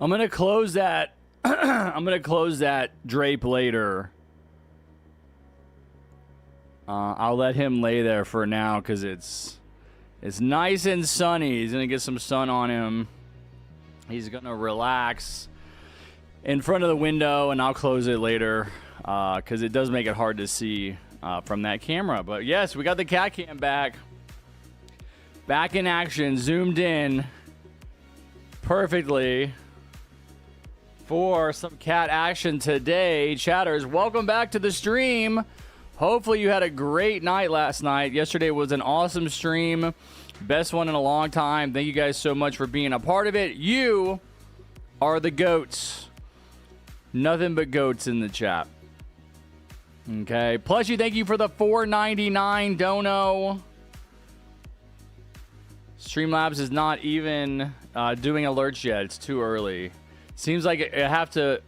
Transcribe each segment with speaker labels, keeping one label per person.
Speaker 1: I'm gonna close that. I'm gonna close that drape later. I'll let him lay there for now because it's nice and sunny. He's gonna get some sun on him. He's gonna relax in front of the window, and I'll close it later because it does make it hard to see from that camera. But yes, we got the cat cam back in action, zoomed in perfectly for some cat action today. Chatters, welcome back to the stream. Hopefully you had a great night last night. Yesterday was an awesome stream. Best one in a long time. Thank you guys so much for being a part of it. You are the goats. Nothing but goats in the chat. Okay. Plus, thank you for the $4.99 dono. Streamlabs is not even doing alerts yet. It's too early. Seems like I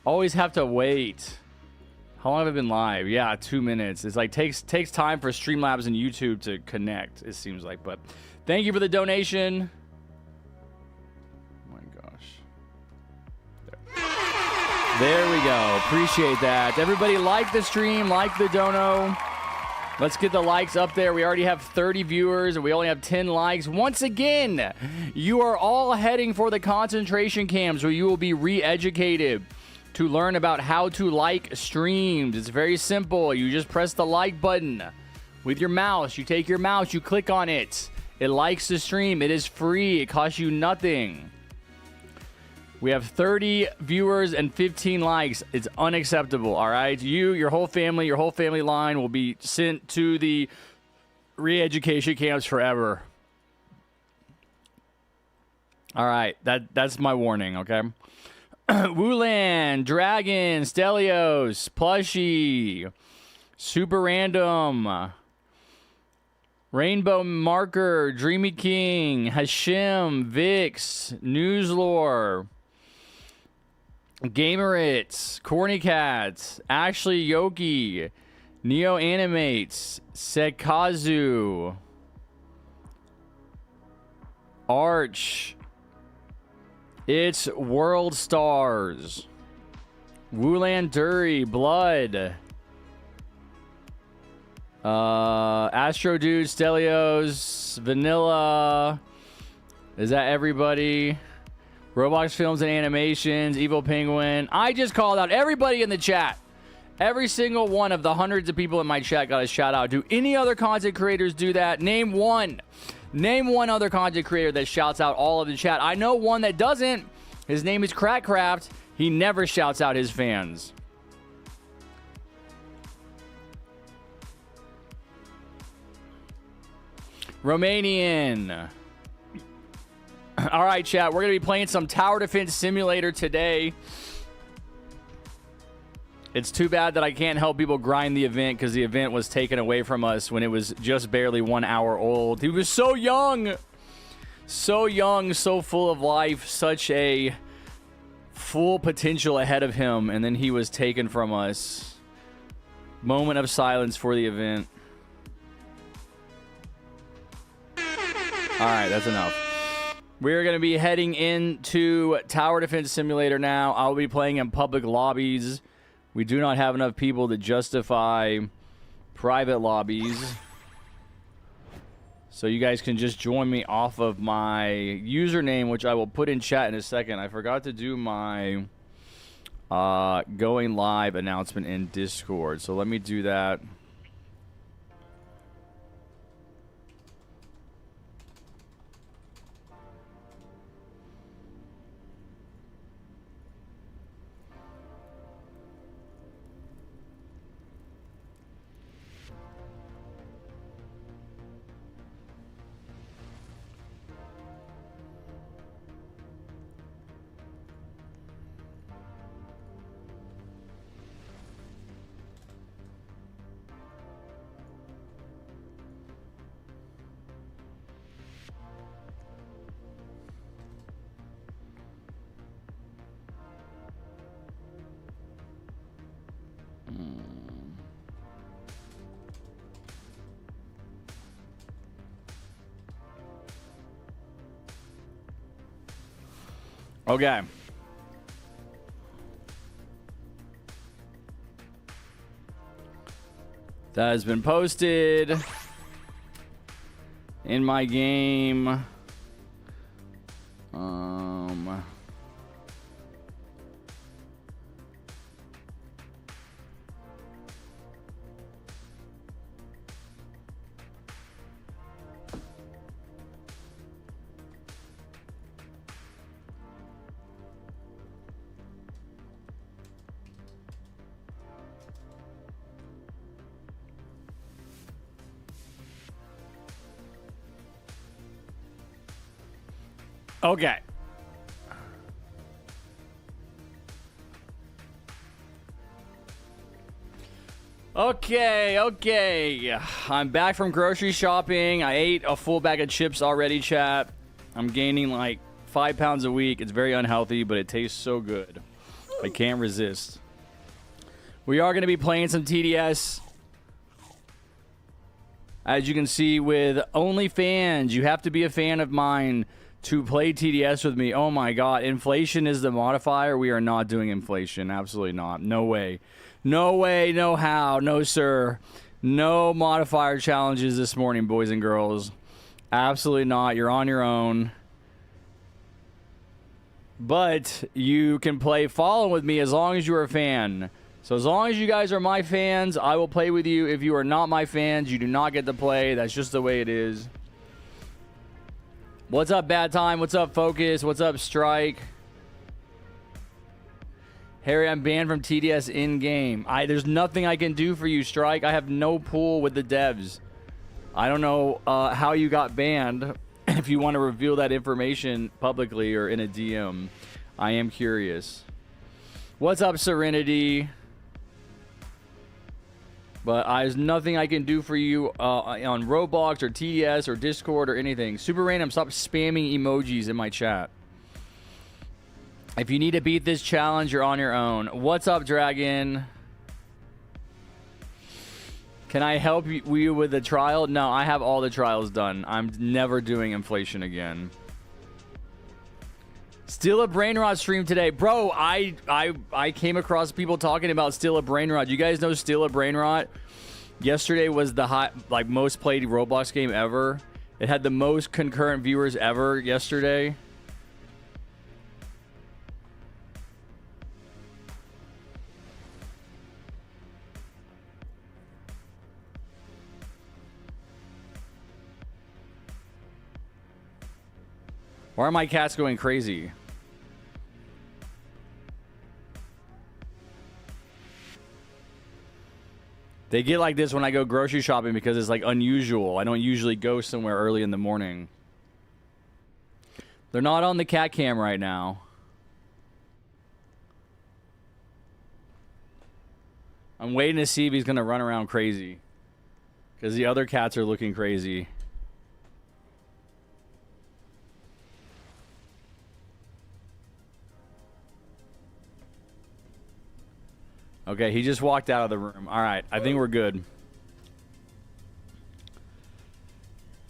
Speaker 1: always have to wait. How long have I been live? Yeah, 2 minutes. It's like takes time for Streamlabs and YouTube to connect, it seems like. But thank you for the donation. Oh my gosh. There we go. Appreciate that. Everybody like the stream, like the dono. Let's get the likes up there. We already have 30 viewers and we only have 10 likes. Once again, you are all heading for the concentration camps where you will be re-educated to learn about how to like streams. It's very simple. You just press the like button with your mouse. You take your mouse, you click on it. It likes the stream. It is free. It costs you nothing. We have 30 viewers and 15 likes. It's unacceptable, all right? Your whole family line will be sent to the re-education camps forever. All right, that's my warning, okay? Wooland, Dragon, Stelios, Plushie, Super Random, Rainbow Marker, Dreamy King, Hashim, Vix, Newslore, Gamerits, Corny Cats, Ashley Yoki, Neo Animates, Sekazu, Arch, It's World Stars, Wooland Dury, Blood, Astro Dude, Stelios, Vanilla. Is that everybody? Roblox Films and Animations, Evil Penguin. I just called out everybody in the chat. Every single one of the hundreds of people in my chat got a shout out. Do any other content creators do that? Name one. Name one other content creator that shouts out all of the chat. I know one that doesn't. His name is Crackcraft. He never shouts out his fans. Romanian. All right, chat. We're going to be playing some Tower Defense Simulator today. It's too bad that I can't help people grind the event because the event was taken away from us when it was just barely 1 hour old. He was so young. So young, so full of life, such a full potential ahead of him, and then he was taken from us. Moment of silence for the event. All right, that's enough. We're going to be heading into Tower Defense Simulator now. I'll be playing in public lobbies. We do not have enough people to justify private lobbies. So you guys can just join me off of my username, which I will put in chat in a second. I forgot to do my going live announcement in Discord. So let me do that. Okay. That has been posted in my game. Okay. Okay. I'm back from grocery shopping. I ate a full bag of chips already, chat. I'm gaining like 5 pounds a week. It's very unhealthy, but it tastes so good. I can't resist. We are going to be playing some TDS. As you can see with OnlyFans, you have to be a fan of mine to play TDS with me. Oh my god, inflation is the modifier. We are not doing inflation. Absolutely not. No way. No way, no how, no sir. No modifier challenges this morning, boys and girls. Absolutely not. You're on your own. But you can play follow with me as long as you're a fan. So as long as you guys are my fans, I will play with you. If you are not my fans, you do not get to play. That's just the way it is. What's up, Bad Time? What's up, Focus? What's up, Strike? Harry, I'm banned from TDS in-game. There's nothing I can do for you, Strike. I have no pull with the devs. I don't know how you got banned. If you want to reveal that information publicly or in a DM, I am curious. What's up, Serenity? But there's nothing I can do for you on Roblox or TDS or Discord or anything. Super Random, stop spamming emojis in my chat. If you need to beat this challenge, you're on your own. What's up, Dragon? Can I help you with the trial? No, I have all the trials done. I'm never doing inflation again. Steal a brain rot stream today. Bro, I came across people talking about Steal a brain rot. You guys know Steal a brain rot? Yesterday was the most played Roblox game ever. It had the most concurrent viewers ever yesterday. Why are my cats going crazy? They get like this when I go grocery shopping because it's like unusual. I don't usually go somewhere early in the morning. They're not on the cat cam right now. I'm waiting to see if he's going to run around crazy. Because the other cats are looking crazy. Okay, he just walked out of the room. All right, I think we're good.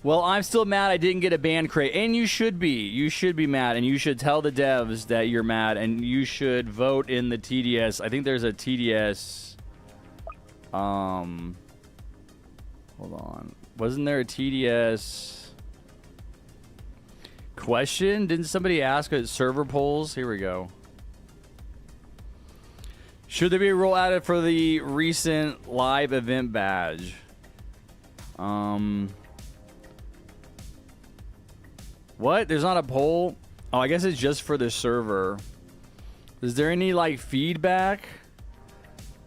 Speaker 1: Well, I'm still mad I didn't get a ban crate. And you should be. You should be mad. And you should tell the devs that you're mad. And you should vote in the TDS. I think there's a TDS. Hold on. Wasn't there a TDS question? Didn't somebody ask at server polls? Here we go. Should there be a rule added for the recent live event badge? What? There's not a poll? Oh, I guess it's just for the server. Is there any like feedback?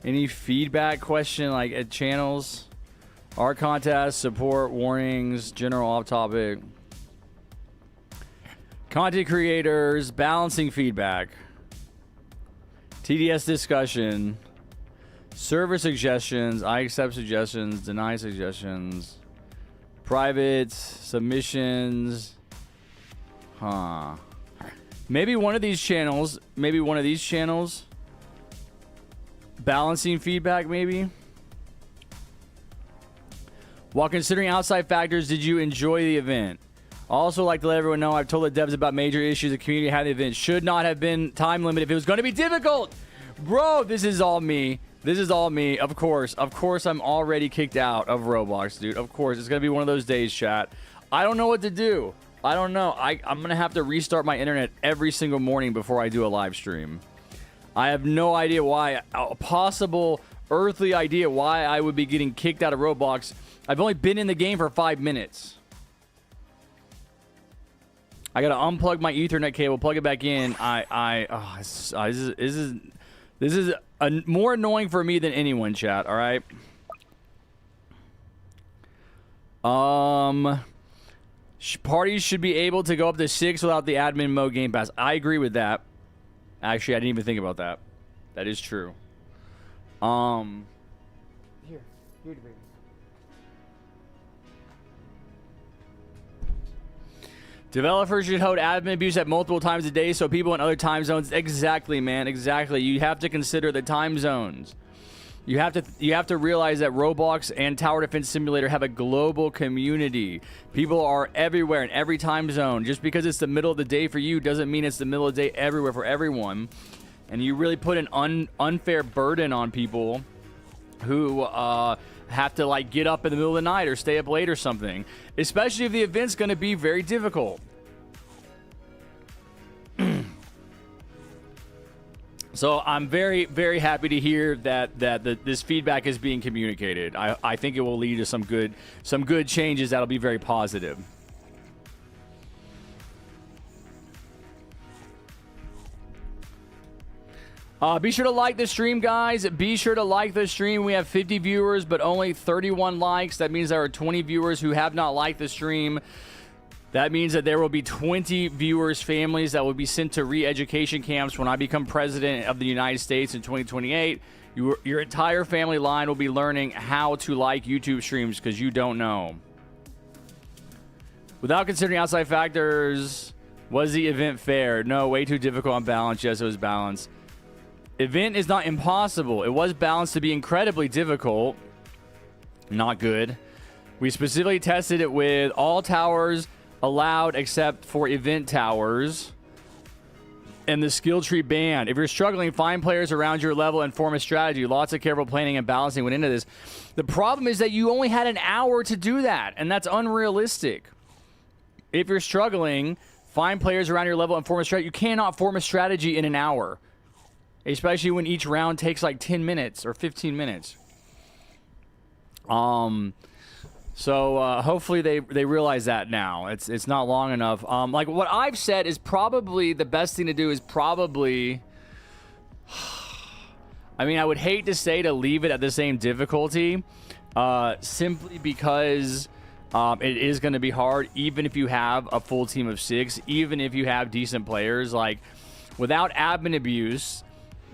Speaker 1: Any feedback question like at channels? Art contest, support, warnings, general off topic. Content creators, balancing feedback. TDS discussion, server suggestions, I accept suggestions, deny suggestions, private submissions. Maybe one of these channels, balancing feedback, maybe. While considering outside factors, did you enjoy the event? Also, like to let everyone know, I've told the devs about major issues the community had. The event should not have been time limited if it was going to be difficult. Bro, this is all me. This is all me. Of course, I'm already kicked out of Roblox, dude. Of course, it's going to be one of those days, chat. I don't know what to do. I don't know. I'm going to have to restart my internet every single morning before I do a live stream. I have no idea why. A possible earthly idea why I would be getting kicked out of Roblox. I've only been in the game for 5 minutes. I gotta unplug my Ethernet cable, plug it back in. This is more annoying for me than anyone, chat. All right. Parties should be able to go up to 6 without the admin mode game pass. I agree with that. Actually, I didn't even think about that. That is true. Here, baby. Developers should hold admin abuse at multiple times a day so people in other time zones. Exactly, man. Exactly. You have to consider the time zones. You have to realize that Roblox and Tower Defense Simulator have a global community. People are everywhere in every time zone. Just because it's the middle of the day for you doesn't mean it's the middle of the day everywhere for everyone. And you really put an unfair burden on people who have to like get up in the middle of the night or stay up late or something, especially if the event's going to be very difficult. So I'm very, very happy to hear that this feedback is being communicated. I think it will lead to some good changes that'll be very positive. Be sure to like the stream, guys. Be sure to like the stream. We have 50 viewers, but only 31 likes. That means there are 20 viewers who have not liked the stream. That means that there will be 20 viewers' families that will be sent to re-education camps when I become president of the United States in 2028. Your entire family line will be learning how to like YouTube streams because you don't know. Without considering outside factors, was the event fair? No, way too difficult on balance. Yes, it was balanced. Event is not impossible. It was balanced to be incredibly difficult. Not good. We specifically tested it with all towers allowed except for event towers and the skill tree banned. If you're struggling, find players around your level and form a strategy. Lots of careful planning and balancing went into this. The problem is that you only had an hour to do that, and that's unrealistic. If you're struggling, find players around your level and form a strategy. You cannot form a strategy in an hour, especially when each round takes like 10 minutes or 15 minutes. So hopefully they realize that now. It's not long enough. Like what I've said is probably the best thing to do is probably, I mean, I would hate to say to leave it at the same difficulty, simply because it is going to be hard, even if you have a full team of 6, even if you have decent players. Like without admin abuse,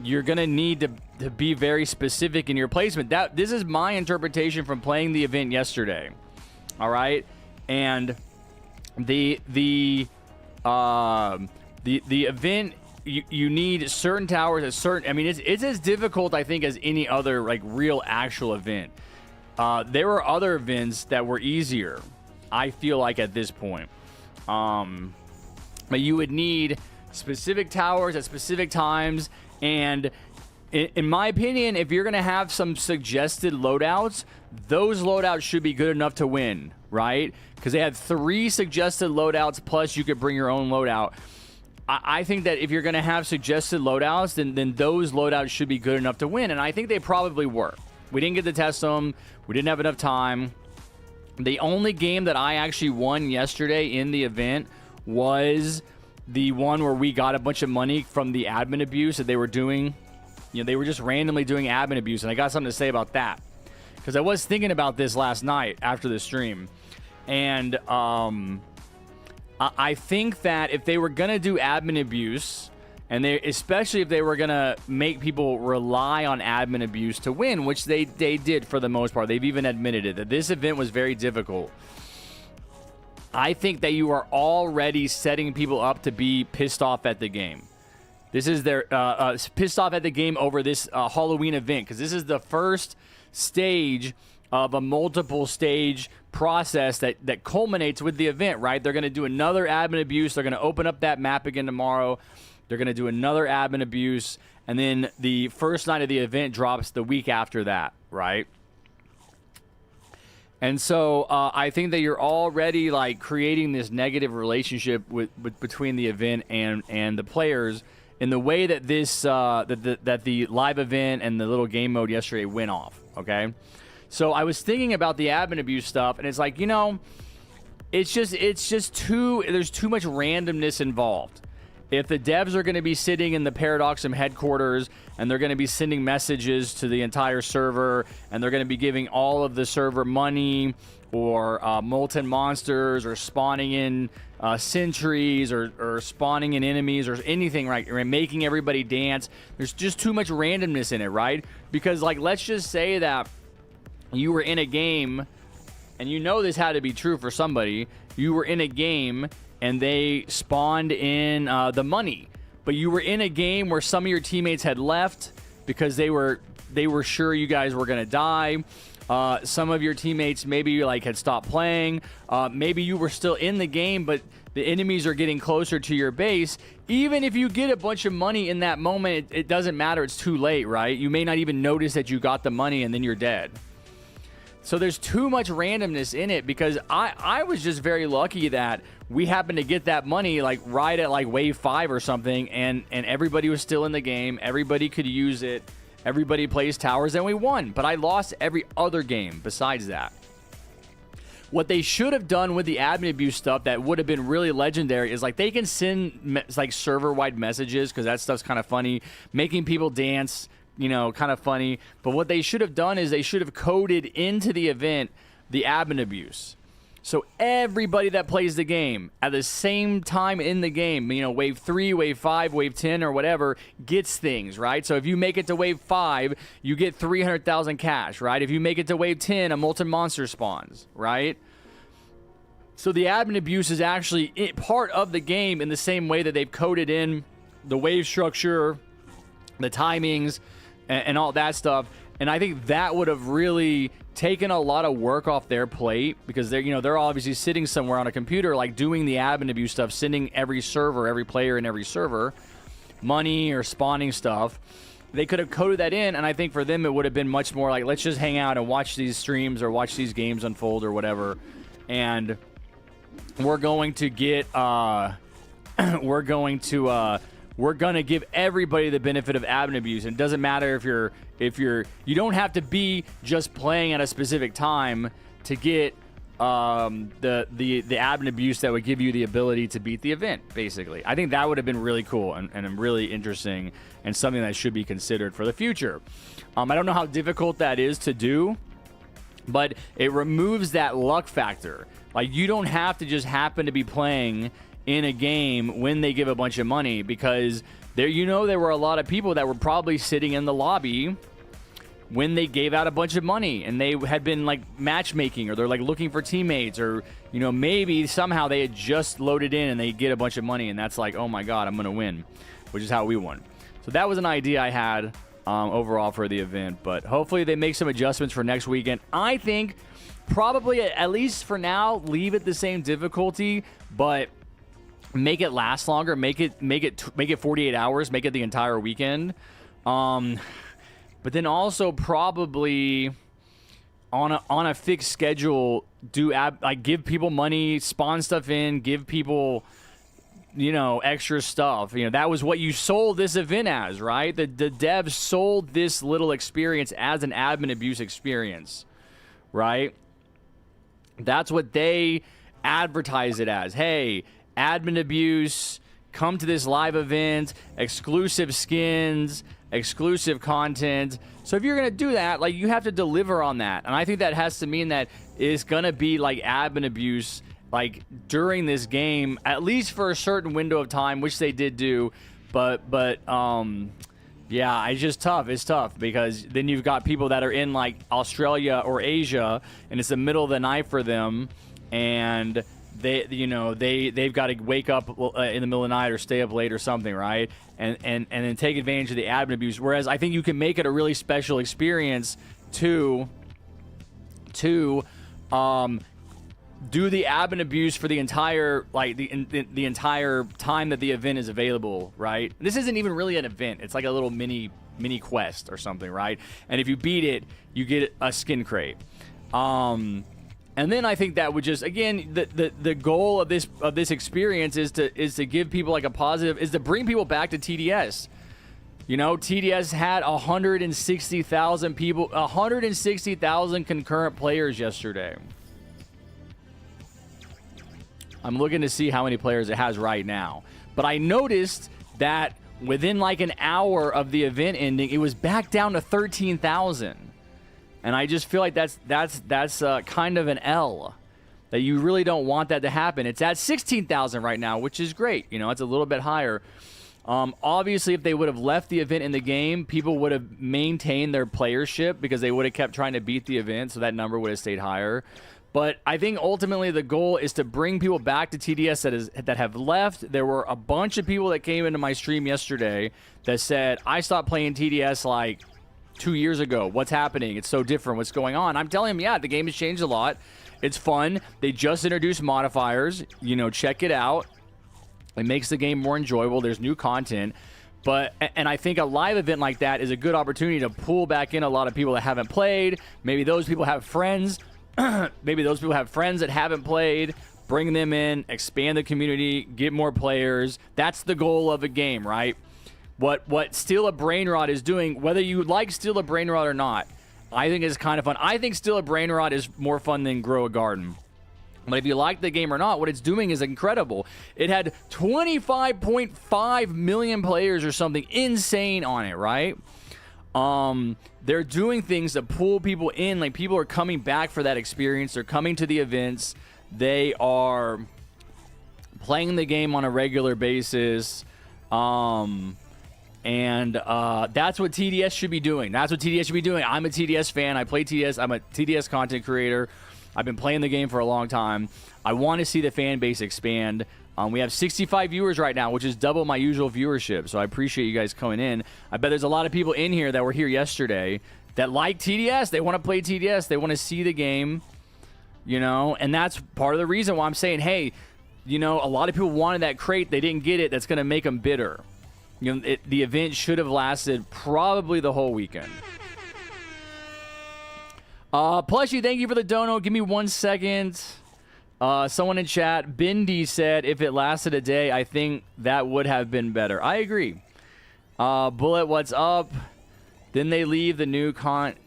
Speaker 1: you're going to need to be very specific in your placement. This is my interpretation from playing the event yesterday. All right? And the event, you need certain towers at certain, I mean, it's as difficult, I think, as any other like real actual event. There were other events that were easier, I feel like, at this point. But you would need specific towers at specific times. And in my opinion, if you're going to have some suggested loadouts, those loadouts should be good enough to win, right? Because they had 3 suggested loadouts, plus you could bring your own loadout. I think that if you're going to have suggested loadouts, then those loadouts should be good enough to win. And I think they probably were. We didn't get to test them. We didn't have enough time. The only game that I actually won yesterday in the event was the one where we got a bunch of money from the admin abuse that they were doing. You know, they were just randomly doing admin abuse, and I got something to say about that. Because I was thinking about this last night after the stream. And I think that if they were going to do admin abuse, and especially if they were going to make people rely on admin abuse to win, which they did for the most part. They've even admitted it, that this event was very difficult. I think that you are already setting people up to be pissed off at the game. This is their pissed off at the game over this Halloween event, because this is the first stage of a multiple stage process that culminates with the event, right? They're going to do another admin abuse. They're going to open up that map again tomorrow. They're going to do another admin abuse. And then the first night of the event drops the week after that, right? And so I think that you're already like creating this negative relationship with between the event and the players in the way that this that the live event and the little game mode yesterday went off. Okay, so I was thinking about the admin abuse stuff, and it's like, you know, it's just there's too much randomness involved. If the devs are going to be sitting in the Paradoxium headquarters and they're going to be sending messages to the entire server and they're going to be giving all of the server money or molten monsters or spawning in sentries or spawning in enemies or anything, right? Or making everybody dance. There's just too much randomness in it, right? Because, like, let's just say that you were in a game, and you know this had to be true for somebody. You were in a game and they spawned in the money, but you were in a game where some of your teammates had left because they were sure you guys were gonna die. Some of your teammates maybe like had stopped playing. Maybe you were still in the game, but the enemies are getting closer to your base. Even if you get a bunch of money in that moment, it doesn't matter. It's too late, right? You may not even notice that you got the money and then you're dead. So there's too much randomness in it, because I was just very lucky that we happened to get that money like right at like wave 5 or something, and everybody was still in the game. Everybody could use it. Everybody plays towers, and we won. But I lost every other game besides that. What they should have done with the admin abuse stuff that would have been really legendary is like they can send like server-wide messages, because that stuff's kind of funny, making people dance, you know, kind of funny. But what they should have done is they should have coded into the event the admin abuse. So everybody that plays the game at the same time in the game, you know, wave 3, wave 5, wave 10 or whatever, gets things, right? So if you make it to wave 5, you get 300,000 cash, right? If you make it to wave 10, a molten monster spawns, right? So the admin abuse is actually part of the game in the same way that they've coded in the wave structure, the timings, and all that stuff. And I think that would have really taken a lot of work off their plate, because they're obviously sitting somewhere on a computer like doing the admin abuse stuff, sending every player in every server money or spawning stuff. They could have coded that in, and I think for them it would have been much more like, let's just hang out and watch these streams or watch these games unfold or whatever, and we're going to get we're going to give everybody the benefit of admin abuse. And it doesn't matter you don't have to be just playing at a specific time to get the admin abuse that would give you the ability to beat the event, basically. I think that would have been really cool and really interesting, and something that should be considered for the future. I don't know how difficult that is to do, but it removes that luck factor. Like, you don't have to just happen to be playing in a game when they give a bunch of money, because there were a lot of people that were probably sitting in the lobby when they gave out a bunch of money, and they had been like matchmaking, or they're like looking for teammates, or maybe somehow they had just loaded in and they get a bunch of money, and that's like, oh my god, I'm gonna win, which is how we won. So that was an idea I had overall for the event, but hopefully they make some adjustments for next weekend. I think probably, at least for now, leave it the same difficulty, but make it last longer. Make it 48 hours. Make it the entire weekend. But then also probably on a fixed schedule, give people money, spawn stuff in, give people extra stuff. That was what you sold this event as, right? The devs sold this little experience as an admin abuse experience, right? That's what they advertise it as. Hey, admin abuse, come to this live event, exclusive skins, exclusive content. So if you're going to do that, like, you have to deliver on that. And I think that has to mean that it's going to be like admin abuse, like, during this game, at least for a certain window of time, which they did do. But yeah, it's just tough. It's tough, because then you've got people that are in like Australia or Asia, and it's the middle of the night for them, and they've got to wake up in the middle of the night or stay up late or something, right? And then take advantage of the admin abuse. Whereas I think you can make it a really special experience to to do the ab and abuse for the entire the entire time that the event is available, right? This isn't even really an event. It's like a little mini quest or something, right? And if you beat it, you get a skin crate. And then I think that would just, again, the goal of this experience is to give people like a positive, is to bring people back to TDS. You know, TDS had 160,000 people, 160,000 concurrent players yesterday. I'm looking to see how many players it has right now. But I noticed that within like an hour of the event ending, it was back down to 13,000. And I just feel like that's kind of an L. That you really don't want that to happen. It's at 16,000 right now, which is great. You know, it's a little bit higher. Obviously, if they would have left the event in the game, people would have maintained their playership because they would have kept trying to beat the event, so that number would have stayed higher. But I think ultimately the goal is to bring people back to TDS that have left. There were a bunch of people that came into my stream yesterday that said, I stopped playing TDS like 2 years ago. What's happening? It's so different. What's going on? I'm telling them, yeah, the game has changed a lot. It's fun. They just introduced modifiers. You know, check it out. It makes the game more enjoyable. There's new content. And I think a live event like that is a good opportunity to pull back in a lot of people that haven't played. Maybe those people have friends. Maybe those people have friends that haven't played. Bring them in, expand the community, get more players. That's the goal of a game, right? What Steal a Brainrot is doing, whether you like Steal a Brainrot or not, I think is kind of fun. I think Steal a Brainrot is more fun than Grow a Garden. But if you like the game or not, what it's doing is incredible. It had 25.5 million players or something insane on it, right? They're doing things to pull people in. Like, people are coming back for that experience. They're coming to the events. They are playing the game on a regular basis. And that's what TDS should be doing. That's what TDS should be doing. I'm a TDS fan. I play TDS. I'm a TDS content creator. I've been playing the game for a long time. I want to see the fan base expand. We have 65 viewers right now, which is double my usual viewership. So I appreciate you guys coming in. I bet there's a lot of people in here that were here yesterday that like TDS. They want to play TDS. They want to see the game, you know. And that's part of the reason why I'm saying, hey, you know, a lot of people wanted that crate. They didn't get it. That's going to make them bitter. You know, the event should have lasted probably the whole weekend. Plushy, thank you for the dono. Give me 1 second. Someone in chat, Bindi, said if it lasted a day, I think that would have been better. I agree. Bullet, what's up? Then they leave the new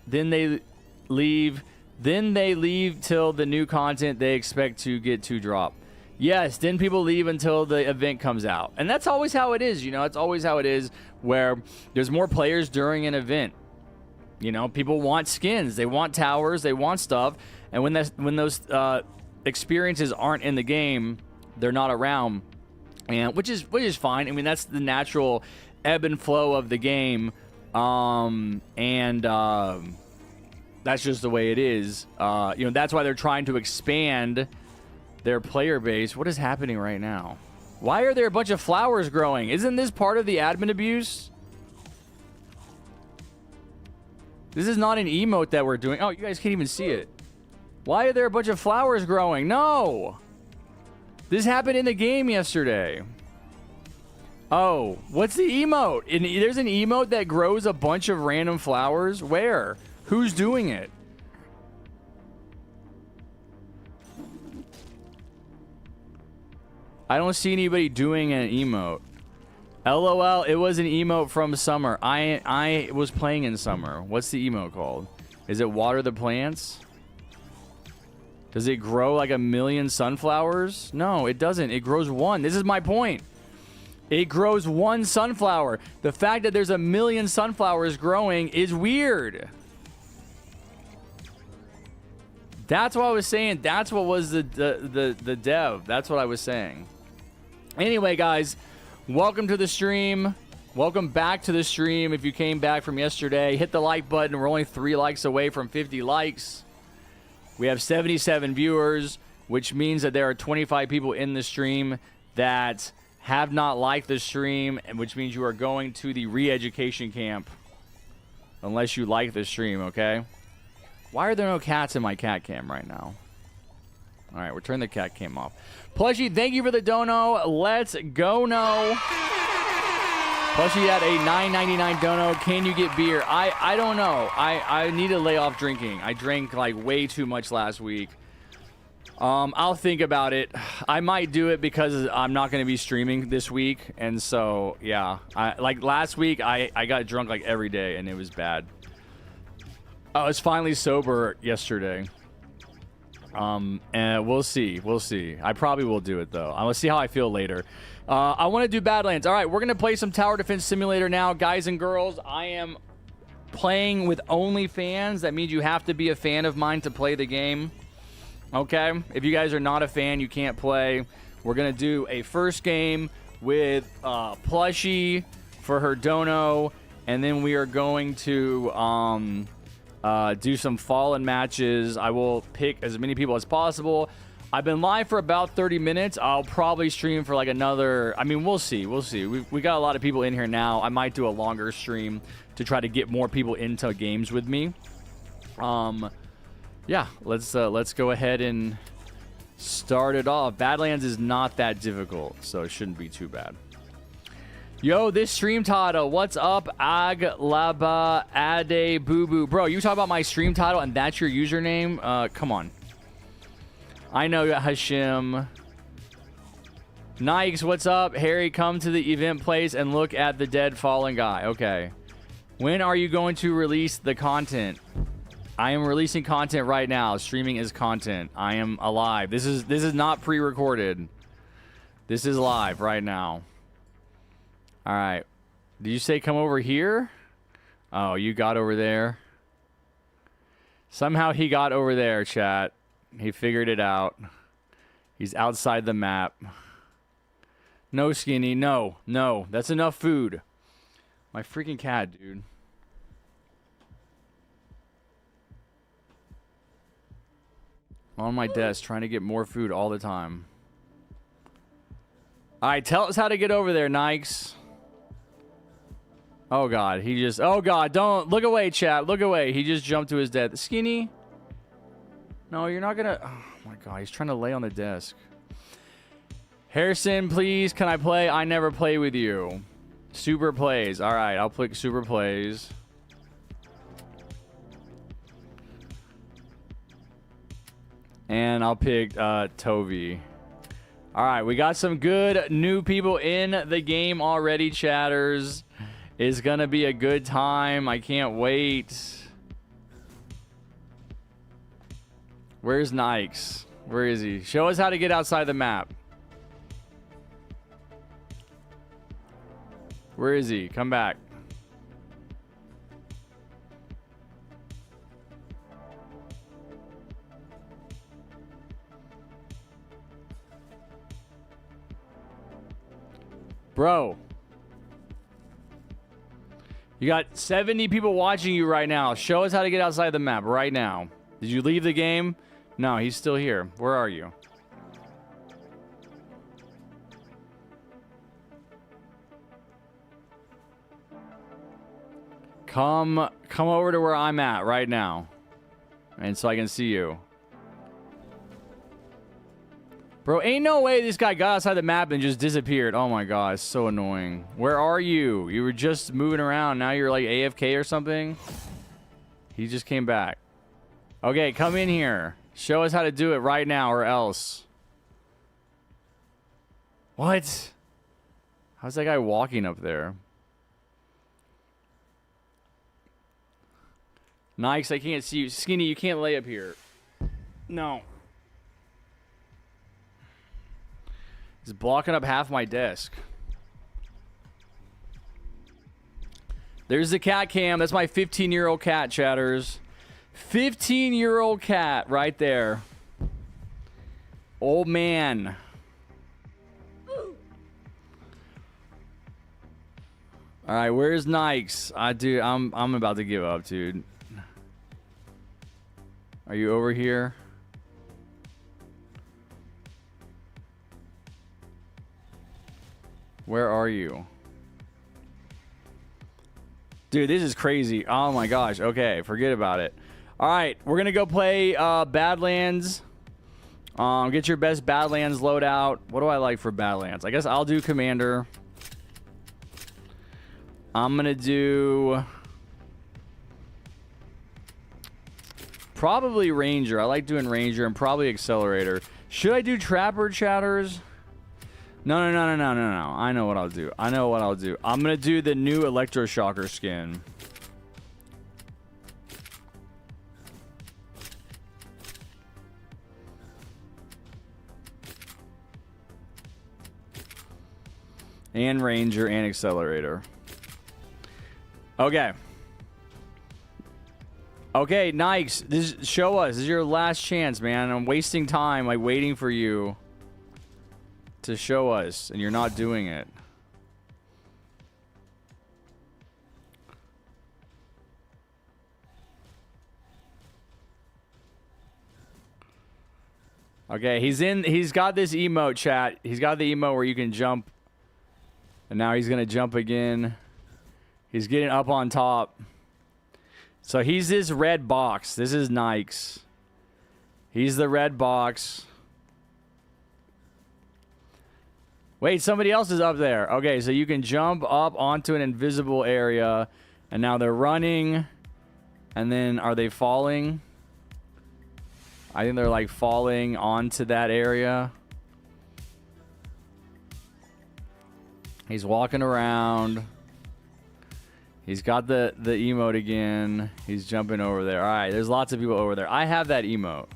Speaker 1: Then they leave till the new content they expect to get to drop. Yes, then people leave until the event comes out. And that's always how it is, you know. It's always how it is where there's more players during an event. You know, people want skins, they want towers, they want stuff, and when those experiences aren't in the game, they're not around, and which is fine. I mean, that's the natural ebb and flow of the game, that's just the way it is. You know, that's why they're trying to expand their player base. What is happening right now? Why are there a bunch of flowers growing? Isn't this part of the admin abuse? This is not an emote that we're doing. Oh, you guys can't even see it. Why are there a bunch of flowers growing? No! This happened in the game yesterday. Oh, what's the emote? There's an emote that grows a bunch of random flowers? Where? Who's doing it? I don't see anybody doing an emote. LOL, it was an emote from summer. I was playing in summer. What's the emote called? Is it water the plants? Does it grow like a million sunflowers? No, it doesn't. It grows one. This is my point. It grows one sunflower. The fact that there's a million sunflowers growing is weird. That's what I was saying. That's what was the dev. That's what I was saying. Anyway, guys, welcome to the stream. Welcome back to the stream. If you came back from yesterday, hit the like button. We're only 3 likes away from 50 likes. We have 77 viewers, which means that there are 25 people in the stream that have not liked the stream, and which means you are going to the re-education camp unless you like the stream, okay? Why are there no cats in my cat cam right now? All right, we're turning the cat cam off. Plushie, thank you for the dono. Let's go, no. Plushie had a $9.99 dono. Can you get beer? I don't know. I need to lay off drinking. I drank like way too much last week. I'll think about it. I might do it because I'm not going to be streaming this week. And so, yeah. Like last week, I got drunk like every day and it was bad. I was finally sober yesterday. And we'll see. We'll see. I probably will do it, though. I'm going to see how I feel later. I want to do Badlands. All right, we're going to play some Tower Defense Simulator now. Guys and girls, I am playing with OnlyFans. That means you have to be a fan of mine to play the game. Okay? If you guys are not a fan, you can't play. We're going to do a first game with Plushie for her dono. And then we are going to... do some Fallen matches. I will pick as many people as possible. I've been live for about 30 minutes. I'll probably stream for like another... I mean, we'll see. We'll see. We got a lot of people in here now. I might do a longer stream to try to get more people into games with me. Yeah, let's go ahead and start it off. Badlands is not that difficult, so it shouldn't be too bad. Yo, this stream title. What's up, Aglaba Ade Boo Boo? Bro, you talk about my stream title and that's your username? Come on. I know Hashim. Nikes, what's up? Harry, come to the event place and look at the dead fallen guy. Okay. When are you going to release the content? I am releasing content right now. Streaming is content. I am alive. This is not pre-recorded. This is live right now. All right. Did you say come over here? Oh, you got over there. Somehow he got over there, chat. He figured it out. He's outside the map. No, Skinny. No. No. That's enough food. My freaking cat, dude. On my desk, trying to get more food all the time. All right, tell us how to get over there, Nikes. Oh, God. He just... Oh, God. Don't... Look away, chat. Look away. He just jumped to his death. Skinny? No, you're not gonna... Oh, my God. He's trying to lay on the desk. Harrison, please. Can I play? I never play with you. Super plays. All right. I'll click super plays. And I'll pick Tovi. All right. We got some good new people in the game already, chatters. It's going to be a good time. I can't wait. Where's Nikes? Where is he? Show us how to get outside the map. Where is he? Come back. Bro. You got 70 people watching you right now. Show us how to get outside the map right now. Did you leave the game? No, he's still here. Where are you? Come over to where I'm at right now. And so I can see you. Bro, ain't no way this guy got outside the map and just disappeared. Oh my god, it's so annoying. Where are you? You were just moving around. Now you're like AFK or something? He just came back. Okay, come in here. Show us how to do it right now or else. What? How's that guy walking up there? Nikes, I can't see you. Skinny, you can't lay up here. No. He's blocking up half my desk. There's the cat cam. That's my 15-year-old cat, chatters. 15-year-old cat right there. Old man. All right, where's Nikes? Dude, I'm about to give up, dude. Are you over here? Where are you? Dude, this is crazy. Oh my gosh. Okay, forget about it. All right, we're going to go play Badlands. Get your best Badlands loadout. What do I like for Badlands? I guess I'll do Commander. I'm going to do probably Ranger. I like doing Ranger and probably Accelerator. Should I do Trapper, chatters? No. I know what I'll do. I'm going to do the new Electroshocker skin. And Ranger and Accelerator. Okay. Okay, Nikes, show us. This is your last chance, man. I'm wasting time, like, waiting for you to show us, and you're not doing it. Okay, he's got this emote, chat. He's got the emote where you can jump. And now he's going to jump again. He's getting up on top. So he's this red box. This is Nikes. He's the red box. Wait, somebody else is up there. Okay, so you can jump up onto an invisible area. And now they're running. And then are they falling? I think they're like falling onto that area. He's walking around. He's got the emote again. He's jumping over there. All right, there's lots of people over there. I have that emote.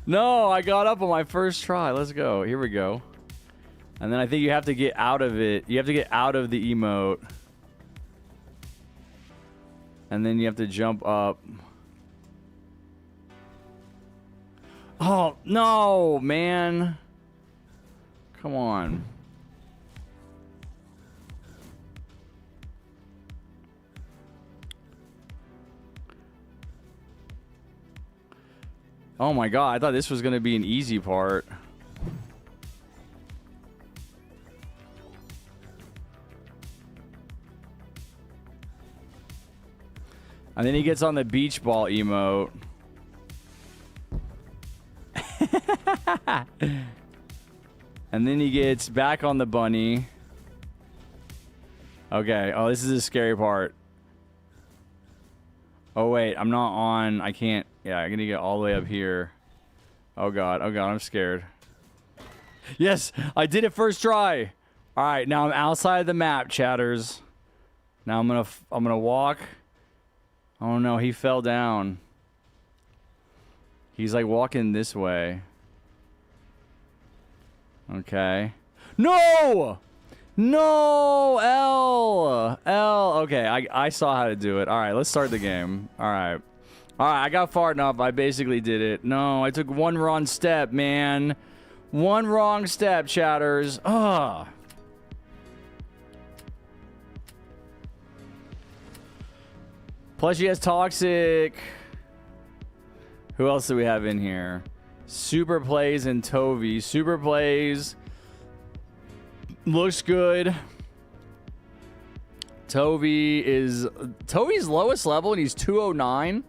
Speaker 1: No, I got up on my first try. Let's go. Here we go. And then I think you have to get out of it. You have to get out of the emote. And then you have to jump up. Oh, no, man. Come on. Oh my god, I thought this was going to be an easy part. And then he gets on the beach ball emote. And then he gets back on the bunny. Okay, oh, this is the scary part. Oh wait, I'm not on, I can't. Yeah, I'm gonna get all the way up here. Oh god, I'm scared. Yes, I did it first try. All right, now I'm outside of the map, chatters. Now I'm gonna walk. Oh no, he fell down. He's like walking this way. Okay. No! No! L! Okay, I saw how to do it. All right, let's start the game. All right, I got far enough. I basically did it. No, I took one wrong step, man. One wrong step, chatters. Ugh. Plus, she has Toxic. Who else do we have in here? Super Plays and Tovi. Super Plays. Looks good. Tovi's lowest level and he's 209.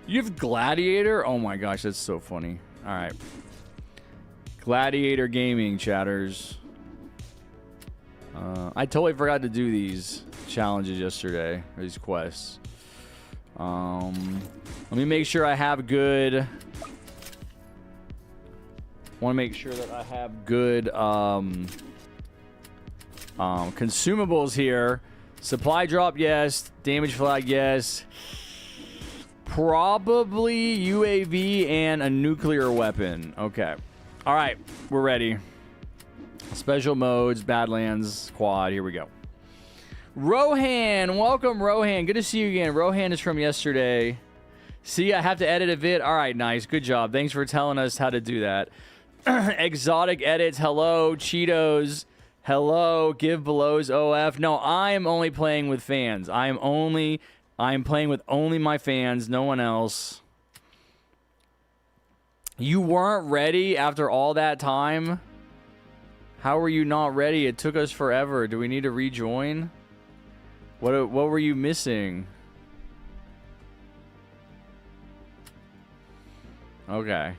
Speaker 1: You have Gladiator? Oh my gosh, that's so funny. All right. Gladiator Gaming, chatters. I totally forgot to do these challenges yesterday, or these quests. Let me make sure I have good. Want to make sure that I have good consumables here. Supply drop, yes. Damage flag, yes. Probably UAV and a nuclear weapon. Okay. All right, we're ready. Special modes, Badlands, quad. Here we go. Rohan, welcome, Rohan. Good to see you again. Rohan is from yesterday. See, I have to edit a vid. All right, nice. Good job. Thanks for telling us how to do that. Exotic edits. Hello, Cheetos. Hello, give belows OF. No, I am only playing with fans. I am playing with only my fans, no one else. You weren't ready after all that time? How were you not ready? It took us forever. Do we need to rejoin? What were you missing? Okay.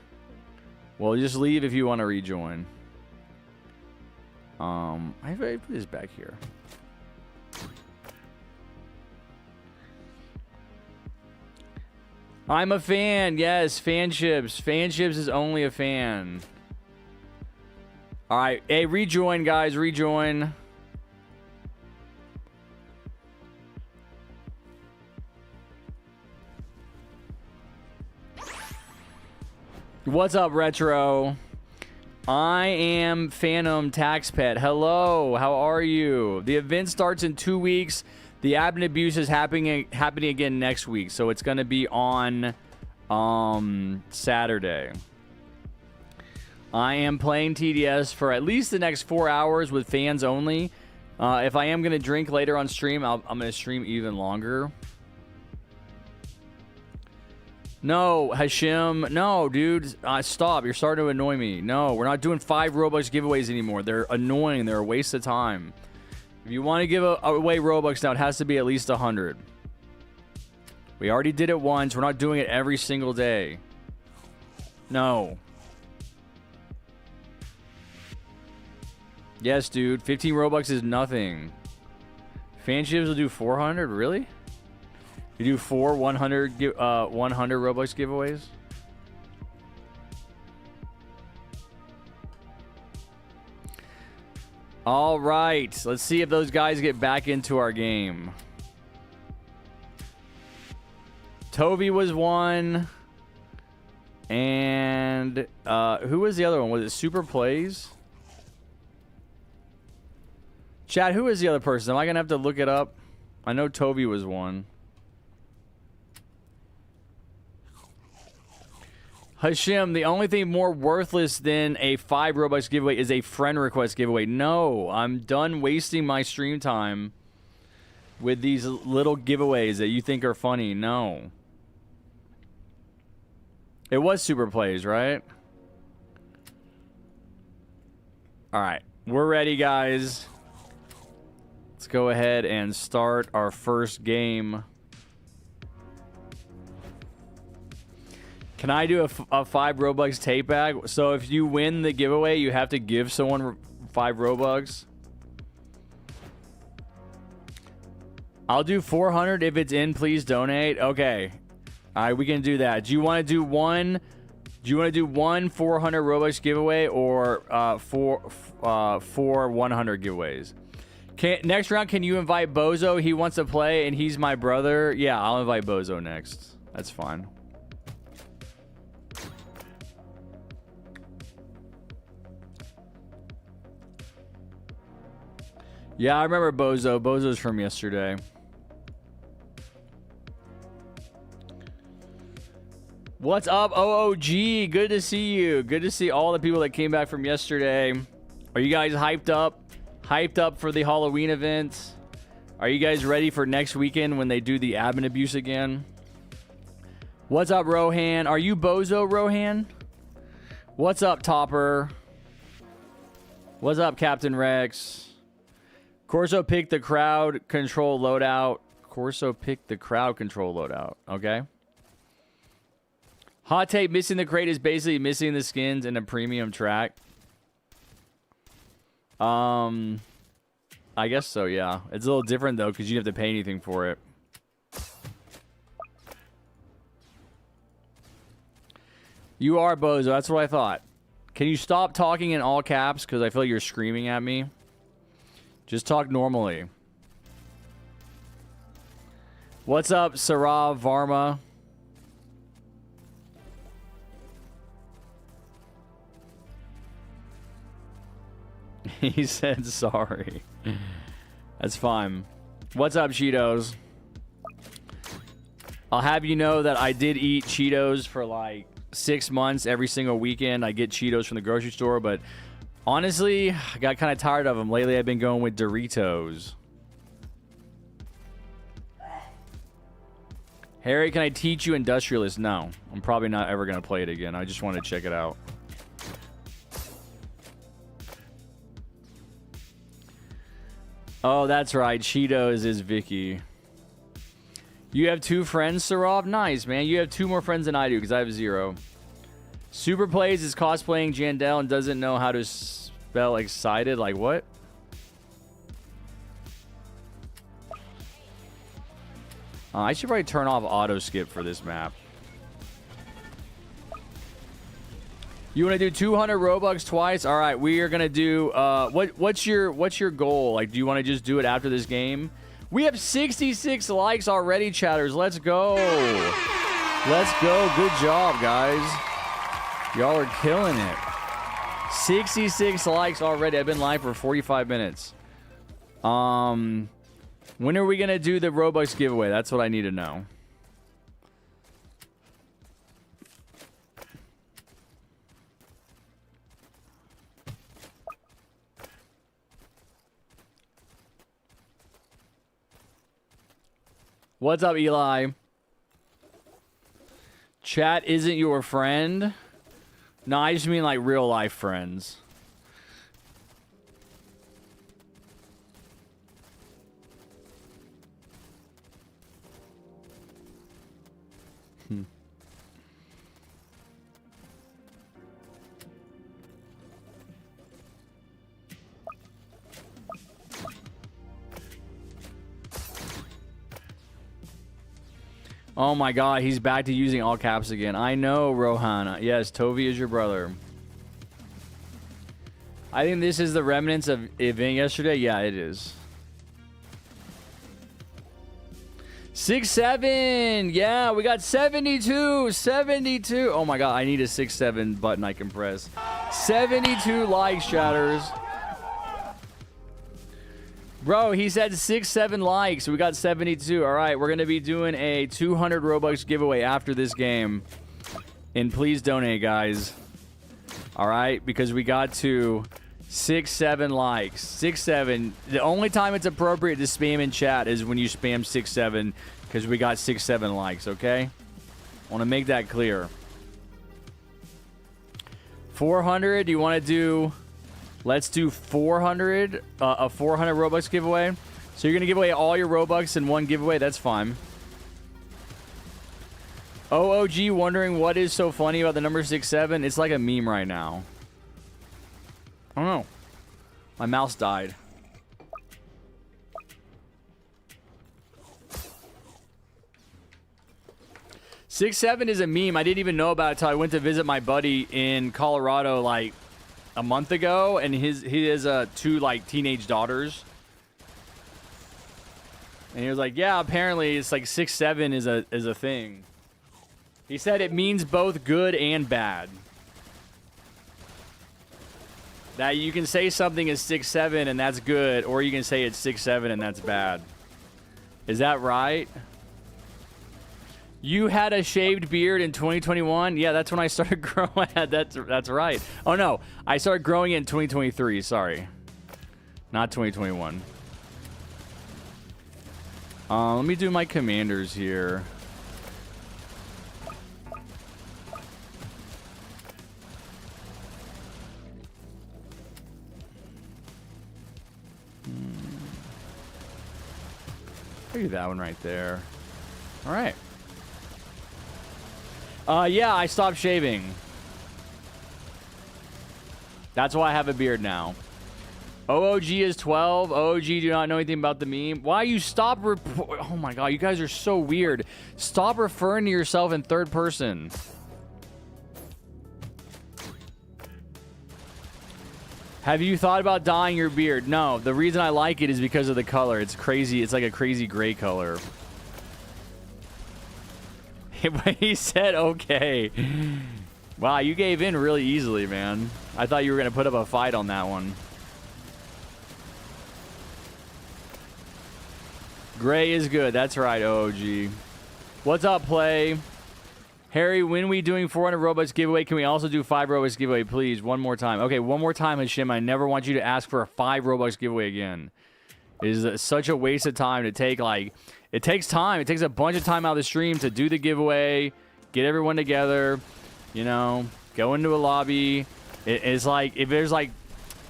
Speaker 1: Well, just leave if you want to rejoin. I put this back here. I'm a fan. Yes, fanships. Fanships is only a fan. All right. Hey, rejoin, guys. Rejoin. What's up, Retro? I am Phantom Tax Pet. Hello. How are you? The event starts in 2 weeks. The admin abuse is happening again next week, so it's going to be on Saturday. I am playing TDS for at least the next 4 hours with fans only. If I am going to drink later on stream, I'm going to stream even longer. No, Hashim. No, dude. Stop. You're starting to annoy me. No, we're not doing 5 Robux giveaways anymore. They're annoying. They're a waste of time. If you want to give away Robux now, it has to be at least 100. We already did it once. We're not doing it every single day. No. Yes, dude. 15 Robux is nothing. Fanships will do 400? Really? You do 4 100 Robux giveaways? All right. Let's see if those guys get back into our game. Toby was one. And who was the other one? Was it Super Plays? Chad, who is the other person? Am I going to have to look it up? I know Toby was one. Hashim, the only thing more worthless than a 5 Robux giveaway is a friend request giveaway. No, I'm done wasting my stream time with these little giveaways that you think are funny. No. It was Super Plays, right? All right. We're ready, guys. Let's go ahead and start our first game. Can I do a 5 Robux tape bag? So if you win the giveaway, you have to give someone 5 Robux. I'll do 400 if it's in. Please donate. Okay. All right, we can do that. Do you want to do one? Do you want to do one 400 Robux giveaway or four 100 giveaways? Next round, can you invite Bozo? He wants to play and he's my brother. Yeah, I'll invite Bozo next. That's fine. Yeah, I remember Bozo. Bozo's from yesterday. What's up, OOG? Good to see you. Good to see all the people that came back from yesterday. Are you guys hyped up? Hyped up for the Halloween event? Are you guys ready for next weekend when they do the admin abuse again? What's up, Rohan? Are you Bozo, Rohan? What's up, Topper? What's up, Captain Rex? Corso picked the crowd control loadout. Corso picked the crowd control loadout. Okay. Hot take, missing the crate is basically missing the skins in a premium track. I guess so, yeah. It's a little different, though, because you have to pay anything for it. You are Bozo. That's what I thought. Can you stop talking in all caps? Because I feel like you're screaming at me. Just talk normally. What's up, Sarah Varma? He said sorry. That's fine. What's up, Cheetos? I'll have you know that I did eat Cheetos for like 6 months every single weekend. I get Cheetos from the grocery store, but Honestly, I got kind of tired of them. Lately, I've been going with Doritos. Harry, can I teach you Industrialist? No. I'm probably not ever going to play it again. I just want to check it out. Oh, that's right. Cheetos is Vicky. You have 2 friends, Sarov? Nice, man. You have 2 more friends than I do because I have 0. Super Plays is cosplaying Jandel and doesn't know how to spell excited. Like what? I should probably turn off auto skip for this map. You want to do 200 Robux twice? All right, we are gonna do. What's your goal? Like, do you want to just do it after this game? We have 66 likes already, chatters. Let's go. Let's go. Good job, guys. Y'all are killing it. 66 likes already. I've been live for 45 minutes. When are we going to do the Robux giveaway? That's what I need to know. What's up, Eli? Chat isn't your friend? No, I just mean like real life friends. Oh my god, he's back to using all caps again. I know, Rohana. Yes, Tovi is your brother. I think this is the remnants of event yesterday. Yeah, it is. 6-7. Yeah, we got 72. 72. Oh my god, I need a 6-7 button I can press. 72 likes, chatters. Bro, he said 6-7 likes. We got 72. All right, we're going to be doing a 200 Robux giveaway after this game. And please donate, guys. All right, because we got to 6-7 likes. 6-7. The only time it's appropriate to spam in chat is when you spam 6-7 because we got 6-7 likes, okay? I want to make that clear. 400, do you want to do... Let's do 400, a 400 Robux giveaway. So you're going to give away all your Robux in one giveaway. That's fine. OOG wondering what is so funny about the number 6-7. It's like a meme right now. I don't know. My mouse died. Six seven is a meme. I didn't even know about it until I went to visit my buddy in Colorado like a month ago, and he has 2 like teenage daughters, and he was like, "Yeah, apparently it's like 6-7 is a thing." He said it means both good and bad. That you can say something is 6-7 and that's good, or you can say it's 6-7 and that's bad. Is that right? You had a shaved beard in 2021? Yeah, that's when I started growing. That's right. Oh, no. I started growing it in 2023. Sorry. Not 2021. Let me do my commanders here. I'll do that one right there. All right. Yeah, I stopped shaving. That's why I have a beard now. OOG is 12. OOG do not know anything about the meme. Why you stop oh my god, you guys are so weird. Stop referring to yourself in third person. Have you thought about dyeing your beard? No, the reason I like it is because of the color. It's crazy. It's like a crazy gray color. He said okay. Wow, you gave in really easily, man. I thought you were going to put up a fight on that one. Gray is good. That's right, OOG. What's up, Play? Harry, when we doing 400 Robux giveaway, can we also do 5 Robux giveaway, please? One more time. Okay, one more time, Hashim. I never want you to ask for a 5 Robux giveaway again. It is such a waste of time to take, like... It takes time. It takes a bunch of time out of the stream to do the giveaway, get everyone together, you know, go into a lobby. It's like, if there's like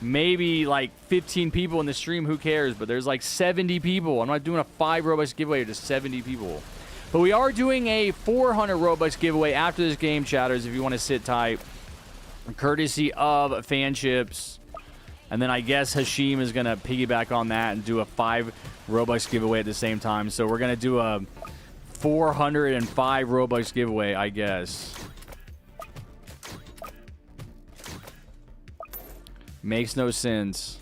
Speaker 1: maybe like 15 people in the stream, who cares? But there's like 70 people. I'm not doing a 5 Robux giveaway to 70 people. But we are doing a 400 Robux giveaway after this game, chatters, if you want to sit tight. Courtesy of Fanships. And then I guess Hashim is going to piggyback on that and do a 5 Robux giveaway at the same time. So we're going to do a 405 Robux giveaway, I guess. Makes no sense.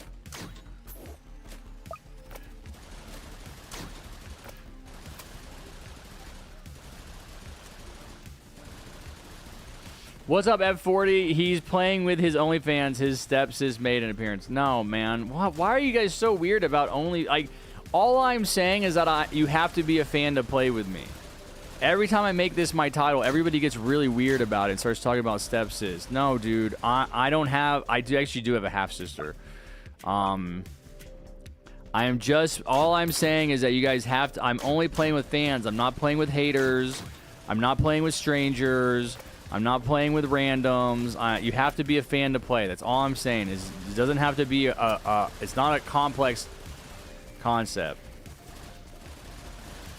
Speaker 1: What's up, F40? He's playing with his OnlyFans. His stepsis made an appearance. No, man. Why are you guys so weird about only... Like, all I'm saying is that you have to be a fan to play with me. Every time I make this my title, everybody gets really weird about it and starts talking about stepsis. No, dude. I don't have... I actually do have a half-sister. I am just... All I'm saying is that you guys have to... I'm only playing with fans. I'm not playing with haters. I'm not playing with strangers. I'm not playing with randoms. You have to be a fan to play. That's all I'm saying. It doesn't have to be it's not a complex concept.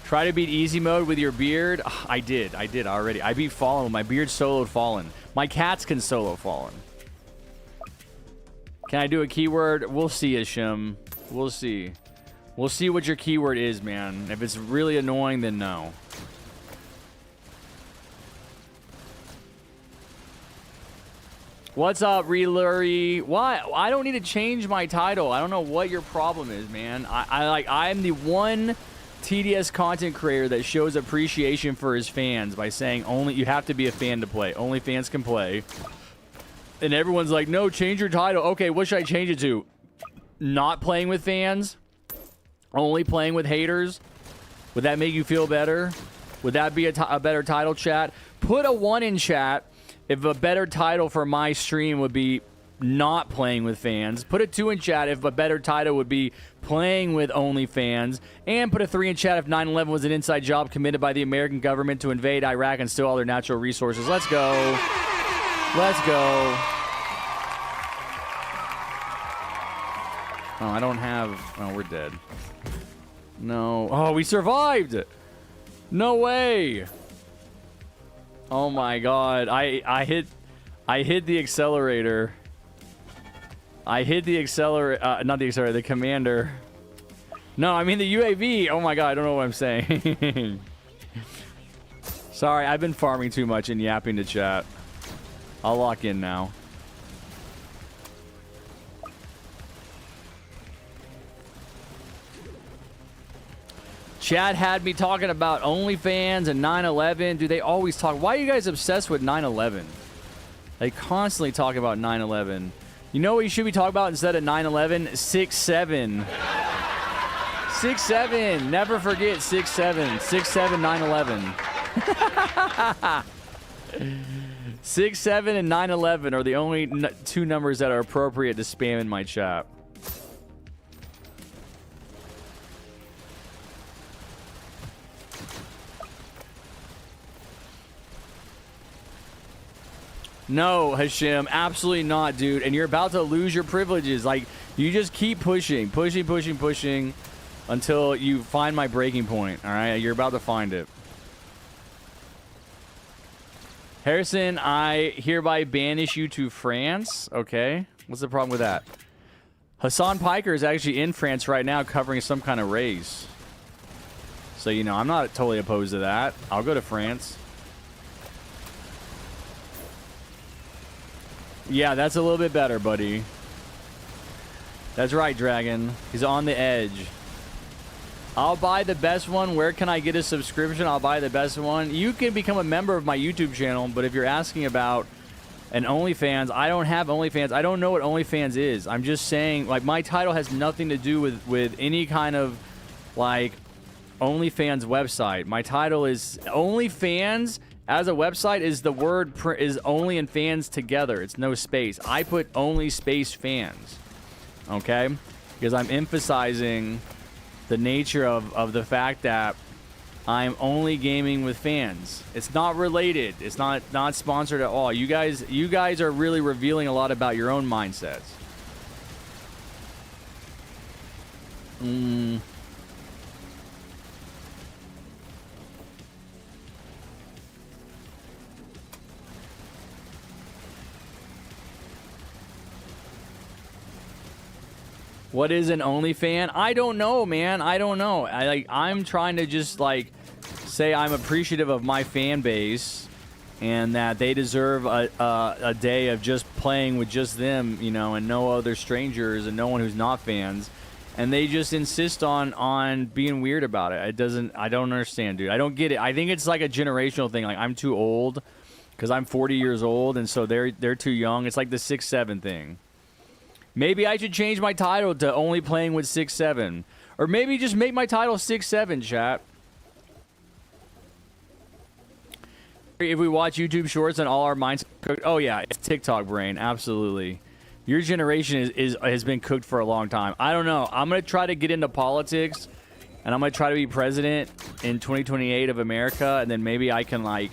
Speaker 1: Try to beat easy mode with your beard. Ugh, I did already. I beat Fallen with my beard soloed Fallen. My cats can solo Fallen. Can I do a keyword? We'll see, Ishim. We'll see. We'll see what your keyword is, man. If it's really annoying, then no. What's up, Relurry? Why? I don't need to change my title. I don't know what your problem is, man. I'm the one TDS content creator that shows appreciation for his fans by saying only you have to be a fan to play. Only fans can play. And everyone's like, no, change your title. Okay, what should I change it to? Not playing with fans? Only playing with haters? Would that make you feel better? Would that be a better title, chat? Put a 1 in chat. If a better title for my stream would be not playing with fans. Put a 2 in chat if a better title would be playing with only fans. And put a 3 in chat if 9/11 was an inside job committed by the American government to invade Iraq and steal all their natural resources. Let's go. Let's go. Oh, I don't have... Oh, we're dead. No. Oh, we survived! No way! Oh my god, I hit the accelerator. I hit the accelerator, not the accelerator, the commander. No, I mean the UAV. Oh my god, I don't know what I'm saying. Sorry, I've been farming too much and yapping to chat. I'll lock in now. Chad had me talking about OnlyFans and 9/11. Do they always talk? Why are you guys obsessed with 9/11? They constantly talk about 9/11. You know what you should be talking about instead of 9/11? 6/7. 6/7. Never forget 6/7. 6/7 9/11. 6/7 and 9/11 are the only 2 numbers that are appropriate to spam in my chat. No, Hashim, absolutely not, dude. And you're about to lose your privileges. Like, you just keep pushing until you find my breaking point, all right? You're about to find it. Harrison, I hereby banish you to France. Okay. What's the problem with that? Hassan Piker is actually in France right now covering some kind of race. So, you know, I'm not totally opposed to that. I'll go to France. Yeah, that's a little bit better, buddy. That's right, Dragon. He's on the edge. I'll buy the best one. Where can I get a subscription? I'll buy the best one. You can become a member of my YouTube channel, but if you're asking about an OnlyFans, I don't have OnlyFans. I don't know what OnlyFans is. I'm just saying, like, my title has nothing to do with any kind of, like, OnlyFans website. My title is OnlyFans as a website is the word is only and fans together. It's no space. I put only space fans. Okay? Because I'm emphasizing the nature of the fact that I'm only gaming with fans. It's not related. It's not sponsored at all. You guys are really revealing a lot about your own mindsets. What is an OnlyFan? I don't know, man. I don't know. I'm trying to just like say I'm appreciative of my fan base and that they deserve a day of just playing with just them, you know, and no other strangers and no one who's not fans. And they just insist on being weird about it. I don't understand, dude. I don't get it. I think it's like a generational thing. Like I'm too old because I'm 40 years old, and so they're too young. It's like the 6'7" thing. Maybe I should change my title to only playing with 6'7", or maybe just make my title 6'7", chat. If we watch YouTube Shorts and all our minds cooked, oh yeah, it's TikTok brain, absolutely. Your generation has been cooked for a long time. I don't know. I'm gonna try to get into politics, and I'm gonna try to be president in 2028 of America, and then maybe I can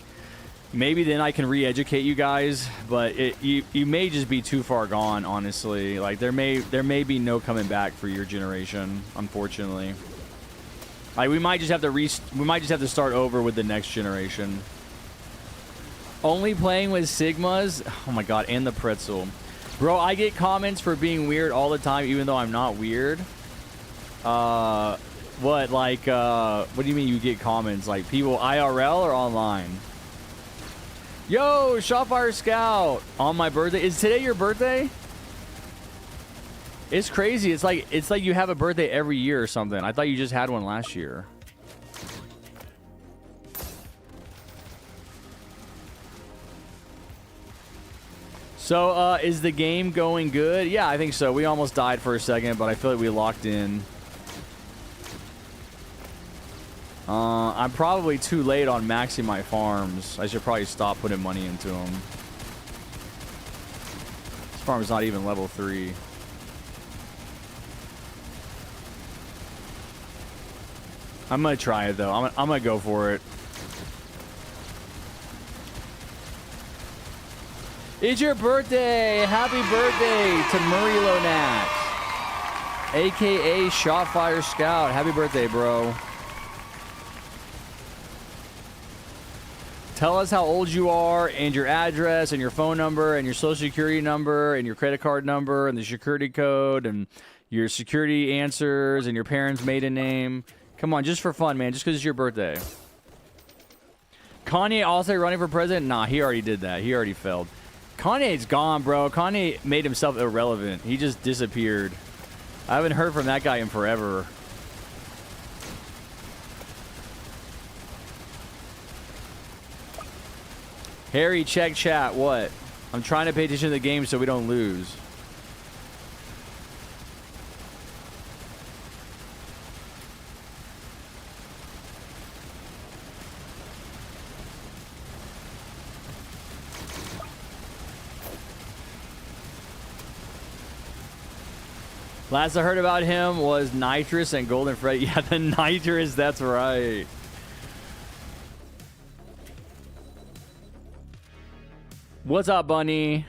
Speaker 1: maybe then I can re-educate you guys. But you may just be too far gone, honestly. Like there may be no coming back for your generation, unfortunately. Like we might just have to start over with the next generation. Only playing with Sigmas. Oh my god, and the pretzel. Bro, I get comments for being weird all the time, even though I'm not weird. What? Like, what do you mean you get comments? Like, people IRL or online? Yo, Shotfire Scout! On my birthday. Is today your birthday? It's crazy. It's like you have a birthday every year or something. I thought you just had one last year. So, is the game going good? Yeah, I think so. We almost died for a second, but I feel like we locked in. I'm probably too late on maxing my farms. I should probably stop putting money into them. This farm's not even level 3. I'm gonna try it, though. I'm gonna go for it. It's your birthday! Happy birthday to Murray Lonax, aka Shotfire Scout. Happy birthday, bro. Tell us how old you are and your address and your phone number and your social security number and your credit card number and the security code and your security answers and your parents' maiden name. Come on, just for fun, man. Just because it's your birthday. Kanye also running for president? Nah, he already did that. He already failed. Kanye's gone, bro. Kanye made himself irrelevant. He just disappeared. I haven't heard from that guy in forever. Harry, check chat. What? I'm trying to pay attention to the game so we don't lose. Last I heard about him was Nitrous and Golden Freddy. Yeah, the Nitrous, that's right. What's up, Bunny?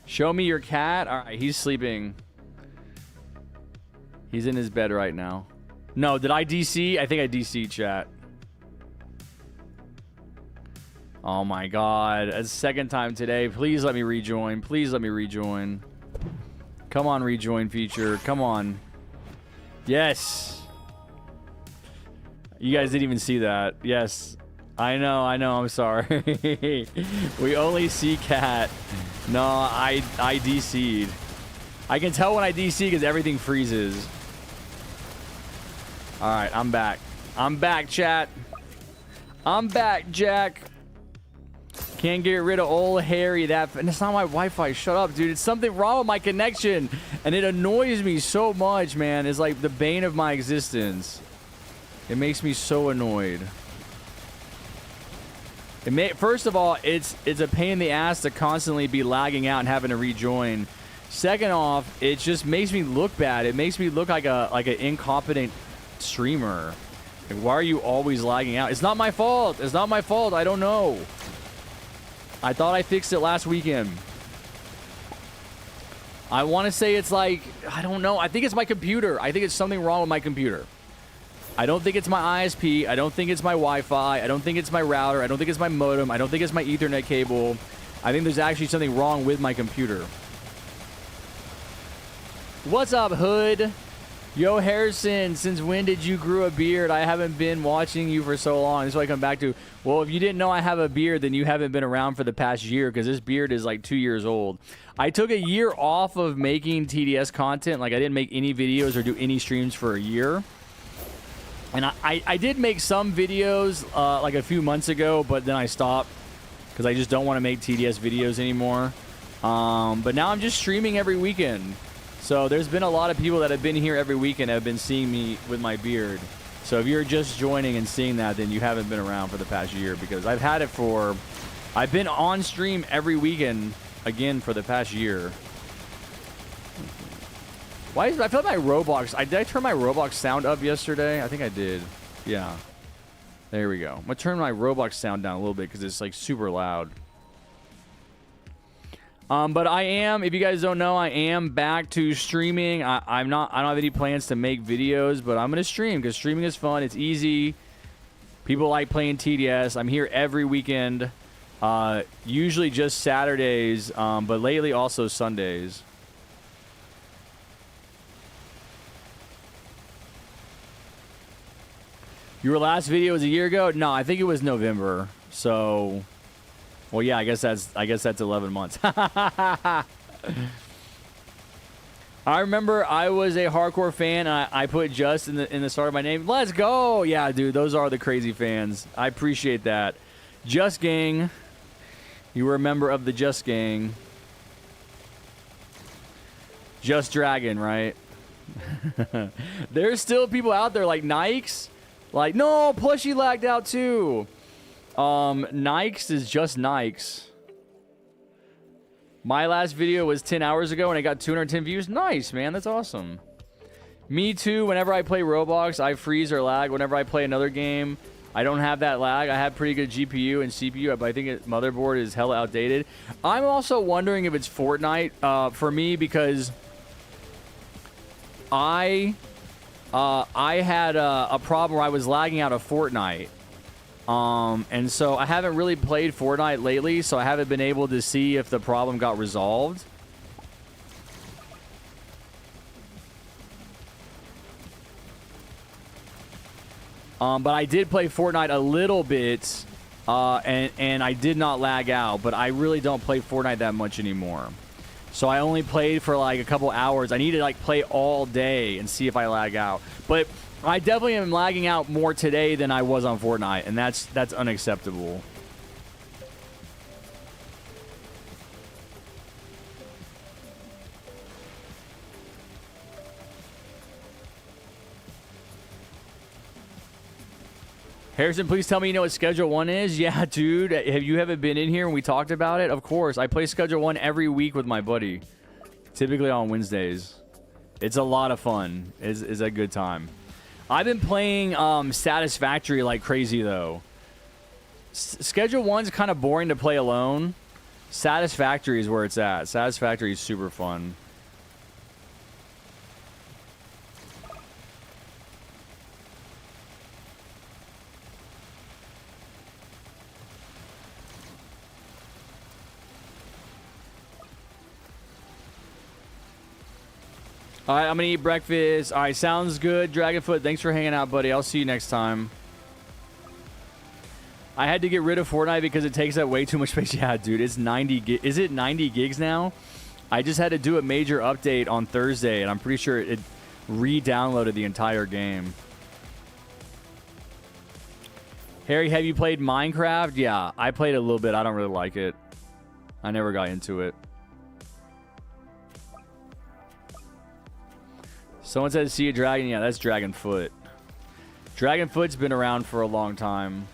Speaker 1: Show me your cat. All right, he's sleeping. He's in his bed right now. No, did I DC? I think I DC chat. Oh my god. It's the second time today. Please let me rejoin. Please let me rejoin. Come on, rejoin feature. Come on. Yes. You guys didn't even see that. Yes. I know. I'm sorry. We only see cat. No, I DC'd. I can tell when I DC because everything freezes. Alright, I'm back. I'm back, chat. I'm back, Jack. Can't get rid of old Harry. And it's not my Wi-Fi. Shut up, dude. It's something wrong with my connection. And it annoys me so much, man. It's like the bane of my existence. It makes me so annoyed. First of all, it's a pain in the ass to constantly be lagging out and having to rejoin. Second off, it just makes me look bad. It makes me look like an incompetent streamer. Like, why are you always lagging out? It's not my fault. It's not my fault. I don't know. I thought I fixed it last weekend. I want to say it's like, I don't know. I think it's my computer. I think it's something wrong with my computer. I don't think it's my ISP. I don't think it's my Wi-Fi. I don't think it's my router. I don't think it's my modem. I don't think it's my Ethernet cable. I think there's actually something wrong with my computer. What's up, Hood? Yo, Harrison, since when did you grow a beard? I haven't been watching you for so long. This is what I come back to. Well, if you didn't know I have a beard, then you haven't been around for the past year, because this beard is like 2 years old. I took a year off of making TDS content. Like, I didn't make any videos or do any streams for a year. And I did make some videos like a few months ago, but then I stopped because I just don't want to make TDS videos anymore. But now I'm just streaming every weekend. So there's been a lot of people that have been here every weekend that have been seeing me with my beard. So if you're just joining and seeing that, then you haven't been around for the past year, because I've had it for... I've been on stream every weekend, again, for the past year. Why is I feel like my Roblox... did I turn my Roblox sound up yesterday? I think I did. Yeah. There we go. I'm going to turn my Roblox sound down a little bit because it's like super loud. But I am, if you guys don't know, I am back to streaming. I don't have any plans to make videos, but I'm going to stream because streaming is fun. It's easy. People like playing TDS. I'm here every weekend. Usually just Saturdays, but lately also Sundays. Your last video was a year ago? No, I think it was November. So, well, yeah, I guess that's 11 months. I remember I was a hardcore fan. And I put Just in the start of my name. Let's go! Yeah, dude, those are the crazy fans. I appreciate that. Just Gang. You were a member of the Just Gang. Just Dragon, right? There's still people out there like Nikes. Like, no, Plushie lagged out too. Nikes is just Nikes. My last video was 10 hours ago and I got 210 views. Nice, man. That's awesome. Me too. Whenever I play Roblox, I freeze or lag. Whenever I play another game, I don't have that lag. I have pretty good GPU and CPU, but I think motherboard is hella outdated. I'm also wondering if it's Fortnite for me, because I had a problem where I was lagging out of Fortnite. And so I haven't really played Fortnite lately, so I haven't been able to see if the problem got resolved. But I did play Fortnite a little bit, and I did not lag out, but I really don't play Fortnite that much anymore. So I only played for like a couple hours. I need to like play all day and see if I lag out. But I definitely am lagging out more today than I was on Fortnite, and that's unacceptable. Harrison, please tell me you know what Schedule 1 is. Yeah, dude. Have you haven't been in here when we talked about it? Of course. I play Schedule 1 every week with my buddy. Typically on Wednesdays. It's a lot of fun. It's a good time. I've been playing Satisfactory like crazy, though. Schedule 1's kind of boring to play alone. Satisfactory is where it's at. Satisfactory is super fun. All right, I'm going to eat breakfast. All right, sounds good. Dragonfoot, thanks for hanging out, buddy. I'll see you next time. I had to get rid of Fortnite because it takes up way too much space. Yeah, dude, it's 90 gigs. Is it 90 gigs now? I just had to do a major update on Thursday, and I'm pretty sure it re-downloaded the entire game. Harry, have you played Minecraft? Yeah, I played it a little bit. I don't really like it. I never got into it. Someone said see a dragon. Yeah, that's Dragonfoot. Dragonfoot's been around for a long time.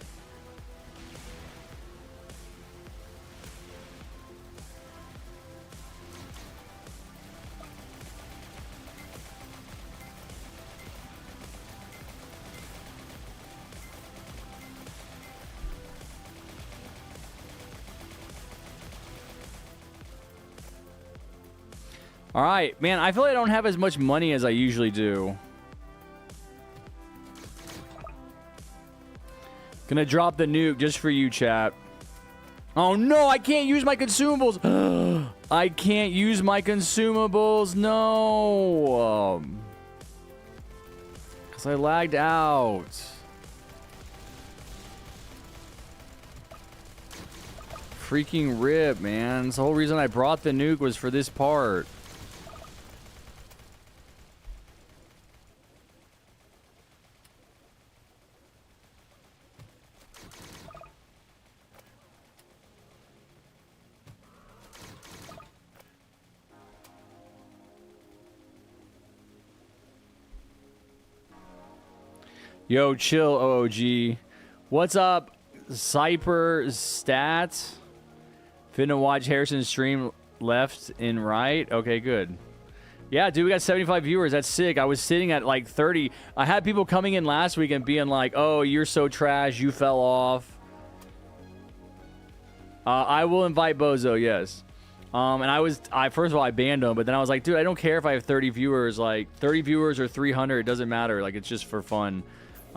Speaker 1: All right, man, I feel like I don't have as much money as I usually do. Gonna drop the nuke just for you, chat. Oh, no, I can't use my consumables. I can't use my consumables. No. Because I lagged out. Freaking rip, man. That's the whole reason I brought the nuke was for this part. Yo, chill, OOG. What's up, Cyper Stats? Finna watch Harrison's stream left and right. Okay, good. Yeah, dude, we got 75 viewers. That's sick. I was sitting at like 30. I had people coming in last week and being like, oh, you're so trash. You fell off. I will invite Bozo, yes. And first of all, I banned him, but then I was like, dude, I don't care if I have 30 viewers. Like, 30 viewers or 300, it doesn't matter. Like, it's just for fun.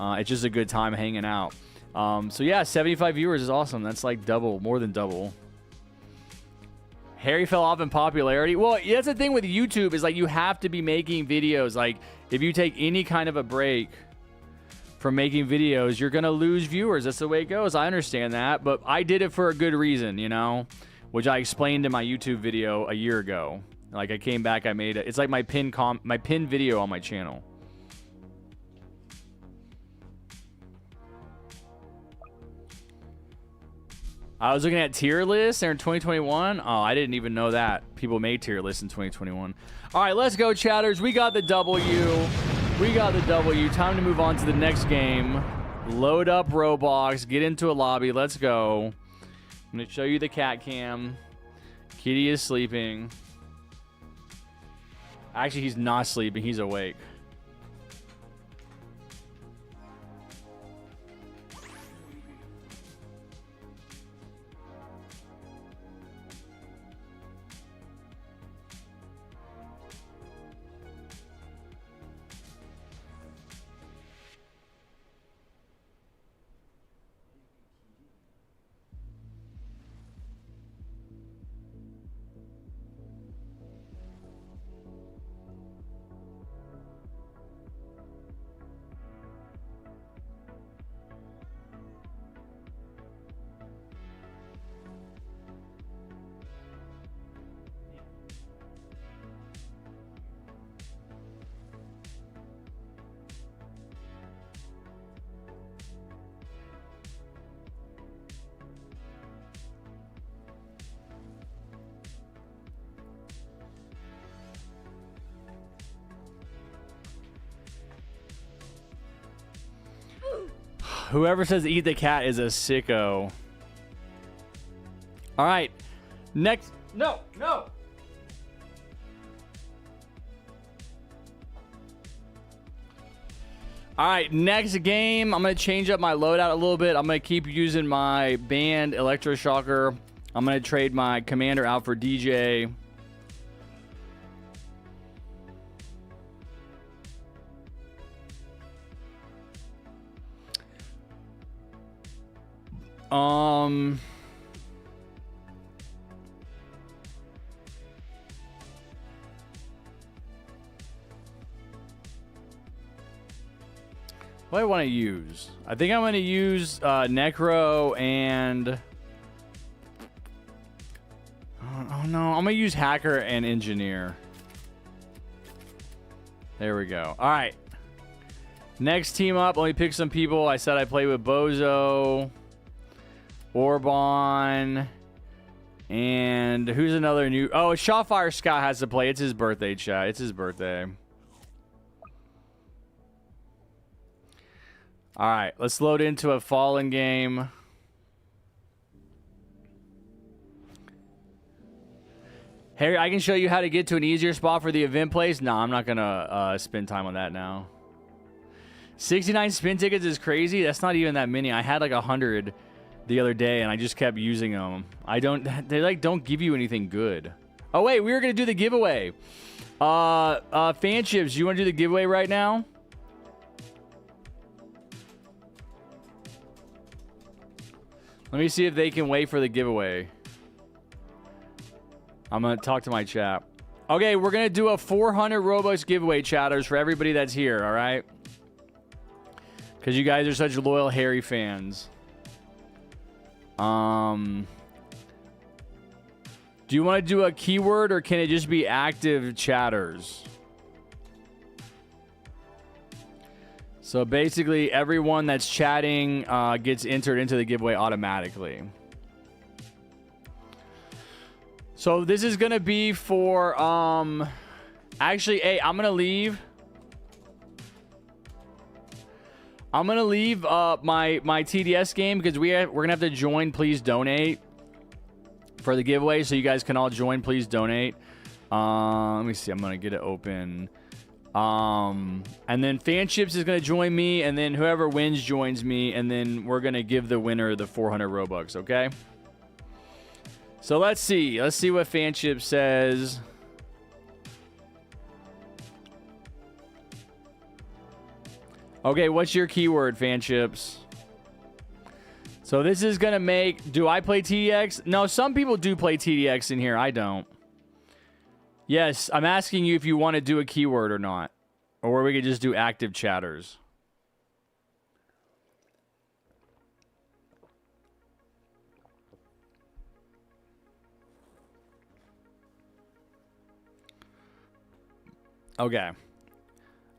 Speaker 1: It's just a good time hanging out. So yeah, 75 viewers is awesome. That's like double, more than double. Harry fell off in popularity. Well, that's the thing with YouTube is like you have to be making videos. Like if you take any kind of a break from making videos, you're going to lose viewers. That's the way it goes. I understand that, but I did it for a good reason, you know, which I explained in my YouTube video a year ago. Like I came back, I made it. It's like my pin video on my channel. I was looking at tier lists there in 2021. Oh, I didn't even know that. People made tier lists in 2021. All right, let's go, chatters. We got the W. We got the W. Time to move on to the next game. Load up Roblox. Get into a lobby. Let's go. I'm going to show you the cat cam. Kitty is sleeping. Actually, he's not sleeping. He's awake. Whoever says eat the cat is a sicko. All right. Next. No. All right. Next game. I'm going to change up my loadout a little bit. I'm going to keep using my band electroshocker. I'm going to trade my commander out for DJ. What do I want to use? I think I'm going to use Necro and... Oh, no. I'm going to use Hacker and Engineer. There we go. All right. Next team up. Let me pick some people. I said I play with Bozo, Orban, and who's another new... Oh, Shotfire Scott has to play. It's his birthday, chat. It's his birthday. All right, let's load into a Fallen game. Harry, I can show you how to get to an easier spot for the event place. No, I'm not going to spend time on that now. 69 spin tickets is crazy. That's not even that many. I had like 100 the other day, and I just kept using them. They like don't give you anything good. Oh, wait, we were going to do the giveaway. Fanships, you want to do the giveaway right now? Let me see if they can wait for the giveaway. I'm going to talk to my chat. Okay, we're going to do a 400 Robux giveaway, chatters, for everybody that's here, all right? Because you guys are such loyal Harry fans. Do you want to do a keyword, or can it just be active chatters? So basically, everyone that's chatting gets entered into the giveaway automatically. So this is going to be for, actually, hey, I'm going to leave. I'm going to leave my TDS game because we're going to have to join Please Donate for the giveaway. So you guys can all join Please Donate. Let me see. I'm going to get it open. And then Fanships is going to join me, and then whoever wins joins me, and then we're going to give the winner the 400 Robux, okay? So let's see. Let's see what Fanship says. Okay, what's your keyword, Fanships? So this is going to make... Do I play TDX? No, some people do play TDX in here. I don't. Yes, I'm asking you if you want to do a keyword or not. Or we could just do active chatters. Okay.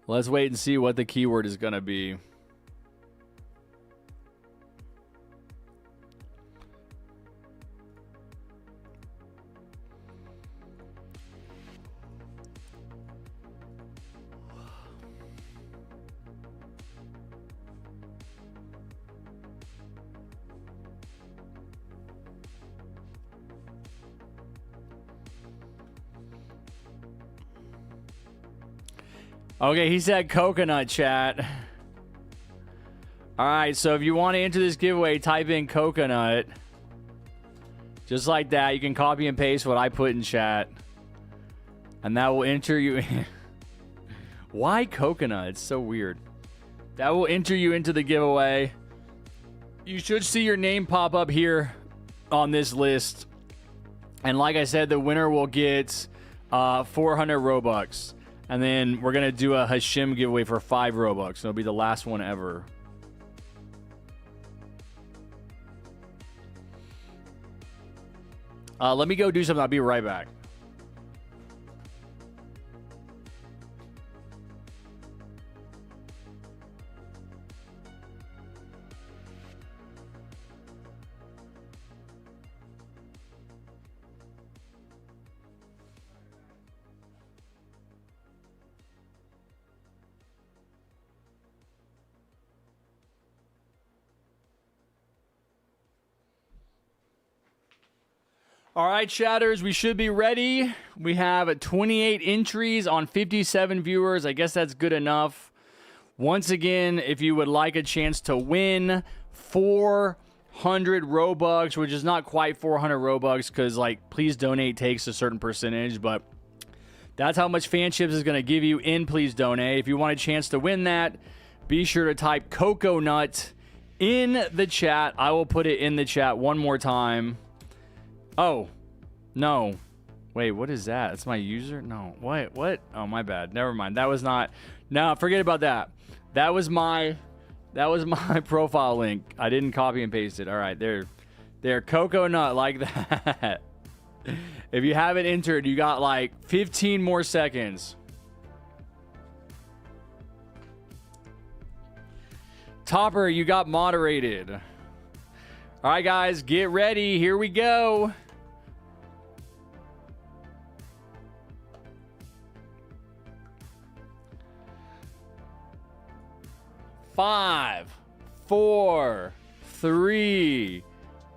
Speaker 1: Let's wait and see what the keyword is going to be. Okay, he said coconut, chat. All right, so if you want to enter this giveaway, type in coconut. Just like that. You can copy and paste what I put in chat. And that will enter you. Why coconut? It's so weird. That will enter you into the giveaway. You should see your name pop up here on this list. And like I said, the winner will get 400 Robux. And then we're going to do a Hashim giveaway for 5 Robux. It'll be the last one ever. Let me go do something. I'll be right back. All right, chatters, we should be ready. We have 28 entries on 57 viewers. I guess that's good enough. Once again, if you would like a chance to win 400 Robux, which is not quite 400 Robux because, like, Please Donate takes a certain percentage, but that's how much Fanships is going to give you in Please Donate. If you want a chance to win that, be sure to type coconut in the chat. I will put it in the chat one more time. Oh, no. Wait, what is that? That's my user? No. What? Oh, my bad. Never mind. That was not... No, forget about that. That was my profile link. I didn't copy and paste it. All right, there. Coconut like that. If you haven't entered, you got like 15 more seconds. Topper, you got moderated. All right, guys, get ready. Here we go. 5, 4, 3,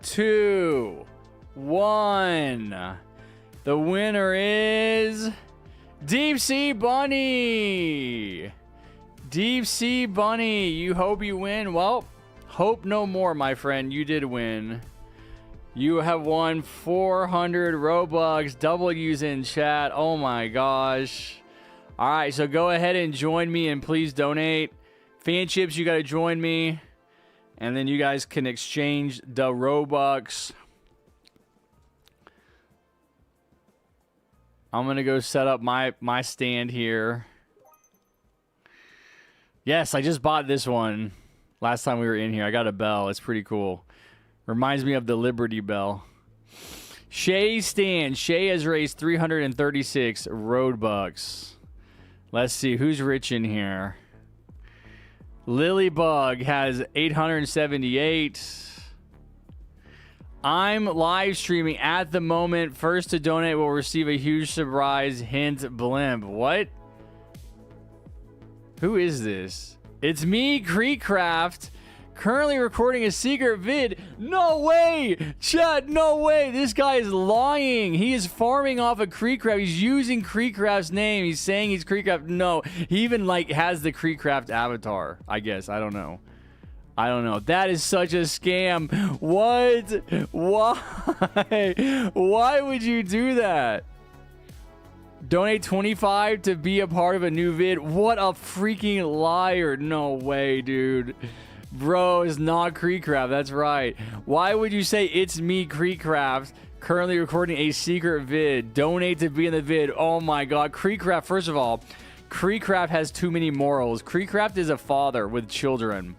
Speaker 1: 2, 1. The winner is Deep Sea Bunny. Deep Sea Bunny, you hope you win. Well, hope no more, my friend. You did win. You have won 400 Robux. W's in chat. Oh my gosh. All right, so go ahead and join me and please donate. Fan Chips, you got to join me. And then you guys can exchange the Robux. I'm going to go set up my stand here. Yes, I just bought this one last time we were in here. I got a bell. It's pretty cool. Reminds me of the Liberty Bell. Shay's stand. Shay has raised 336 Robux. Let's see who's rich in here. Lilybug has 878. I'm live streaming at the moment. First to donate will receive a huge surprise. Hint blimp. What? Who is this? It's me, Creekcraft. Currently recording a secret vid. No way! Chat, no way! This guy is lying. He is farming off of Creekcraft. He's using Creekcraft's name. He's saying he's Creekcraft. No, he even like has the Creekcraft avatar. I guess. I don't know. I don't know. That is such a scam. What? Why? Why would you do that? Donate 25 to be a part of a new vid. What a freaking liar. No way, dude. Bro, it's not Creekcraft. That's right. Why would you say it's me, Creekcraft, currently recording a secret vid? Donate to be in the vid. Oh my god. Creekcraft, first of all, Creekcraft has too many morals. Creekcraft is a father with children.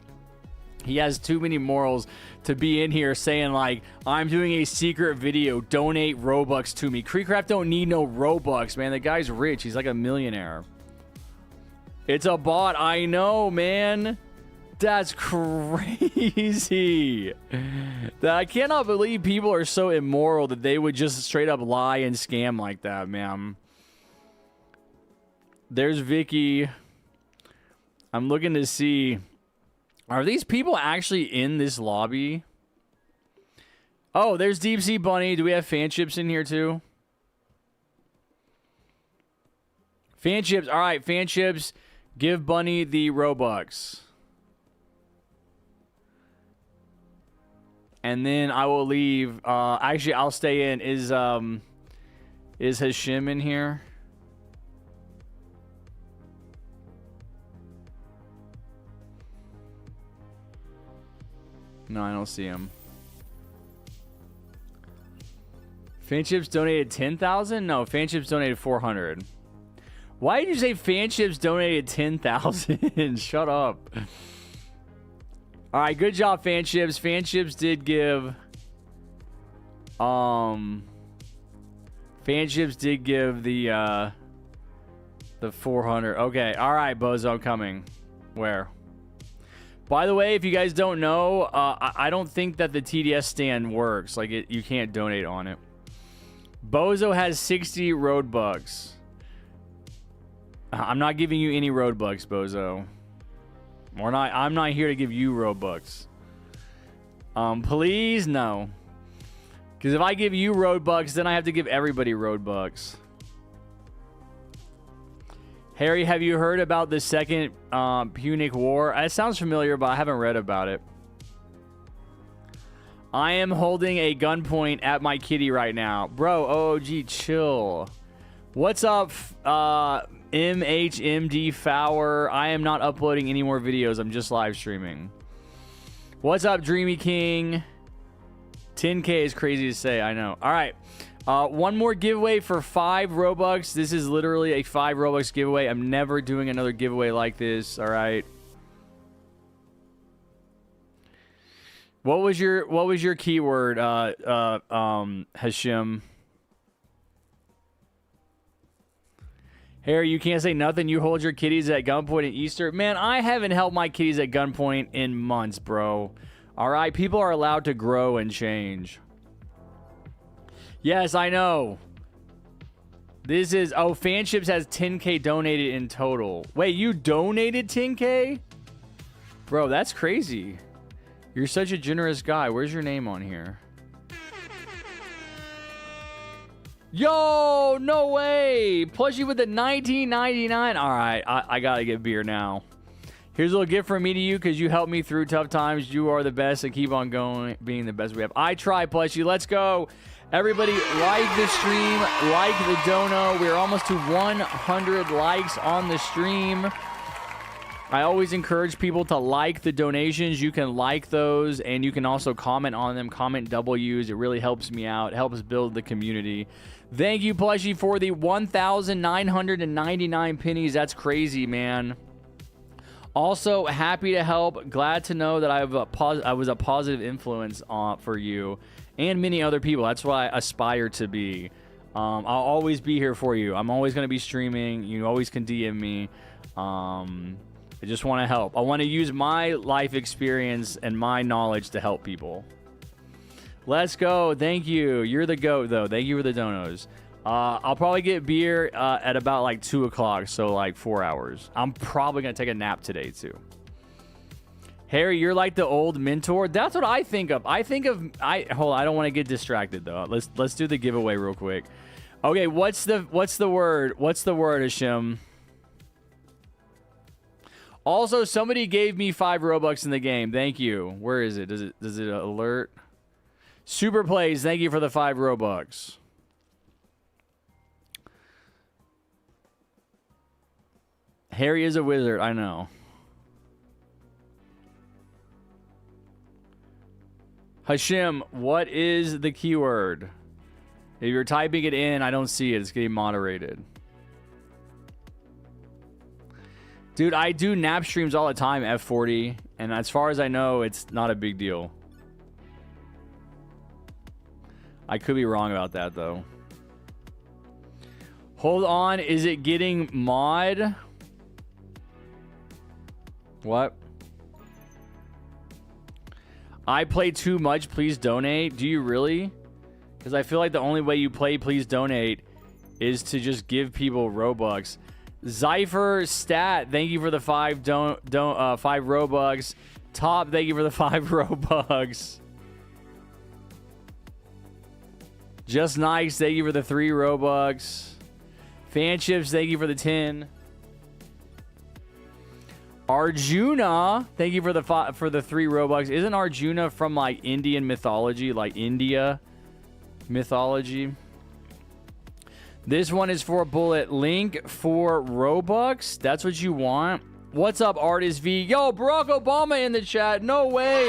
Speaker 1: He has too many morals to be in here saying like, I'm doing a secret video. Donate Robux to me. Creekcraft don't need no Robux, man. The guy's rich. He's like a millionaire. It's a bot. I know, man. That's crazy. I cannot believe people are so immoral that they would just straight up lie and scam like that, man. There's Vicky. I'm looking to see. Are these people actually in this lobby? Oh, there's Deep Sea Bunny. Do we have Fan Chips in here too? Fan Chips. All right, Fan Chips. Give Bunny the Robux. And then I will leave. Actually, I'll stay in. Is Hashim in here? No, I don't see him. Fanchips donated 10,000? No, Fanchips donated 400. Why did you say Fanchips donated 10,000? Shut up. All right, good job, Fanchips. Fanchips did give. Fanchips did give the 400. Okay, all right, Bozo, I'm coming. Where? By the way, if you guys don't know, I don't think that the TDS stand works. Like, you can't donate on it. Bozo has 60 Robux. I'm not giving you any Robux, Bozo. I'm not here to give you Robux. Please, no. Because if I give you Robux, then I have to give everybody Robux. Harry, have you heard about the second Punic War? It sounds familiar, but I haven't read about it. I am holding a gunpoint at my kitty right now. Bro, OOG, chill. What's up, MHMD Fower? I am not uploading any more videos. I'm just live streaming. What's up, Dreamy King? 10K is crazy to say, I know. All right. One more giveaway for 5 Robux. This is literally a 5 Robux giveaway. I'm never doing another giveaway like this. All right. What was your keyword, Hashim? Harry, you can't say nothing. You hold your kitties at gunpoint at Easter. Man, I haven't held my kitties at gunpoint in months, bro. All right, people are allowed to grow and change. Yes, I know. This is... Oh, Fanships has 10K donated in total. Wait, you donated 10K? Bro, that's crazy. You're such a generous guy. Where's your name on here? Yo, no way. Plushie with the $19.99. All right, I got to get beer now. Here's a little gift from me to you because you helped me through tough times. You are the best and keep on going, being the best we have. I try, Plushie. Let's go. Everybody, like the stream, like the dono. We're almost to 100 likes on the stream. I always encourage people to like the donations. You can like those, and you can also comment on them. Comment W's. It really helps me out. It helps build the community. Thank you, Plushie, for the 1,999 pennies. That's crazy, man. Also, happy to help. Glad to know that I was a positive influence for you and many other people. That's what I aspire to be. I'll always be here for you. I'm always going to be streaming. You always can DM me. I just want to help. I want to use my life experience and my knowledge to help people. Let's go. Thank you. You're the GOAT, though. Thank you for the donos. I'll probably get beer at about like 2 o'clock, so like 4 hours. I'm probably going to take a nap today, too. Harry, you're like the old mentor. That's what I think of. Hold on, I don't want to get distracted, though. Let's do the giveaway real quick. Okay, what's the word? What's the word, Hashem? Also, somebody gave me 5 Robux in the game. Thank you. Where is it? Does it alert? Super Plays, thank you for the 5 Robux. Harry is a wizard, I know. Hashem, what is the keyword? If you're typing it in, I don't see it. It's getting moderated. Dude, I do nap streams all the time, F40. And as far as I know, it's not a big deal. I could be wrong about that, though. Hold on. Is it getting mod? What? I play too much. Please donate. Do you really? Because I feel like the only way you play Please Donate is to just give people Robux. Zypher Stat, thank you for the 5 Robux. Top, thank you for the 5 Robux. Just Nice, thank you for the 3 Robux. Fanships, thank you for the 10. Arjuna, thank you for the 3 Robux. Isn't Arjuna from like Indian mythology, like India mythology? This one is for a bullet. Link for Robux. That's what you want. What's up, Artist V? Yo, Barack Obama in the chat. No way.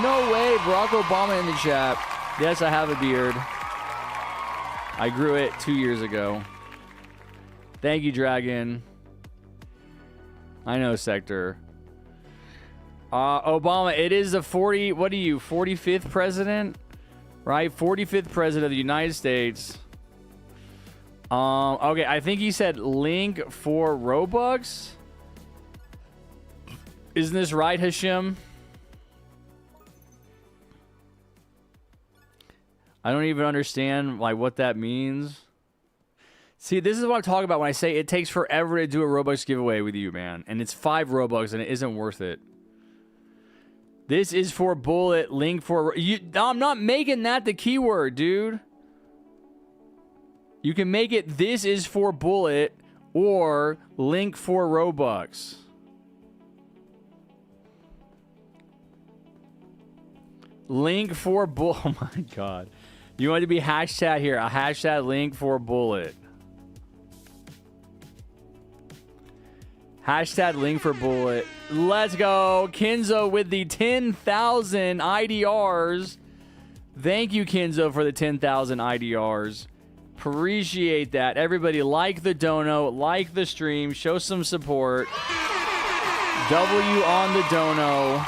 Speaker 1: No way, Barack Obama in the chat. Yes, I have a beard. I grew it 2 years ago. Thank you, Dragon. I know, Sector. Obama, it is the 45th president? Right? 45th president of the United States. Okay, I think he said link for Robux. Isn't this right, Hashem? I don't even understand like what that means. See, this is what I'm talking about when I say it takes forever to do a Robux giveaway with you, man. And it's 5 Robux and it isn't worth it. This is for bullet, link for... I'm not making that the keyword, dude. You can make it this is for bullet or link for Robux. Link for bullet. Oh my God. You want it to be hashtag here. A hashtag link for bullet. Hashtag link for bullet. Let's go. Kenzo with the 10,000 IDRs. Thank you, Kenzo, for the 10,000 IDRs. Appreciate that. Everybody like the dono, like the stream, show some support. W on the dono.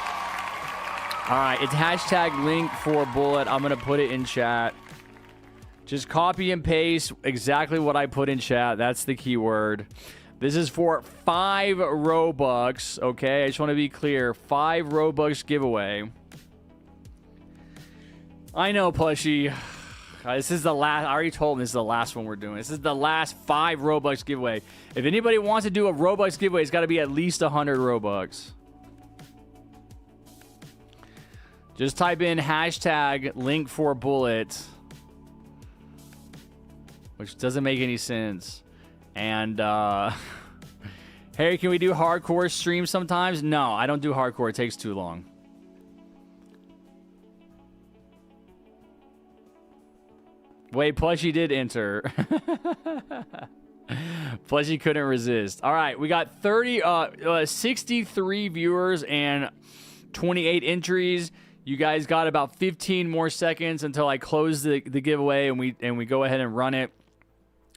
Speaker 1: All right, it's hashtag link for bullet. I'm going to put it in chat. Just copy and paste exactly what I put in chat. That's the keyword. This is for 5 Robux, okay? I just want to be clear. 5 Robux giveaway. I know, Plushie. This is the last. I already told him this is the last one we're doing. This is the last 5 Robux giveaway. If anybody wants to do a Robux giveaway, it's got to be at least 100 Robux. Just type in hashtag link for bullet, which doesn't make any sense. And Harry, can we do hardcore streams sometimes? No, I don't do hardcore. It takes too long. Wait, Plushy did enter. Plushy couldn't resist. All right, we got 63 viewers and 28 entries. You guys got about 15 more seconds until I close the giveaway and we go ahead and run it.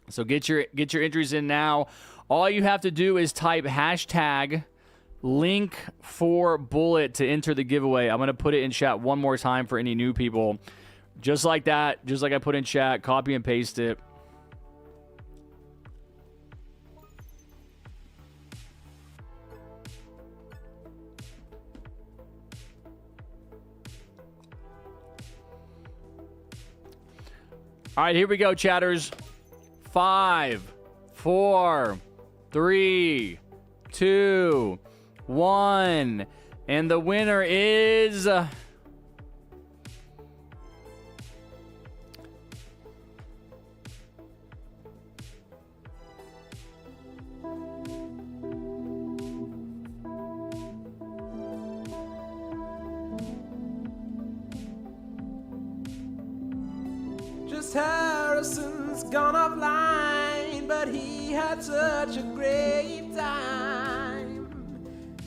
Speaker 1: So get your entries in now. All you have to do is type hashtag link for bullet to enter the giveaway. I'm going to put it in chat one more time for any new people. Just like that, just like I put in chat, copy and paste it. All right, here we go, chatters. 5, 4, 3, 2, 1. And the winner is...
Speaker 2: JustHarrison's gone offline, but he had such a great time.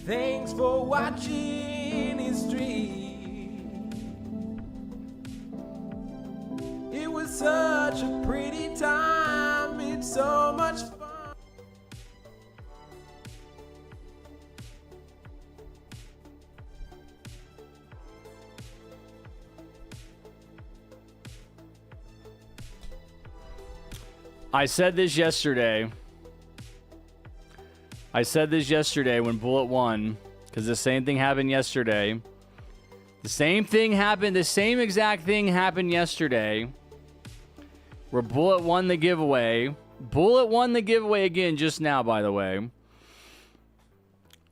Speaker 2: Thanks for watching his stream. It was such a pretty time. It's so much fun.
Speaker 1: I said this yesterday when Bullet won, because the same thing happened yesterday. The same exact thing happened yesterday, where Bullet won the giveaway. Bullet won the giveaway again just now, by the way.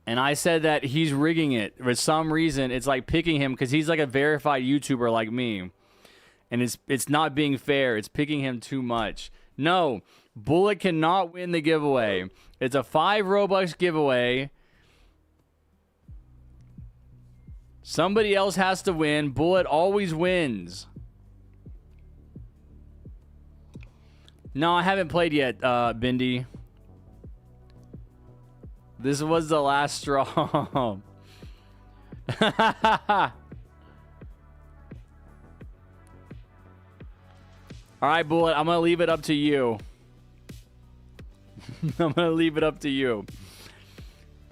Speaker 1: And I said that he's rigging it. For some reason, it's like picking him, because he's like a verified YouTuber like me. And it's not being fair. It's picking him too much. No, Bullet cannot win the giveaway. It's a 5 Robux giveaway. Somebody else has to win. Bullet always wins. No, I haven't played yet, Bindi. This was the last straw. All right, Bullet, I'm going to leave it up to you. I'm going to leave it up to you.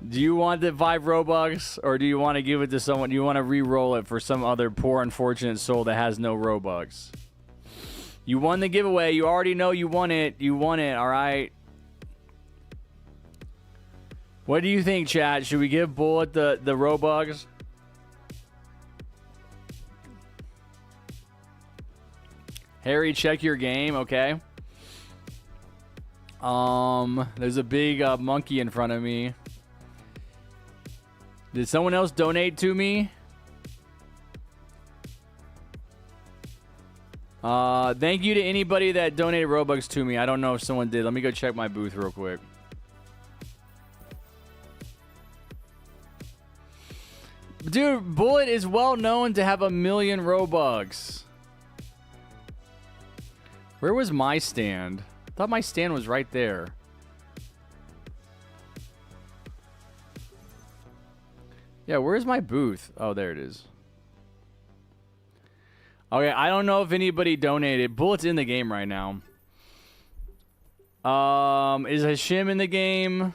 Speaker 1: Do you want the 5 Robux, or do you want to give it to someone? Do you want to re-roll it for some other poor, unfortunate soul that has no Robux? You won the giveaway. You already know you won it. You won it, all right? What do you think, chat? Should we give Bullet the Robux? Harry, check your game, okay? There's a big monkey in front of me. Did someone else donate to me? Thank you to anybody that donated Robux to me. I don't know if someone did. Let me go check my booth real quick. Dude, Bullet is well known to have 1 million Robux. Where was my stand? I thought my stand was right there. Yeah, where's my booth? Oh, there it is. Okay, I don't know if anybody donated. Bullet's in the game right now. Is Hashim in the game?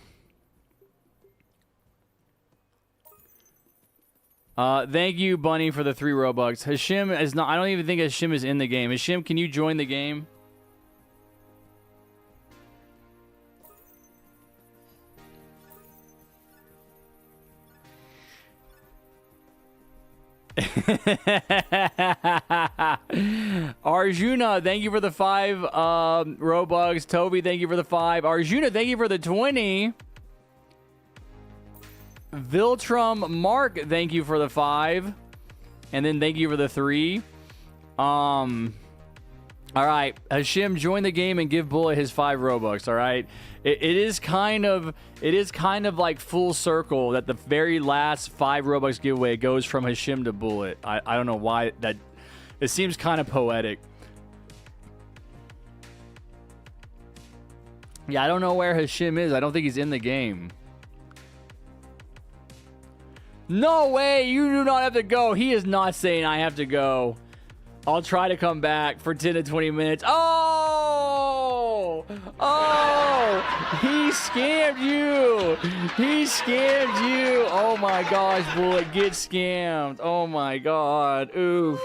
Speaker 1: Thank you, Bunny, for the 3 Robux. Hashim is not. I don't even think Hashim is in the game. Hashim, can you join the game? Arjuna, thank you for the 5 Robux. Toby, thank you for the 5. Arjuna, thank you for the 20. Viltrum Mark, thank you for the 5. And then thank you for the 3. All right, Hashim, join the game and give Bullet his 5 Robux. All right, it is kind of like full circle that the very last 5 Robux giveaway goes from Hashim to Bullet. I don't know why that. It seems kind of poetic. Yeah, I don't know where Hashim is. I don't think he's in the game. No way! You do not have to go. He is not saying I have to go. I'll try to come back for 10 to 20 minutes. Oh! Oh! He scammed you! He scammed you! Oh my gosh, Bullet, get scammed. Oh my god. Oof.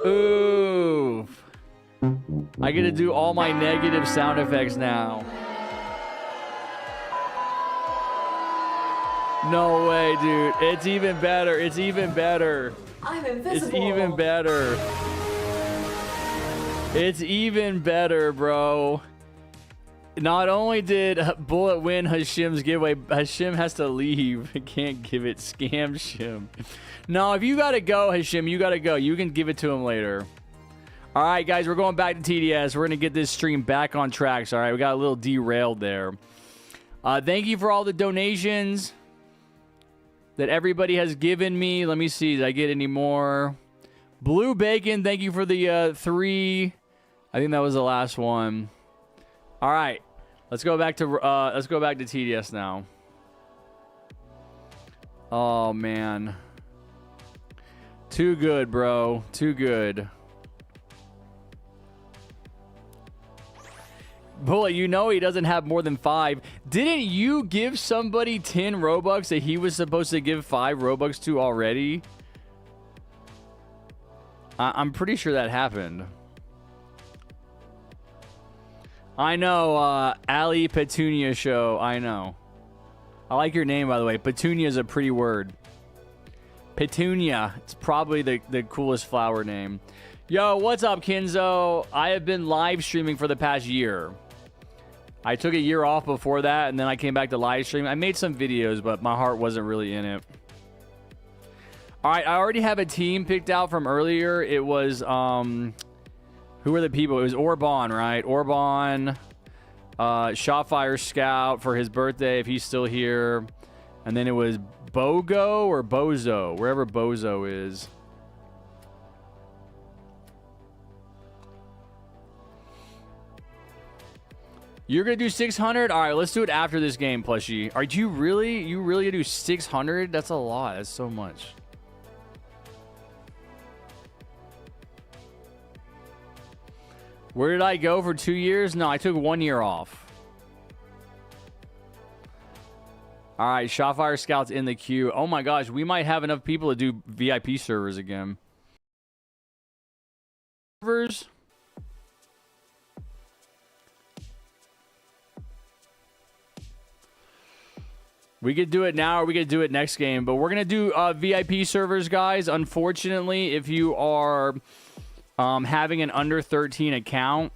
Speaker 1: Oof. I get to do all my negative sound effects now. No way, dude. It's even better. It's even better.
Speaker 3: I'm invisible.
Speaker 1: It's even better. It's even better, bro. Not only did Bullet win Hashim's giveaway, Hashim has to leave. Can't give it. Scam Shim. No, if you gotta go, Hashim, you gotta go. You can give it to him later. All right, guys, we're going back to TDS. We're gonna get this stream back on tracks. All right, we got a little derailed there. Thank you for all the donations that everybody has given me. Let me see. Did I get any more? Blue Bacon, thank you for the 3. I think that was the last one. All right. Let's go back to TDS now. Oh man. Too good, bro. Too good. Bullet, you know he doesn't have more than 5. Didn't you give somebody 10 Robux that he was supposed to give 5 Robux to already? I'm pretty sure that happened. I know, Ali Petunia Show. I know. I like your name, by the way. Petunia is a pretty word. Petunia. It's probably the coolest flower name. Yo, what's up, Kinzo? I have been live streaming for the past year. I took a year off before that, and then I came back to live stream. I made some videos, but my heart wasn't really in it. All right, I already have a team picked out from earlier. It was, who were the people? It was Orban, right? Orban, Shotfire Scout for his birthday, if he's still here. And then it was Bogo or Bozo, wherever Bozo is. You're going to do 600? All right, let's do it after this game, plushie. Are you really going to do 600? That's a lot. That's so much. Where did I go for 2 years? No, I took 1 year off. All right, Shotfire Scout's in the queue. Oh my gosh, we might have enough people to do VIP servers again. Servers? We could do it now or we could do it next game, but we're going to do VIP servers, guys. Unfortunately, if you are having an under 13 account,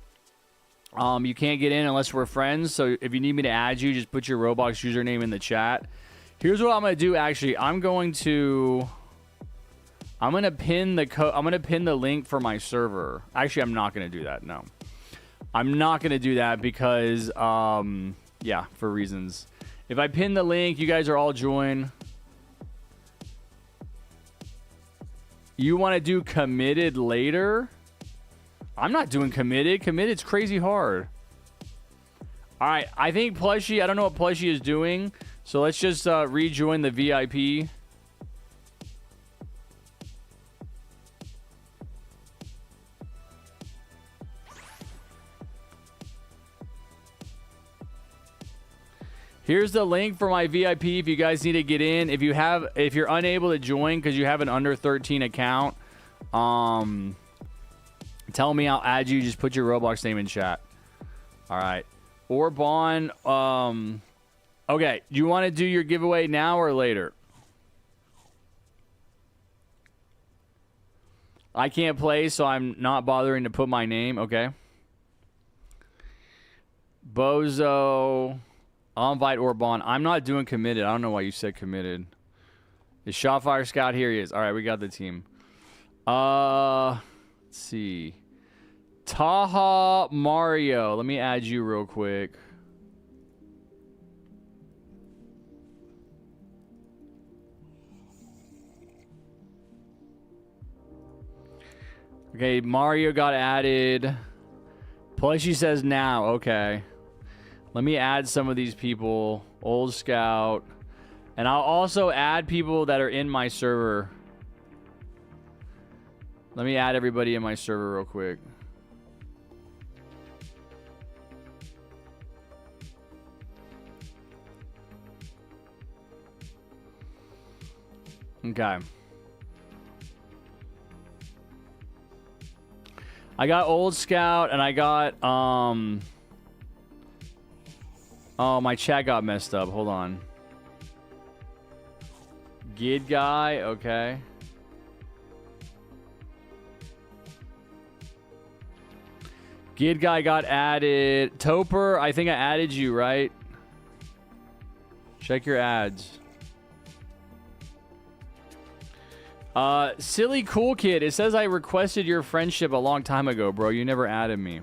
Speaker 1: you can't get in unless we're friends. So if you need me to add you, just put your Roblox username in the chat. Here's what I'm going to do, actually. I'm going to pin the link for my server. Actually, I'm not going to do that. No. I'm not going to do that because yeah, for reasons. If I pin the link, you guys are all joined. You want to do committed later? I'm not doing committed. Committed's crazy hard. All right, I think Plushie, I don't know what Plushie is doing. So let's just rejoin the VIP. Here's the link for my VIP if you guys need to get in. If you're unable to join because you have an under 13 account, tell me, I'll add you. Just put your Roblox name in chat. All right. Orban, okay. Do you want to do your giveaway now or later? I can't play, so I'm not bothering to put my name. Okay. Bozo. I'll invite Orban. I'm not doing committed. I don't know why you said committed. Is Shotfire Scout? Here he is. All right, we got the team. Let's see. Taha Mario. Let me add you real quick. Okay, Mario got added. Plushie says now. Okay. Let me add some of these people. Old Scout. And I'll also add people that are in my server. Let me add everybody in my server real quick. Okay. I got Old Scout and I got oh, my chat got messed up. Hold on. Gid guy, okay. Gid guy got added. Toper, I think I added you, right? Check your ads. Silly Cool Kid, it says I requested your friendship a long time ago, bro. You never added me.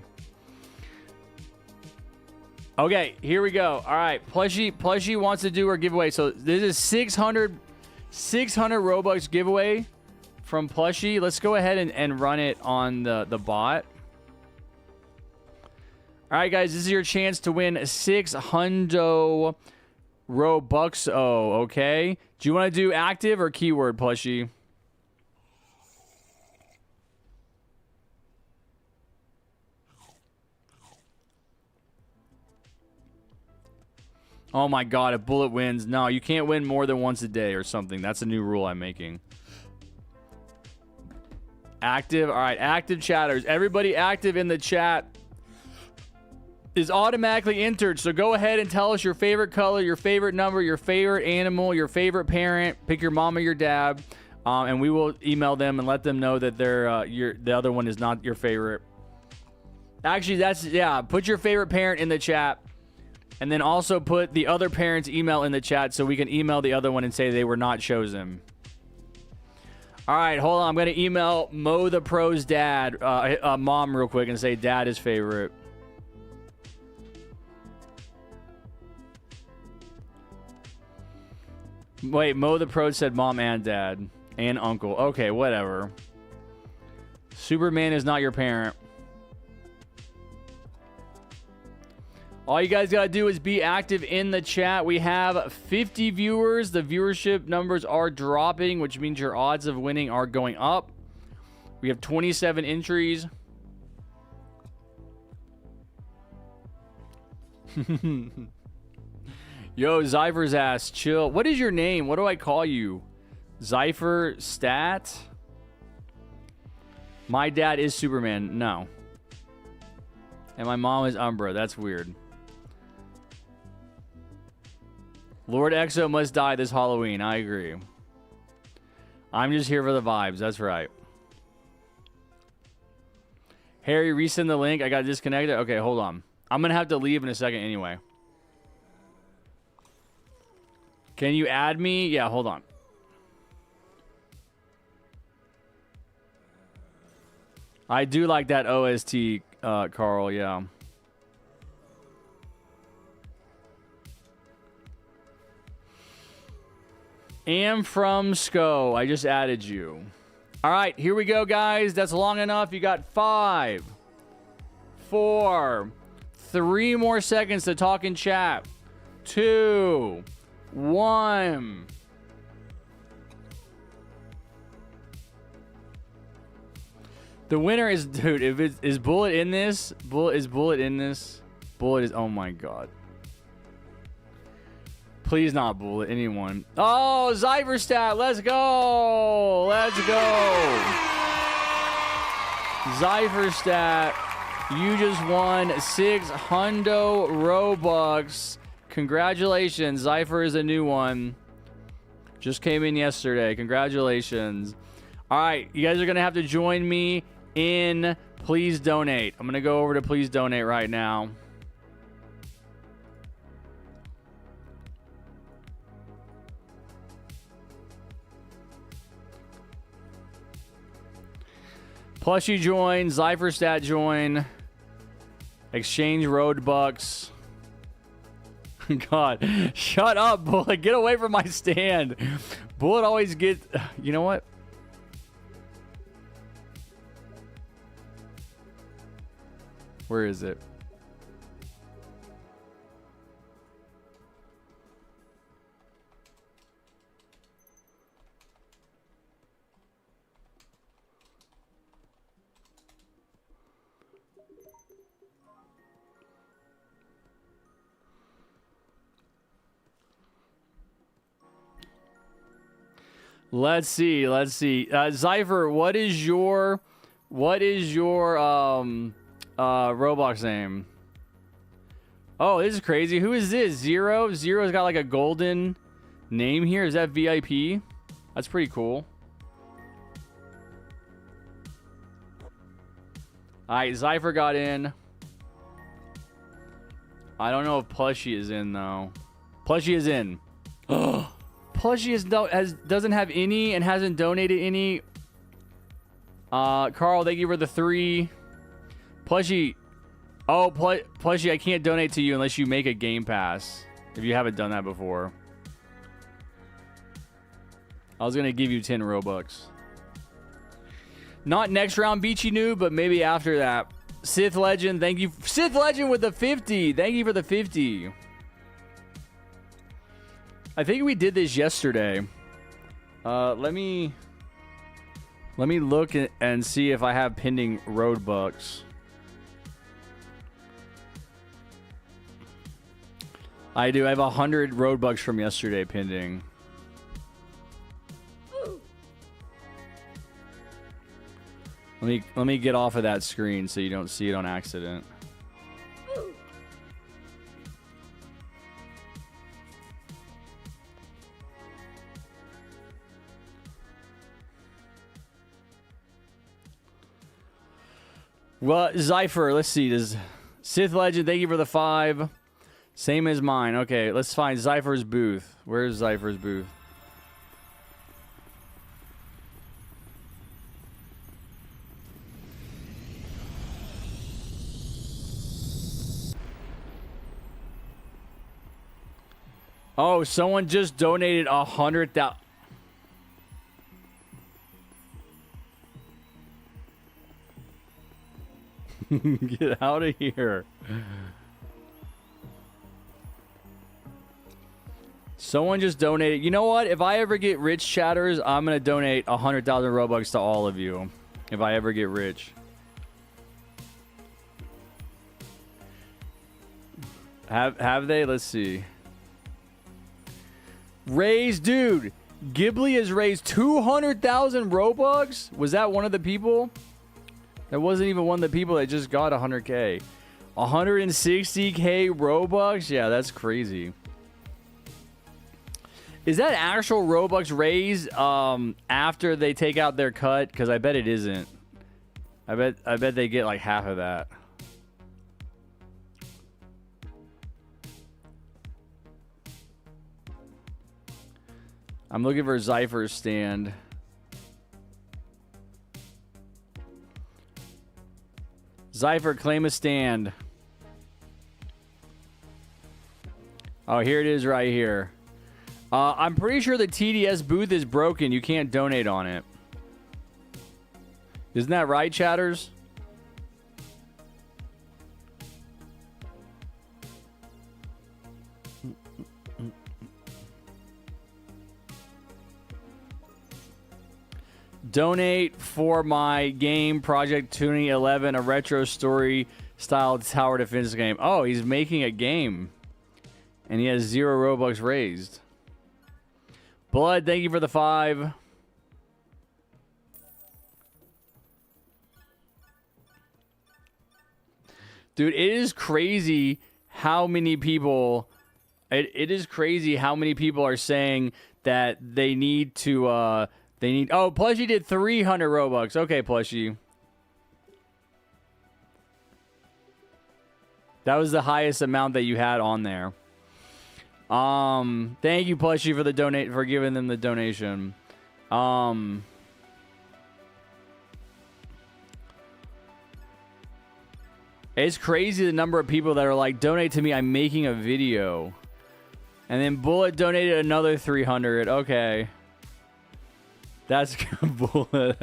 Speaker 1: Okay, here we go. All right, Plushie wants to do her giveaway. So this is 600 Robux giveaway from Plushie. Let's go ahead and run it on the bot. All right, guys, this is your chance to win 600 Robux. Oh, okay. Do you want to do active or keyword, Plushie? Oh my god, if Bullet wins. No, you can't win more than once a day or something. That's a new rule I'm making. Active. All right, active chatters. Everybody active in the chat is automatically entered. So go ahead and tell us your favorite color, your favorite number, your favorite animal, your favorite parent. Pick your mom or your dad. And we will email them and let them know that they're the other one is not your favorite. Actually, put your favorite parent in the chat. And then also put the other parent's email in the chat so we can email the other one and say they were not chosen. All right, hold on. I'm going to email Mo the Pro's dad, mom real quick and say dad is favorite. Wait, Mo the Pro said mom and dad and uncle. Okay, whatever. Superman is not your parent. All you guys got to do is be active in the chat. We have 50 viewers. The viewership numbers are dropping, which means your odds of winning are going up. We have 27 entries. Yo, Zypher's ass, chill. What is your name? What do I call you? Zypher Stat? My dad is Superman. No. And my mom is Umbra. That's weird. Lord Exo must die this Halloween. I agree. I'm just here for the vibes. That's right. Harry, resend the link. I got disconnected. Okay, hold on. I'm going to have to leave in a second anyway. Can you add me? Yeah, hold on. I do like that OST, Carl. Yeah. Am from Sco. I just added you. All right, here we go, guys. That's long enough. You got 5, 4, 3 more seconds to talk in chat. 2, 1. The winner is, dude, if it is Bullet in this, Bullet in this. Bullet is, oh my god. Please not Bullet, anyone. Oh, Zyverstat, let's go. Let's go. Zyverstat, you just won 600 Robux. Congratulations. Zypher is a new one. Just came in yesterday. Congratulations. All right, you guys are going to have to join me in Please Donate. I'm going to go over to Please Donate right now. Plushie join. Zypherstat join. Exchange road bucks. God, shut up, Bullet. Get away from my stand. Bullet always gets... You know what? Where is it? Let's see. Zypher, what is your Roblox name? Oh, this is crazy. Who is this? Zero? Zero's got like a golden name here. Is that VIP? That's pretty cool. Alright, Zypher got in. I don't know if Plushie is in though. Plushie is in. Plushie doesn't have any and hasn't donated any. Carl, thank you for the 3. Plushie. Oh, Plushie, I can't donate to you unless you make a game pass. If you haven't done that before. I was going to give you 10 Robux. Not next round, Beachy Noob, but maybe after that. Sith Legend, thank you. Sith Legend with the 50. Thank you for the 50. I think we did this yesterday. Let me look and see if I have pending Robux. I do. I have 100 Robux from yesterday pending. Let me get off of that screen so you don't see it on accident. Well, Zypher, let's see. Does Sith Legend, thank you for the 5. Same as mine. Okay, let's find Zypher's booth. Where's Zypher's booth? Oh, someone just donated 100,000. Get out of here. Someone just donated. You know what? If I ever get rich, chatters, I'm going to donate 100,000 Robux to all of you. If I ever get rich. Have they? Let's see. Raised, dude. Ghibli has raised 200,000 Robux? Was that one of the people? That wasn't even one of the people that just got 100K. 160K Robux? Yeah, that's crazy. Is that actual Robux raised after they take out their cut? Because I bet it isn't. I bet they get like half of that. I'm looking for Zypher's stand. Zypher, claim a stand. Oh, here it is right here. I'm pretty sure the TDS booth is broken. You can't donate on it. Isn't that right, chatters? Donate for my game Project 2011, a retro story style tower defense game. Oh, he's making a game. And he has 0 Robux raised. Blood, thank you for the 5. Dude, it is crazy how many people... It is crazy how many people are saying that they need to... Oh, Plushie did 300 Robux. Okay, Plushie. That was the highest amount that you had on there. Thank you, Plushie, for the for giving them the donation. It's crazy the number of people that are like, donate to me, I'm making a video. And then Bullet donated another 300. Okay. That's Bullet.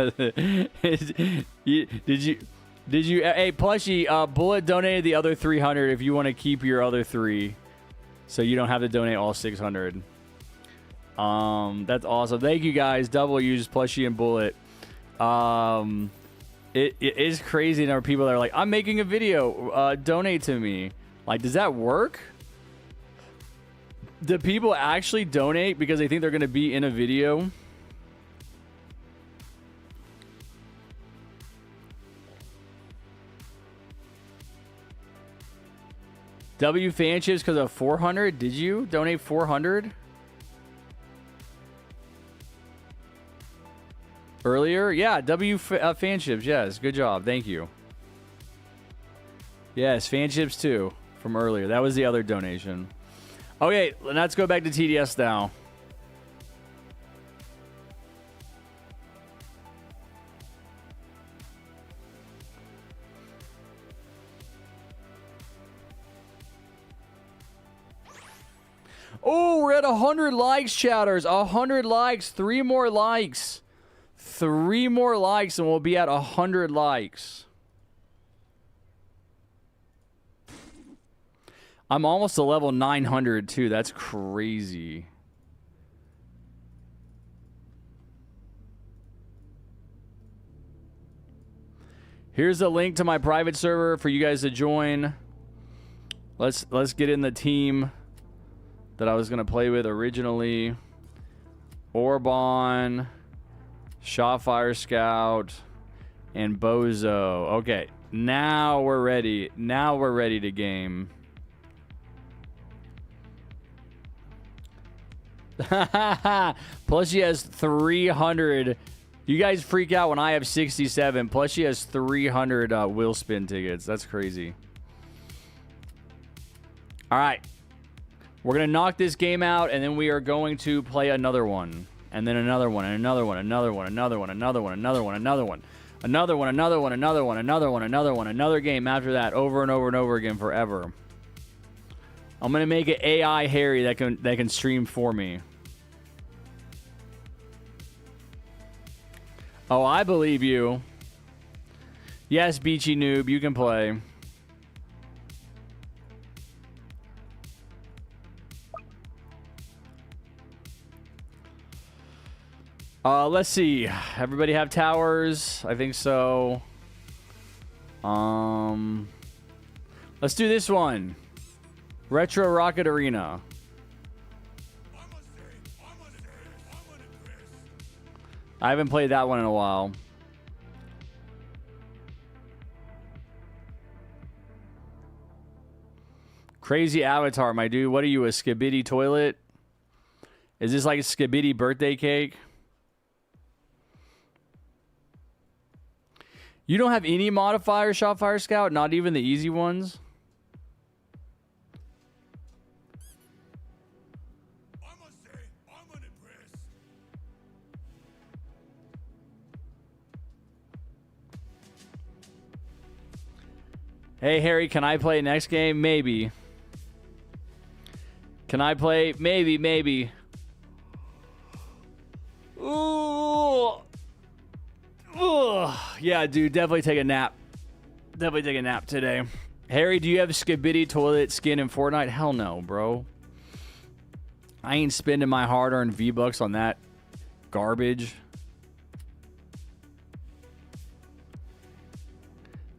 Speaker 1: Did you hey Plushie, Bullet donated the other 300 if you want to keep your other 3. So you don't have to donate all 600. That's awesome. Thank you guys. Double use Plushie and Bullet. It is crazy. There are people that are like, I'm making a video. Donate to me. Like, does that work? Do people actually donate because they think they're going to be in a video? W Fanships because of 400? Did you donate 400? Earlier? Yeah, W Fanships. Yes, good job. Thank you. Yes, Fanships too from earlier. That was the other donation. Okay, let's go back to TDS now. Oh, we're at 100 likes, chatters. 100 likes. 3 more likes. 3 more likes and we'll be at 100 likes. I'm almost to level 900 too. That's crazy. Here's a link to my private server for you guys to join. Let's get in the team that I was going to play with originally. Orbon, Shotfire Scout, and Bozo. Okay, now we're ready. Now we're ready to game. Plus she has 300. You guys freak out when I have 67. Plus she has 300 wheel spin tickets. That's crazy. All right. We're going to knock this game out, and then we are going to play another one. And then another one, and another one, another one, another one, another one, another one, another one. Another one, another one, another one, another one, another one, another game after that, over and over and over again forever. I'm going to make an AI Harry that can stream for me. Oh, I believe you. Yes, Beachy Noob, you can play. Let's see. Everybody have towers? I think so. Let's do this one. Retro Rocket Arena. I haven't played that one in a while. Crazy avatar, my dude. What are you, a Skibidi toilet? Is this like a Skibidi birthday cake? You don't have any modifiers, Shotfire Scout? Not even the easy ones? Hey, Harry, can I play next game? Maybe. Can I play? Maybe, maybe. Ooh. Ugh. Yeah, dude, definitely take a nap. Definitely take a nap today. Harry, do you have Skibidi toilet skin in Fortnite? Hell no, bro. I ain't spending my hard-earned V-Bucks on that garbage.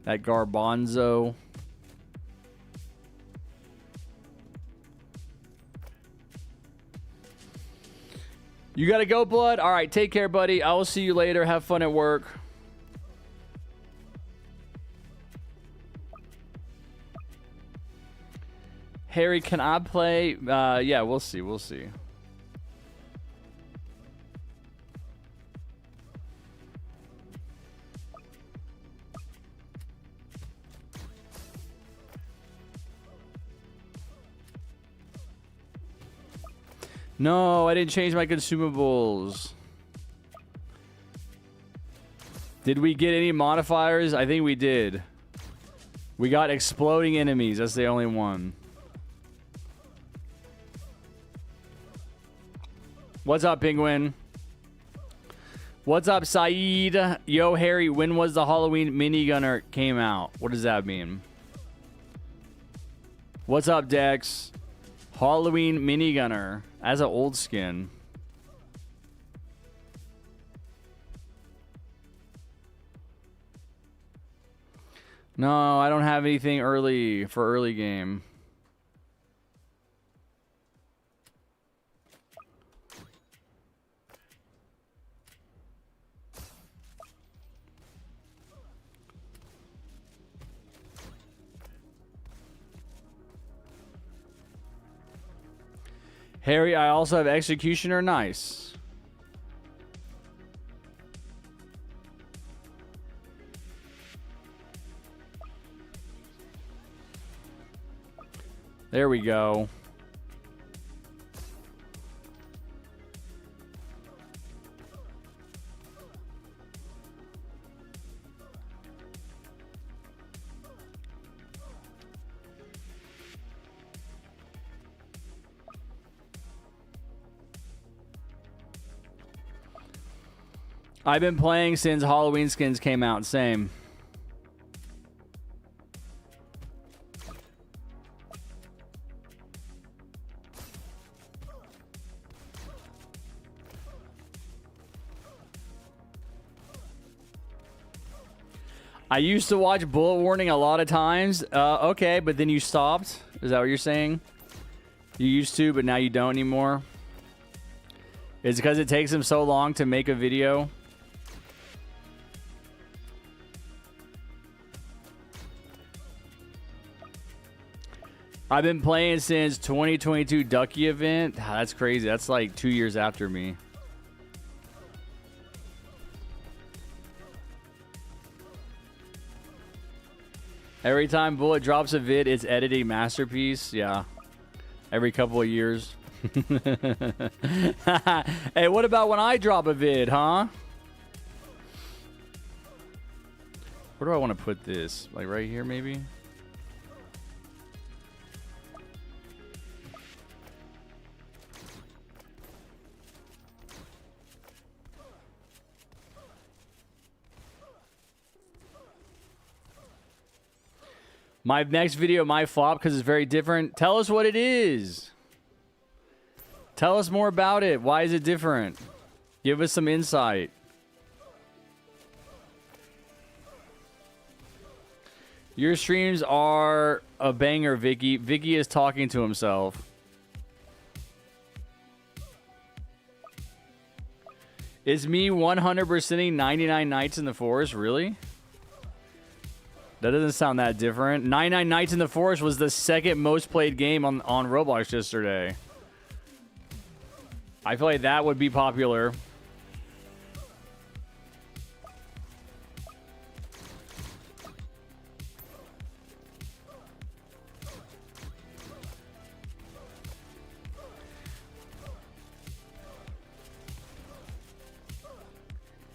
Speaker 1: That garbanzo. You gotta go, Blood? All right, take care, buddy. I will see you later. Have fun at work. Harry, can I play? Yeah, we'll see. We'll see. No, I didn't change my consumables. Did we get any modifiers? I think we did. We got exploding enemies. That's the only one. What's up, Penguin? What's up, Saeed? Yo, Harry, when was the Halloween minigunner came out? What does that mean? What's up, Dex? Halloween minigunner. As an old skin. No, I don't have anything early for early game. Harry, I also have Executioner. Nice. There we go. I've been playing since Halloween skins came out. Same. I used to watch Bullet Warning a lot of times. Okay, but then you stopped? Is that what you're saying? You used to, but now you don't anymore? Is it because it takes him so long to make a video? I've been playing since 2022 Ducky event. That's crazy. That's like 2 years after me. Every time Bullet drops a vid, it's editing masterpiece. Yeah. Every couple of years. Hey, what about when I drop a vid, huh? Where do I want to put this? Like right here, maybe? My next video might flop because it's very different. Tell us what it is. Tell us more about it. Why is it different? Give us some insight. Your streams are a banger, Vicky. Vicky is talking to himself. Is me 100%ing 99 Nights in the Forest? Really? That doesn't sound that different. 99 Nights in the Forest was the second most played game on Roblox yesterday. I feel like that would be popular.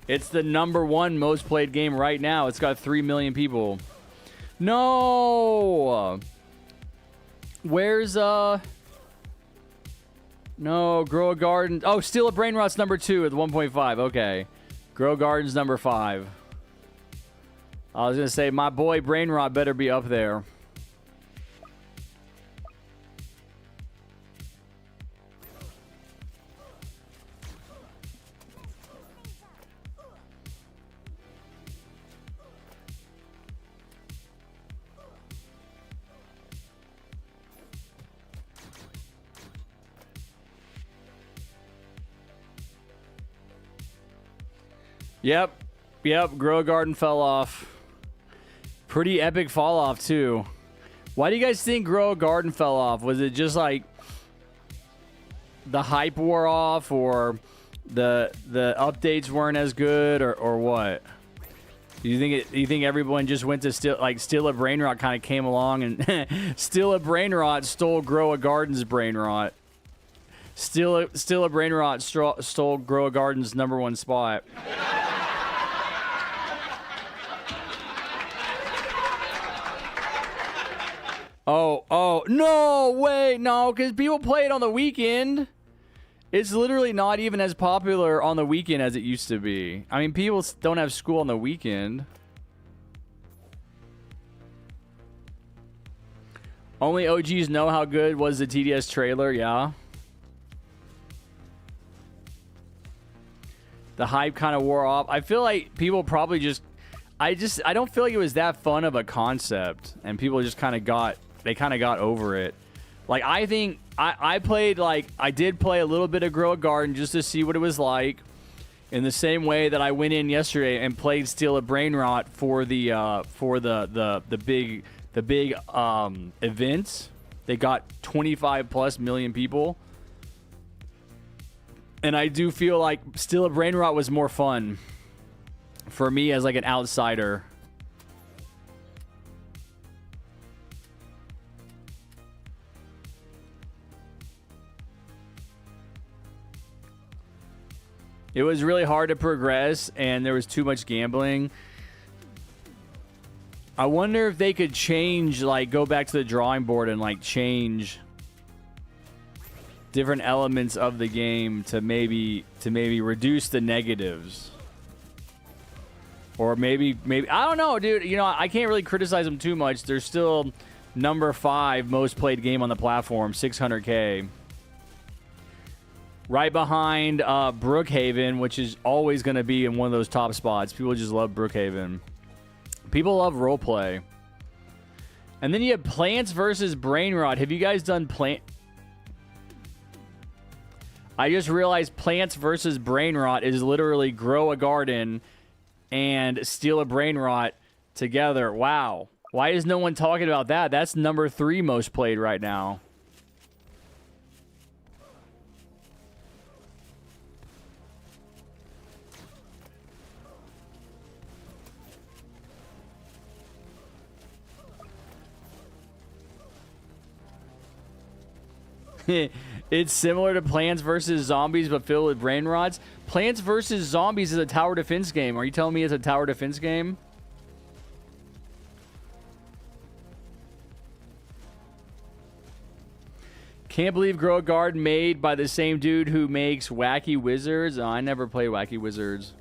Speaker 1: It's the #1 most played game right now. It's got 3 million people. No! Where's, No, Grow a Garden. Oh, Steal a Brain Rot's #2 at 1.5. Okay. Grow Garden's #5. I was going to say, my boy Brain Rot better be up there. Yep, Grow a Garden fell off. Pretty epic fall off, too. Why do you guys think Grow a Garden fell off? Was it just like the hype wore off, or the updates weren't as good, or what? Do you think everyone just went to Steal a Brain Rot kind of came along and Steal a Brain Rot stole Grow a Garden's Brain Rot? Steal a Brain Rot stole Grow a Garden's #1 spot. Oh, no, wait, no, because people play it on the weekend. It's literally not even as popular on the weekend as it used to be. I mean, people don't have school on the weekend. Only OGs know how good was the TDS trailer, yeah. The hype kind of wore off. I feel like people probably just... I don't feel like it was that fun of a concept. And people just kind of got... They kind of got over it. Like, I think... I played, like... I did play a little bit of Grow a Garden just to see what it was like. In the same way that I went in yesterday and played Steal a Brain Rot for the big events. They got 25 plus million people. And I do feel like Steal a Brain Rot was more fun for me as like an outsider. It was really hard to progress and there was too much gambling. I wonder if they could change, like, go back to the drawing board and, like, change different elements of the game to maybe reduce the negatives. Or maybe, I don't know, dude. You know, I can't really criticize them too much. They're still number 5 most played game on the platform, 600K. Right behind Brookhaven, which is always going to be in one of those top spots. People just love Brookhaven. People love roleplay. And then you have Plants versus Brain Rot. Have you guys done Plant? I just realized Plants versus Brain Rot is literally Grow a Garden and Steal a Brain Rot together. Wow. Why is no one talking about that? That's number 3 most played right now. It's similar to Plants vs. Zombies, but filled with brain rots. Plants vs. Zombies is a tower defense game. Are you telling me it's a tower defense game? Can't believe Grow a Garden made by the same dude who makes Wacky Wizards. Oh, I never played Wacky Wizards.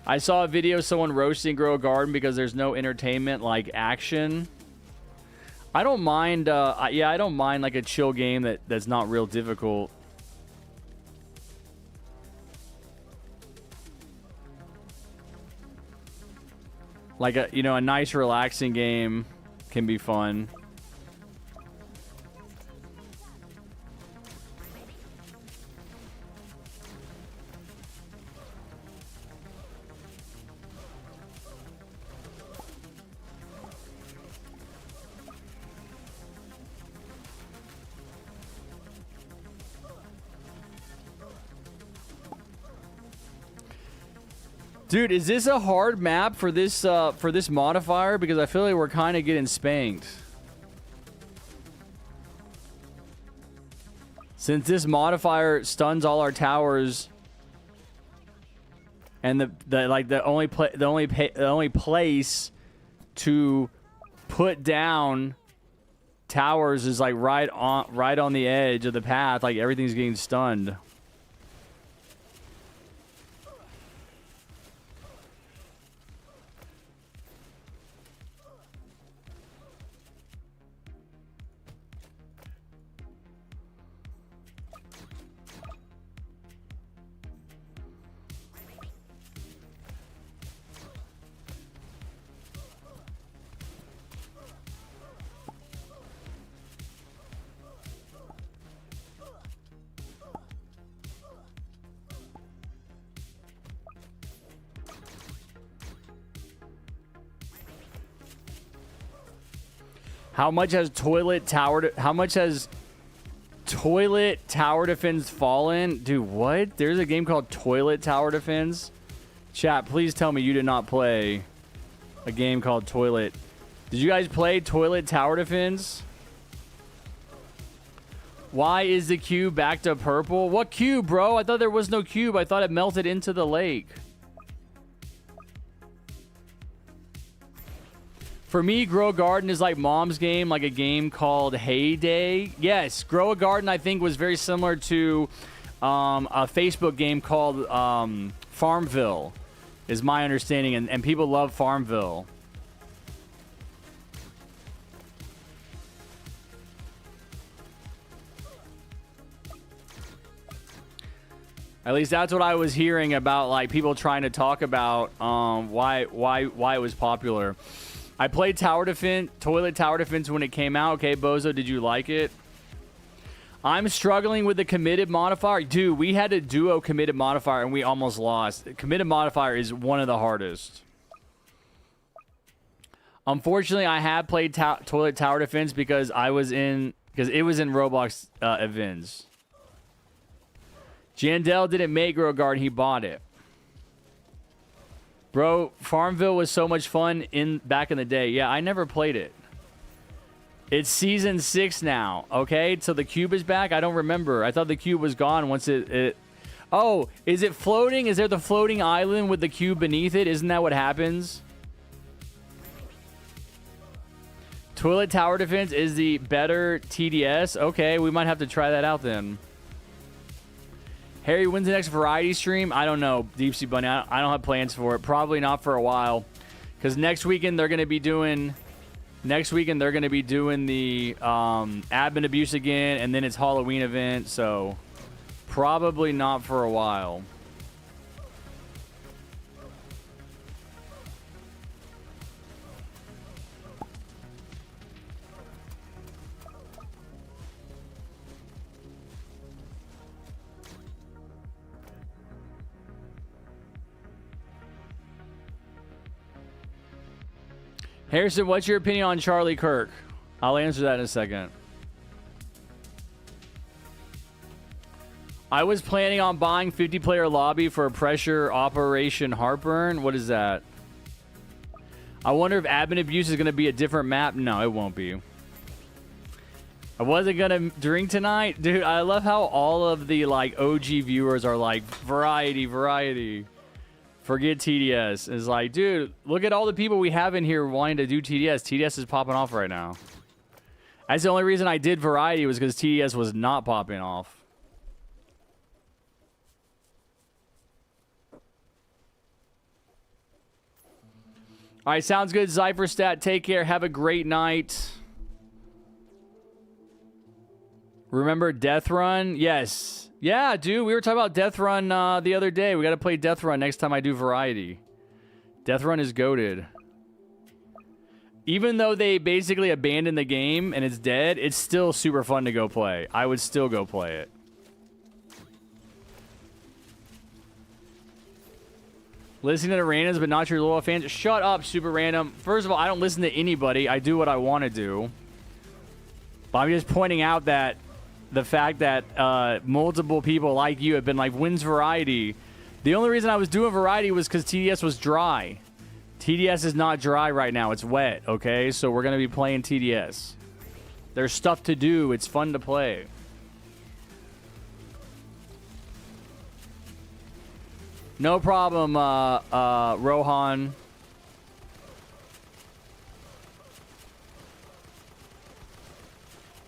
Speaker 1: I saw a video of someone roasting Grow a Garden because there's no entertainment like action. I don't mind, yeah, I don't mind like a chill game that's not real difficult. Like a nice relaxing game can be fun. Dude, is this a hard map for this modifier? Because I feel like we're kind of getting spanked. Since this modifier stuns all our towers, and the only place to put down towers is like right on the edge of the path, like everything's getting stunned. How much has toilet tower defense fallen? Dude, what? There's a game called Toilet Tower Defense? Chat, please tell me you did not play a game called Toilet. Did you guys play Toilet Tower Defense? Why is the cube back to purple? What cube, bro? I thought there was no cube. I thought it melted into the lake. For me, Grow a Garden is like mom's game, like a game called Heyday. Yes, Grow a Garden, I think, was very similar to a Facebook game called Farmville, is my understanding, and people love Farmville. At least that's what I was hearing about, like people trying to talk about why it was popular. I played Toilet Tower Defense when it came out. Okay, Bozo, did you like it? I'm struggling with the committed modifier. Dude, we had a duo committed modifier and we almost lost. Committed modifier is one of the hardest. Unfortunately, I have played Toilet Tower Defense because it was in Roblox events. Jandel didn't make Grow a Garden, he bought it. Bro, Farmville was so much fun back in the day. Yeah, I never played it. It's season 6 now, okay? So the cube is back? I don't remember. I thought the cube was gone once it... Oh, is it floating? Is there the floating island with the cube beneath it? Isn't that what happens? Toilet Tower Defense is the better TDS? Okay, we might have to try that out then. Harry, when's the next variety stream? I don't know, Deep Sea Bunny. I don't have plans for it. Probably not for a while. Because next weekend they're going to be doing... the admin abuse again, and then it's Halloween event, so probably not for a while. Harrison, what's your opinion on Charlie Kirk? I'll answer that in a second. I was planning on buying 50-player lobby for Pressure Operation Heartburn. What is that? I wonder if admin abuse is going to be a different map. No, it won't be. I wasn't going to drink tonight. Dude, I love how all of the like OG viewers are like, variety. Forget TDS. It's like, dude, look at all the people we have in here wanting to do TDS. TDS is popping off right now. That's the only reason I did variety was because TDS was not popping off. All right, sounds good. Zypherstat, take care. Have a great night. Remember Death Run? Yes. Yeah, dude, we were talking about Death Run the other day. We got to play Death Run next time I do variety. Death Run is goated. Even though they basically abandoned the game and it's dead, it's still super fun to go play. I would still go play it. Listening to randoms, but not your loyal fans. Shut up, super random. First of all, I don't listen to anybody. I do what I want to do. But I'm just pointing out that the fact that multiple people like you have been like, when's variety? The only reason I was doing variety was because TDS was dry. TDS is not dry right now. It's wet, okay? So we're going to be playing TDS. There's stuff to do. It's fun to play. No problem, Rohan.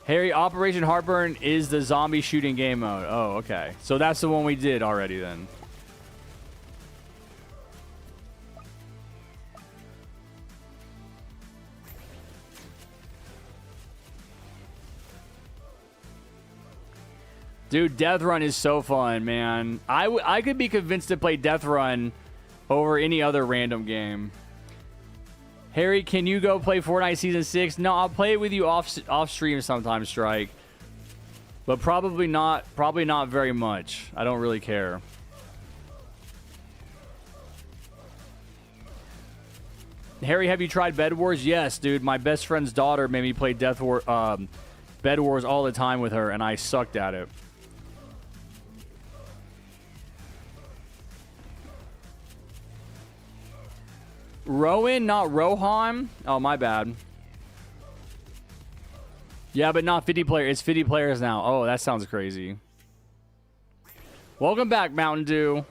Speaker 1: Harry, Operation Heartburn is the zombie shooting game mode. Oh, okay. So that's the one we did already then. Dude, Death Run is so fun, man. I could be convinced to play Death Run over any other random game. Harry, can you go play Fortnite Season 6? No, I'll play it with you off stream sometime, Strike. But probably not very much. I don't really care. Harry, have you tried Bed Wars? Yes, dude. My best friend's daughter made me play Bed Wars all the time with her, and I sucked at it. Rowan, not Rohan? Oh, my bad. Yeah, but not 50 players. It's 50 players now. Oh, that sounds crazy. Welcome back, Mountain Dew.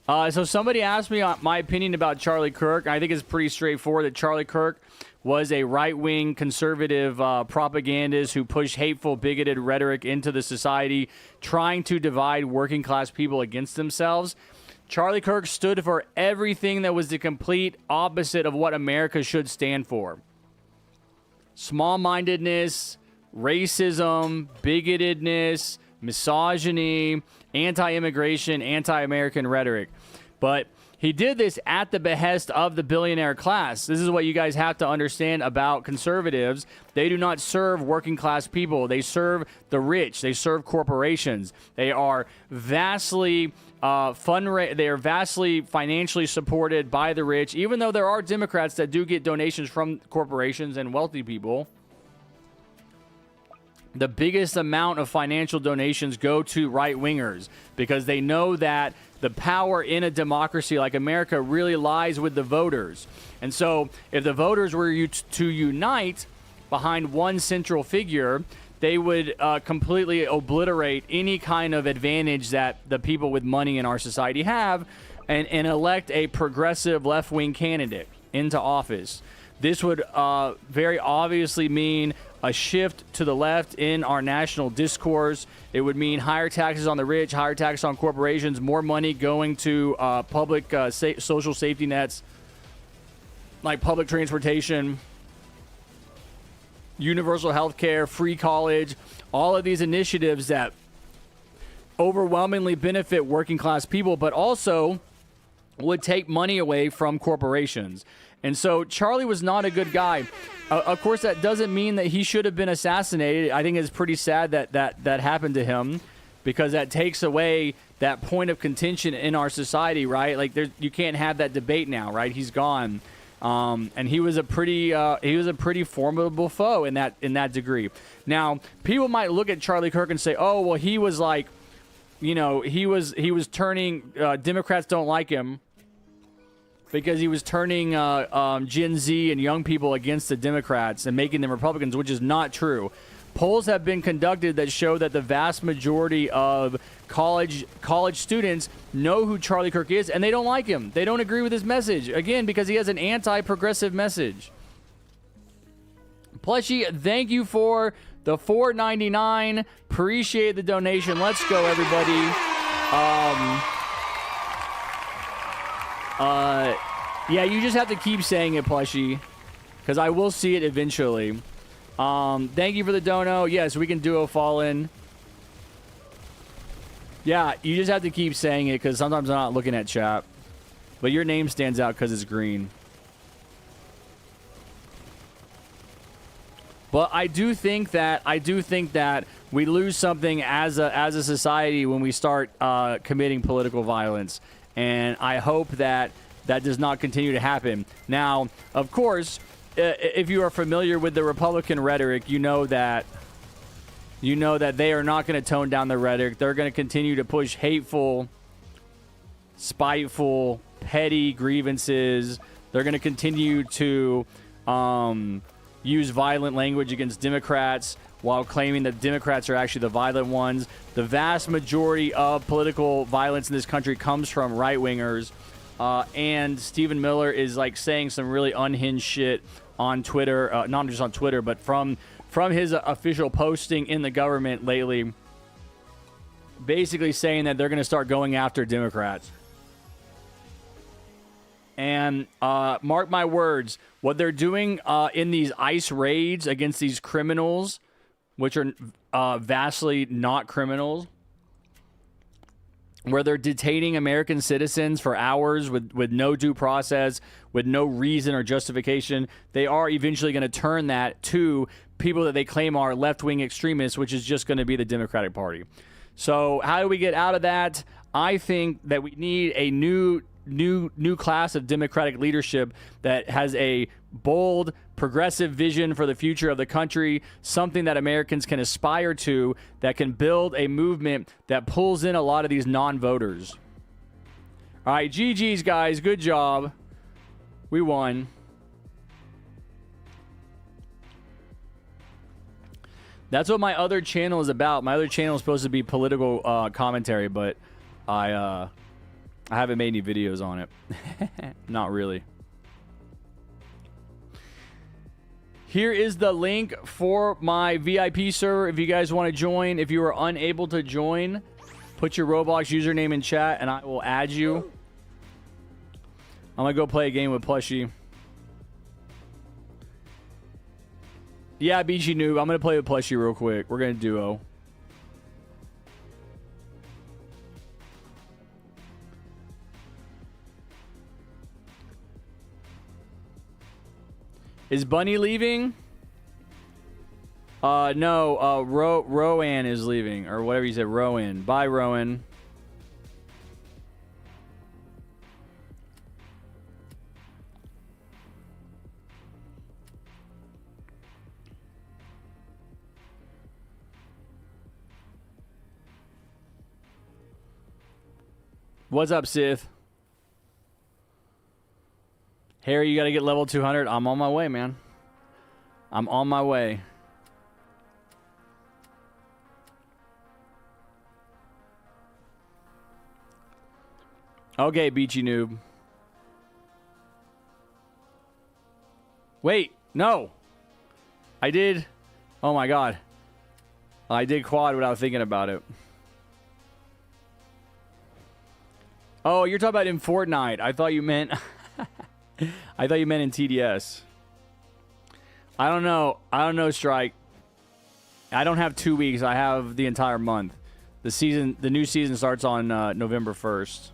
Speaker 1: So somebody asked me my opinion about Charlie Kirk. I think it's pretty straightforward that Charlie Kirk was a right-wing conservative propagandist who pushed hateful, bigoted rhetoric into the society, trying to divide working-class people against themselves. Charlie Kirk stood for everything that was the complete opposite of what America should stand for. Small-mindedness, racism, bigotedness, misogyny, anti-immigration, anti-American rhetoric. But he did this at the behest of the billionaire class. This is what you guys have to understand about conservatives. They do not serve working class people. They serve the rich. They serve corporations. They are vastly they are vastly financially supported by the rich, even though there are Democrats that do get donations from corporations and wealthy people. The biggest amount of financial donations go to right-wingers because they know that the power in a democracy like America really lies with the voters. And so if the voters were to unite behind one central figure, they would completely obliterate any kind of advantage that the people with money in our society have and elect a progressive left-wing candidate into office. This would very obviously mean a shift to the left in our national discourse. It would mean higher taxes on the rich, higher taxes on corporations, more money going to public social safety nets like public transportation, universal health care, free college, all of these initiatives that overwhelmingly benefit working class people, but also would take money away from corporations. And so Charlie was not a good guy. Of course, that doesn't mean that he should have been assassinated. I think it's pretty sad that happened to him because that takes away that point of contention in our society, right? Like you can't have that debate now, right? He's gone. And he was a pretty formidable foe in that degree. Now, people might look at Charlie Kirk and say, "Oh, well, he was like, he was turning Democrats don't like him because he was turning Gen Z and young people against the Democrats and making them Republicans," which is not true. Polls have been conducted that show that the vast majority of college students know who Charlie Kirk is, and they don't like him. They don't agree with his message, again, because he has an anti-progressive message. Plushy, thank you for the $4.99. Appreciate the donation. Let's go, everybody. Yeah, you just have to keep saying it, Plushy, because I will see it eventually. Thank you for the dono. Yes, we can duo Fallen. Yeah, you just have to keep saying it because sometimes I'm not looking at chat. But your name stands out because it's green. But I do think that we lose something as a society when we start committing political violence. And I hope that does not continue to happen. Now, of course, if you are familiar with the Republican rhetoric, you know that they are not going to tone down the rhetoric. They're going to continue to push hateful, spiteful, petty grievances. They're going to continue to use violent language against Democrats while claiming that Democrats are actually the violent ones. The vast majority of political violence in this country comes from right-wingers. And Stephen Miller is like saying some really unhinged shit on Twitter, not just on Twitter, but from his official posting in the government lately, basically saying that they're going to start going after Democrats. And mark my words, what they're doing in these ICE raids against these criminals, which are vastly not criminals, where they're detaining American citizens for hours with no due process, with no reason or justification, they are eventually going to turn that to people that they claim are left-wing extremists, which is just going to be the Democratic Party. So how do we get out of that? I think that we need a new class of Democratic leadership that has a bold, progressive vision for the future of the country, something that Americans can aspire to, that can build a movement that pulls in a lot of these non-voters. All right, GG's, guys. Good job. We won. That's what my other channel is about. My other channel is supposed to be political commentary, but I I haven't made any videos on it. Not really. Here is the link for my VIP server if you guys want to join. If you are unable to join, put your Roblox username in chat and I will add you. I'm going to go play a game with Plushie. Yeah, BG Noob. I'm going to play with Plushie real quick. We're going to duo. Is Bunny leaving? No. Rowan is leaving. Or whatever you said. Rowan. Bye, Rowan. What's up, Sith? Harry, you got to get level 200. I'm on my way, man. I'm on my way. Okay, Beachy Noob. Wait, no. I did. Oh, my God. I did quad without thinking about it. Oh, you're talking about in Fortnite. I thought you meant... I thought you meant in TDS. I don't know. I don't know, Strike. I don't have 2 weeks. I have the entire month. The new season starts on November 1st.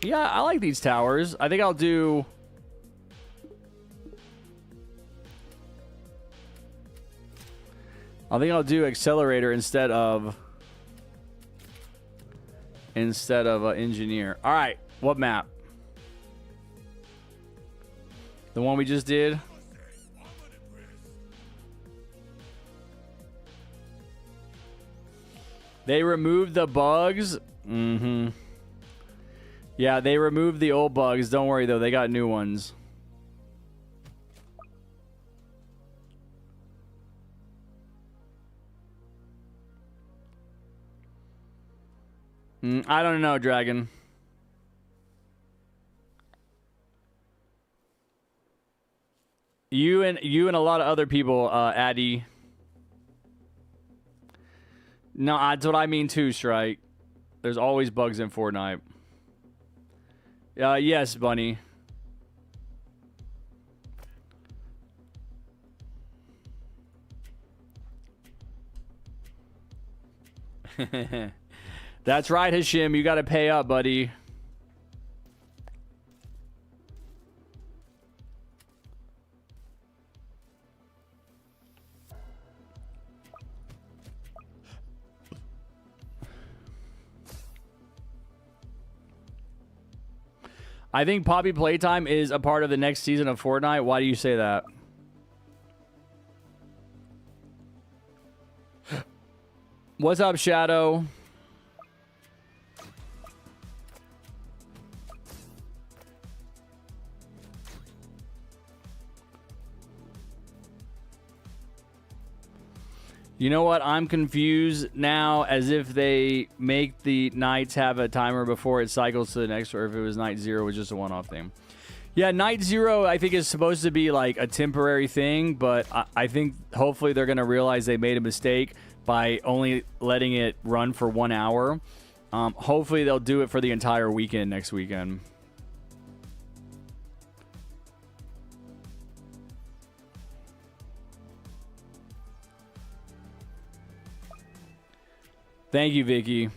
Speaker 1: Yeah, I like these towers. I think I'll do... accelerator instead of engineer. All right, what map? The one we just did? They removed the bugs. Mm-hmm. Yeah, they removed the old bugs. Don't worry, though. They got new ones. I don't know, Dragon. You and a lot of other people, Addy. No, that's what I mean too, Strike. There's always bugs in Fortnite. Yes, Bunny. That's right, Hashim. You got to pay up, buddy. I think Poppy Playtime is a part of the next season of Fortnite. Why do you say that? What's up, Shadow? You know what? I'm confused now, as if they make the nights have a timer before it cycles to the next, or if it was night 0 was just a one-off thing. Yeah, night 0 I think is supposed to be like a temporary thing, but I think hopefully they're going to realize they made a mistake by only letting it run for 1 hour. Hopefully they'll do it for the entire weekend next weekend. Thank you, Vicky.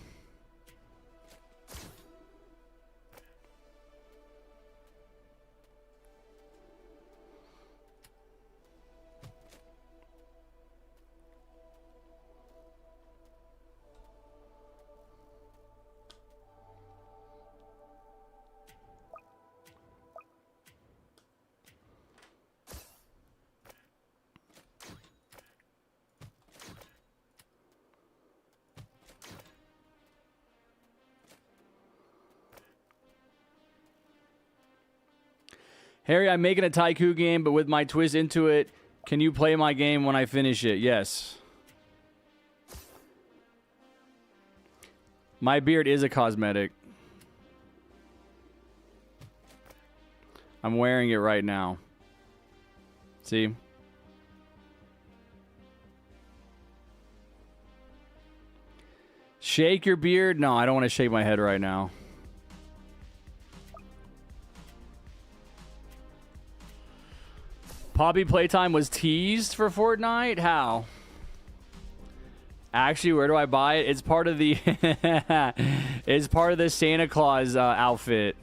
Speaker 1: Harry, I'm making a Taiku game, but with my twist into it, can you play my game when I finish it? Yes. My beard is a cosmetic. I'm wearing it right now. See? Shake your beard? No, I don't want to shake my head right now. Poppy Playtime was teased for Fortnite? How? Actually, where do I buy it? It's part of the it's part of the Santa Claus outfit.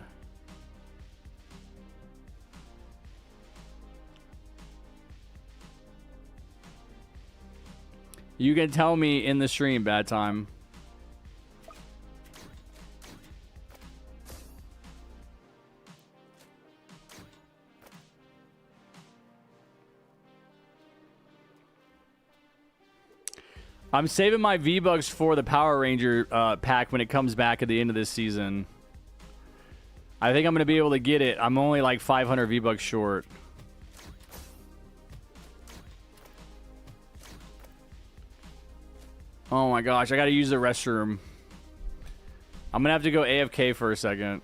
Speaker 1: You can tell me in the stream, Bad Time. I'm saving my V-Bucks for the Power Ranger pack when it comes back at the end of this season. I think I'm going to be able to get it. I'm only like 500 V-Bucks short. Oh my gosh, I got to use the restroom. I'm going to have to go AFK for a second.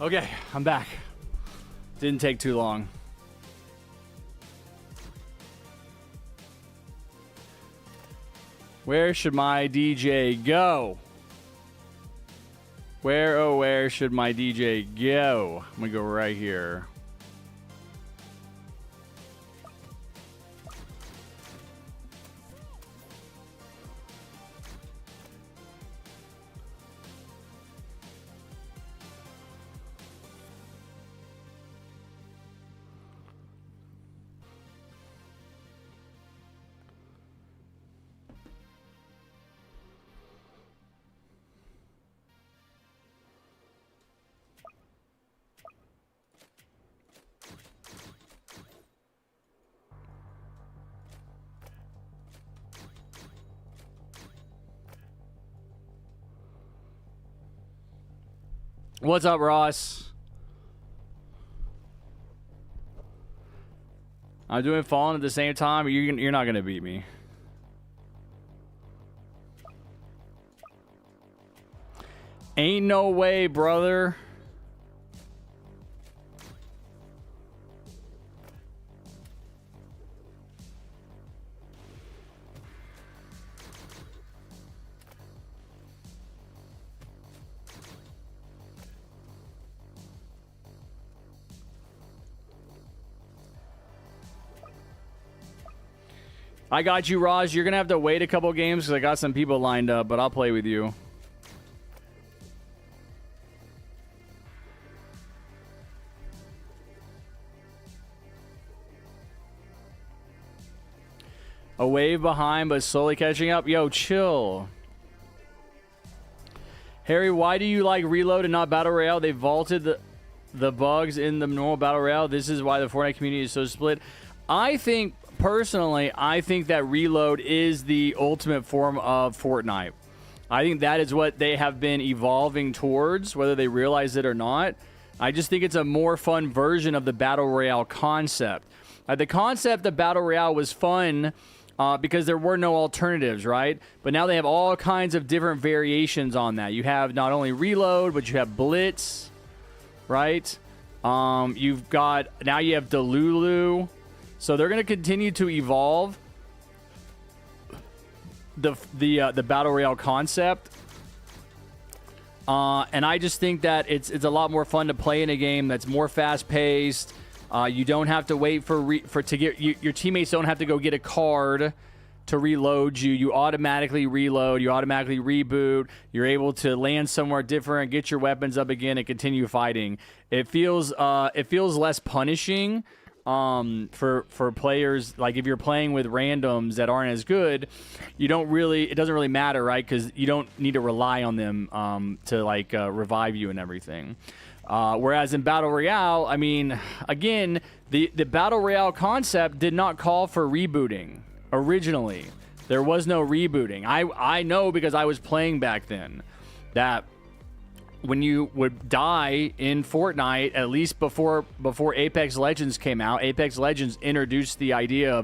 Speaker 1: Okay, I'm back. Didn't take too long. Where should my DJ go? Where, oh, where should my DJ go? I'm gonna go right here. What's up, Ross? I'm doing Fallen at the same time. You're not gonna beat me. Ain't no way, brother. I got you, Raj. You're going to have to wait a couple games because I got some people lined up, but I'll play with you. A wave behind, but slowly catching up. Yo, chill. Harry, why do you like Reload and not Battle Royale? They vaulted the bugs in the normal Battle Royale. This is why the Fortnite community is so split. I think... Personally, I think that Reload is the ultimate form of Fortnite. I think that is what they have been evolving towards, whether they realize it or not. I just think it's a more fun version of the Battle Royale concept. The concept of Battle Royale was fun because there were no alternatives, right? But now they have all kinds of different variations on that. You have not only Reload, but you have Blitz, right? You've got... Now you have Delulu. So they're going to continue to evolve the Battle Royale concept. And I just think that it's a lot more fun to play in a game that's more fast-paced. You don't have to wait to get... Your teammates don't have to go get a card to reload you. You automatically reload. You automatically reboot. You're able to land somewhere different, get your weapons up again, and continue fighting. It feels less punishing. For players, like if you're playing with randoms that aren't as good, it doesn't really matter, right? Because you don't need to rely on them to revive you and everything. Whereas in Battle Royale, I mean, again, the Battle Royale concept did not call for rebooting originally. There was no rebooting. I know because I was playing back then that when you would die in Fortnite, at least before Apex Legends came out, Apex Legends introduced the idea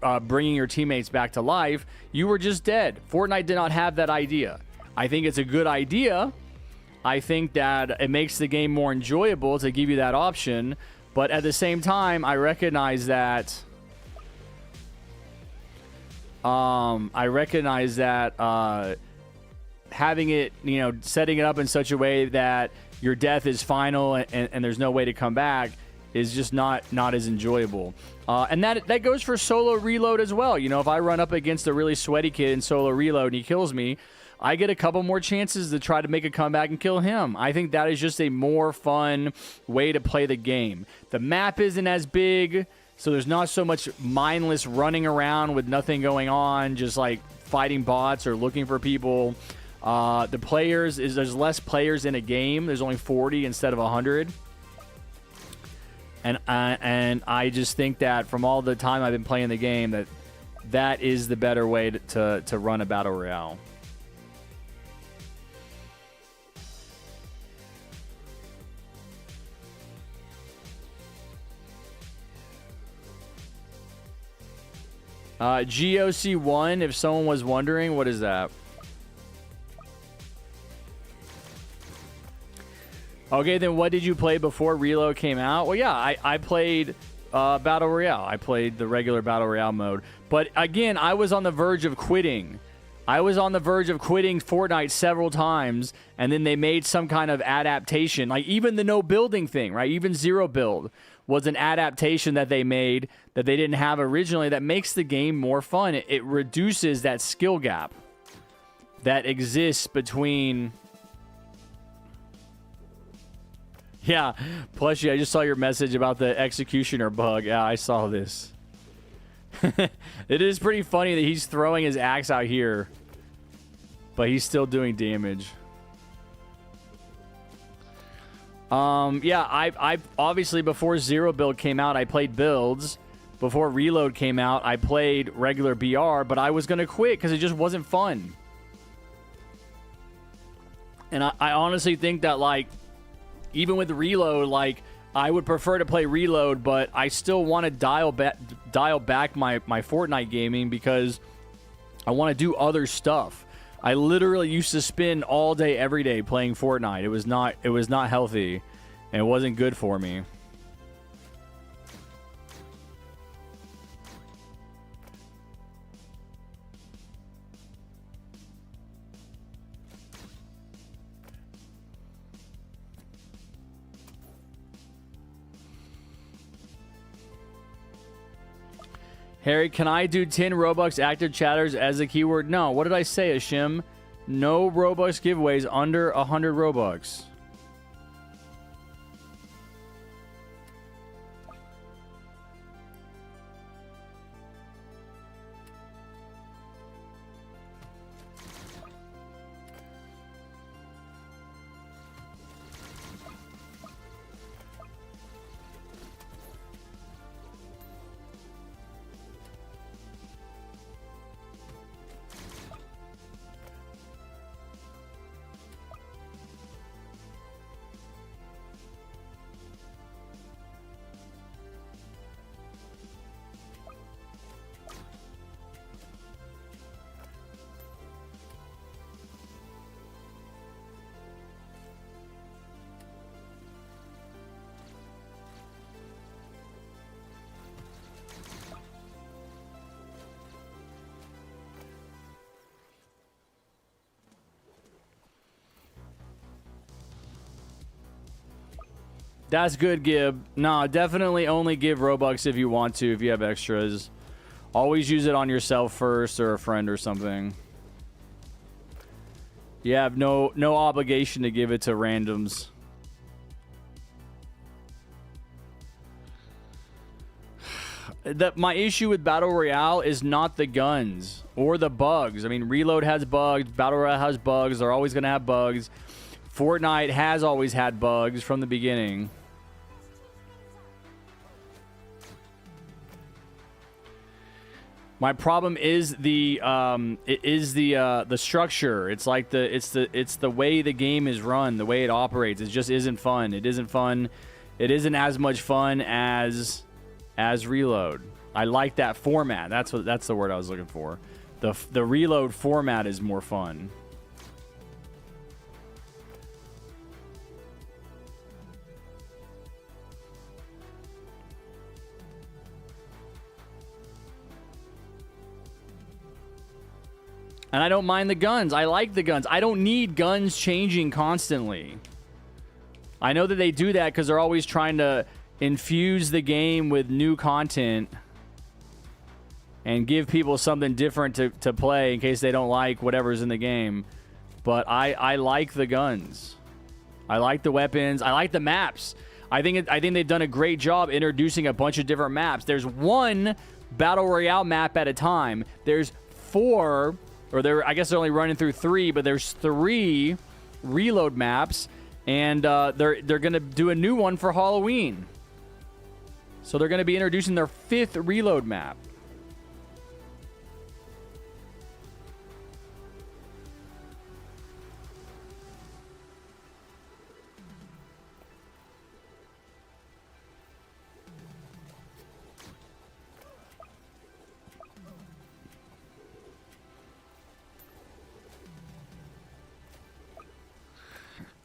Speaker 1: of bringing your teammates back to life, you were just dead. Fortnite did not have that idea. I think it's a good idea. I think that it makes the game more enjoyable to give you that option. But at the same time, I recognize that... having it, setting it up in such a way that your death is final and there's no way to come back is just not as enjoyable. And that goes for solo reload as well. If I run up against a really sweaty kid in solo reload and he kills me, I get a couple more chances to try to make a comeback and kill him. I think that is just a more fun way to play the game. The map isn't as big, so there's not so much mindless running around with nothing going on, just like fighting bots or looking for people. The players there's less players in a game. There's only 40 instead of 100. And I just think that from all the time I've been playing the game, that is the better way to run a Battle Royale. GOC1, if someone was wondering, what is that? Okay, then what did you play before Reload came out? Well, yeah, I played Battle Royale. I played the regular Battle Royale mode. But again, I was on the verge of quitting. I was on the verge of quitting Fortnite several times, and then they made some kind of adaptation. Like even the no building thing, right? Even zero build was an adaptation that they made that they didn't have originally that makes the game more fun. It reduces that skill gap that exists between... Yeah, Plushie, I just saw your message about the executioner bug. Yeah, I saw this. It is pretty funny that he's throwing his axe out here, but he's still doing damage. Yeah, I obviously before Zero Build came out, I played builds. Before Reload came out, I played regular BR, but I was going to quit because it just wasn't fun. And I honestly think that, like, even with Reload, like, I would prefer to play Reload, but I still want to dial back my Fortnite gaming because I want to do other stuff. I literally used to spend all day, every day playing Fortnite. It was not healthy, and it wasn't good for me. Harry, can I do 10 Robux active chatters as a keyword? No. What did I say, Ashim? No Robux giveaways under 100 Robux. That's good, Gib. Nah, definitely only give Robux if you want to, if you have extras. Always use it on yourself first or a friend or something. You have no obligation to give it to randoms. My issue with Battle Royale is not the guns or the bugs. I mean, Reload has bugs. Battle Royale has bugs. They're always going to have bugs. Fortnite has always had bugs from the beginning. My problem is the structure. It's like it's the way the game is run, the way it operates. It just isn't fun. It isn't fun. It isn't as much fun as Reload. I like that format. That's the word I was looking for. The Reload format is more fun. And I don't mind the guns. I like the guns. I don't need guns changing constantly. I know that they do that because they're always trying to infuse the game with new content and give people something different to play in case they don't like whatever's in the game. But I like the guns. I like the weapons. I like the maps. I think they've done a great job introducing a bunch of different maps. There's one Battle Royale map at a time. There's four... I guess they're only running through 3, but there's 3 Reload maps, and they're going to do a new one for Halloween. So they're going to be introducing their 5th Reload map.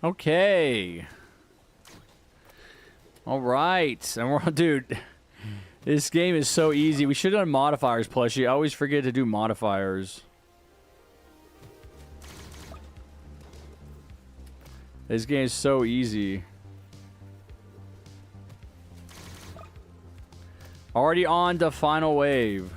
Speaker 1: Okay. All right. And dude, this game is so easy. We should have done modifiers, plushie. I always forget to do modifiers. This game is so easy. Already on to final wave.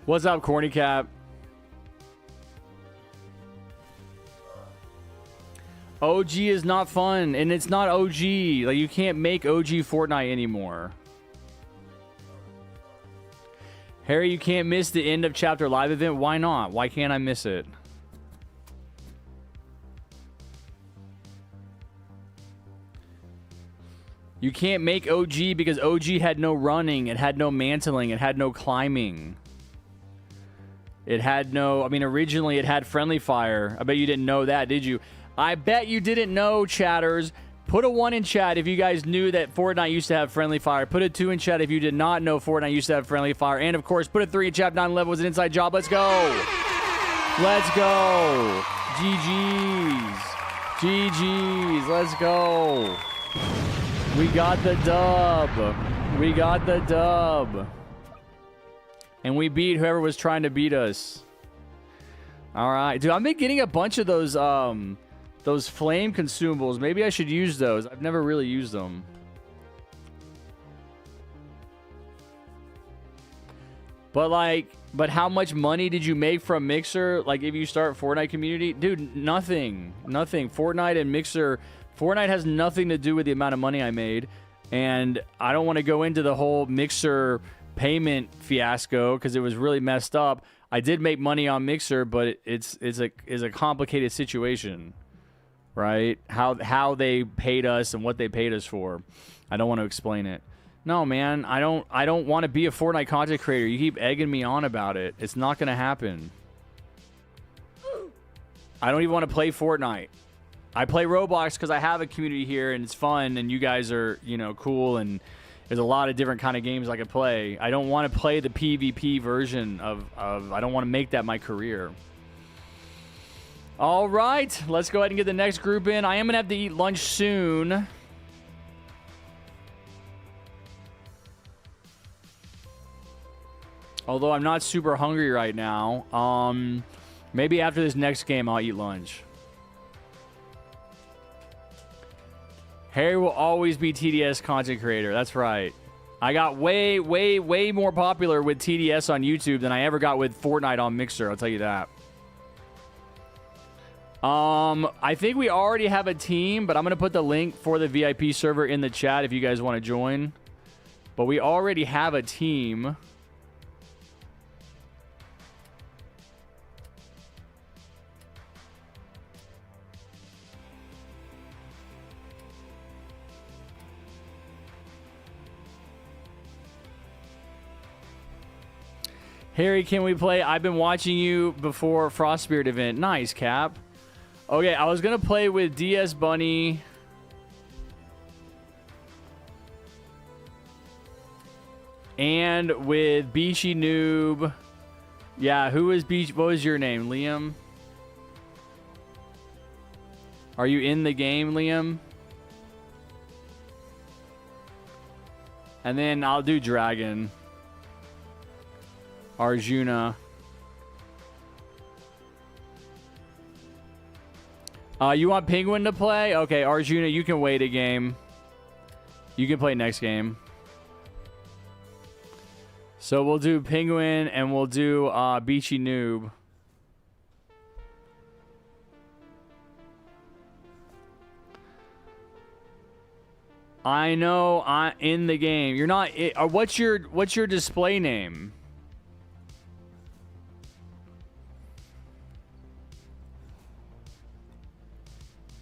Speaker 1: What's up, Corny Cap? OG is not fun, and it's not OG. Like, you can't make OG Fortnite anymore. Harry, you can't miss the end of chapter live event. Why not? Why can't I miss it? You can't make OG because OG had no running, it had no mantling, it had no climbing. It had no... I mean, originally it had friendly fire. I bet you didn't know that, did you? I bet you didn't know, chatters. Put a 1 in chat if you guys knew that Fortnite used to have friendly fire. Put a 2 in chat if you did not know Fortnite used to have friendly fire. And, of course, put a 3 in chat. 9/11 was an inside job. Let's go. Let's go. GG's. GG's. Let's go. We got the dub. We got the dub. And we beat whoever was trying to beat us. All right. Dude, I've been getting a bunch of those flame consumables. Maybe I should use those. I've never really used them. But how much money did you make from Mixer? Like, if you start Fortnite community? Dude, nothing. Nothing. Fortnite and Mixer. Fortnite has nothing to do with the amount of money I made. And I don't want to go into the whole Mixer payment fiasco because it was really messed up. I did make money on Mixer, but it's a complicated situation, right? How they paid us and what they paid us for. I don't want to explain it. No, man, I don't want to be a Fortnite content creator. You keep egging me on about it. It's not going to happen. I don't even want to play Fortnite. I play Roblox because I have a community here and it's fun and you guys are, cool and there's a lot of different kind of games I could play. I don't want to play the PvP version of I don't want to make that my career. All right, let's go ahead and get the next group in. I am going to have to eat lunch soon. Although I'm not super hungry right now. Maybe after this next game, I'll eat lunch. Harry will always be TDS content creator. That's right. I got way, way, way more popular with TDS on YouTube than I ever got with Fortnite on Mixer. I'll tell you that. I think we already have a team, but I'm going to put the link for the VIP server in the chat if you guys want to join. But we already have a team. Harry, can we play? I've been watching you before Frost Spirit event. Nice, Cap. Okay, I was going to play with DS Bunny. And with Beachy Noob. Yeah, who is Beach? What was your name? Liam? Are you in the game, Liam? And then I'll do Dragon. Arjuna. You want Penguin to play? Okay, Arjuna, you can wait a game. You can play next game. So we'll do Penguin and we'll do Beachy Noob. I know I'm in the game. You're not. What's your display name?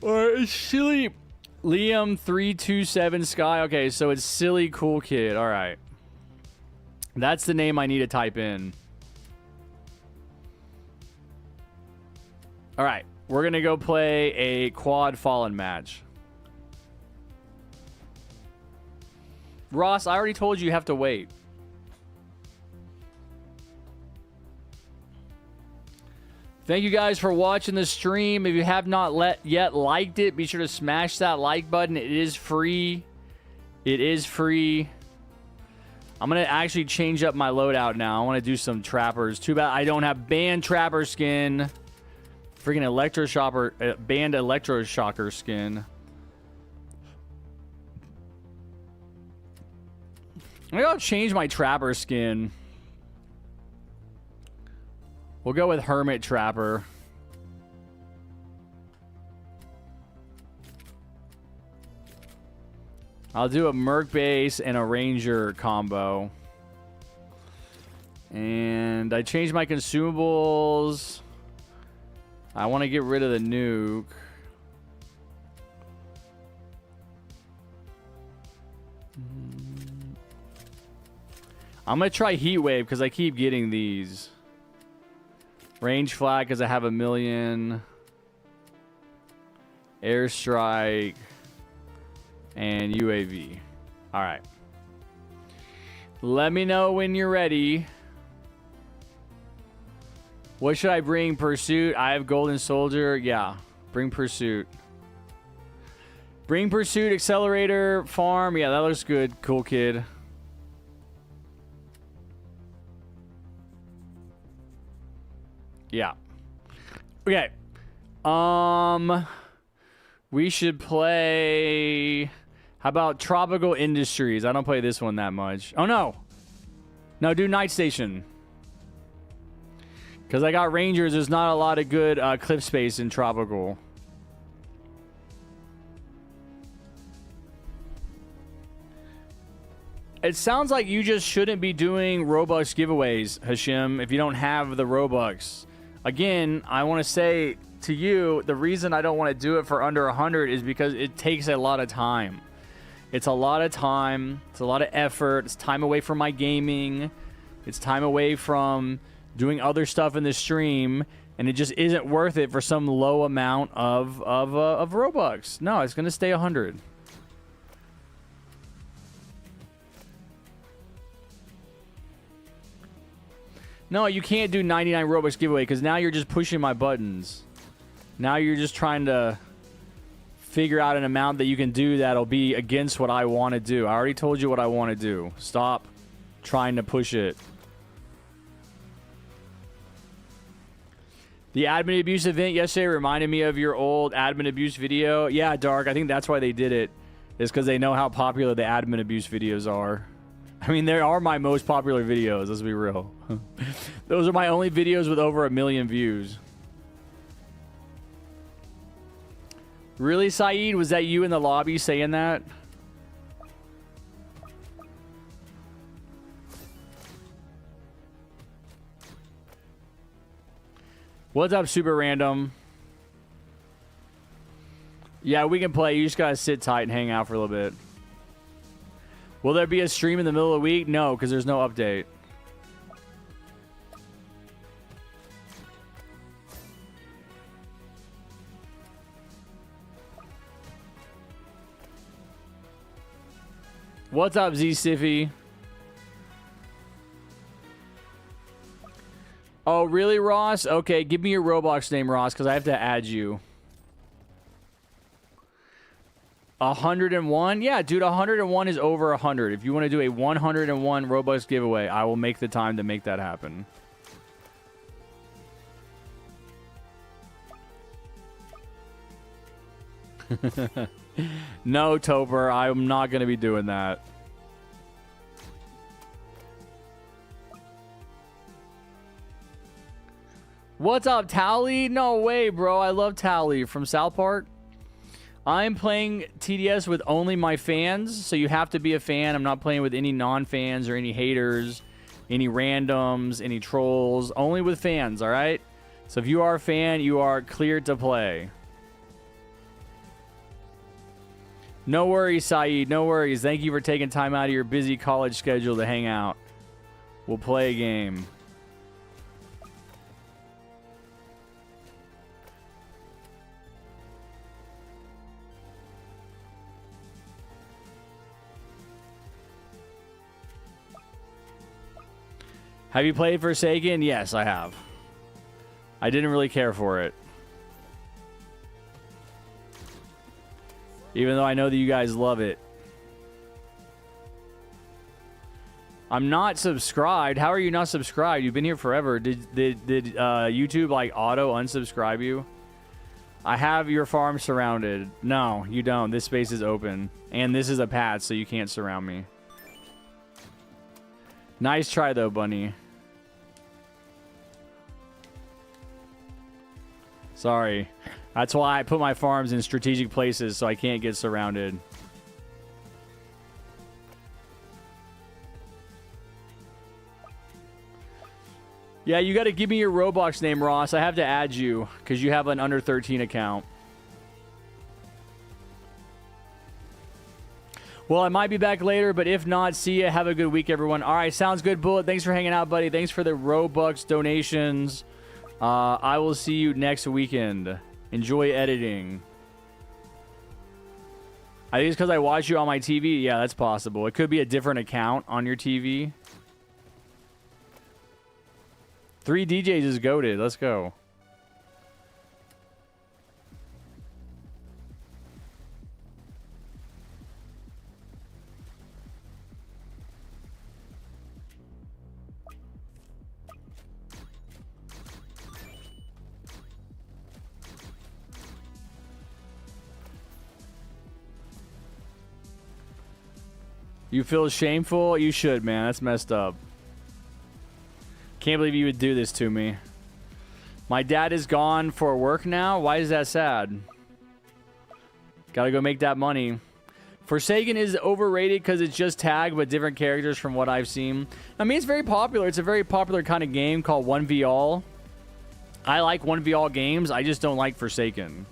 Speaker 1: It's silly. Liam 327 Sky. Okay, so it's Silly Cool Kid. All right. That's the name I need to type in. All right. We're going to go play a quad fallen match. Ross, I already told you have to wait. Thank you guys for watching the stream. If you have not yet liked it, be sure to smash that like button. It is free. It is free. I'm going to actually change up my loadout now. I want to do some trappers. Too bad I don't have band trapper skin. Freaking band electroshocker skin. Maybe I'll change my trapper skin. We'll go with Hermit Trapper. I'll do a Merc base and a Ranger combo. And I changed my consumables. I want to get rid of the nuke. I'm going to try Heat Wave because I keep getting these. Range Flag because I have 1,000,000. Airstrike. And UAV. All right. Let me know when you're ready. What should I bring? Pursuit. I have Golden Soldier. Yeah. Bring Pursuit. Bring Pursuit, Accelerator, Farm. Yeah, that looks good. Cool kid. Yeah. Okay. We should play... How about Tropical Industries? I don't play this one that much. Oh, no. No, do Night Station. Because I got Rangers. There's not a lot of good cliff space in Tropical. It sounds like you just shouldn't be doing Robux giveaways, Hashim, if you don't have the Robux. Again, I want to say to you, the reason I don't want to do it for under 100 is because it takes a lot of time. It's a lot of time. It's a lot of effort. It's time away from my gaming. It's time away from doing other stuff in the stream, and it just isn't worth it for some low amount of Robux. No, it's going to stay 100. No, you can't do 99 Robux giveaway because now you're just pushing my buttons. Now you're just trying to figure out an amount that you can do that'll be against what I want to do. I already told you what I want to do. Stop trying to push it. The admin abuse event yesterday reminded me of your old admin abuse video. Yeah, Dark, I think that's why they did it. Is because they know how popular the admin abuse videos are. I mean, they are my most popular videos, let's be real. Those are my only videos with over 1 million views. Really, Saeed? Was that you in the lobby saying that? What's up, Super Random? Yeah, we can play. You just gotta sit tight and hang out for a little bit. Will there be a stream in the middle of the week? No, because there's no update. What's up, Z Siffy? Oh, really, Ross? Okay, give me your Roblox name, Ross, because I have to add you. 101? Yeah, dude, 101 is over 100. If you want to do a 101 Robux giveaway, I will make the time to make that happen. No, Topher, I'm not going to be doing that. What's up, Tally? No way, bro. I love Tally from South Park. I'm playing TDS with only my fans, so you have to be a fan. I'm not playing with any non-fans or any haters, any randoms, any trolls. Only with fans, all right? So if you are a fan, you are cleared to play. No worries, Saeed. No worries. Thank you for taking time out of your busy college schedule to hang out. We'll play a game. Have you played Forsaken? Yes, I have. I didn't really care for it. Even though I know that you guys love it. I'm not subscribed. How are you not subscribed? You've been here forever. Did YouTube like auto unsubscribe you? I have your farm surrounded. No, you don't. This space is open. And this is a path, so you can't surround me. Nice try, though, Bunny. Sorry. That's why I put my farms in strategic places, so I can't get surrounded. Yeah, you got to give me your Roblox name, Ross. I have to add you, because you have an under 13 account. Well, I might be back later, but if not, see ya. Have a good week, everyone. All right, sounds good, Bullet. Thanks for hanging out, buddy. Thanks for the Robux donations. I will see you next weekend. Enjoy editing. I think it's because I watch you on my TV. Yeah, that's possible. It could be a different account on your TV. 3 DJs is goated. Let's go. You feel shameful? You should, man. That's messed up. Can't believe you would do this to me. My dad is gone for work now. Why is that sad? Gotta go make that money. Forsaken is overrated because it's just tag, but different characters from what I've seen. I mean, it's very popular. It's a very popular kind of game called 1v-all. I like 1v-all games. I just don't like Forsaken.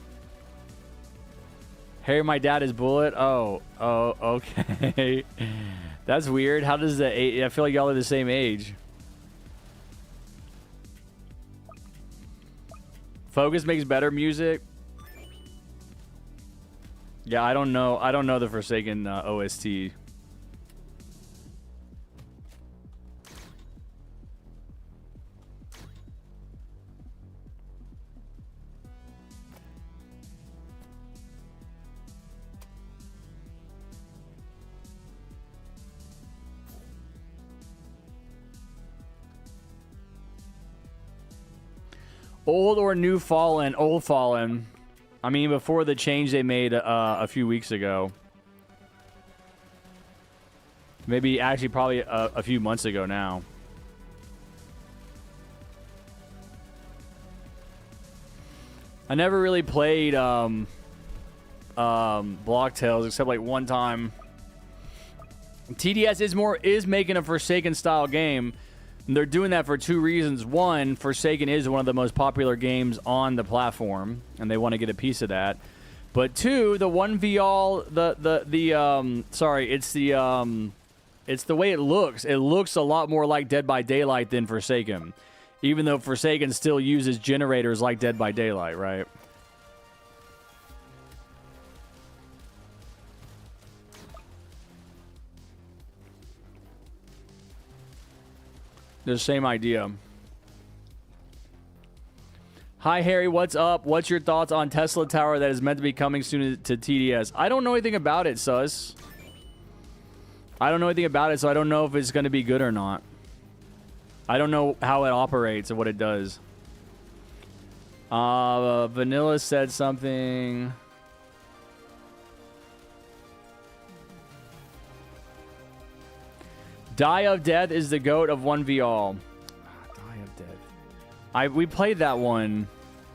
Speaker 1: Harry, my dad is Bullet. Oh, okay. That's weird. How does the... I feel like y'all are the same age. Focus makes better music. Yeah, I don't know. I don't know the Forsaken OST. Old or new Fallen? Old Fallen. I mean, before the change they made a few weeks ago. Maybe, actually, probably a few months ago now. I never really played Block Tales except like one time. TDS is making a Forsaken style game. And they're doing that for 2 reasons. One, Forsaken is one of the most popular games on the platform, and they want to get a piece of that. But 2, the 1v-all, it's the way it looks. It looks a lot more like Dead by Daylight than Forsaken, even though Forsaken still uses generators like Dead by Daylight, right? The same idea. Hi, Harry. What's up? What's your thoughts on Tesla Tower that is meant to be coming soon to TDS? I don't know anything about it, sus. I don't know anything about it, so I don't know if it's going to be good or not. I don't know how it operates and what it does. Vanilla said something... Die of Death is the GOAT of 1v-all. Die of Death. We played that one.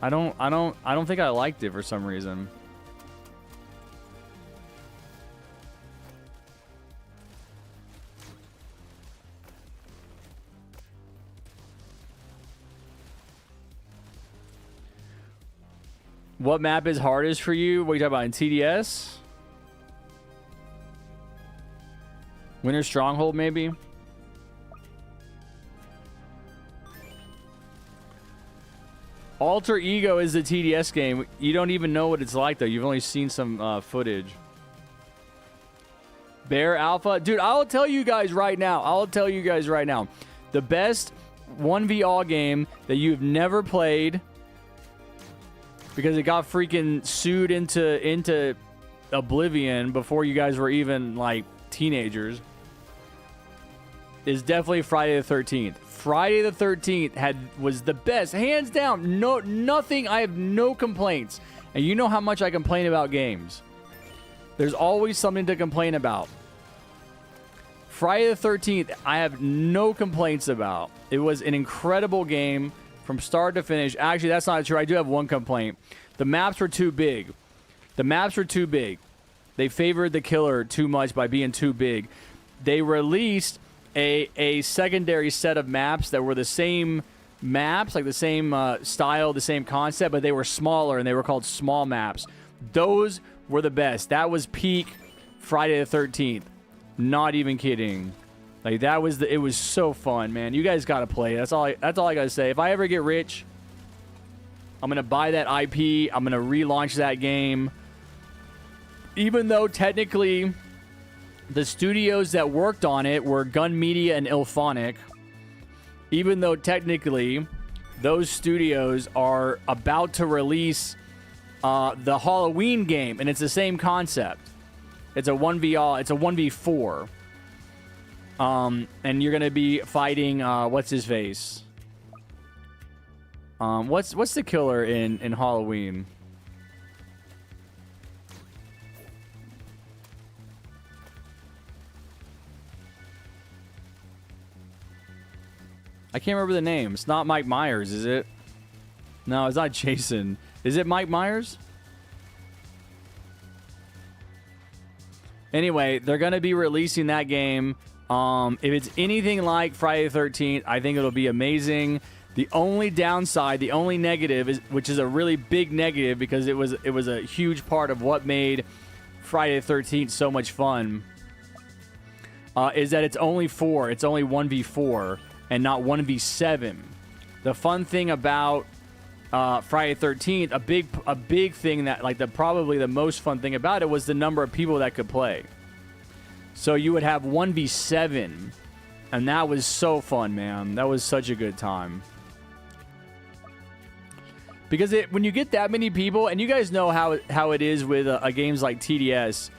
Speaker 1: I don't think I liked it for some reason. What map is hardest for you? What are you talking about in TDS? Winter Stronghold, maybe? Alter Ego is the TDS game. You don't even know what it's like, though. You've only seen some footage. Bear Alpha. Dude, I'll tell you guys right now. The best 1v-all game that you've never played, because it got freaking sued into oblivion before you guys were even, like, teenagers, is definitely Friday the 13th. Friday the 13th was the best, hands down. Nothing. I have no complaints. And you know how much I complain about games. There's always something to complain about. Friday the 13th, I have no complaints about. It was an incredible game from start to finish. Actually, that's not true. I do have one complaint. The maps were too big. They favored the killer too much by being too big. They released a secondary set of maps that were the same maps, like the same style, the same concept, but they were smaller and they were called small maps. Those were the best. That was peak Friday the 13th. Not even kidding. Like, it was so fun, man. You guys gotta play. That's all I gotta say. If I ever get rich, I'm gonna buy that IP. I'm gonna relaunch that game. Even though technically the studios that worked on it were Gun Media and Ilphonic. even though technically those studios are about to release the Halloween game, and it's the same concept. It's a 1v it's a 1v4. And you're gonna be fighting what's his face? What's the killer in Halloween? I can't remember the name. It's not Mike Myers, is it? No, it's not Jason. Is it Mike Myers? Anyway, they're going to be releasing that game. If it's anything like Friday the 13th, I think it'll be amazing. The only downside, the only negative, is, which is a really big negative because it was a huge part of what made Friday the 13th so much fun, is that it's only 1v4 and not 1v7. The fun thing about Friday the 13th, a big thing that, like, probably the most fun thing about it was the number of people that could play. So you would have 1v7, and that was so fun, man. That was such a good time. Because when you get that many people, and you guys know how it is with games like TDS,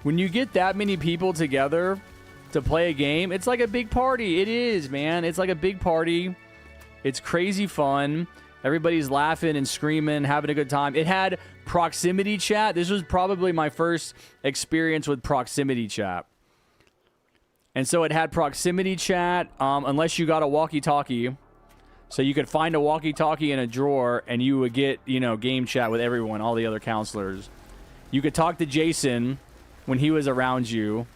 Speaker 1: when you get that many people together to play a game, it's like a big party. It is, man. It's like a big party. It's crazy fun. Everybody's laughing and screaming, having a good time. It had proximity chat. This was probably my first experience with proximity chat. And so it had proximity chat, unless you got a walkie-talkie. So you could find a walkie-talkie in a drawer, and you would get, game chat with everyone, all the other counselors. You could talk to Jason when he was around you.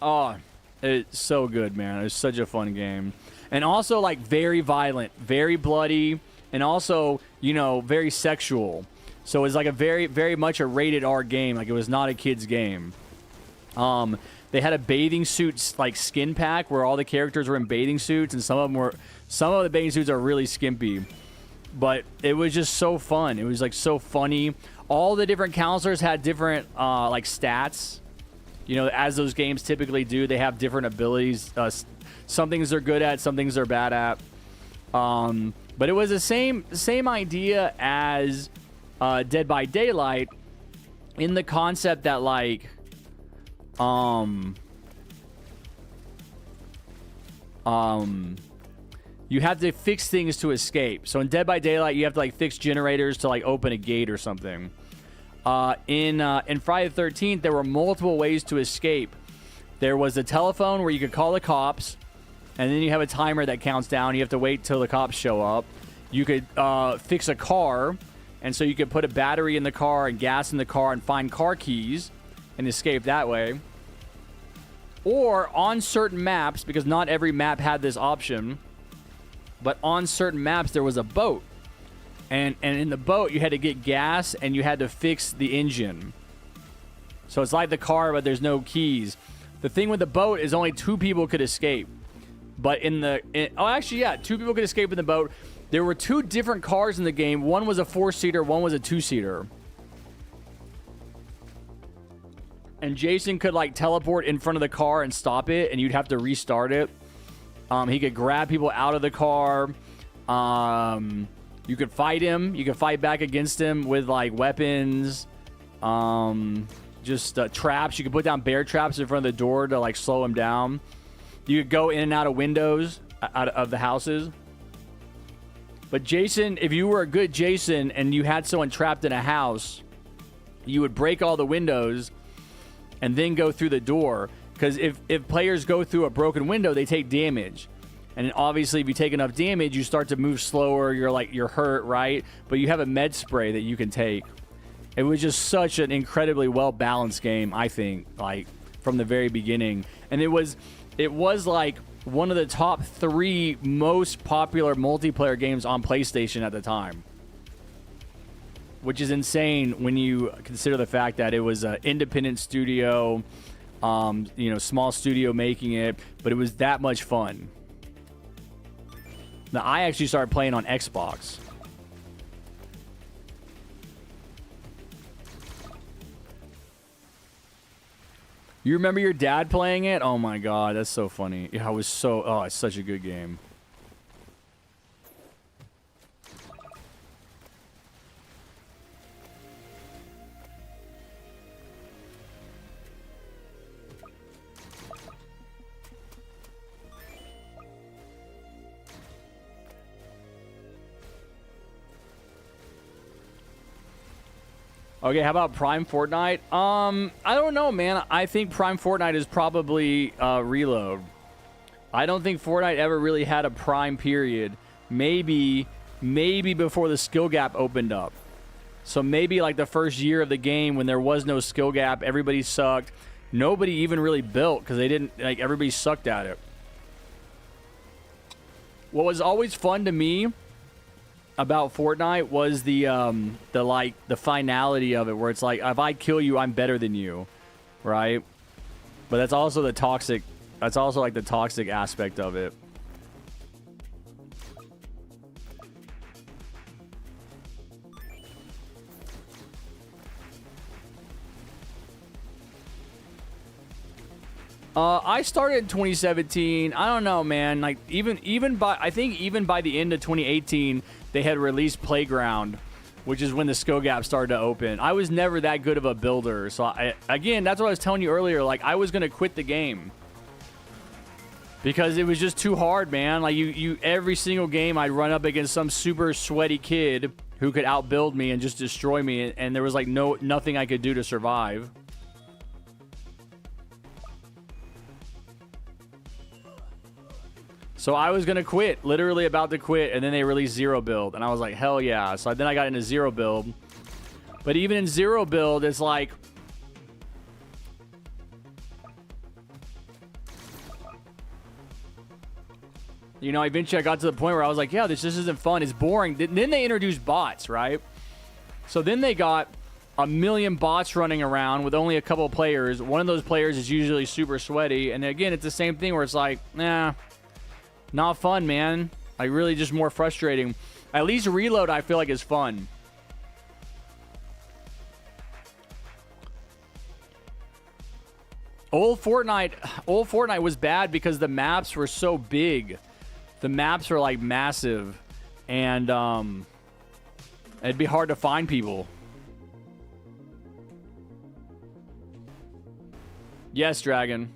Speaker 1: Oh, it's so good, man. It was such a fun game. And also, like, very violent, very bloody, and also, very sexual. So it was like a very, very much a rated R game. Like, it was not a kid's game. They had a bathing suit, like, skin pack where all the characters were in bathing suits, and some of the bathing suits are really skimpy. But it was just so fun. It was, like, so funny. All the different counselors had different, like, stats. As those games typically do, they have different abilities. Some things they're good at, some things they're bad at. But it was the same idea as Dead by Daylight, in the concept that, like, you have to fix things to escape. So in Dead by Daylight, you have to, like, fix generators to, like, open a gate or something. In Friday the 13th, there were multiple ways to escape. There was a telephone where you could call the cops, and then you have a timer that counts down. You have to wait till the cops show up. You could fix a car, and so you could put a battery in the car and gas in the car and find car keys and escape that way. Or on certain maps, because not every map had this option, but on certain maps there was a boat. And in the boat, you had to get gas, and you had to fix the engine. So it's like the car, but there's no keys. The thing with the boat is only 2 people could escape. But two people could escape in the boat. There were 2 different cars in the game. One was a 4-seater, one was a 2-seater. And Jason could, like, teleport in front of the car and stop it, and you'd have to restart it. He could grab people out of the car. You could fight him. You could fight back against him with, like, weapons. Traps. You could put down bear traps in front of the door to, like, slow him down. You could go in and out of windows out of the houses. But Jason, if you were a good Jason and you had someone trapped in a house, you would break all the windows and then go through the door. Because if players go through a broken window, they take damage. And obviously, if you take enough damage, you start to move slower. You're hurt, right? But you have a med spray that you can take. It was just such an incredibly well-balanced game, I think, like, from the very beginning. And it was like one of the top 3 most popular multiplayer games on PlayStation at the time. Which is insane when you consider the fact that it was an independent studio, small studio making it, but it was that much fun. Now, I actually started playing on Xbox. You remember your dad playing it? Oh my god, that's so funny. Yeah, it was so... Oh, it's such a good game. Okay, how about Prime Fortnite? I don't know, man. I think Prime Fortnite is probably Reload. I don't think Fortnite ever really had a Prime period. Maybe before the skill gap opened up. So maybe like the first year of the game when there was no skill gap, everybody sucked. Nobody even really built because they didn't, like, everybody sucked at it. What was always fun to me about Fortnite was the finality of it, where it's like, if I kill you, I'm better than you, right? But that's also the toxic. That's also like the toxic aspect of it. I started in 2017. I don't know, man. Like even by the end of 2018, they had released Playground, which is when the skill gap started to open. I was never that good of a builder, so again, that's what I was telling you earlier. Like, I was gonna quit the game because it was just too hard, man. Like you every single game, I'd run up against some super sweaty kid who could outbuild me and just destroy me, and there was like nothing I could do to survive. So I was going to quit, literally about to quit, and then they released Zero Build, and I was like, hell yeah. So then I got into Zero Build. But even in Zero Build, it's like... You know, eventually I got to the point where I was like, yeah, this isn't fun. It's boring. Then they introduced bots, right? So then they got a million bots running around with only a couple of players. One of those players is usually super sweaty. And again, it's the same thing where it's like, nah... Not fun, man. Like, really just more frustrating. At least Reload, I feel like, is fun. Old Fortnite was bad because the maps were so big. The maps were, like, massive. And, it'd be hard to find people. Yes, Dragon.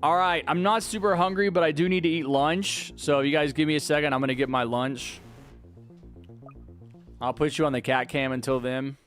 Speaker 1: All right, I'm not super hungry, but I do need to eat lunch. So if you guys give me a second, I'm going to get my lunch. I'll put you on the cat cam until then.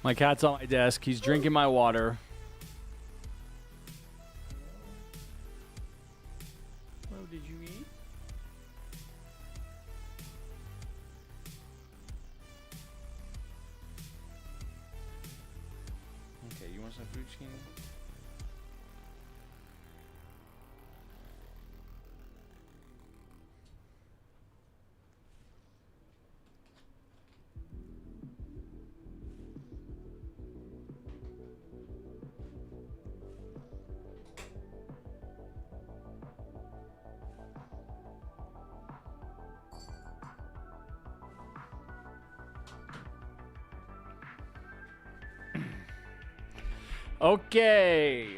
Speaker 1: My cat's on my desk. He's drinking my water. Oh, did you eat? Okay, you want some food, Skinny? Okay.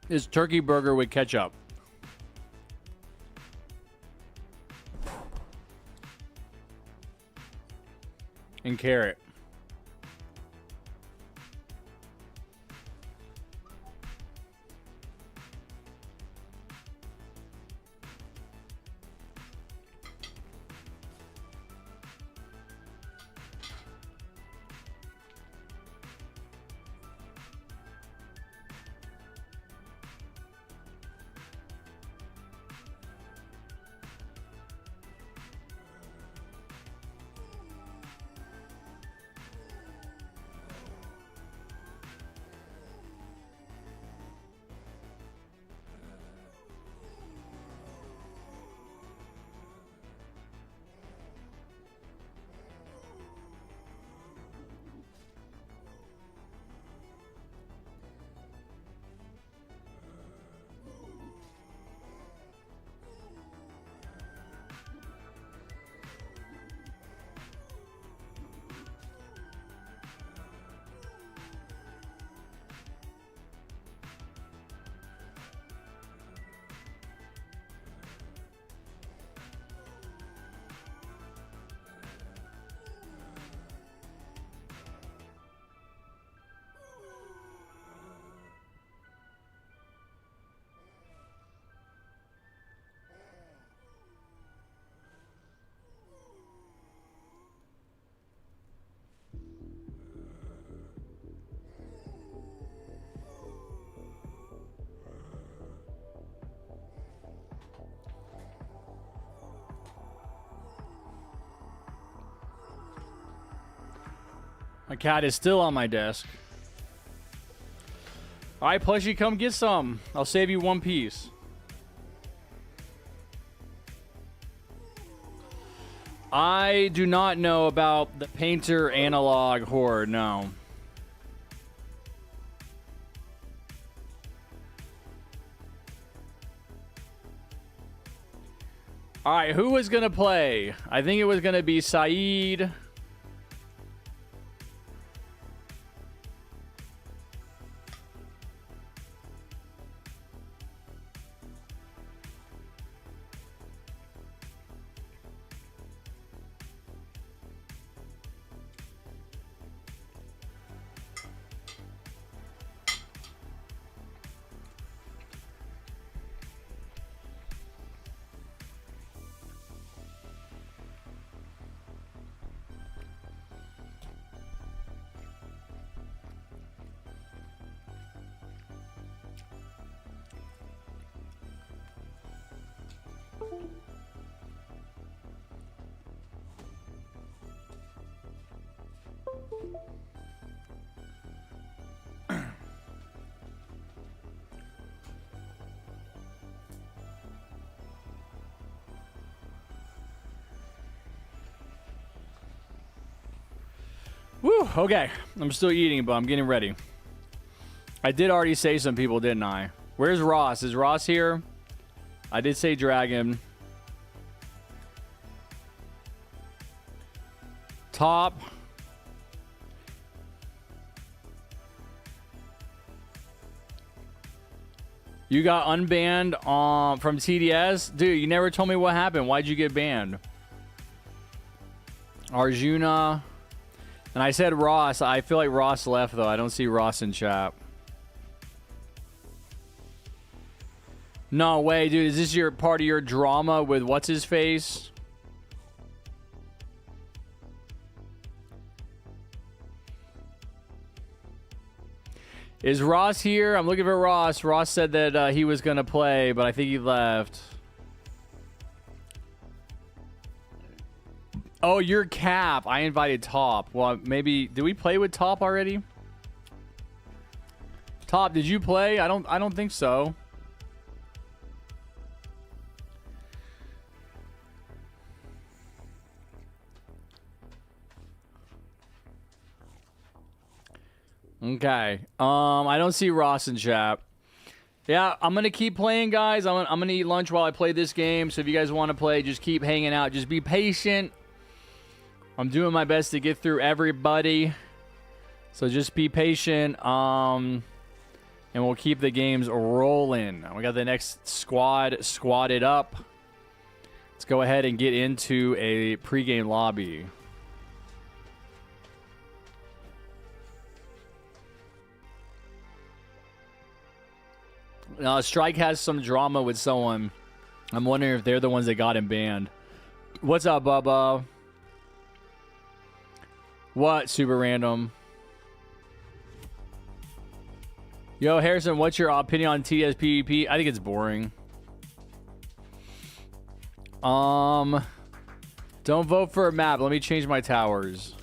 Speaker 1: Is turkey burger with ketchup. And carrot. My cat is still on my desk. All right, Plushy, come get some. I'll save you one piece. I do not know about the Painter analog horde, no. All right, who was going to play? I think it was going to be Saeed. Woo, okay. I'm still eating, but I'm getting ready. I did already say some people, didn't I? Where's Ross? Is Ross here? I did say Dragon. Top. You got unbanned from TDS? Dude, you never told me what happened. Why'd you get banned? Arjuna. And I said Ross. I feel like Ross left, though. I don't see Ross in chat. No way, dude. Is this your part of your drama with what's-his-face? Is Ross here? I'm looking for Ross. Ross said that he was going to play, but I think he left. Oh, you're Cap. I invited Top. Well, maybe... Did we play with Top already? Top, did you play? I don't think so. Okay. I don't see Ross in chat. Yeah, I'm going to keep playing, guys. I'm going to eat lunch while I play this game. So if you guys want to play, just keep hanging out. Just be patient. I'm doing my best to get through everybody. So just be patient. And we'll keep the games rolling. We got the next squad squatted up. Let's go ahead and get into a pregame lobby. Strike has some drama with someone. I'm wondering if they're the ones that got him banned. What's up, Bubba? What? Super random. Yo, Harrison, what's your opinion on TSPVP? I think it's boring. Don't vote for a map. Let me change my towers.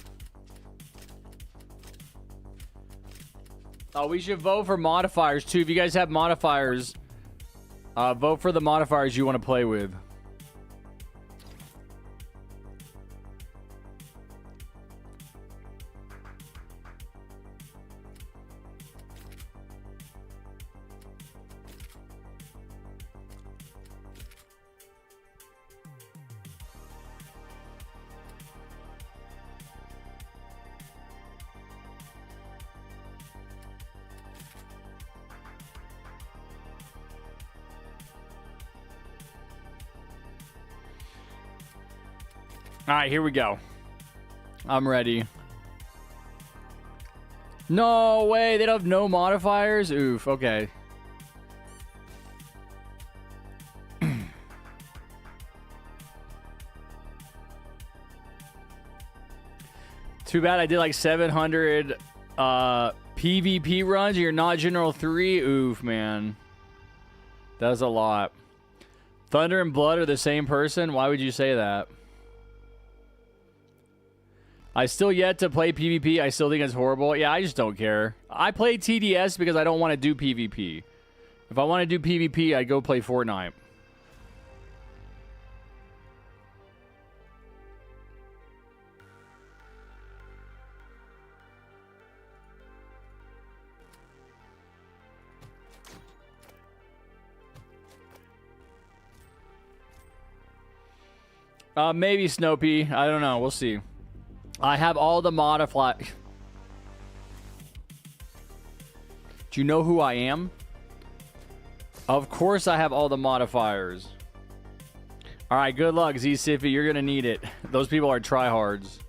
Speaker 1: Oh, we should vote for modifiers, too. If you guys have modifiers, vote for the modifiers you want to play with. All right, here we go. I'm ready. No way. They don't have no modifiers? Oof. Okay. Too bad I did like 700 PvP runs. You're not General 3. Oof, man. That's a lot. Thunder and Blood are the same person? Why would you say that? I still yet to play PvP. I still think it's horrible. Yeah, I just don't care. I play TDS because I don't want to do PvP. If I want to do PvP, I'd go play Fortnite. Maybe Snopey. I don't know. We'll see. I have all the modifiers. Do you know who I am? Of course I have all the modifiers. All right, good luck, Z-Siffy. You're going to need it. Those people are tryhards.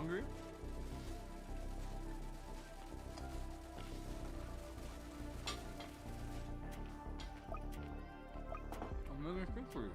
Speaker 1: hungry? I'm making a stick for you.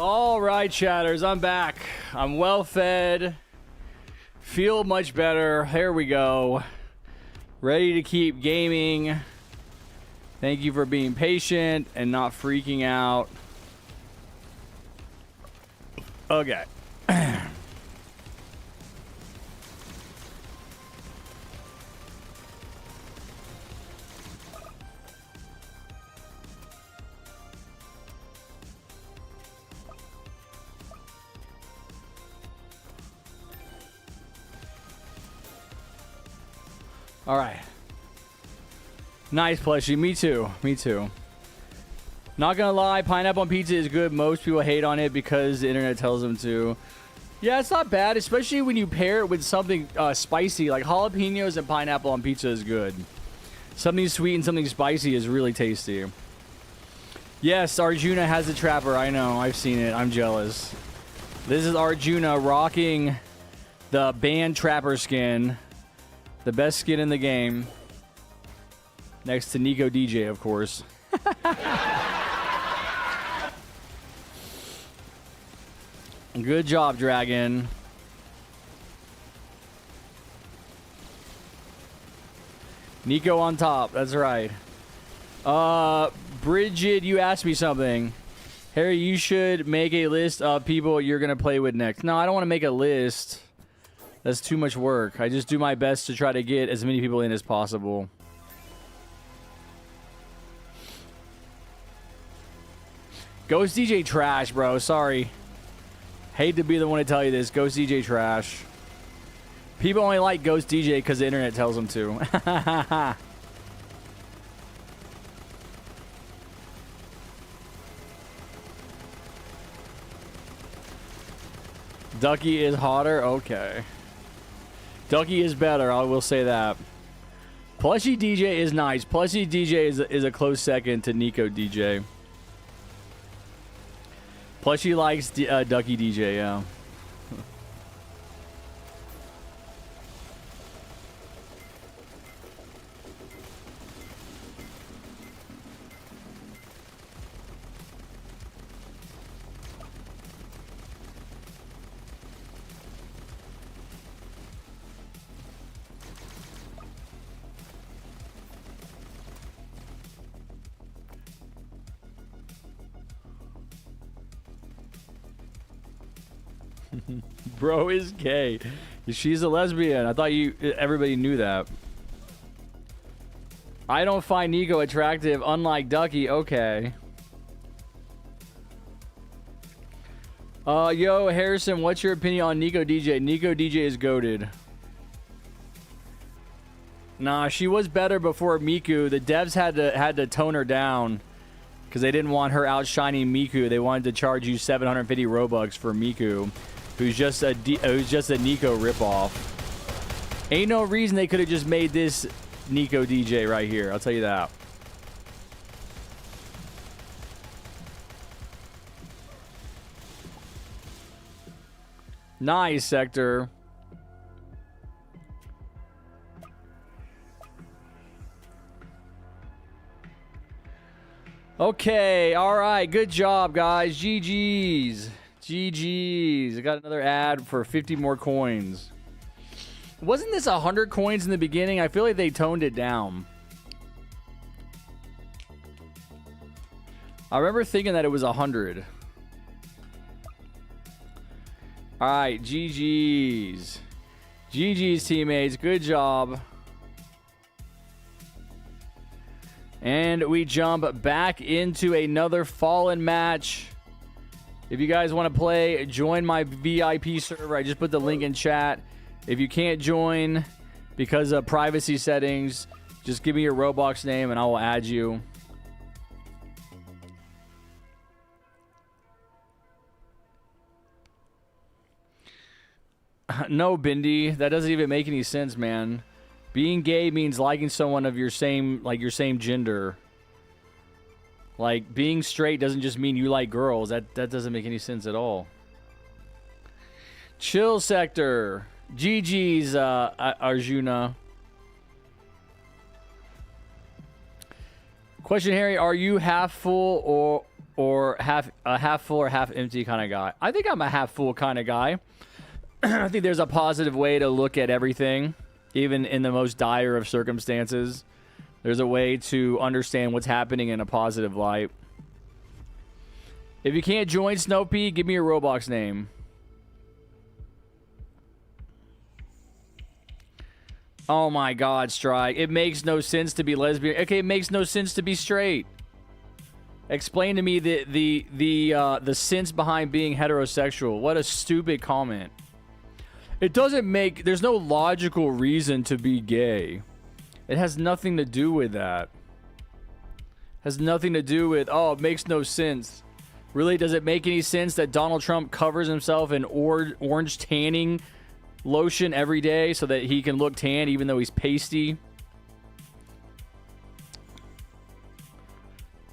Speaker 1: All right, chatters, I'm back. I'm well fed. Feel much better. Here we go. Ready to keep gaming. Thank you for being patient and not freaking out. Okay. All right. Nice plushie. Me too. Me too. Not gonna lie, pineapple on pizza is good. Most people hate on it because the internet tells them to. Yeah, it's not bad, especially when you pair it with something spicy. Like jalapenos and pineapple on pizza is good. Something sweet and something spicy is really tasty. Yes, Arjuna has a trapper. I know. I've seen it. I'm jealous. This is Arjuna rocking the band trapper skin. The best skin in the game. Next to Nico DJ, of course. Good job, Dragon. Nico on top. That's right. Bridget, you asked me something. Harry, you should make a list of people you're going to play with next. No, I don't want to make a list. That's too much work. I just do my best to try to get as many people in as possible. Ghost DJ trash, bro. Sorry. Hate to be the one to tell you this. Ghost DJ trash. People only like Ghost DJ because the internet tells them to. Ducky is hotter? Okay. Ducky is better, I will say that. Plushie DJ is nice. Plushie DJ is a close second to Nico DJ. Plushie likes Ducky DJ, yeah. Bro is gay. She's a lesbian. I thought everybody knew that. I don't find Nico attractive, unlike Ducky. Okay. Yo, Harrison, what's your opinion on Nico DJ? Nico DJ is goated. Nah, she was better before Miku. The devs had to tone her down because they didn't want her outshining Miku. They wanted to charge you 750 Robux for Miku, who's just a Nico ripoff. Ain't no reason they could have just made this Nico DJ right here. I'll tell you that. Nice, Sector. Okay, all right. Good job, guys. GG's. GG's. I got another ad for 50 more coins. Wasn't this 100 coins in the beginning? I feel like they toned it down. I remember thinking that it was 100. All right, GG's. GG's, teammates. Good job. And we jump back into another Fallen match. If you guys want to play, join my VIP server. I just put the link in chat. If you can't join because of privacy settings, just give me your Roblox name and I will add you. No, Bindi, that doesn't even make any sense, man. Being gay means liking someone of your same gender. Like, being straight doesn't just mean you like girls. That doesn't make any sense at all. Chill, Sector. GG's, Arjuna. Question, Harry, are you half full or a half full or half empty kind of guy? I think I'm a half full kind of guy. I think there's a positive way to look at everything, even in the most dire of circumstances. There's a way to understand what's happening in a positive light. If you can't join Snopey, give me your Roblox name. Oh my God, Strike. It makes no sense to be lesbian. Okay, it makes no sense to be straight. Explain to me the sense behind being heterosexual. What a stupid comment. It doesn't make... There's no logical reason to be gay. It has nothing to do with that. Has nothing to do with, oh, it makes no sense. Really, does it make any sense that Donald Trump covers himself in orange tanning lotion every day so that he can look tan even though he's pasty?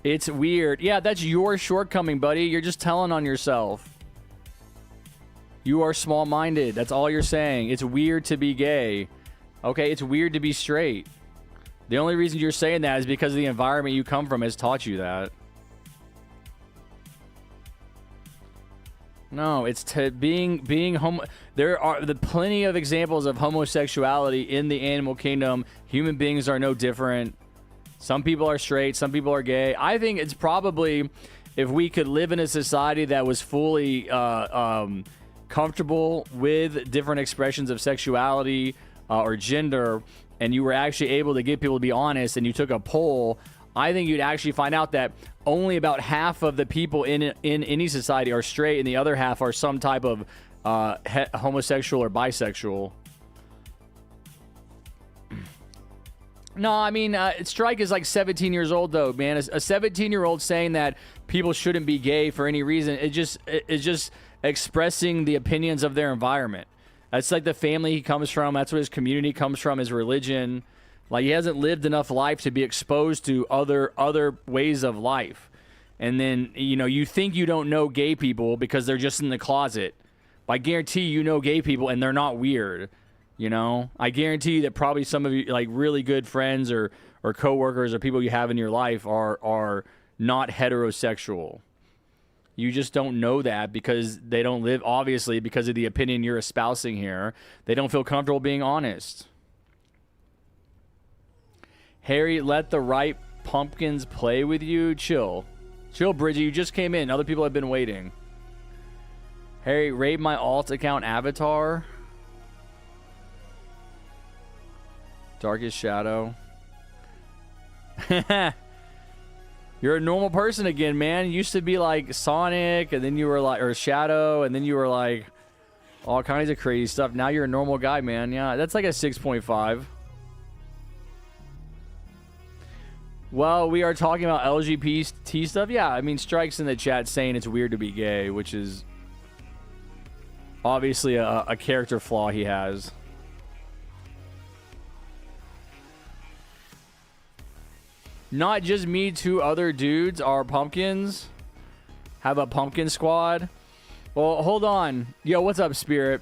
Speaker 1: It's weird. Yeah, that's your shortcoming, buddy. You're just telling on yourself. You are small-minded. That's all you're saying. It's weird to be gay. Okay, it's weird to be straight. The only reason you're saying that is because the environment you come from has taught you that. No, it's being homo. There are plenty of examples of homosexuality in the animal kingdom. Human beings are no different. Some people are straight, some people are gay. I think it's probably, if we could live in a society that was fully comfortable with different expressions of sexuality or gender, and you were actually able to get people to be honest, and you took a poll, I think you'd actually find out that only about half of the people in any society are straight, and the other half are some type of homosexual or bisexual. No, I mean, Strike is like 17 years old, though, man. A 17-year-old saying that people shouldn't be gay for any reason, it's just expressing the opinions of their environment. That's like the family he comes from. That's what his community comes from, his religion. Like, he hasn't lived enough life to be exposed to other ways of life. And then, you know, you think you don't know gay people because they're just in the closet. But I guarantee you know gay people and they're not weird. You know, I guarantee you that probably some of you, like, really good friends or coworkers or people you have in your life are not heterosexual. You just don't know that because they don't live, obviously, because of the opinion you're espousing here. They don't feel comfortable being honest. Harry, let the ripe pumpkins play with you. Chill. Chill, Bridget. You just came in. Other people have been waiting. Harry, raid my alt account avatar. Darkest Shadow. You're a normal person again, man. You used to be like Sonic, and then you were like, or Shadow, and then you were like all kinds of crazy stuff. Now you're a normal guy, man. Yeah, that's like a 6.5. Well, we are talking about LGBT stuff. Yeah, I mean, Strike's in the chat saying it's weird to be gay, which is obviously a character flaw he has. Not just me, two other dudes are pumpkins. Have a pumpkin squad. Well, hold on. Yo, what's up, Spirit?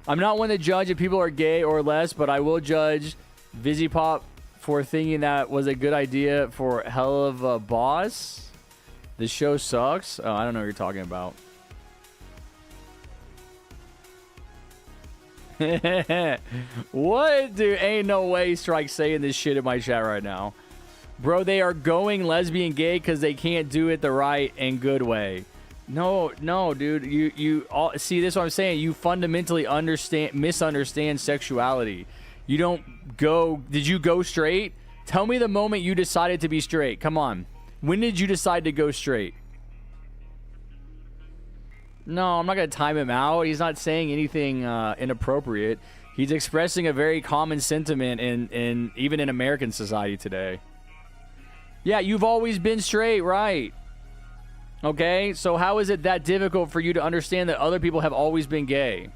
Speaker 1: I'm not one to judge if people are gay or less, but I will judge VizzyPop for thinking that was a good idea for Hell of a Boss. The show sucks. Oh, I don't know what you're talking about. What, dude? Ain't no way Strike saying this shit in my chat right now. Bro, they are going lesbian gay because they can't do it the right and good way. No, dude. You all see this is what I'm saying. You fundamentally misunderstand sexuality. You don't go... Did you go straight? Tell me the moment you decided to be straight. Come on. When did you decide to go straight? No, I'm not going to time him out. He's not saying anything inappropriate. He's expressing a very common sentiment in even in American society today. Yeah, you've always been straight, right? Okay, so how is it that difficult for you to understand that other people have always been gay?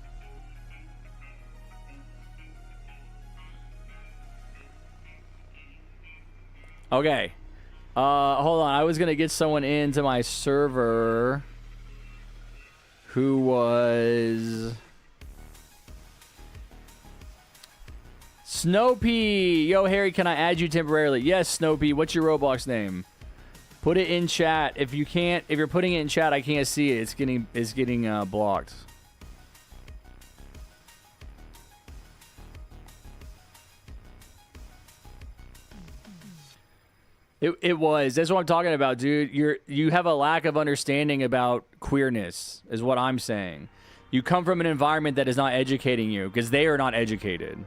Speaker 1: Okay. Hold on. I was going to get someone into my server who was Snopey. Yo, Harry, can I add you temporarily? Yes, Snopey. What's your Roblox name? Put it in chat. If you can't, if you're putting it in chat, I can't see it. It's getting blocked. It was. That's what I'm talking about, dude. You have a lack of understanding about queerness, is what I'm saying. You come from an environment that is not educating you because they are not educated.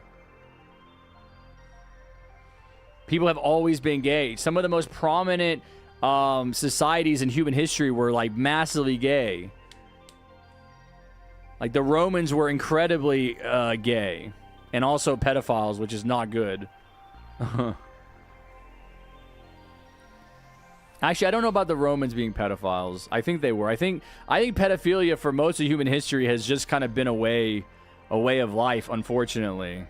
Speaker 1: People have always been gay. Some of the most prominent societies in human history were like massively gay. Like the Romans were incredibly gay and also pedophiles, which is not good. Actually, I don't know about the Romans being pedophiles. I think they were. I think pedophilia for most of human history has just kind of been a way of life, unfortunately.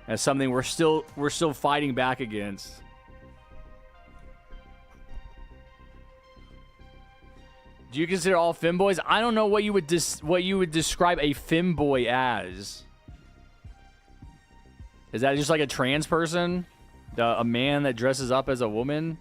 Speaker 1: As something we're still fighting back against. Do you consider all femboys? I don't know what you would describe a femboy as. Is that just like a trans person? A man that dresses up as a woman?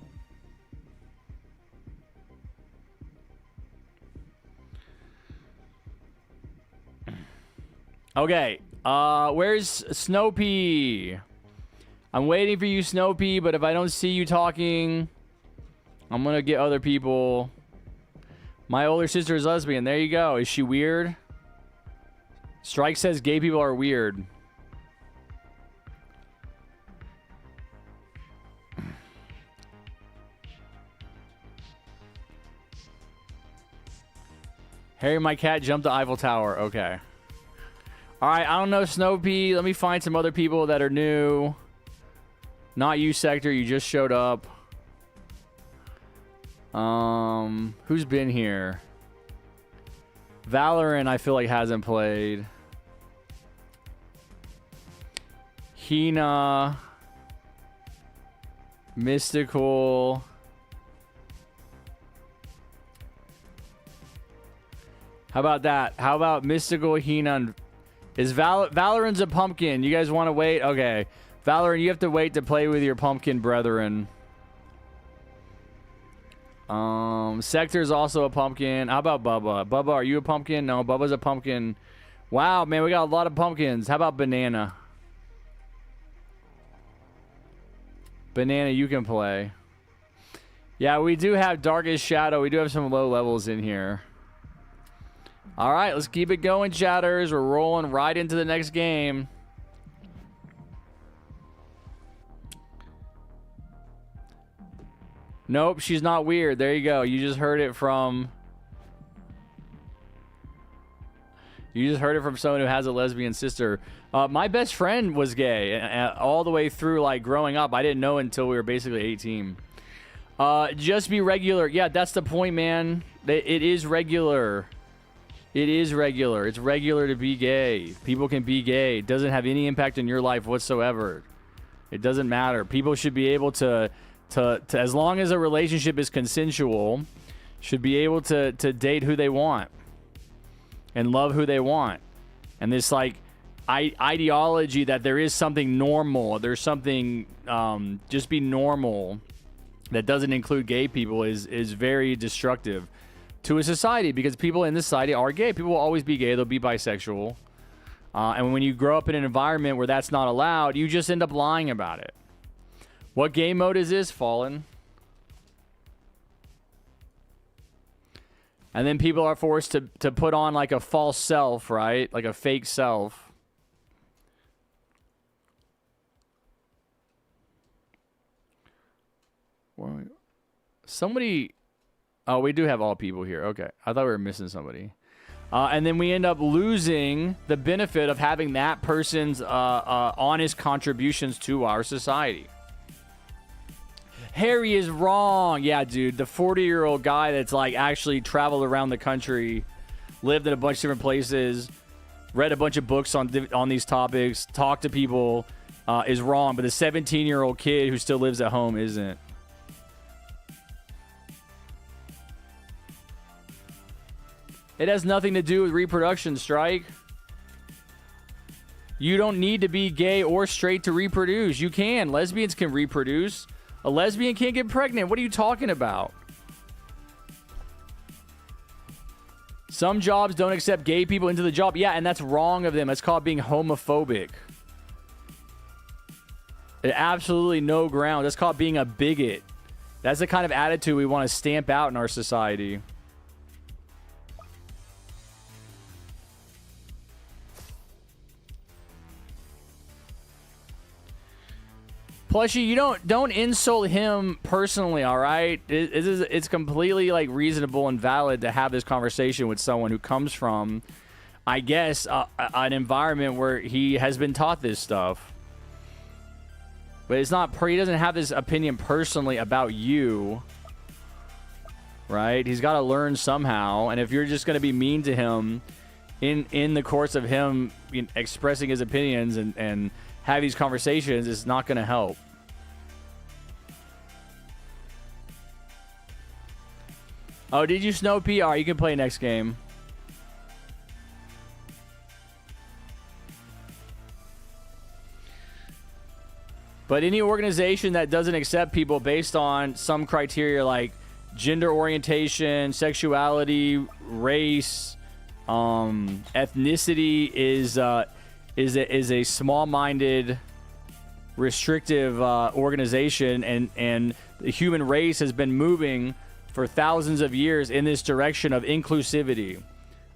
Speaker 1: Okay, where's Snopey? I'm waiting for you, Snopey, but if I don't see you talking, I'm gonna get other people. My older sister is lesbian. There you go. Is she weird? Strike says gay people are weird. Harry, my cat jumped the Eiffel Tower. Okay. All right, I don't know, Snopey. Let me find some other people that are new. Not you, Sector. You just showed up. Who's been here? Valorant, I feel like hasn't played. Hina. Mystical. How about that? How about Mystical, Hina, and is Valorant's a pumpkin? You guys want to wait? Okay. Valorant, you have to wait to play with your pumpkin brethren. Sector's also a pumpkin. How about Bubba? Bubba, are you a pumpkin? No, Bubba's a pumpkin. Wow, man, we got a lot of pumpkins. How about Banana? Banana, you can play. Yeah, we do have Darkest Shadow. We do have some low levels in here. All right, let's keep it going, chatters. We're rolling right into the next game. Nope, she's not weird. There you go. You just heard it from... You just heard it from someone who has a lesbian sister. My best friend was gay all the way through, like, growing up. I didn't know until we were basically 18. Just be regular. Yeah, that's the point, man. It is regular. It is regular. It's regular to be gay. People can be gay. It doesn't have any impact on your life whatsoever. It doesn't matter. People should be able to as long as a relationship is consensual, should be able to date who they want and love who they want. And this like ideology that there is something normal, there's something just be normal that doesn't include gay people is very destructive to a society, because people in this society are gay. People will always be gay. They'll be bisexual. And when you grow up in an environment where that's not allowed, you just end up lying about it. What game mode is this? Fallen. And then people are forced to put on like a false self, right? Like a fake self. Somebody... Oh, we do have all people here. Okay. I thought we were missing somebody. And then we end up losing the benefit of having that person's honest contributions to our society. Harry is wrong. Yeah, dude. The 40-year-old guy that's like actually traveled around the country, lived in a bunch of different places, read a bunch of books on these topics, talked to people, is wrong. But the 17-year-old kid who still lives at home isn't. It has nothing to do with reproduction, Strike. You don't need to be gay or straight to reproduce. You can. Lesbians can reproduce. A lesbian can't get pregnant. What are you talking about? Some jobs don't accept gay people into the job. Yeah, and that's wrong of them. That's called being homophobic. Absolutely no ground. That's called being a bigot. That's the kind of attitude we want to stamp out in our society. Plushy, you don't insult him personally, all right? It's completely like reasonable and valid to have this conversation with someone who comes from, I guess, an environment where he has been taught this stuff. But it's not. He doesn't have this opinion personally about you, right? He's got to learn somehow. And if you're just going to be mean to him in the course of him expressing his opinions and have these conversations, it's not going to help. Oh, did you snow PR? You can play next game. But any organization that doesn't accept people based on some criteria like gender orientation, sexuality, race, ethnicity is a small-minded, restrictive organization, and the human race has been moving for thousands of years in this direction of inclusivity,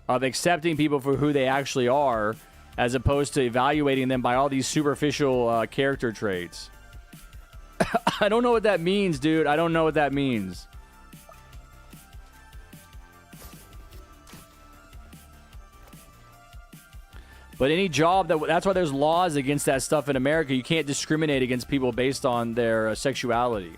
Speaker 1: of accepting people for who they actually are, as opposed to evaluating them by all these superficial character traits. I don't know what that means, dude. I don't know what that means. But any job that's why there's laws against that stuff in America. You can't discriminate against people based on their sexuality.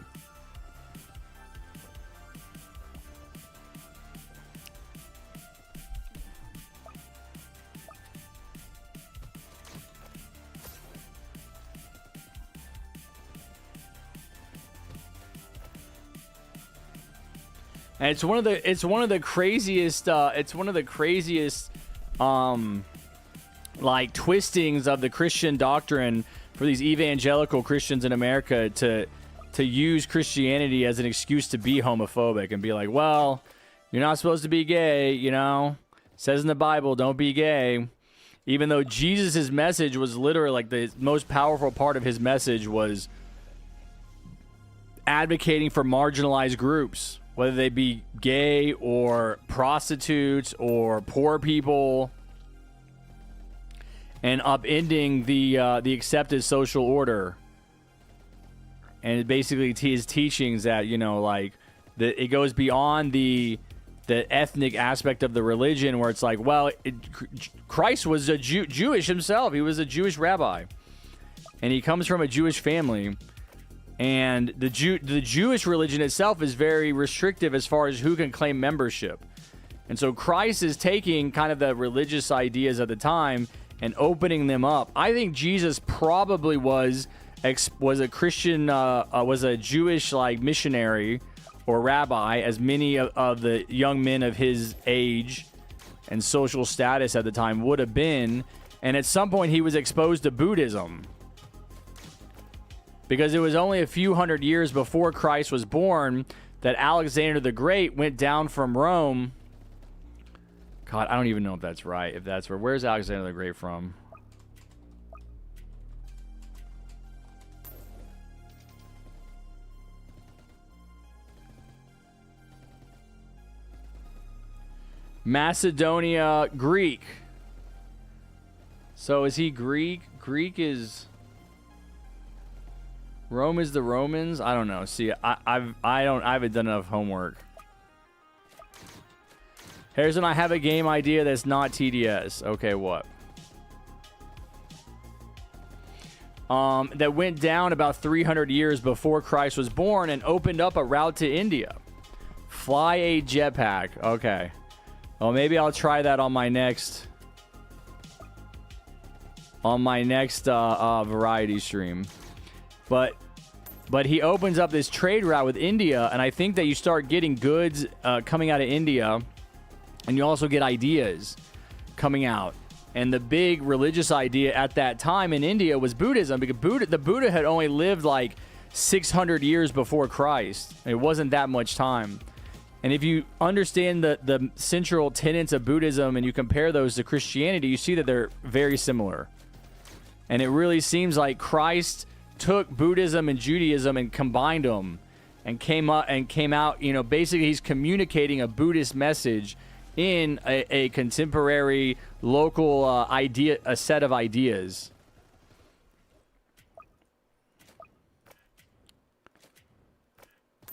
Speaker 1: And it's one of the craziest like twistings of the Christian doctrine for these evangelical Christians in America to use Christianity as an excuse to be homophobic and be like, well, you're not supposed to be gay, you know? It says in the Bible, don't be gay. Even though Jesus' message was literally like the most powerful part of his message was advocating for marginalized groups, whether they be gay or prostitutes or poor people, and upending the accepted social order. And basically his teachings that, you know, like it goes beyond the ethnic aspect of the religion, where it's like, well, Christ was a Jewish himself. He was a Jewish rabbi, and he comes from a Jewish family. And the Jewish religion itself is very restrictive as far as who can claim membership. And so Christ is taking kind of the religious ideas at the time and opening them up. I think Jesus probably was a Christian, was a Jewish like missionary or rabbi, as many of the young men of his age and social status at the time would have been. And at some point he was exposed to Buddhism, because it was only a few hundred years before Christ was born that Alexander the Great went down from Rome. God, I don't even know if that's right. If that's where's Alexander the Great from? Macedonia, Greek. So is he Greek? Greek is... Rome is the Romans? I don't know. See, I haven't done enough homework. Harrison, I have a game idea that's not TDS. Okay, what? That went down about 300 years before Christ was born and opened up a route to India. Fly a jetpack. Okay. Well, maybe I'll try that on my next variety stream. But he opens up this trade route with India, and I think that you start getting goods coming out of India, and you also get ideas coming out. And the big religious idea at that time in India was Buddhism, because the Buddha had only lived like 600 years before Christ. It wasn't that much time. And if you understand the central tenets of Buddhism and you compare those to Christianity, you see that they're very similar. And it really seems like Christ took Buddhism and Judaism and combined them and came out, you know, basically he's communicating a Buddhist message in a contemporary local a set of ideas.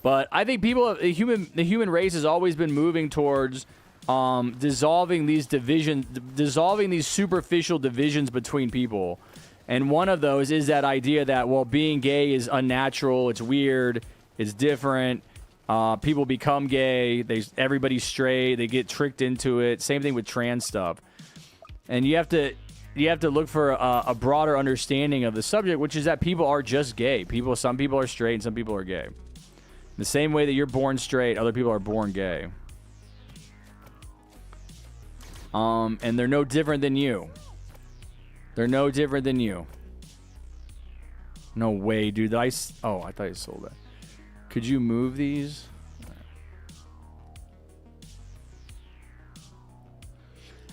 Speaker 1: But I think the human race has always been moving towards dissolving these divisions, dissolving these superficial divisions between people. And one of those is that idea that, well, being gay is unnatural, it's weird, it's different. People become gay, everybody's straight, they get tricked into it. Same thing with trans stuff. And you have to look for a broader understanding of the subject, which is that people are just gay. Some people are straight and some people are gay. The same way that you're born straight, other people are born gay. And they're no different than you. They're no different than you. No way, dude. Oh, I thought I sold that. Could you move these?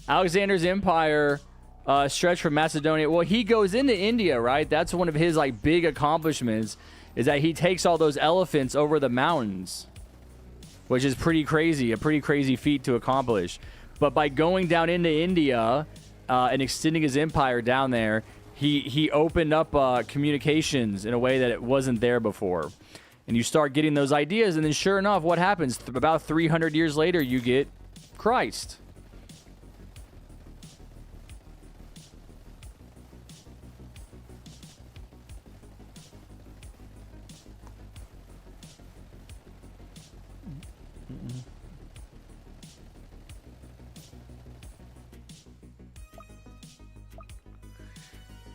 Speaker 1: Alexander's empire stretched from Macedonia. Well, he goes into India, right? That's one of his like big accomplishments, is that he takes all those elephants over the mountains, which is pretty crazy, a pretty crazy feat to accomplish. But by going down into India and extending his empire down there, he opened up communications in a way that it wasn't there before. And you start getting those ideas, and then sure enough, what happens? About 300 years later, you get Christ.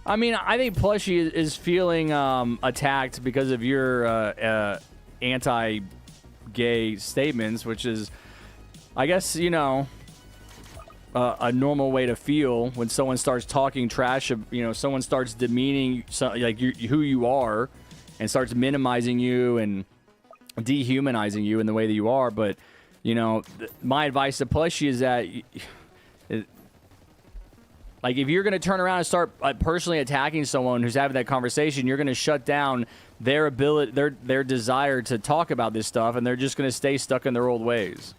Speaker 1: I mean, I think Plushy is feeling attacked because of your anti-gay statements, which is, I guess, you know, a normal way to feel when someone starts talking trash. You know, someone starts demeaning who you are and starts minimizing you and dehumanizing you in the way that you are. But, you know, my advice to Plushy is that... Like, if you're going to turn around and start personally attacking someone who's having that conversation, you're going to shut down their ability, their desire to talk about this stuff, and they're just going to stay stuck in their old ways.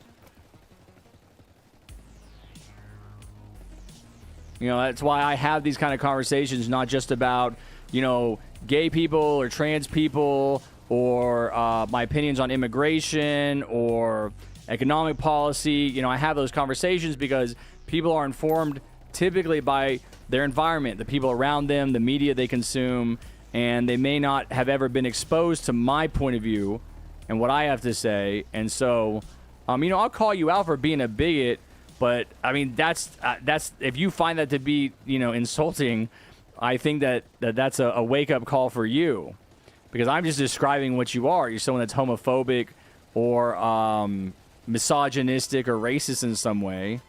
Speaker 1: You know, that's why I have these kind of conversations, not just about, you know, gay people or trans people or my opinions on immigration or economic policy. You know, I have those conversations because people are informed typically by their environment, the people around them, the media they consume, and they may not have ever been exposed to my point of view and what I have to say. And so, you know, I'll call you out for being a bigot, but I mean, that's if you find that to be, you know, insulting, I think that's a wake-up call for you, because I'm just describing what you are. You're someone that's homophobic or misogynistic or racist in some way.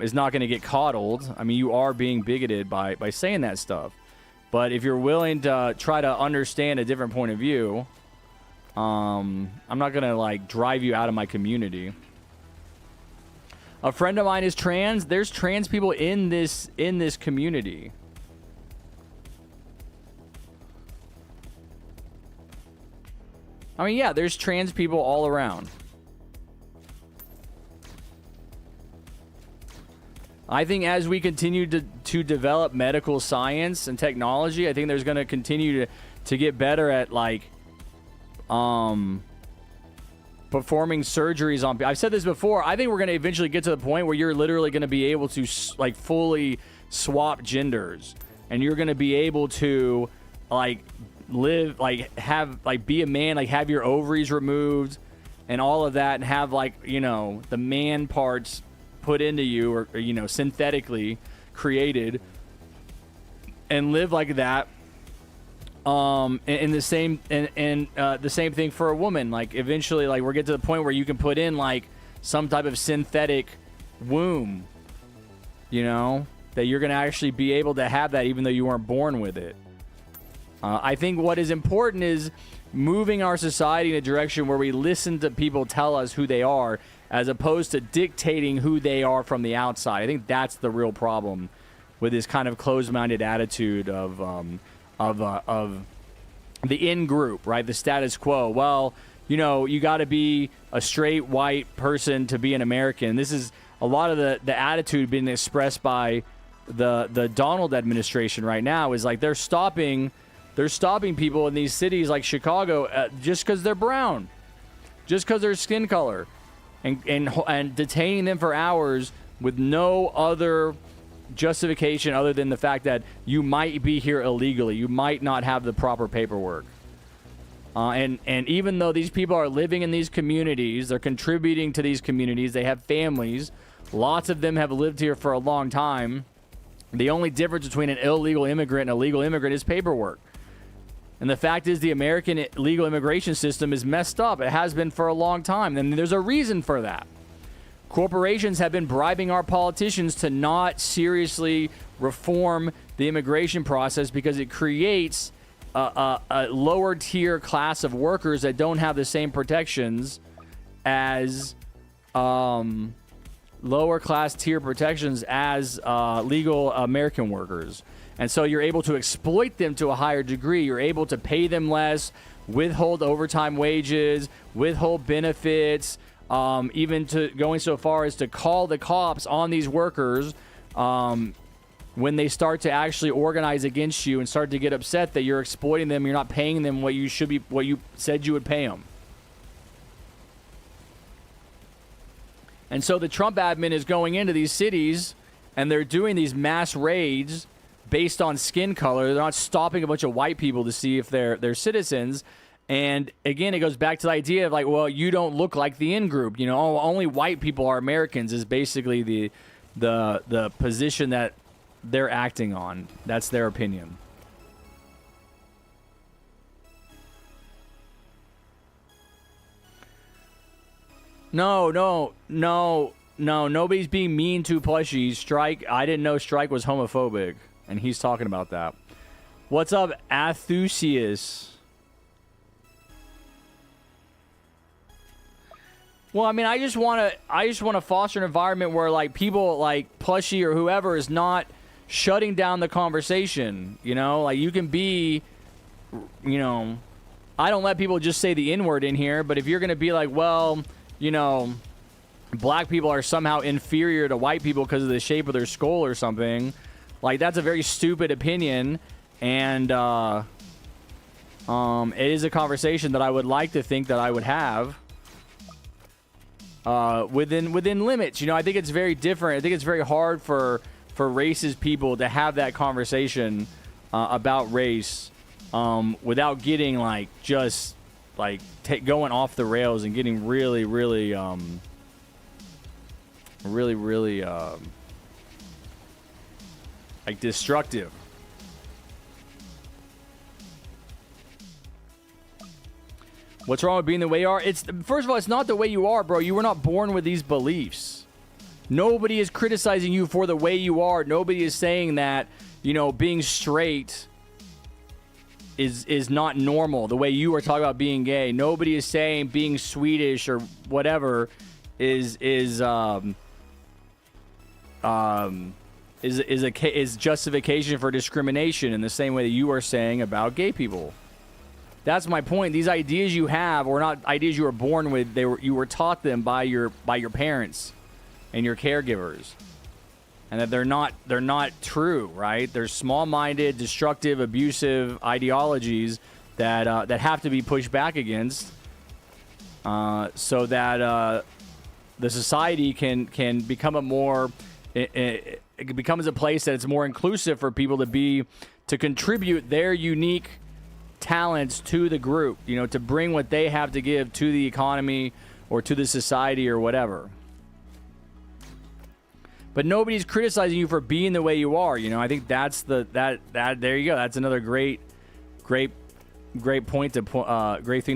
Speaker 1: Is not going to get coddled. I mean, you are being bigoted by saying that stuff. But if you're willing to try to understand a different point of view, I'm not going to, like, drive you out of my community. A friend of mine is trans. There's trans people in this community. I mean, yeah, there's trans people all around. I think as we continue to develop medical science and technology, I think there's going to continue to get better at, like, performing surgeries on people. I've said this before. I think we're going to eventually get to the point where you're literally going to be able to, like, fully swap genders. And you're going to be able to, like, live, like, have, like, be a man, like, have your ovaries removed and all of that, and have, like, you know, the man parts put into you, or you know, synthetically created, and live like that. And the same thing for a woman. Like, eventually, like, we'll get to the point where you can put in, like, some type of synthetic womb, you know, that you're going to actually be able to have that even though you weren't born with it. I think what is important is moving our society in a direction where we listen to people tell us who they are, as opposed to dictating who they are from the outside. I think that's the real problem with this kind of closed-minded attitude of the in-group, right? The status quo. Well, you know, you got to be a straight white person to be an American. This is a lot of the attitude being expressed by the Donald administration right now is like they're stopping people in these cities like Chicago just because they're brown, just because their skin color, and detaining them for hours with no other justification other than the fact that you might be here illegally, you might not have the proper paperwork. And even though these people are living in these communities, they're contributing to these communities, they have families, lots of them have lived here for a long time. The only difference between an illegal immigrant and a legal immigrant is paperwork. And the fact is the American legal immigration system is messed up. It has been for a long time. And there's a reason for that. Corporations have been bribing our politicians to not seriously reform the immigration process because it creates a lower tier class of workers that don't have the same protections as lower class tier protections as legal American workers. And so you're able to exploit them to a higher degree. You're able to pay them less, withhold overtime wages, withhold benefits, even to going so far as to call the cops on these workers when they start to actually organize against you and start to get upset that you're exploiting them, you're not paying them what you said you would pay them. And so the Trump admin is going into these cities and they're doing these mass raids based on skin color. They're not stopping a bunch of white people to see if they're citizens. And again, it goes back to the idea of like, well, you don't look like the in-group. You know, only white people are Americans is basically the position that they're acting on. That's their opinion. No, nobody's being mean to plushies. Strike, I didn't know Strike was homophobic, and he's talking about that. What's up, Athusius? Well, I mean, I just want to foster an environment where like people like Plushie or whoever is not shutting down the conversation. You know, like you can be, you know, I don't let people just say the N-word in here, but if you're going to be like, well, you know, black people are somehow inferior to white people because of the shape of their skull or something, like that's a very stupid opinion. And it is a conversation that I would like to think that I would have within limits. You know, I think it's very different. I think it's very hard for racist people to have that conversation about race without getting like just like going off the rails and getting really like destructive. What's wrong with being the way you are? It's first of all, it's not the way you are, bro. You were not born with these beliefs. Nobody is criticizing you for the way you are. Nobody is saying that, you know, being straight is not normal. The way you are talking about being gay. Nobody is saying being Swedish or whatever is justification for discrimination in the same way that you are saying about gay people. That's my point. These ideas you have are not ideas you were born with. You were taught them by your parents and your caregivers, and that they're not true, right? They're small-minded, destructive, abusive ideologies that have to be pushed back against, so that the society can become a more it becomes a place that it's more inclusive for people to contribute their unique talents to the group, you know, to bring what they have to give to the economy or to the society or whatever. But nobody's criticizing you for being the way you are. You know, I think that's that there you go. That's another great point great thing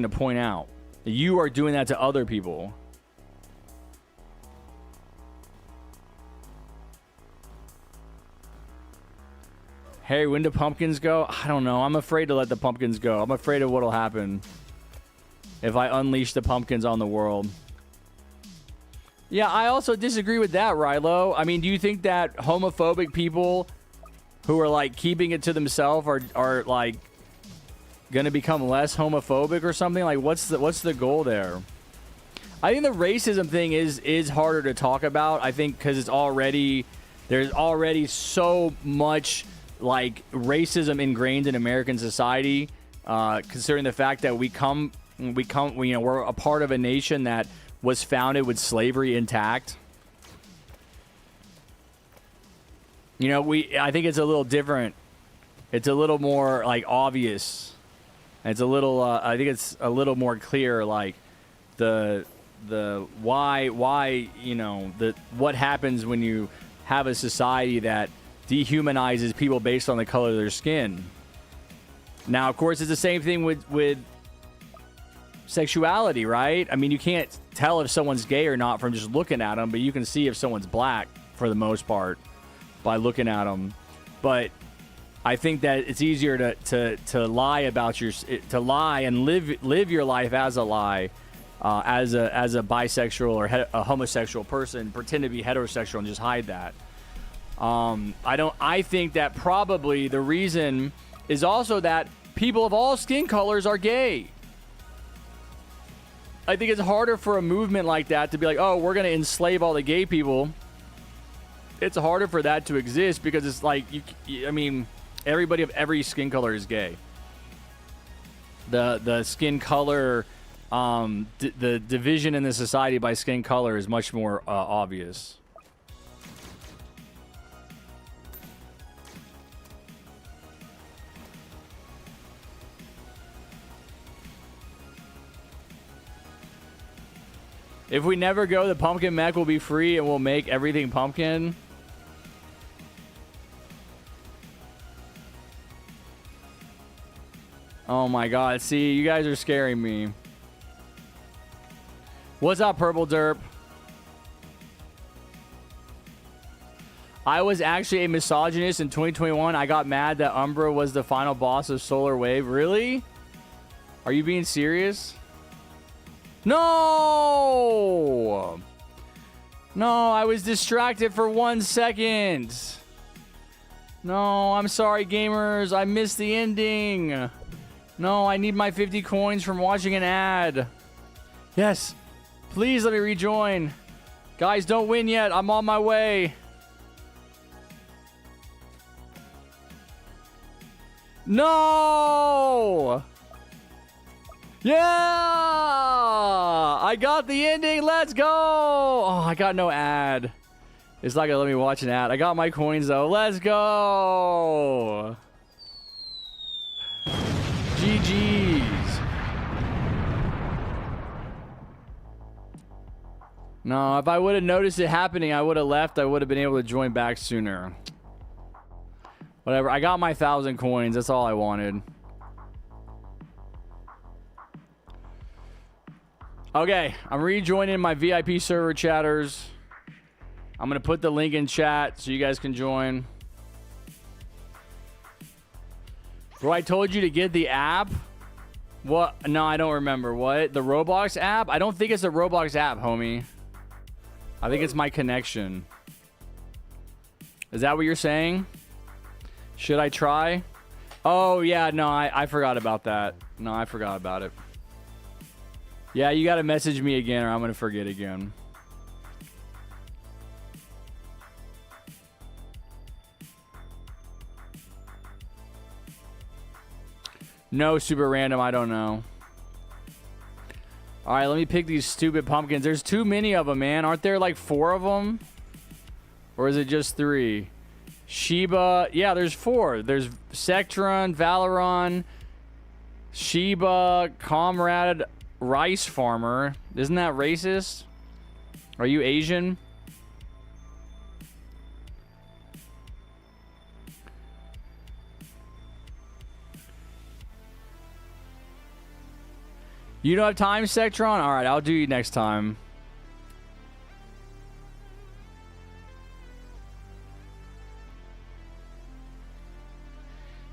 Speaker 1: to point out. You are doing that to other people. Harry, when do pumpkins go? I don't know. I'm afraid to let the pumpkins go. I'm afraid of what'll happen. if I unleash the pumpkins on the world. Yeah, I also disagree with that, Rilo. I mean, do you think that homophobic people who are like keeping it to themselves are like gonna become less homophobic or something? Like, what's the goal there? I think the racism thing is harder to talk about. I think because there's already so much like racism ingrained in American society, considering the fact that we're a part of a nation that was founded with slavery intact. You know, I think it's a little different. It's a little more like obvious. It's a little. I think it's a little more clear. Like the why what happens when you have a society that dehumanizes people based on the color of their skin. Now, of course, it's the same thing with sexuality, right? I mean, you can't tell if someone's gay or not from just looking at them, but you can see if someone's black for the most part by looking at them. But I think that it's easier to lie about to lie and live your life as a lie, as a bisexual or a homosexual person, pretend to be heterosexual and just hide that. I think that probably the reason is also that people of all skin colors are gay. I think it's harder for a movement like that to be like, oh, we're going to enslave all the gay people. It's harder for that to exist because it's like, I mean, everybody of every skin color is gay. The skin color, the division in the society by skin color is much more obvious. If we never go, the pumpkin mech will be free and we'll make everything pumpkin. Oh my god, see, you guys are scaring me. What's up, Purple Derp? I was actually a misogynist in 2021. I got mad that Umbra was the final boss of Solar Wave. Really? Are you being serious? No! No, I was distracted for 1 second. No, I'm sorry, gamers. I missed the ending. No, I need my 50 coins from watching an ad. Yes. Please let me rejoin. Guys, don't win yet. I'm on my way. No! Yeah! I got the ending. Let's go! Oh, I got no ad. It's not gonna let me watch an ad. I got my coins though. Let's go! GG's. No, if I would have noticed it happening, I would have left. I would have been able to join back sooner. Whatever. I got my 1,000 coins. That's all I wanted. Okay, I'm rejoining my VIP server, chatters. I'm going to put the link in chat so you guys can join. Bro, I told you to get the app? What? No, I don't remember. What? The Roblox app? I don't think it's the Roblox app, homie. I think it's my connection. Is that what you're saying? Should I try? Oh, yeah, no, I forgot about that. No, I forgot about it. Yeah, you got to message me again or I'm going to forget again. No, super random. I don't know. All right, let me pick these stupid pumpkins. There's too many of them, man. Aren't there like 4 of them? Or is it just 3? Sheba. Yeah, there's 4. There's Sectron, Valeron, Sheba, Comrade, Rice Farmer. Isn't that racist? Are you Asian? You don't have time, Sectron? All right, I'll do you next time.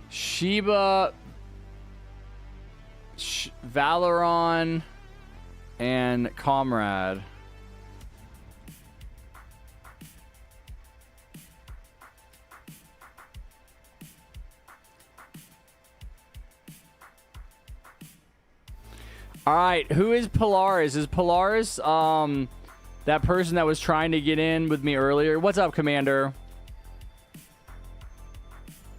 Speaker 1: Sheba, Valeron. and Comrade. All right, who is Polaris? Is Polaris that person that was trying to get in with me earlier? What's up, Commander?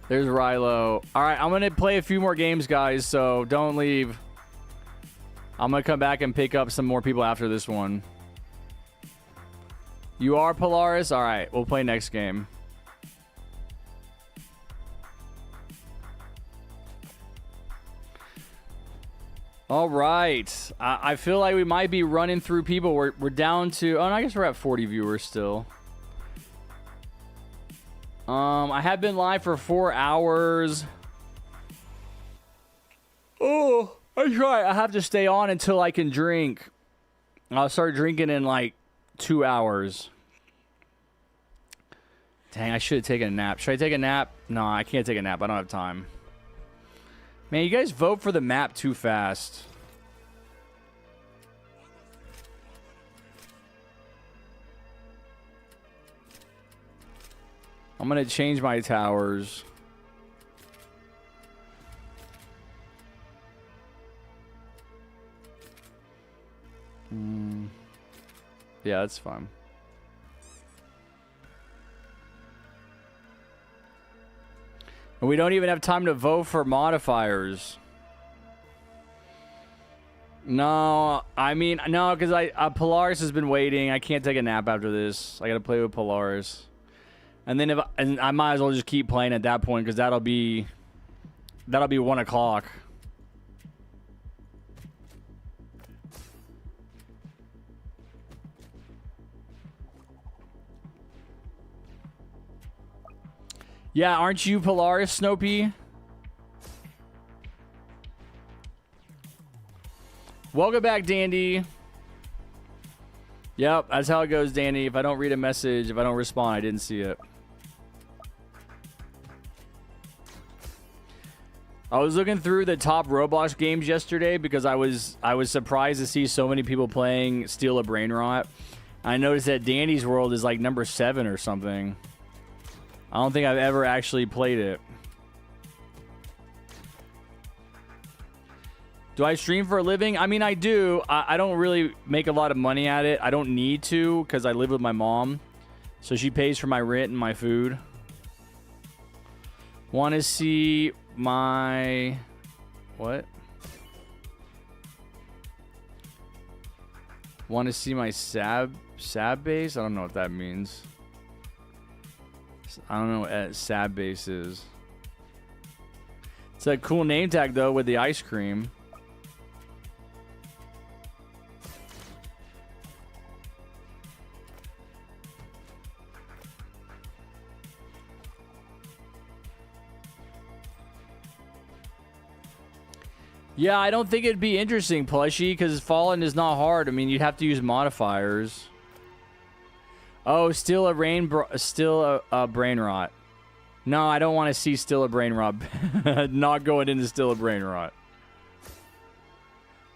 Speaker 1: There's Rilo. All right, I'm going to play a few more games, guys, so don't leave. I'm going to come back and pick up some more people after this one. You are Polaris? All right, we'll play next game. All right. I feel like we might be running through people. We're down to... Oh, no, I guess we're at 40 viewers still. I have been live for 4 hours. Oh, I try. I have to stay on until I can drink. I'll start drinking in like 2 hours. Dang, I should have taken a nap. Should I take a nap? No, I can't take a nap. I don't have time. Man, you guys vote for the map too fast. I'm going to change my towers. Yeah, that's fine. And we don't even have time to vote for modifiers. No, I mean, no, because Polaris has been waiting. I can't take a nap after this. I got to play with Polaris. And then I might as well just keep playing at that point because that'll be 1 o'clock. Yeah, aren't you Polaris, Snopey? Welcome back, Dandy. Yep, that's how it goes, Dandy. If I don't read a message, if I don't respond, I didn't see it. I was looking through the top Roblox games yesterday because I was surprised to see so many people playing Steal a Brain Rot. I noticed that Dandy's World is like number 7 or something. I don't think I've ever actually played it. Do I stream for a living? I mean, I do. I don't really make a lot of money at it. I don't need to because I live with my mom. So she pays for my rent and my food. Want to see my... What? Want to see my sab base? I don't know what that means. I don't know what sab base is. It's a cool name tag, though, with the ice cream. Yeah, I don't think it'd be interesting, Plushie, because Fallen is not hard. I mean, you'd have to use modifiers. Oh, still a brain rot. No, I don't want to see still a brain rot. Not going into still a brain rot.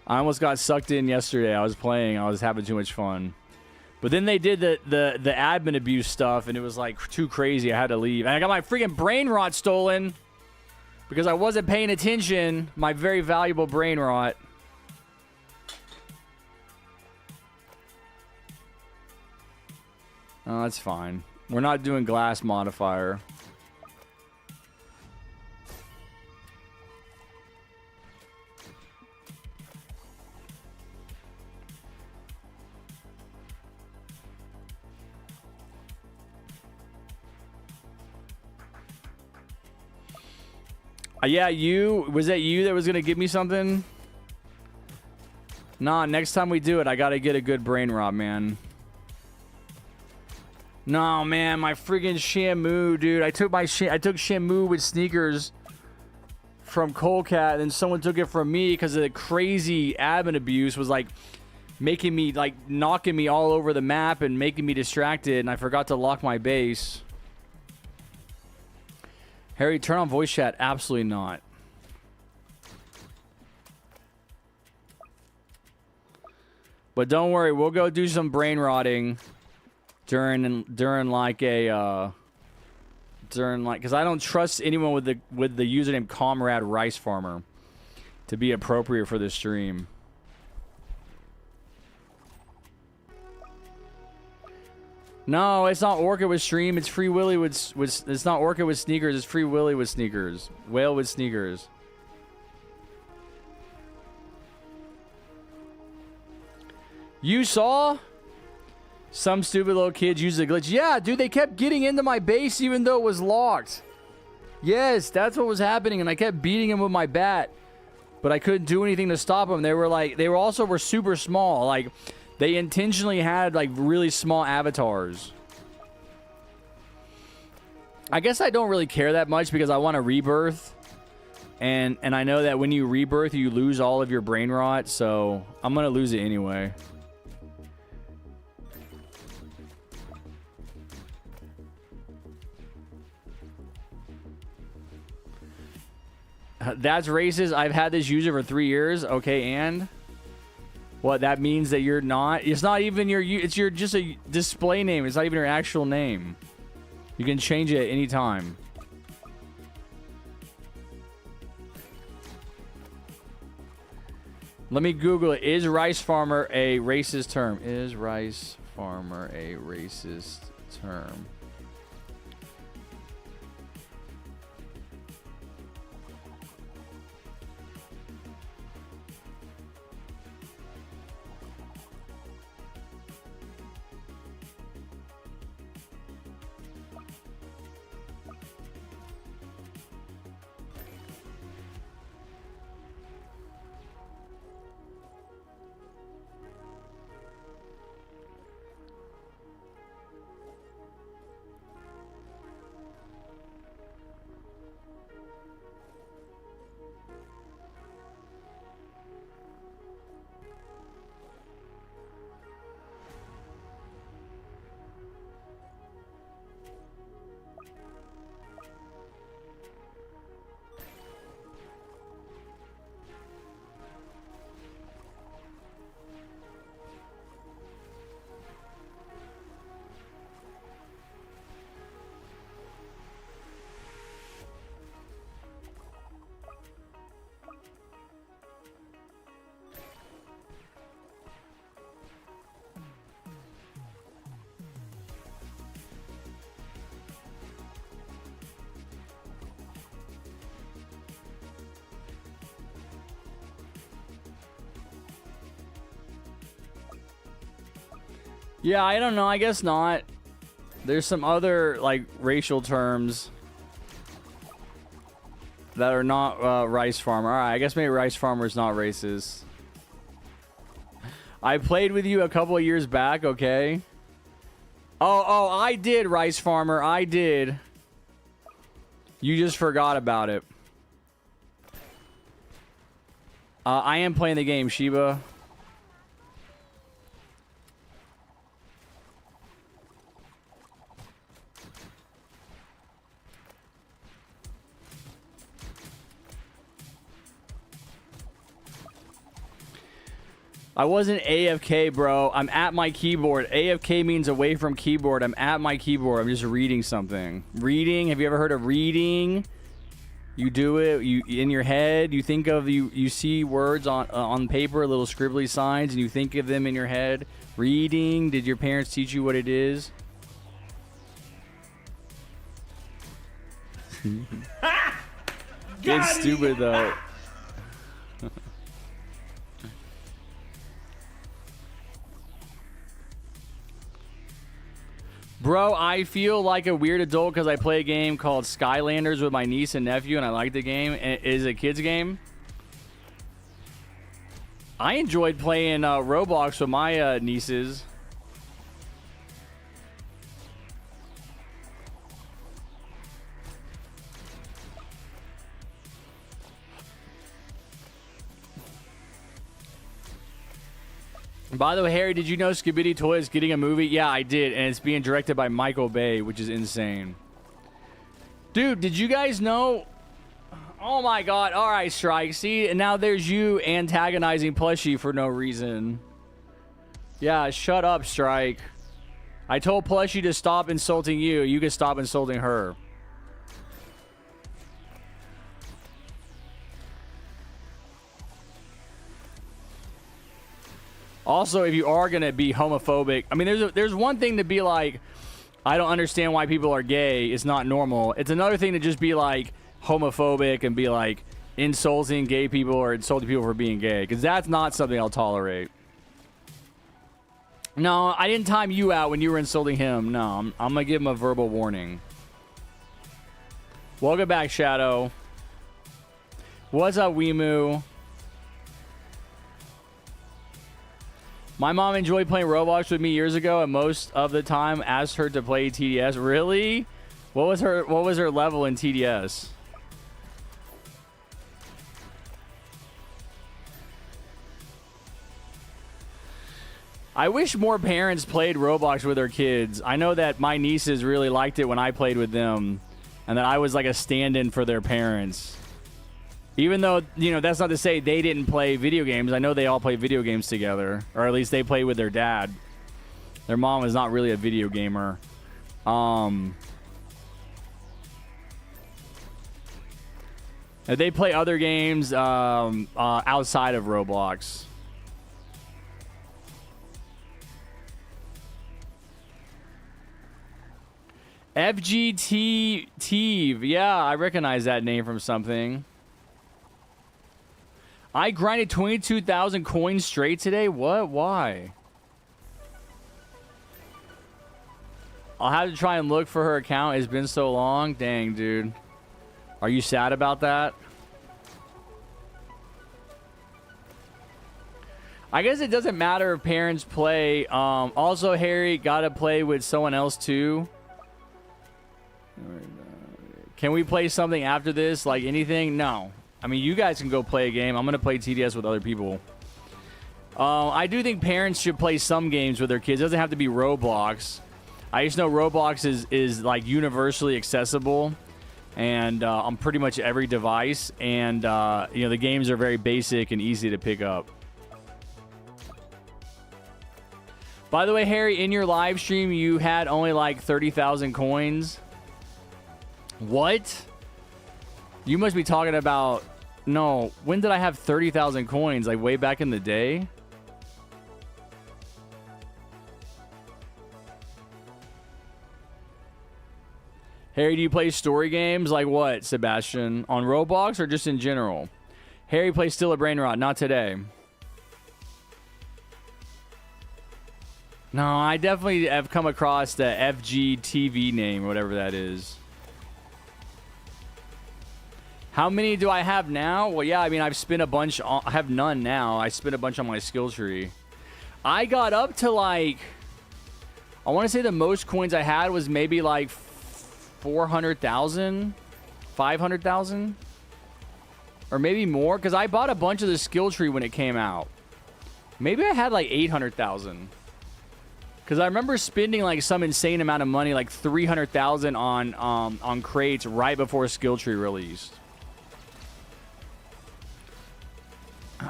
Speaker 1: I almost got sucked in yesterday. I was playing. I was having too much fun. But then they did the admin abuse stuff, and it was like too crazy. I had to leave. And I got my freaking brain rot stolen. Because I wasn't paying attention, my very valuable brain rot. Oh, that's fine. We're not doing glass modifier. Yeah, was that you that was going to give me something? Nah, next time we do it, I got to get a good brain rot, man. No, man, my friggin' Shamu, dude. I took Shamu with sneakers from Colecat, and someone took it from me because of the crazy admin abuse was like making me, like knocking me all over the map and making me distracted, and I forgot to lock my base. Harry, turn on voice chat. Absolutely not. But don't worry, we'll go do some brain rotting during like a because I don't trust anyone with the username Comrade Rice Farmer to be appropriate for this stream. No, it's not Orchid with stream. It's Free Willy with it's not Orchid with sneakers. It's Free Willy with sneakers. Whale with sneakers. You saw some stupid little kids use the glitch. Yeah, dude, they kept getting into my base even though it was locked. Yes, that's what was happening, and I kept beating them with my bat, but I couldn't do anything to stop them. They were also super small. Like, they intentionally had like really small avatars. I guess I don't really care that much because I want to rebirth. And I know that when you rebirth, you lose all of your brain rot, so I'm going to lose it anyway. That's racist. I've had this user for 3 years. Okay, and what that means that you're not. It's not even your. It's your just a display name. It's not even your actual name. You can change it at any time. Let me Google it. Is rice farmer a racist term? Is rice farmer a racist term? Yeah, I don't know. I guess not. There's some other, like, racial terms that are not rice farmer. All right, I guess maybe rice farmer is not racist. I played with you a couple of years back, okay? Oh, I did, rice farmer. I did. You just forgot about it. I am playing the game, Sheba. I wasn't AFK, bro. I'm at my keyboard. AFK means away from keyboard. I'm at my keyboard. I'm just reading something. Reading. Have you ever heard of reading? You do it. You in your head. You think of you see words on paper, little scribbly signs, and you think of them in your head. Reading. Did your parents teach you what it is? It's stupid though. Bro, I feel like a weird adult because I play a game called Skylanders with my niece and nephew, and I like the game. And it is a kid's game. I enjoyed playing Roblox with my nieces. By the way, Harry, did you know Skibidi Toy is getting a movie? Yeah, I did, and it's being directed by Michael Bay, which is insane. Dude, did you guys know? Oh my god. All right, Strike. See, and now there's you antagonizing Plushie for no reason. Yeah, shut up, Strike. I told Plushie to stop insulting you. You can stop insulting her. Also, if you are going to be homophobic, I mean, there's one thing to be like, I don't understand why people are gay. It's not normal. It's another thing to just be like homophobic and be like insulting gay people or insulting people for being gay. Because that's not something I'll tolerate. No, I didn't time you out when you were insulting him. No, I'm going to give him a verbal warning. Welcome back, Shadow. What's up, Wimu? My mom enjoyed playing Roblox with me years ago, and most of the time asked her to play TDS. Really? What was her level in TDS? I wish more parents played Roblox with their kids. I know that my nieces really liked it when I played with them, and that I was like a stand-in for their parents. Even though, you know, that's not to say they didn't play video games. I know they all play video games together. Or at least they played with their dad. Their mom is not really a video gamer. They play other games outside of Roblox. FGT. Yeah, I recognize that name from something. I grinded 22,000 coins straight today? What? Why? I'll have to try and look for her account. It's been so long. Dang, dude. Are you sad about that? I guess it doesn't matter if parents play. Also, Harry, gotta play with someone else too. Can we play something after this? Like anything? No. I mean, you guys can go play a game. I'm going to play TDS with other people. I do think parents should play some games with their kids. It doesn't have to be Roblox. I just know Roblox is like universally accessible and on pretty much every device. And, you know, the games are very basic and easy to pick up. By the way, Harry, in your live stream, you had only like 30,000 coins. What? You must be talking about... No, when did I have 30,000 coins? Like way back in the day? Harry, do you play story games? Like what, Sebastian? On Roblox or just in general? Harry plays Still a Brain Rot. Not today. No, I definitely have come across the FGTV name, or whatever that is. How many do I have now? Well, yeah, I mean, I've spent a bunch. I have none now. I spent a bunch on my skill tree. I got up to like, I want to say the most coins I had was maybe like 400,000, 500,000, or maybe more. Because I bought a bunch of the skill tree when it came out. Maybe I had like 800,000. Because I remember spending like some insane amount of money, like 300,000 on crates right before skill tree released.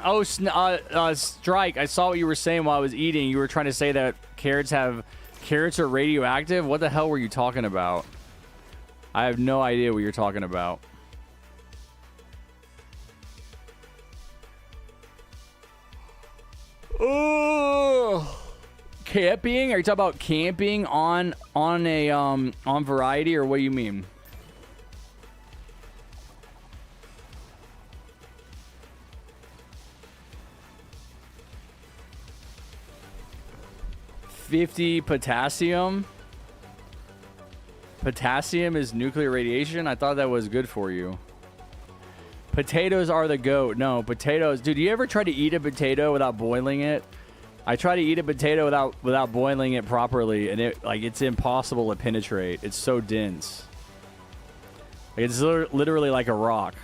Speaker 1: Oh, Strike, I saw what you were saying while I was eating. You were trying to say that carrots are radioactive? What the hell were you talking about? I have no idea what you're talking about. Oh, camping? Are you talking about camping on Variety, or what do you mean? $50 potassium. Potassium is nuclear radiation. I thought that was good for you. Potatoes are the goat. No, potatoes. Dude, you ever try to eat a potato without boiling it? I try to eat a potato without boiling it properly, and it's impossible to penetrate. It's so dense. Like, it's literally like a rock.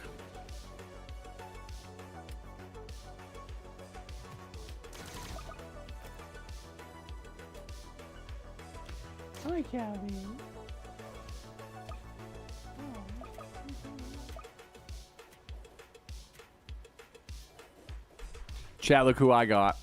Speaker 3: Hi, Calvin.
Speaker 1: Chat, look who I got.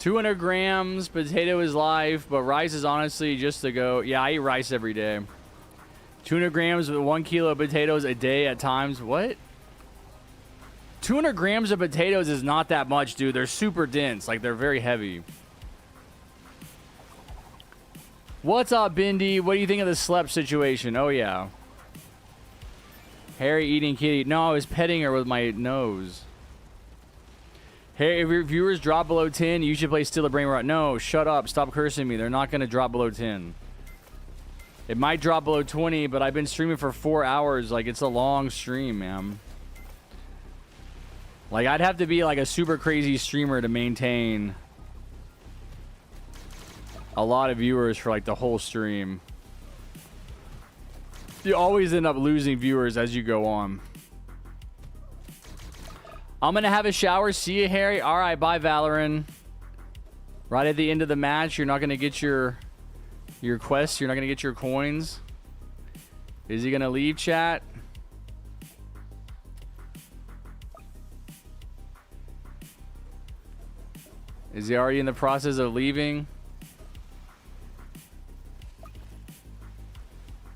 Speaker 1: 200 grams, potato is life, but rice is honestly just to go. Yeah, I eat rice every day. 200 grams with 1 kilo of potatoes a day at times. What? 200 grams of potatoes is not that much, dude. They're super dense. Like, they're very heavy. What's up, Bindi? What do you think of the slept situation? Oh, yeah. Harry eating kitty. No, I was petting her with my nose. Hey, if your viewers drop below 10, you should play Still a Brain Rot. No, shut up. Stop cursing me. They're not going to drop below 10. It might drop below 20, but I've been streaming for 4 hours. Like, it's a long stream, man. Like, I'd have to be like a super crazy streamer to maintain a lot of viewers for like the whole stream. You always end up losing viewers as you go on. I'm going to have a shower. See you, Harry. All right, bye, Valorant. Right at the end of the match, you're not going to get your quests. You're not going to get your coins. Is he going to leave, chat? Is he already in the process of leaving?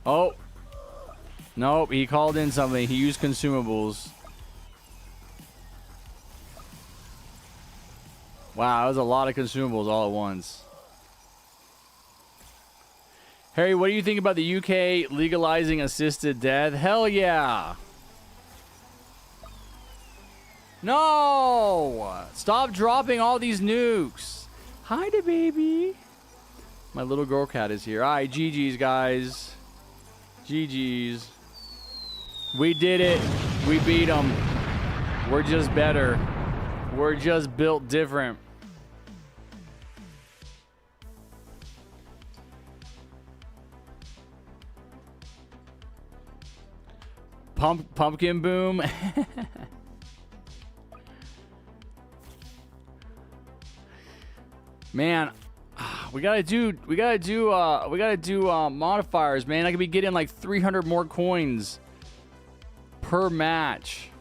Speaker 1: Oh. Nope, he called in something. He used consumables. Wow, that was a lot of consumables all at once. Harry, what do you think about the UK legalizing assisted death? Hell yeah. No! Stop dropping all these nukes. Hi to baby. My little girl cat is here. All right, GG's, guys. GG's. We did it. We beat them. We're just better. We're just built different. Pumpkin boom. Man, we gotta do modifiers, man. I could be getting like 300 more coins per match.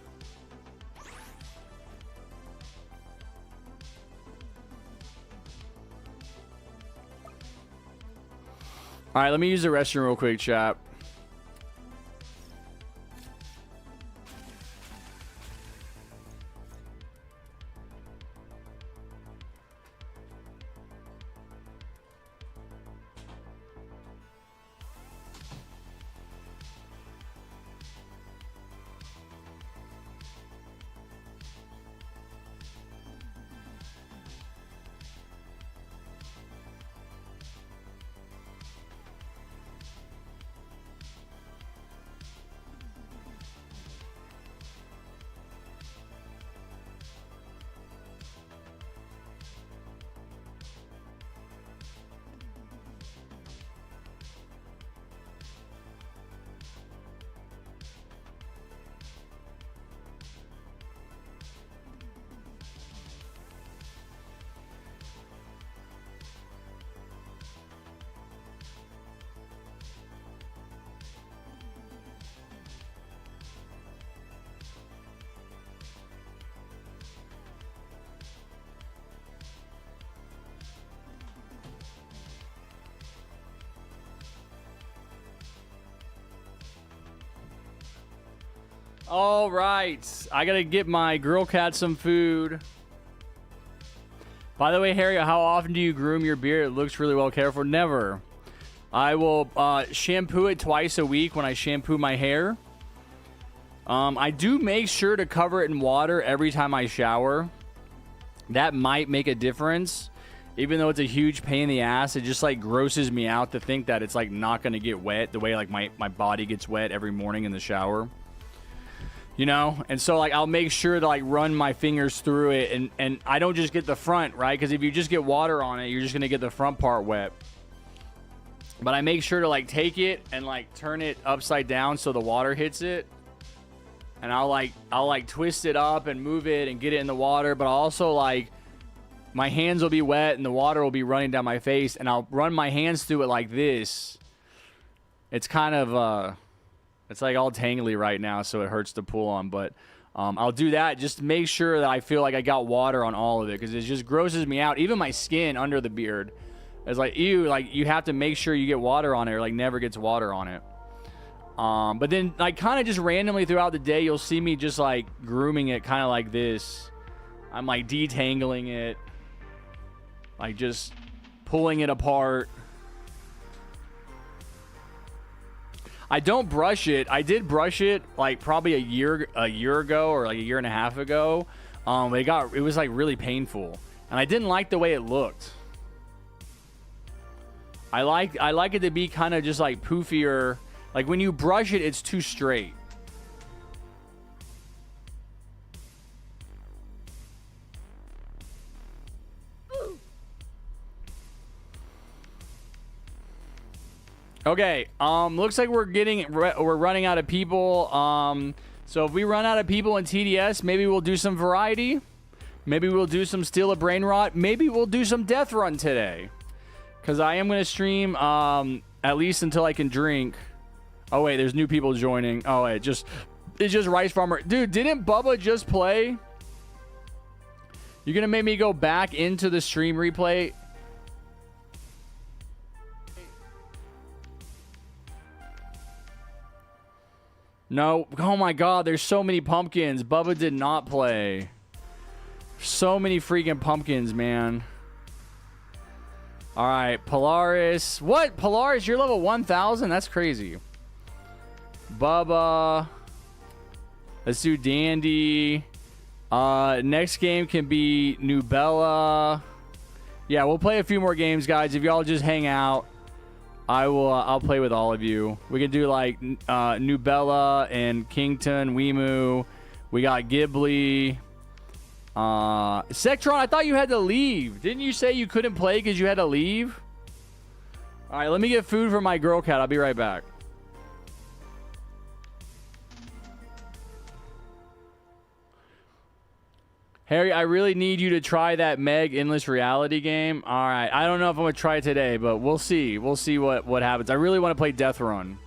Speaker 1: All right, let me use the restroom real quick, chat. All right, I gotta get my girl cat some food. By the way, Harry, how often do you groom your beard? It looks really well cared for. Never. I will shampoo it twice a week when I shampoo my hair. I do make sure to cover it in water every time I shower. That might make a difference. Even though it's a huge pain in the ass, it just like grosses me out to think that it's like not gonna get wet the way like my body gets wet every morning in the shower. You know, and so like I'll make sure to like run my fingers through it, and I don't just get the front, right? Because if you just get water on it, you're just gonna get the front part wet. But I make sure to like take it and like turn it upside down so the water hits it, and I'll like twist it up and move it and get it in the water. But I'll also like my hands will be wet and the water will be running down my face, and I'll run my hands through it like this. It's kind of it's like all tangly right now, so it hurts to pull on, but I'll do that just to make sure that I feel like I got water on all of it, because it just grosses me out. Even my skin under the beard is like, ew, like you have to make sure you get water on it, or like never gets water on it. But then like kind of just randomly throughout the day, you'll see me just like grooming it kind of like this. I'm like detangling it, like just pulling it apart. I don't brush it. I did brush it like probably a year ago, or like a year and a half ago. It was like really painful, and I didn't like the way it looked. I like it to be kind of just like poofier. Like when you brush it, it's too straight. Okay, looks like we're running out of people. So if we run out of people in TDS, maybe we'll do some variety. Maybe we'll do some Steal a Brain Rot. Maybe we'll do some Death Run today. Because I am going to stream at least until I can drink. Oh, wait, there's new people joining. Oh, wait, it's just Rice Farmer. Dude, didn't Bubba just play? You're going to make me go back into the stream replay? No. Oh, my God. There's so many pumpkins. Bubba did not play. So many freaking pumpkins, man. All right. Polaris. What? Polaris, you're level 1,000? That's crazy. Bubba. Let's do Dandy. Next game can be Nubella. Yeah, we'll play a few more games, guys. If y'all just hang out, I'll play with all of you. We can do like Nubella and Kington, Wimu. We got Ghibli. Sectron, I thought you had to leave. Didn't you say you couldn't play because you had to leave? All right, let me get food for my girl cat. I'll be right back. Harry, I really need you to try that Meg Endless Reality game. All right. I don't know if I'm going to try it today, but we'll see. We'll see what happens. I really want to play Death Run.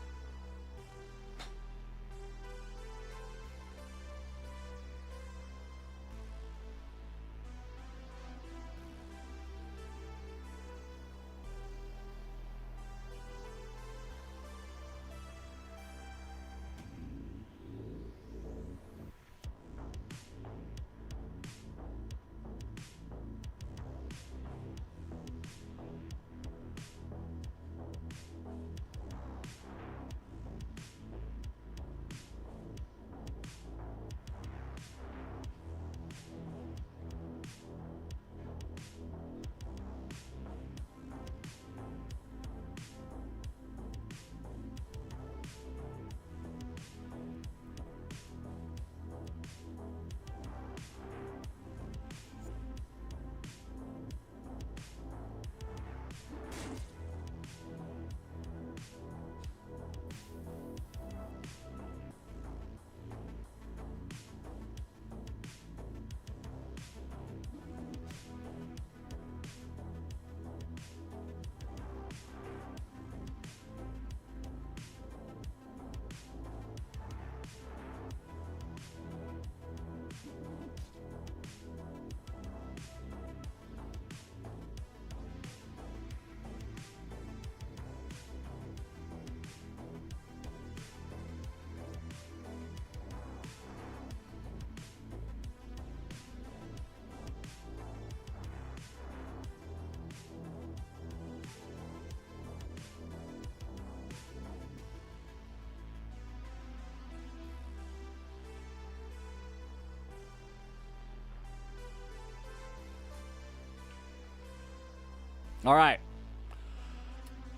Speaker 1: All right.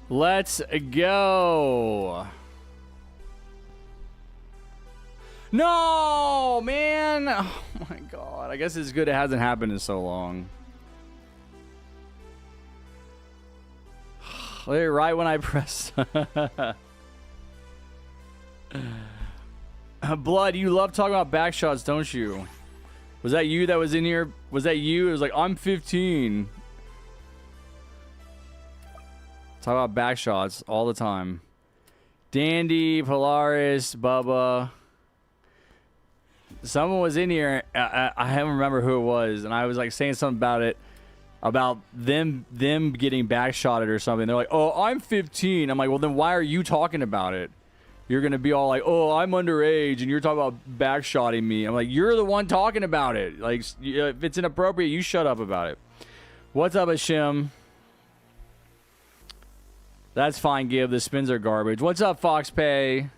Speaker 1: Let's go. No, man. Oh, my God. I guess it's good it hasn't happened in so long. Right when I press. Blood, you love talking about back shots, don't you? Was that you that was in here? Was that you? It was like, I'm 15. Talk about back shots all the time. Dandy, Polaris, Bubba. someone was in here. I don't remember who it was, and I was like saying something about it, about them getting backshotted or something. They're like, "Oh, I'm 15." I'm like, "Well, then why are you talking about it? You're gonna be all like, "Oh, I'm underage," and you're talking about backshotting me." I'm like, "You're the one talking about it. Like, if it's inappropriate, you shut up about it." What's up, Ashim? That's fine, Gib. The spins are garbage. What's up, FoxPay?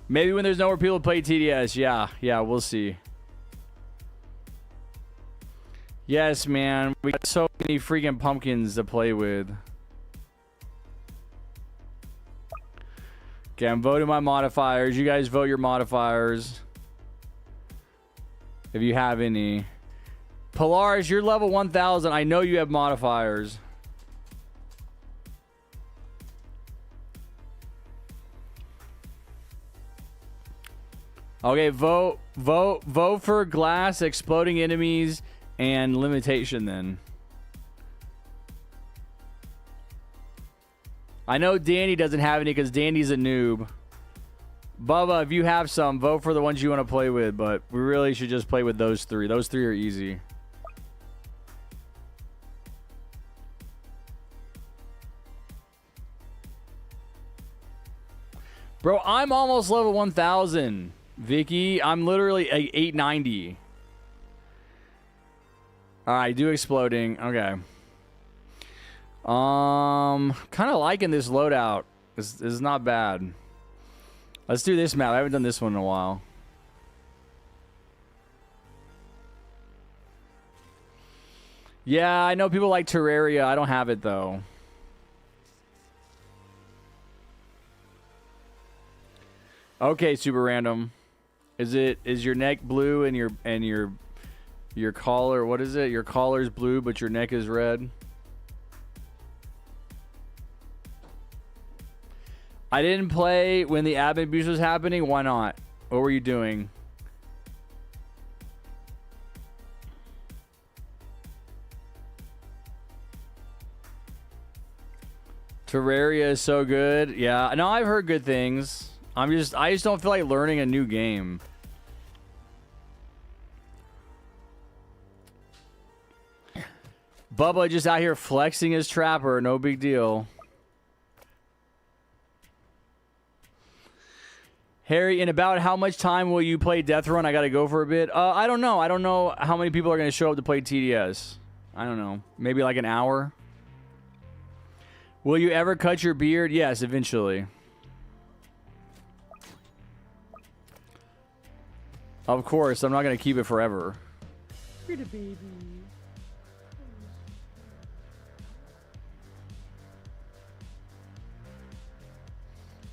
Speaker 1: Maybe when there's nowhere people to play TDS. Yeah, we'll see. Yes, man. We got so many freaking pumpkins to play with. Okay, I'm voting my modifiers. You guys vote your modifiers. If you have any. Polaris, you're level 1000. I know you have modifiers. Okay, vote for glass, exploding enemies, and limitation then. I know Danny doesn't have any because Danny's a noob. Bubba, if you have some, vote for the ones you want to play with, but we really should just play with those three. Those three are easy. Bro, I'm almost level 1000. Vicky, I'm literally 890. Alright, do exploding. Okay. Kind of liking this loadout. This is not bad. Let's do this map. I haven't done this one in a while. Yeah, I know people like Terraria. I don't have it though. Okay, super random. Is your neck blue and your collar, what is it? Your collar's blue but your neck is red? I didn't play when the admin abuse was happening. Why not? What were you doing? Terraria is so good. Yeah, no, I've heard good things. I just don't feel like learning a new game. Bubba just out here flexing his trapper. No big deal. Harry, in about how much time will you play Death Run? I got to go for a bit. I don't know. I don't know how many people are going to show up to play TDS. I don't know. Maybe like an hour. Will you ever cut your beard? Yes, eventually. Of course. I'm not going to keep it forever.
Speaker 3: Pretty baby.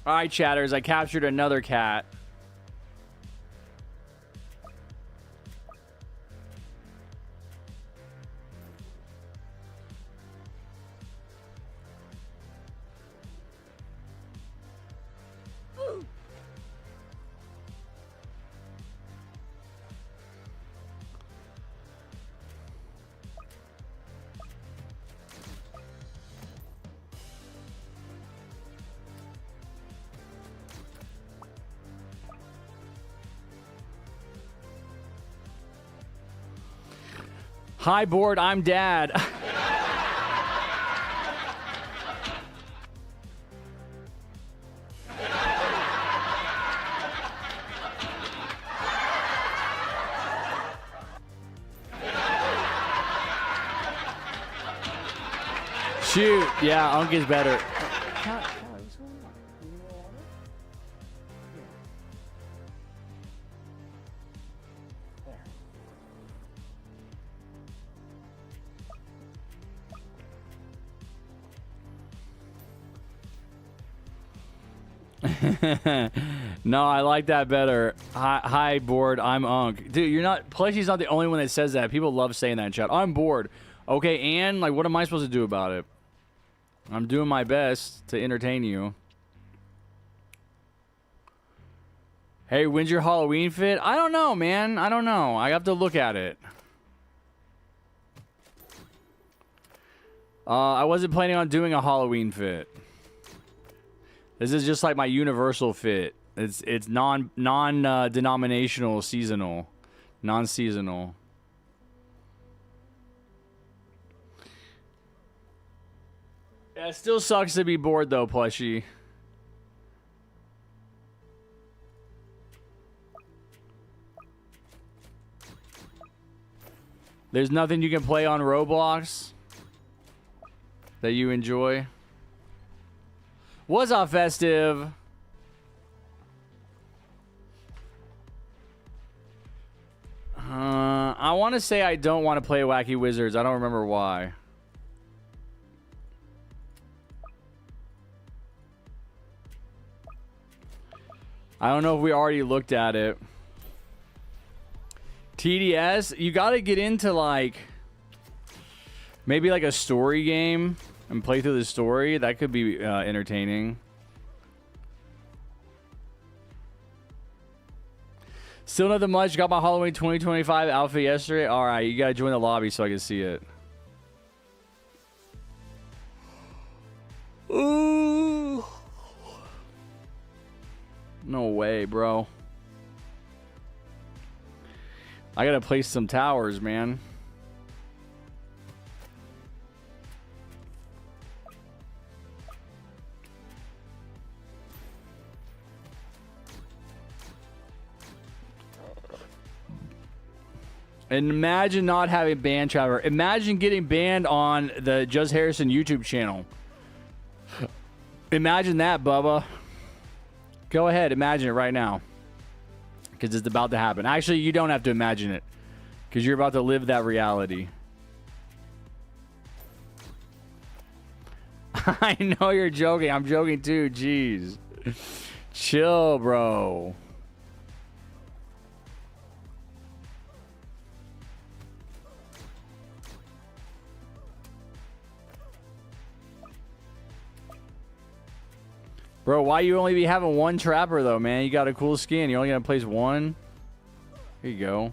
Speaker 1: All right, chatters. I captured another cat. Hi, board. I'm dad. Shoot. Yeah, Unk is better.
Speaker 3: Callie, what's going on? You need more water? Here.
Speaker 1: No, I like that better. Hi, bored. I'm Unk. Dude, you're not. Plushy's not the only one that says that. People love saying that in chat. I'm bored. Okay, and like, what am I supposed to do about it? I'm doing my best to entertain you. Hey, when's your Halloween fit? I don't know, man. I don't know. I have to look at it. I wasn't planning on doing a Halloween fit. This is just like my universal fit. It's non-denominational seasonal. Non-seasonal. Yeah, it still sucks to be bored though, plushie. There's nothing you can play on Roblox that you enjoy. What's up, Festive? I want to say I don't want to play Wacky Wizards. I don't remember why. I don't know if we already looked at it. TDS, you got to get into like maybe like a story game and play through the story. That could be entertaining. Still nothing much. Got my Halloween 2025 outfit yesterday. All right, you got to join the lobby so I can see it. Ooh. No way, bro. I got to place some towers, man. And imagine not having ban Trevor. Imagine getting banned on the JustHarrison YouTube channel. Imagine that, Bubba. Go ahead, imagine it right now. Because it's about to happen. Actually, you don't have to imagine it. Because you're about to live that reality. I know you're joking. I'm joking too. Jeez. Chill, bro. Bro, why you only be having one trapper though, man? You got a cool skin. You're only gonna place one. Here you go.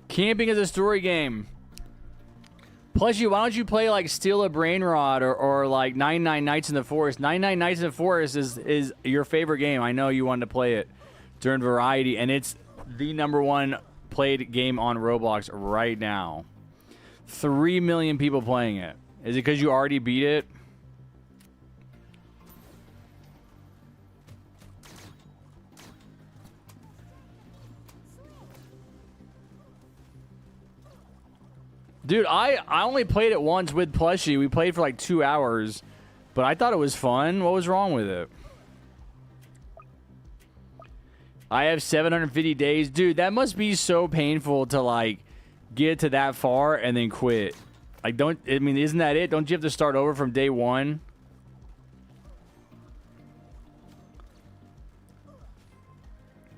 Speaker 1: Camping is a story game. Plus, why don't you play like Steal a Brain Rod or like 99 Nights in the Forest? 99 Nights in the Forest is your favorite game. I know you wanted to play it during Variety, and it's the #1 played game on Roblox right now. 3 million people playing it. Is it because you already beat it? Dude, I only played it once with Plushie. We played for like 2 hours, but I thought it was fun. What was wrong with it? I have 750 days. Dude, that must be so painful to like get to that far and then quit. Like, isn't that it? Don't you have to start over from day one?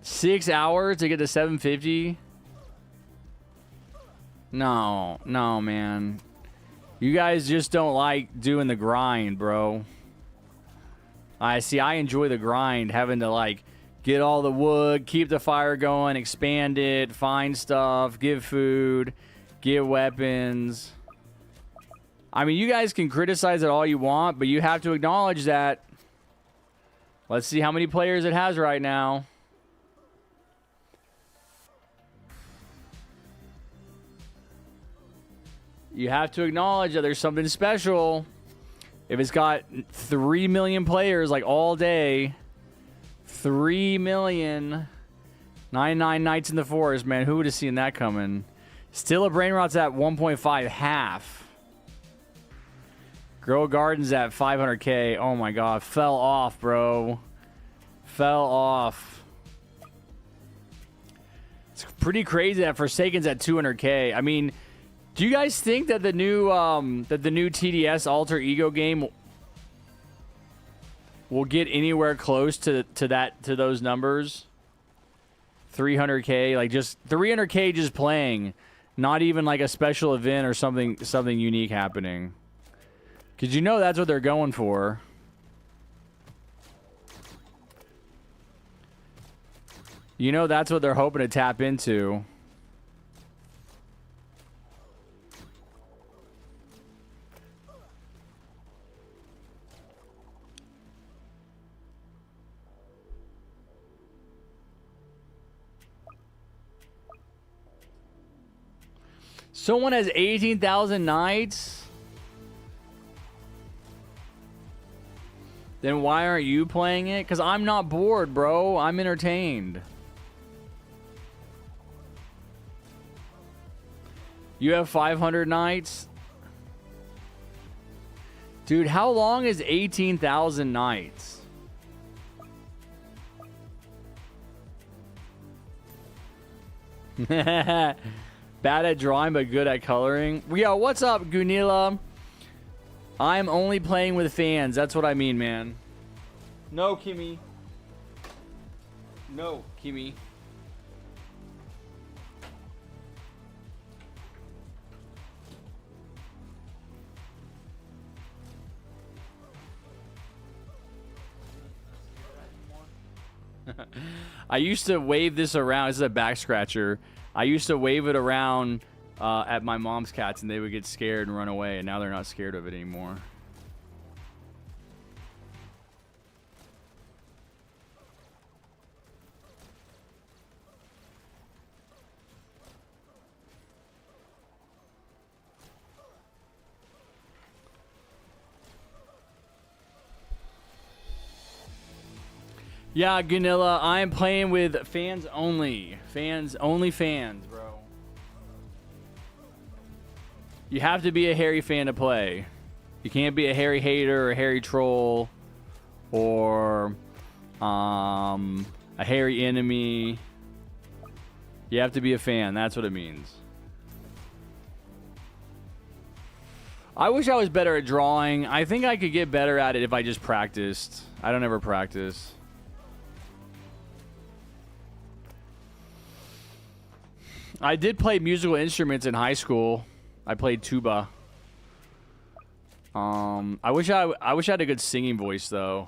Speaker 1: Six hours to get to 750? No, man. You guys just don't like doing the grind, bro. I enjoy the grind, having to like get all the wood, keep the fire going, expand it, find stuff, give food, give weapons. I mean, you guys can criticize it all you want, but you have to acknowledge that. Let's see how many players it has right now. You have to acknowledge that there's something special. If it's got 3 million players like all day, 3 million. 99 Nights in the Forest, man. Who would have seen that coming? Still a Brain Rot's at 1.5 half. Grow Gardens at 500K. Oh my god. Fell off, bro. Fell off. It's pretty crazy that Forsaken's at 200K. I mean, do you guys think that the new TDS Alter Ego game will get anywhere close to those numbers? 300K, like just 300K just playing, not even like a special event or something unique happening. Cause you know that's what they're going for. You know that's what they're hoping to tap into. Someone has 18,000 nights? Then why aren't you playing it? Because I'm not bored, bro. I'm entertained. You have 500 nights? Dude, how long is 18,000 nights? Bad at drawing, but good at coloring. Yo, what's up, Gunila? I'm only playing with fans. That's what I mean, man. No, Kimmy. No, Kimmy. I used to wave this around. This is a back scratcher. I used to wave it around at my mom's cats, and they would get scared and run away, and now they're not scared of it anymore. Yeah, Ganilla, I am playing with fans only. Fans, only fans, bro. You have to be a Harry fan to play. You can't be a Harry hater or a Harry troll or a Harry enemy. You have to be a fan. That's what it means. I wish I was better at drawing. I think I could get better at it if I just practiced. I don't ever practice. I did play musical instruments in high school. I played tuba. I wish I had a good singing voice though.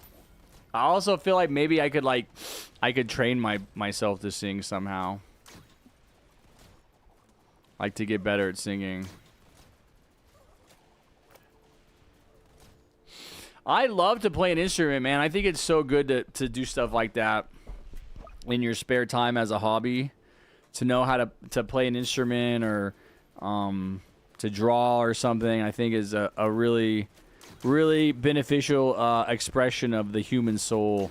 Speaker 1: I also feel like maybe I could train myself to sing somehow. Like to get better at singing. I love to play an instrument, man. I think it's so good to do stuff like that in your spare time as a hobby. To know how to play an instrument or to draw or something, I think is a really, really beneficial expression of the human soul.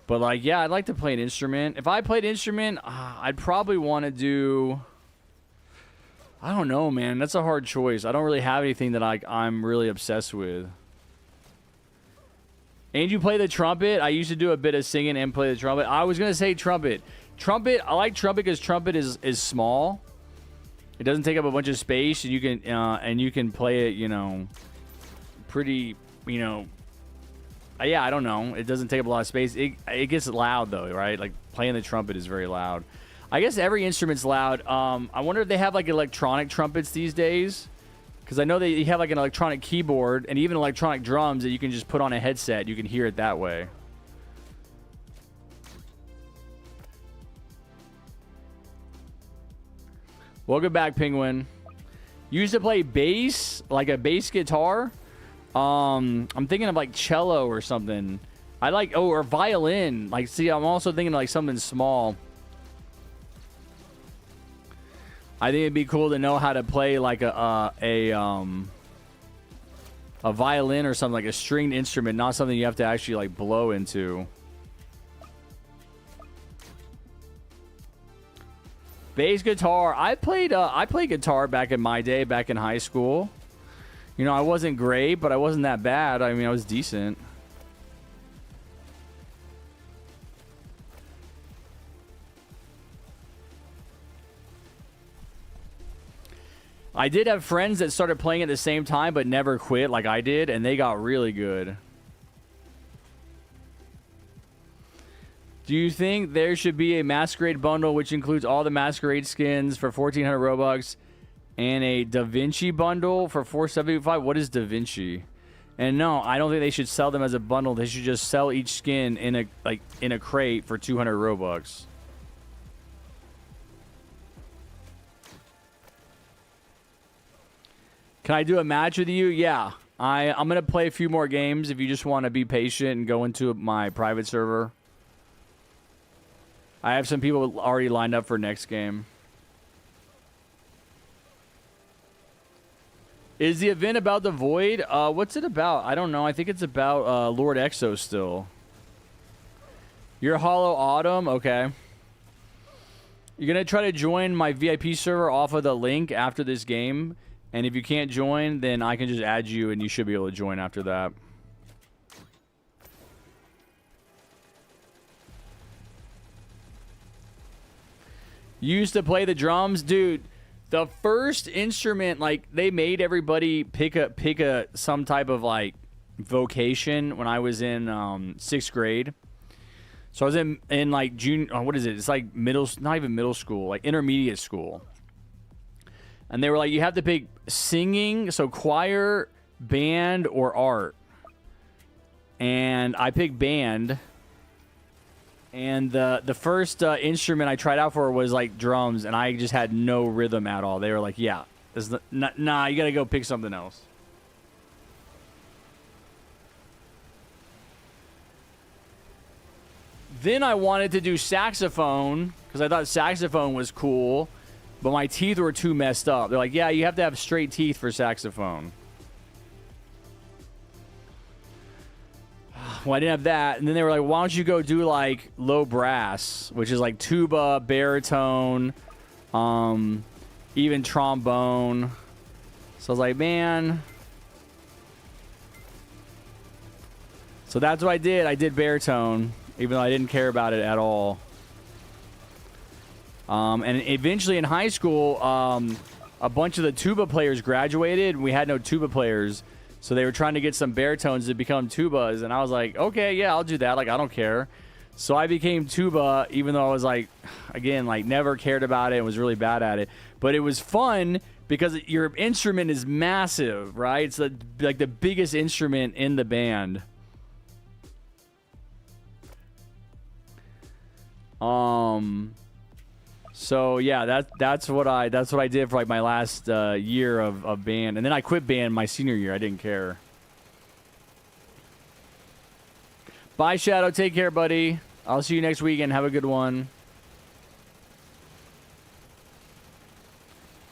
Speaker 1: But like, yeah, I'd like to play an instrument. If I played an instrument, I'd probably want to do... I don't know, man. That's a hard choice. I don't really have anything that I'm really obsessed with. And you play the trumpet? I used to do a bit of singing and play the trumpet. I was going to say trumpet. Trumpet, I like trumpet because trumpet is small. It doesn't take up a bunch of space, and you can play it, you know, pretty, you know. Yeah, I don't know. It doesn't take up a lot of space. It gets loud though, right? Like playing the trumpet is very loud. I guess every instrument's loud. I wonder if they have like electronic trumpets these days, because I know they have like an electronic keyboard and even electronic drums that you can just put on a headset. You can hear it that way. Welcome back, Penguin. You used to play bass, like a bass guitar. I'm thinking of like cello or something. I like, or violin. Like, see, I'm also thinking of like something small. I think it'd be cool to know how to play like a violin or something, like a stringed instrument, not something you have to actually like blow into. Bass guitar. I played guitar back in my day, back in high school. You know, I wasn't great, but I wasn't that bad. I mean, I was decent. I did have friends that started playing at the same time but never quit like I did, and they got really good. Do you think there should be a Masquerade bundle which includes all the Masquerade skins for 1,400 Robux and a Da Vinci bundle for 475? What is Da Vinci? And no, I don't think they should sell them as a bundle. They should just sell each skin in a crate for 200 Robux. Can I do a match with you? Yeah. I'm going to play a few more games if you just want to be patient and go into my private server. I have some people already lined up for next game. Is the event about the Void? What's it about? I don't know. I think it's about Lord Exo still. You're Hollow Autumn? Okay. You're going to try to join my VIP server off of the link after this game. And if you can't join, then I can just add you and you should be able to join after that. You used to play the drums? Dude, the first instrument, like, they made everybody pick a some type of, like, vocation when I was in 6th grade. So I was in like, junior, what is it? It's like not even middle school, like intermediate school. And they were like, you have to pick singing, so choir, band, or art. And I picked band. And the first instrument I tried out for was like drums, and I just had no rhythm at all. They were like, yeah, nah, you got to go pick something else. Then I wanted to do saxophone because I thought saxophone was cool. But my teeth were too messed up. They're like, yeah, you have to have straight teeth for saxophone. Well, I didn't have that. And then they were like, why don't you go do, like, low brass, which is, like, tuba, baritone, even trombone. So I was like, man. So that's what I did. I did baritone, even though I didn't care about it at all. And eventually in high school, a bunch of the tuba players graduated, and we had no tuba players. So they were trying to get some baritones to become tubas, and I was like, okay, yeah, I'll do that. Like, I don't care. So I became tuba, even though I was like, again, like, never cared about it and was really bad at it. But it was fun because your instrument is massive, right? It's like the biggest instrument in the band. So yeah, that's what I did for like my last year of band, and then I quit band my senior year. I didn't care. Bye, Shadow. Take care, buddy. I'll see you next weekend. Have a good one.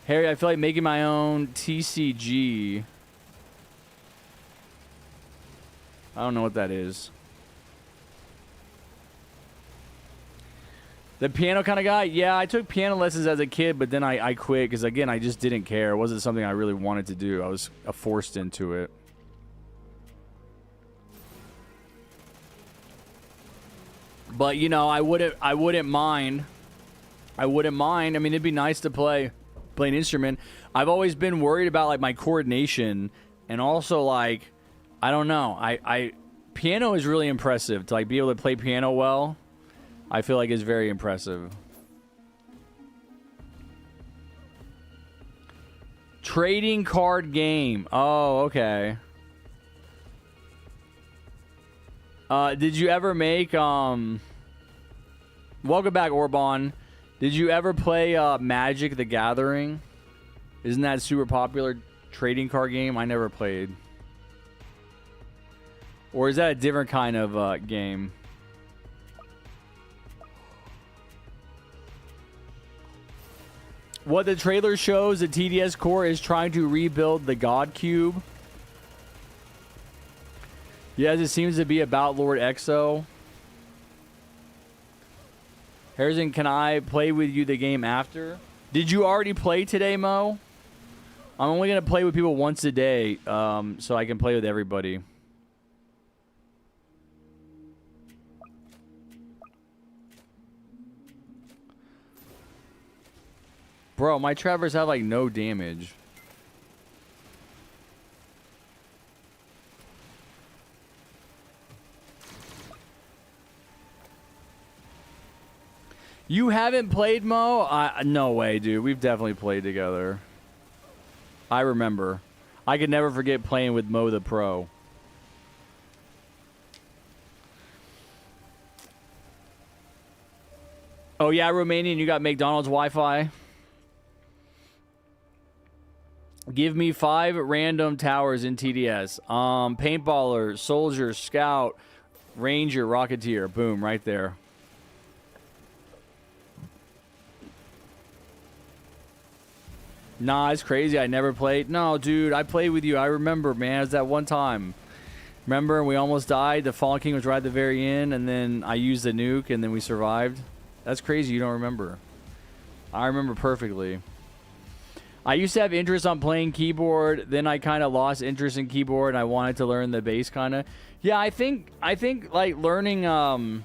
Speaker 1: Harry, I feel like making my own TCG. I don't know what that is. The piano kind of guy? Yeah, I took piano lessons as a kid, but then I quit because, again, I just didn't care. It wasn't something I really wanted to do. I was forced into it. But, you know, I wouldn't mind. I mean, it'd be nice to play an instrument. I've always been worried about, like, my coordination, and also, like, I don't know. Piano is really impressive. To, like, be able to play piano well, I feel like it's very impressive. Trading card game. Oh, okay. Did you ever make welcome back, Orban. Did you ever play Magic the Gathering? Isn't that a super popular trading card game? I never played. Or is that a different kind of game? What the trailer shows, the TDS Core is trying to rebuild the God Cube. Yes, it seems to be about Lord Exo. Harrison, can I play with you the game after? Did you already play today, Mo? I'm only going to play with people once a day, so I can play with everybody. Bro, my Travers have, like, no damage. You haven't played, Mo? No way, dude. We've definitely played together. I remember. I could never forget playing with Mo the Pro. Oh, yeah, Romanian, you got McDonald's Wi-Fi? Give me 5 random towers in TDS. Paintballer, soldier, scout, ranger, rocketeer. Boom, right there. Nah, it's crazy. I never played. No, dude, I played with you. I remember, man. It was that one time. Remember, we almost died. The Fallen King was right at the very end, and then I used the nuke, and then we survived. That's crazy. You don't remember. I remember perfectly. I used to have interest on playing keyboard. Then I kind of lost interest in keyboard, and I wanted to learn the bass kind of. Yeah, I think like learning. I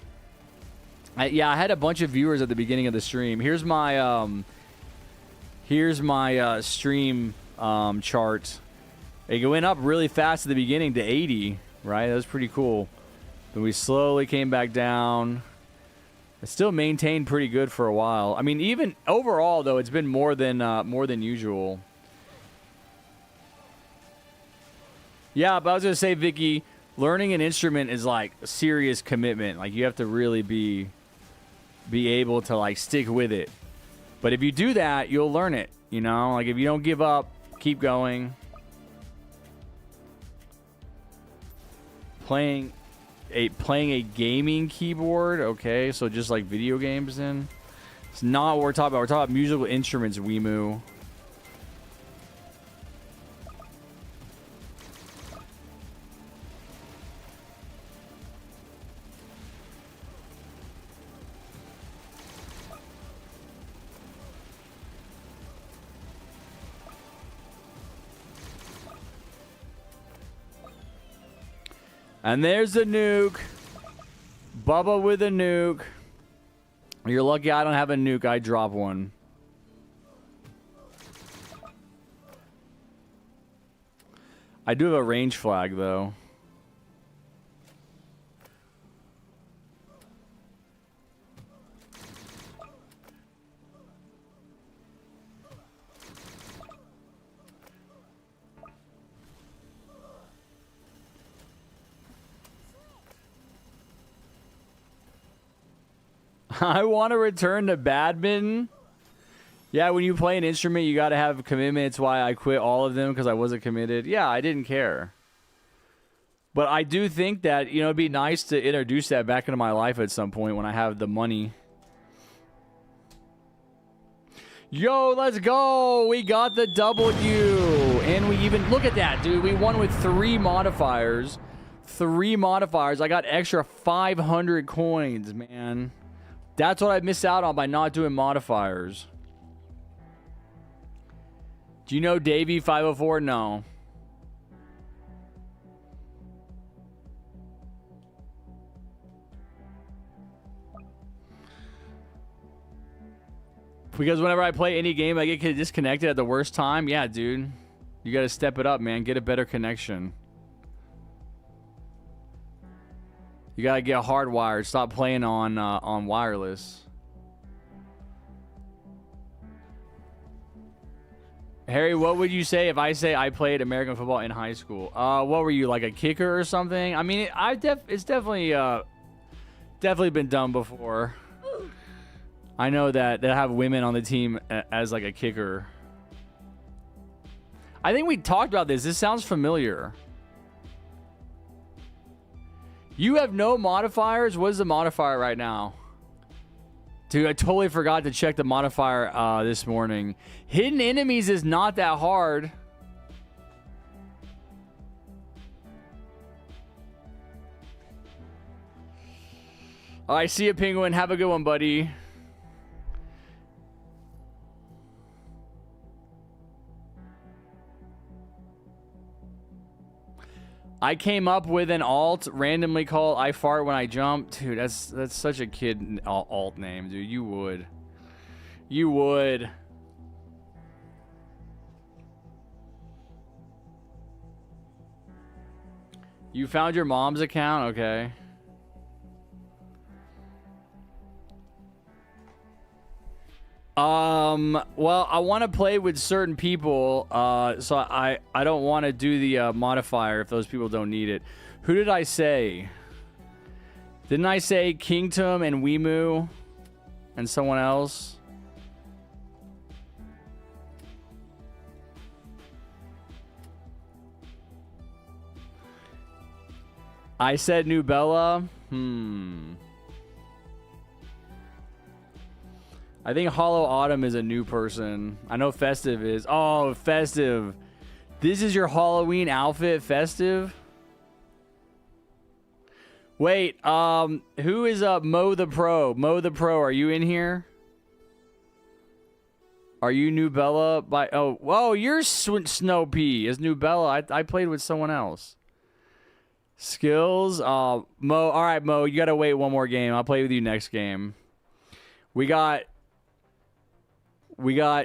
Speaker 1: had a bunch of viewers at the beginning of the stream. Here's my stream chart. It went up really fast at the beginning to 80, right? That was pretty cool. Then we slowly came back down. It still maintained pretty good for a while. I mean, even overall though, it's been more than usual. Yeah, but I was gonna say, Vicky, learning an instrument is like a serious commitment. Like you have to really be able to like stick with it. But if you do that, you'll learn it. You know, like if you don't give up, keep going. Playing a gaming keyboard, okay, so just like video games then. It's not what we're talking about. We're talking about musical instruments, Wemu. And there's the nuke. Bubba with a nuke. You're lucky I don't have a nuke. I drop one. I do have a range flag, though. I want to return to badminton. Yeah, when you play an instrument, you got to have a commitment. It's why I quit all of them, because I wasn't committed. Yeah, I didn't care. But I do think that, you know, it'd be nice to introduce that back into my life at some point when I have the money. Yo, let's go. We got the W. And we even, look at that, dude. We won with 3 modifiers. 3 modifiers. I got extra 500 coins, man. That's what I missed out on by not doing modifiers. Do you know Davey 504? No. Because whenever I play any game, I get disconnected at the worst time. Yeah, dude. You got to step it up, man. Get a better connection. You gotta get hardwired. Stop playing on wireless. Harry, what would you say if I say I played American football in high school? What were you, like a kicker or something? I mean, it's definitely been done before. I know that they have women on the team as like a kicker. I think we talked about this. This sounds familiar. You have no modifiers? What is the modifier right now? Dude, I totally forgot to check the modifier this morning. Hidden enemies is not that hard. I see a penguin. Have a good one, buddy. I came up with an alt randomly called I fart when I jump. Dude, that's such a kid alt name, dude. You would. You would. You found your mom's account? Okay. Well, I want to play with certain people, so I don't want to do the modifier if those people don't need it. Who did I say? Didn't I say Kingdom and Wemu and someone else? I said New Bella. I think Hollow Autumn is a new person. I know Festive is. Oh, Festive. This is your Halloween outfit, Festive? Wait, who is Mo the Pro? Mo the Pro, are you in here? Are you New Bella? Whoa, you're Snow Pea. Is New Bella? I played with someone else. Skills, Mo. All right, Mo, you gotta wait one more game. I'll play with you next game. We got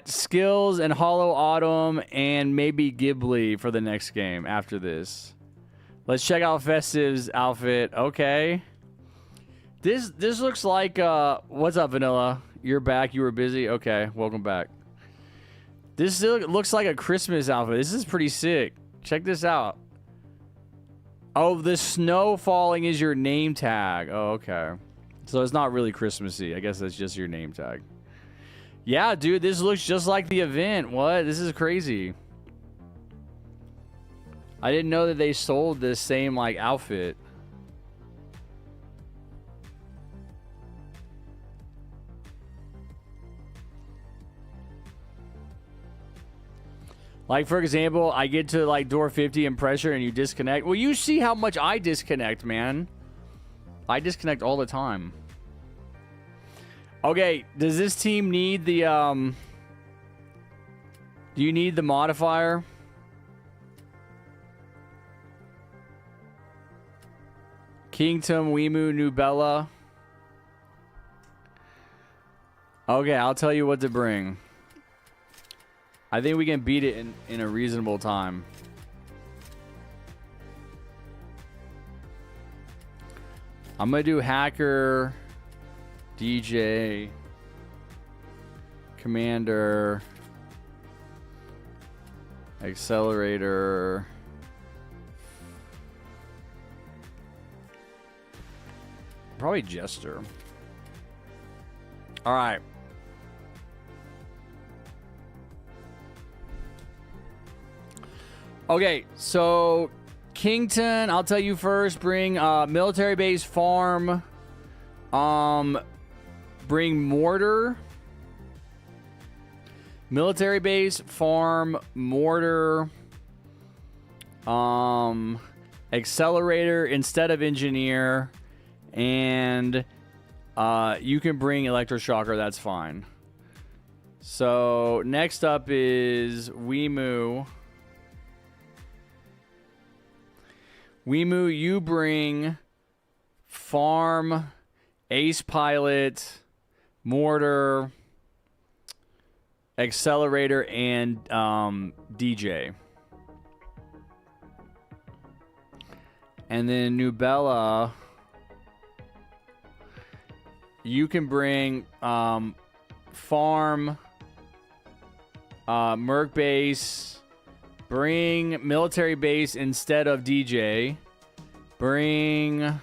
Speaker 1: Skills and Hollow Autumn and maybe Ghibli for the next game after this. Let's check out Festive's outfit. Okay. This looks like what's up, Vanilla? You're back. You were busy. Okay, welcome back. This looks like a Christmas outfit. This is pretty sick. Check this out. Oh, the snow falling is your name tag. Oh, okay. So it's not really Christmassy. I guess that's just your name tag. Yeah, dude, this looks just like the event. What? This is crazy. I didn't know that they sold this same, like, outfit. Like, for example, I get to, like, door 50 and pressure and you disconnect. Well, you see how much I disconnect, man. I disconnect all the time. Okay, does this team need the, do you need the modifier? Kingdom, Wimu, New Bella. Okay, I'll tell you what to bring. I think we can beat it in a reasonable time. I'm gonna do Hacker, DJ, Commander, Accelerator. Probably Jester. All right. Okay, so Kington, I'll tell you first. Bring military base, farm. Bring mortar. Military base, farm, mortar. Accelerator instead of engineer. And you can bring electroshocker, that's fine. So next up is Wimu. Wimu, you bring farm, ace pilot, mortar, accelerator, and DJ. And then Nubella, you can bring farm, Merc base, bring military base instead of DJ, bring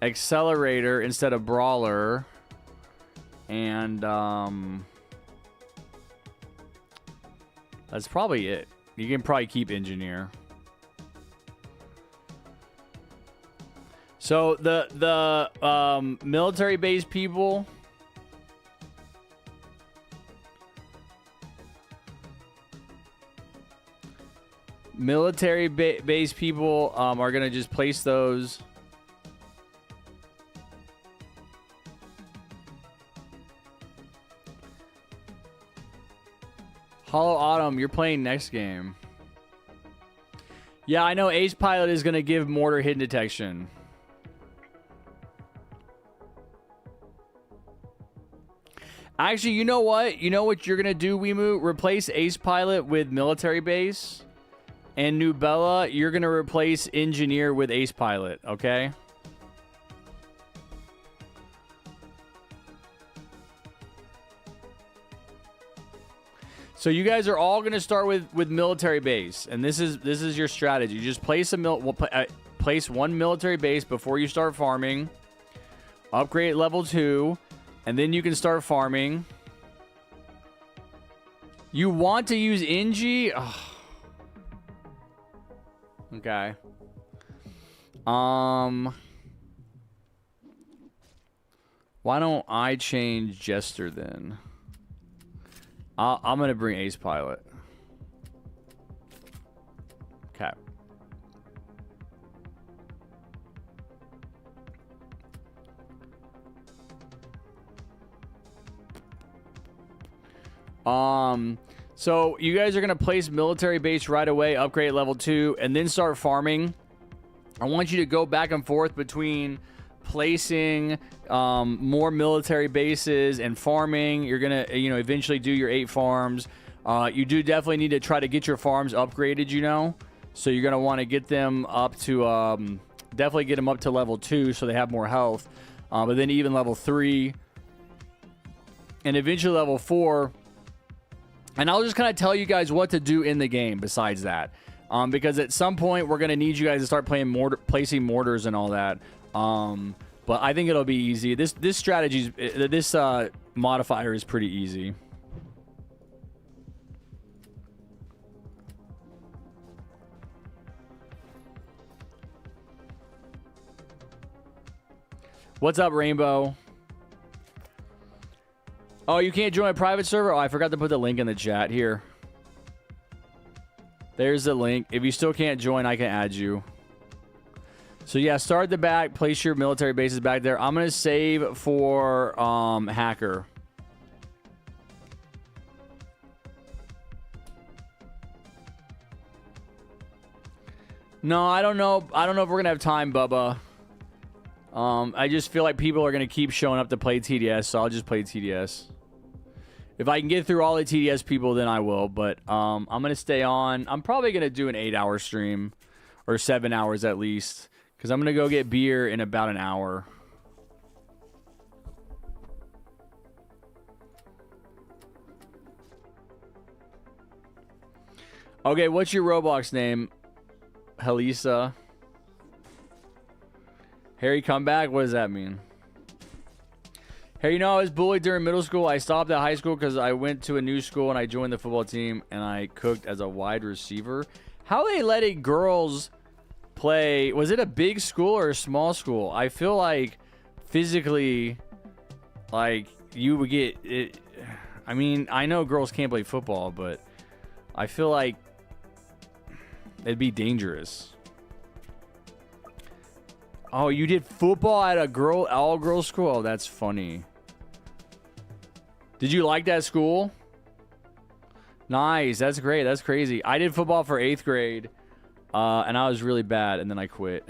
Speaker 1: accelerator instead of brawler, and that's probably it. You can probably keep engineer. So the military base people, base people are gonna just place those. Hollow Autumn, you're playing next game. Yeah, I know Ace Pilot is gonna give mortar hidden detection. Actually, you know what? You know what you're going to do, Wimu? Replace Ace Pilot with Military Base. And Nubella, you're going to replace Engineer with Ace Pilot, okay? So you guys are all going to start with Military Base. And this is your strategy. You just place place one Military Base before you start farming. Upgrade level 2. And then you can start farming. You want to use Engie? Oh. Okay. Why don't I change Jester then? I'm going to bring Ace Pilot. Okay. So you guys are going to place military base right away, upgrade level 2, and then start farming. I want you to go back and forth between placing more military bases and farming. You're going to, eventually do your 8 farms. You do definitely need to try to get your farms upgraded, So you're going to want to get them up to, definitely get them up to level 2 so they have more health. But then even level 3 and eventually level 4. And I'll just kind of tell you guys what to do in the game besides that. Because at some point, we're going to need you guys to start placing mortars and all that. But I think it'll be easy. This strategy, this modifier is pretty easy. What's up, Rainbow? Oh, you can't join a private server? Oh, I forgot to put the link in the chat. Here. There's the link. If you still can't join, I can add you. So, yeah, start at the back. Place your military bases back there. I'm going to save for Hacker. No, I don't know. I don't know if we're going to have time, Bubba. I just feel like people are going to keep showing up to play TDS, so I'll just play TDS. If I can get through all the TDS people, then I will. But I'm going to stay on. I'm probably going to do an 8-hour stream. Or 7 hours at least. Because I'm going to go get beer in about an hour. Okay, what's your Roblox name? Helisa. Harry Comeback? What does that mean? Hey, I was bullied during middle school. I stopped at high school because I went to a new school and I joined the football team and I cooked as a wide receiver. How are they letting girls play? Was it a big school or a small school? I feel like physically, like, you would get it. I mean, I know girls can't play football, but I feel like it'd be dangerous. Oh, you did football at a all-girls school? Oh, that's funny. Did you like that school? Nice. That's great. That's crazy. I did football for 8th grade, and I was really bad, and then I quit.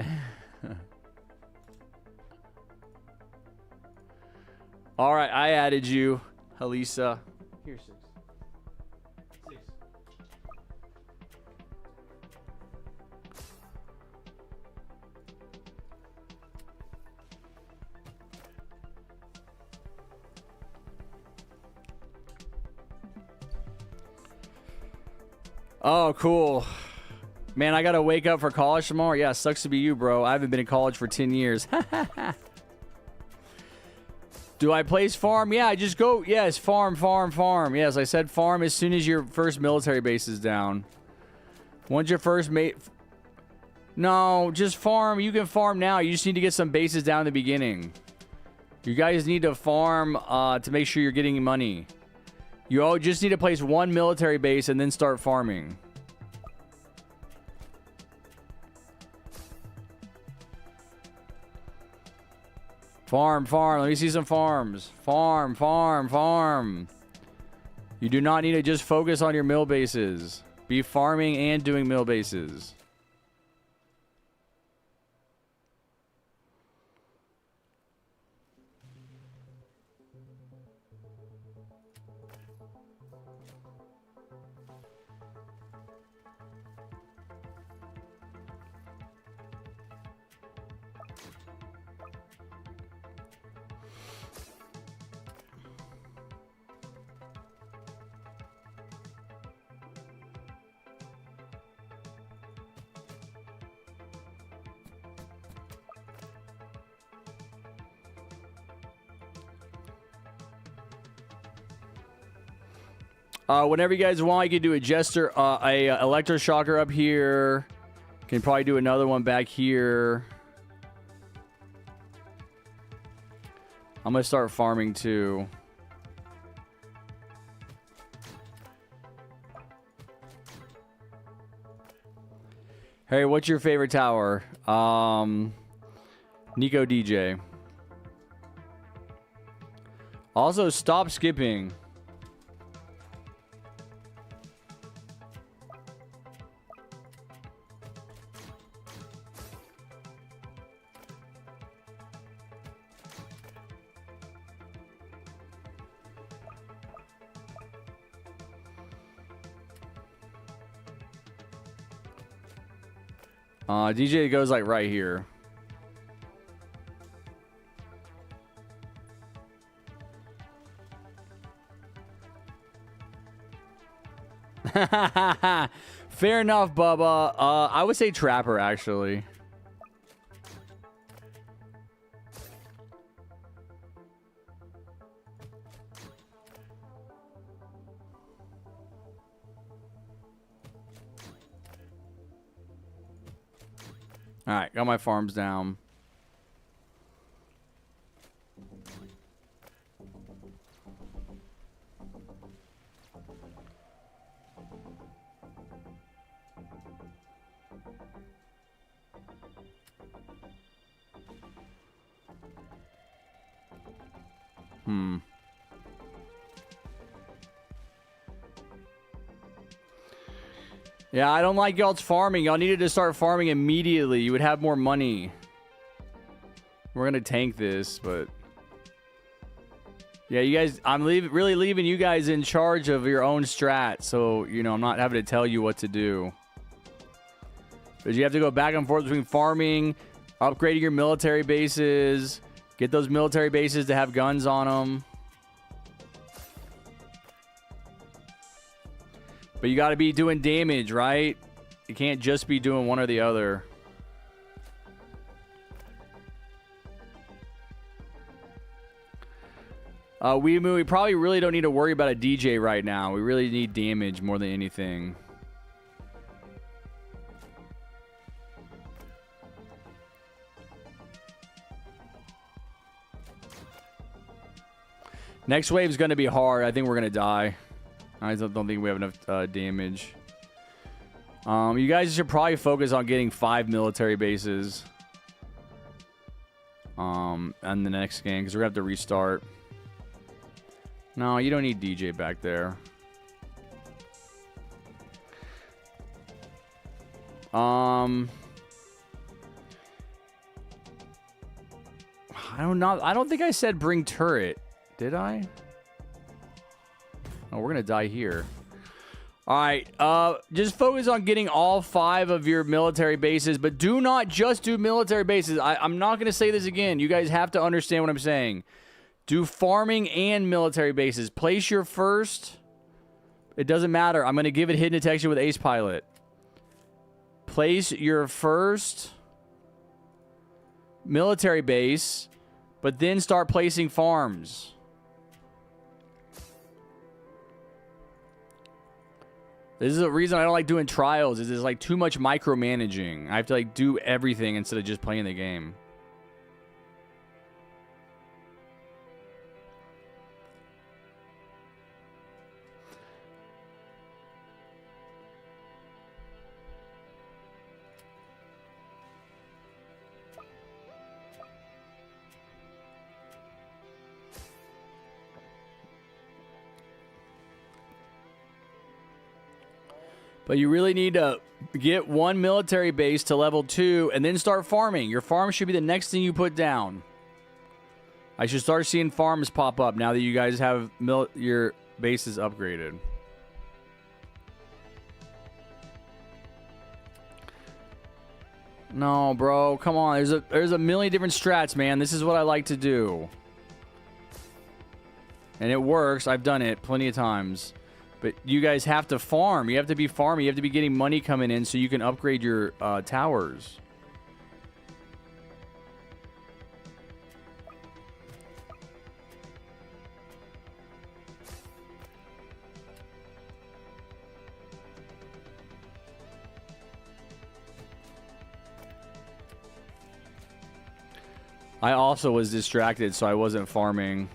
Speaker 1: All right, I added you, Halisa.
Speaker 3: Here's 6.
Speaker 1: Oh, cool. Man, I got to wake up for college tomorrow. Yeah, sucks to be you, bro. I haven't been in college for 10 years. Do I place farm? Yeah, I just go. Yes, farm. Yes, I said farm as soon as your first military base is down. Once your first mate... No, just farm. You can farm now. You just need to get some bases down in the beginning. You guys need to farm to make sure you're getting money. You all just need to place one military base and then start farming. Farm. Let me see some farms. Farm. You do not need to just focus on your mill bases. Be farming and doing mill bases. Whenever you guys want, you can do a Jester, a electroshocker up here. Can probably do another one back here. I'm gonna start farming too. Harry, what's your favorite tower? Nico DJ. Also, stop skipping. DJ goes like right here. Fair enough, Bubba. I would say Trapper, actually. All right, got my farms down. Yeah, I don't like y'all's farming. Y'all needed to start farming immediately. You would have more money. We're gonna tank this, but yeah, you guys, I'm really leaving you guys in charge of your own strat. So, you know, I'm not having to tell you what to do. Because you have to go back and forth between farming, upgrading your military bases, get those military bases to have guns on them. But you got to be doing damage, right? You can't just be doing one or the other. We probably really don't need to worry about a DJ right now. We really need damage more than anything. Next wave is going to be hard. I think we're going to die. I don't think we have enough damage. You guys should probably focus on getting 5 military bases. On the next game, because we're going to have to restart. No, you don't need DJ back there. I don't think I said bring turret. Did I? Oh, we're gonna die here. All right, just focus on getting all 5 of your military bases, but do not just do military bases. I'm not gonna say this again. You guys have to understand what I'm saying. Do farming and military bases. Place your first. It doesn't matter. I'm gonna give it hidden detection with Ace Pilot. Place your first military base, but then start placing farms. This is the reason I don't like doing trials. Is there's like too much micromanaging. I have to like do everything instead of just playing the game. But you really need to get 1 military base to level 2 and then start farming. Your farm should be the next thing you put down. I should start seeing farms pop up now that you guys have your bases upgraded. No, bro. Come on. There's a million different strats, man. This is what I like to do. And it works. I've done it plenty of times. But you guys have to farm. You have to be farming. You have to be getting money coming in so you can upgrade your towers. I also was distracted, so I wasn't farming.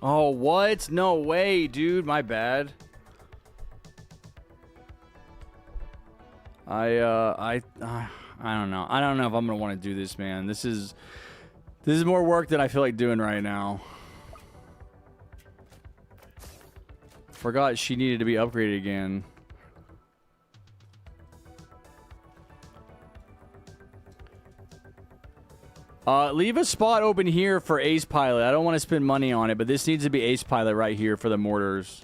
Speaker 1: Oh, what? No way, dude. My bad. I don't know. I don't know if I'm gonna want to do this, man. This is more work than I feel like doing right now. Forgot she needed to be upgraded again. Leave a spot open here for Ace Pilot. I don't want to spend money on it, but this needs to be Ace Pilot right here for the mortars.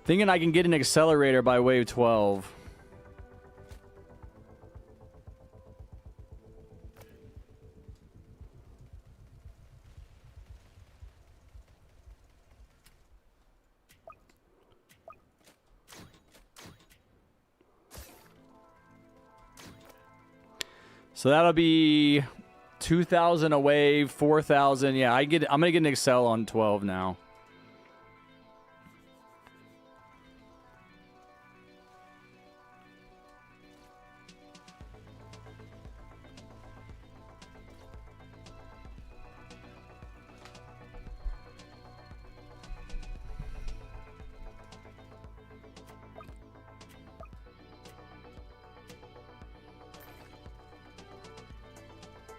Speaker 1: Thinking I can get an accelerator by wave 12. So that'll be 2,000 a wave, 4,000. Yeah, I'm gonna get an Excel on 12 now.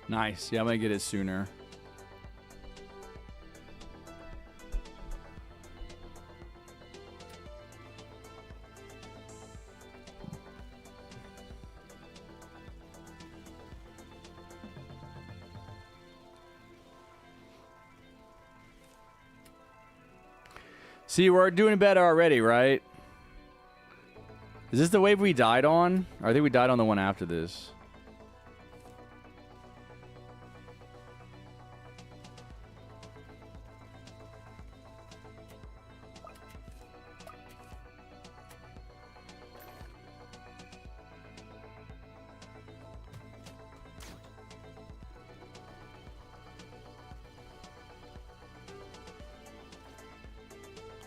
Speaker 1: Nice. Yeah, I'm gonna get it sooner. See, we're doing better already, right? Is this the wave we died on? Or I think we died on the one after this.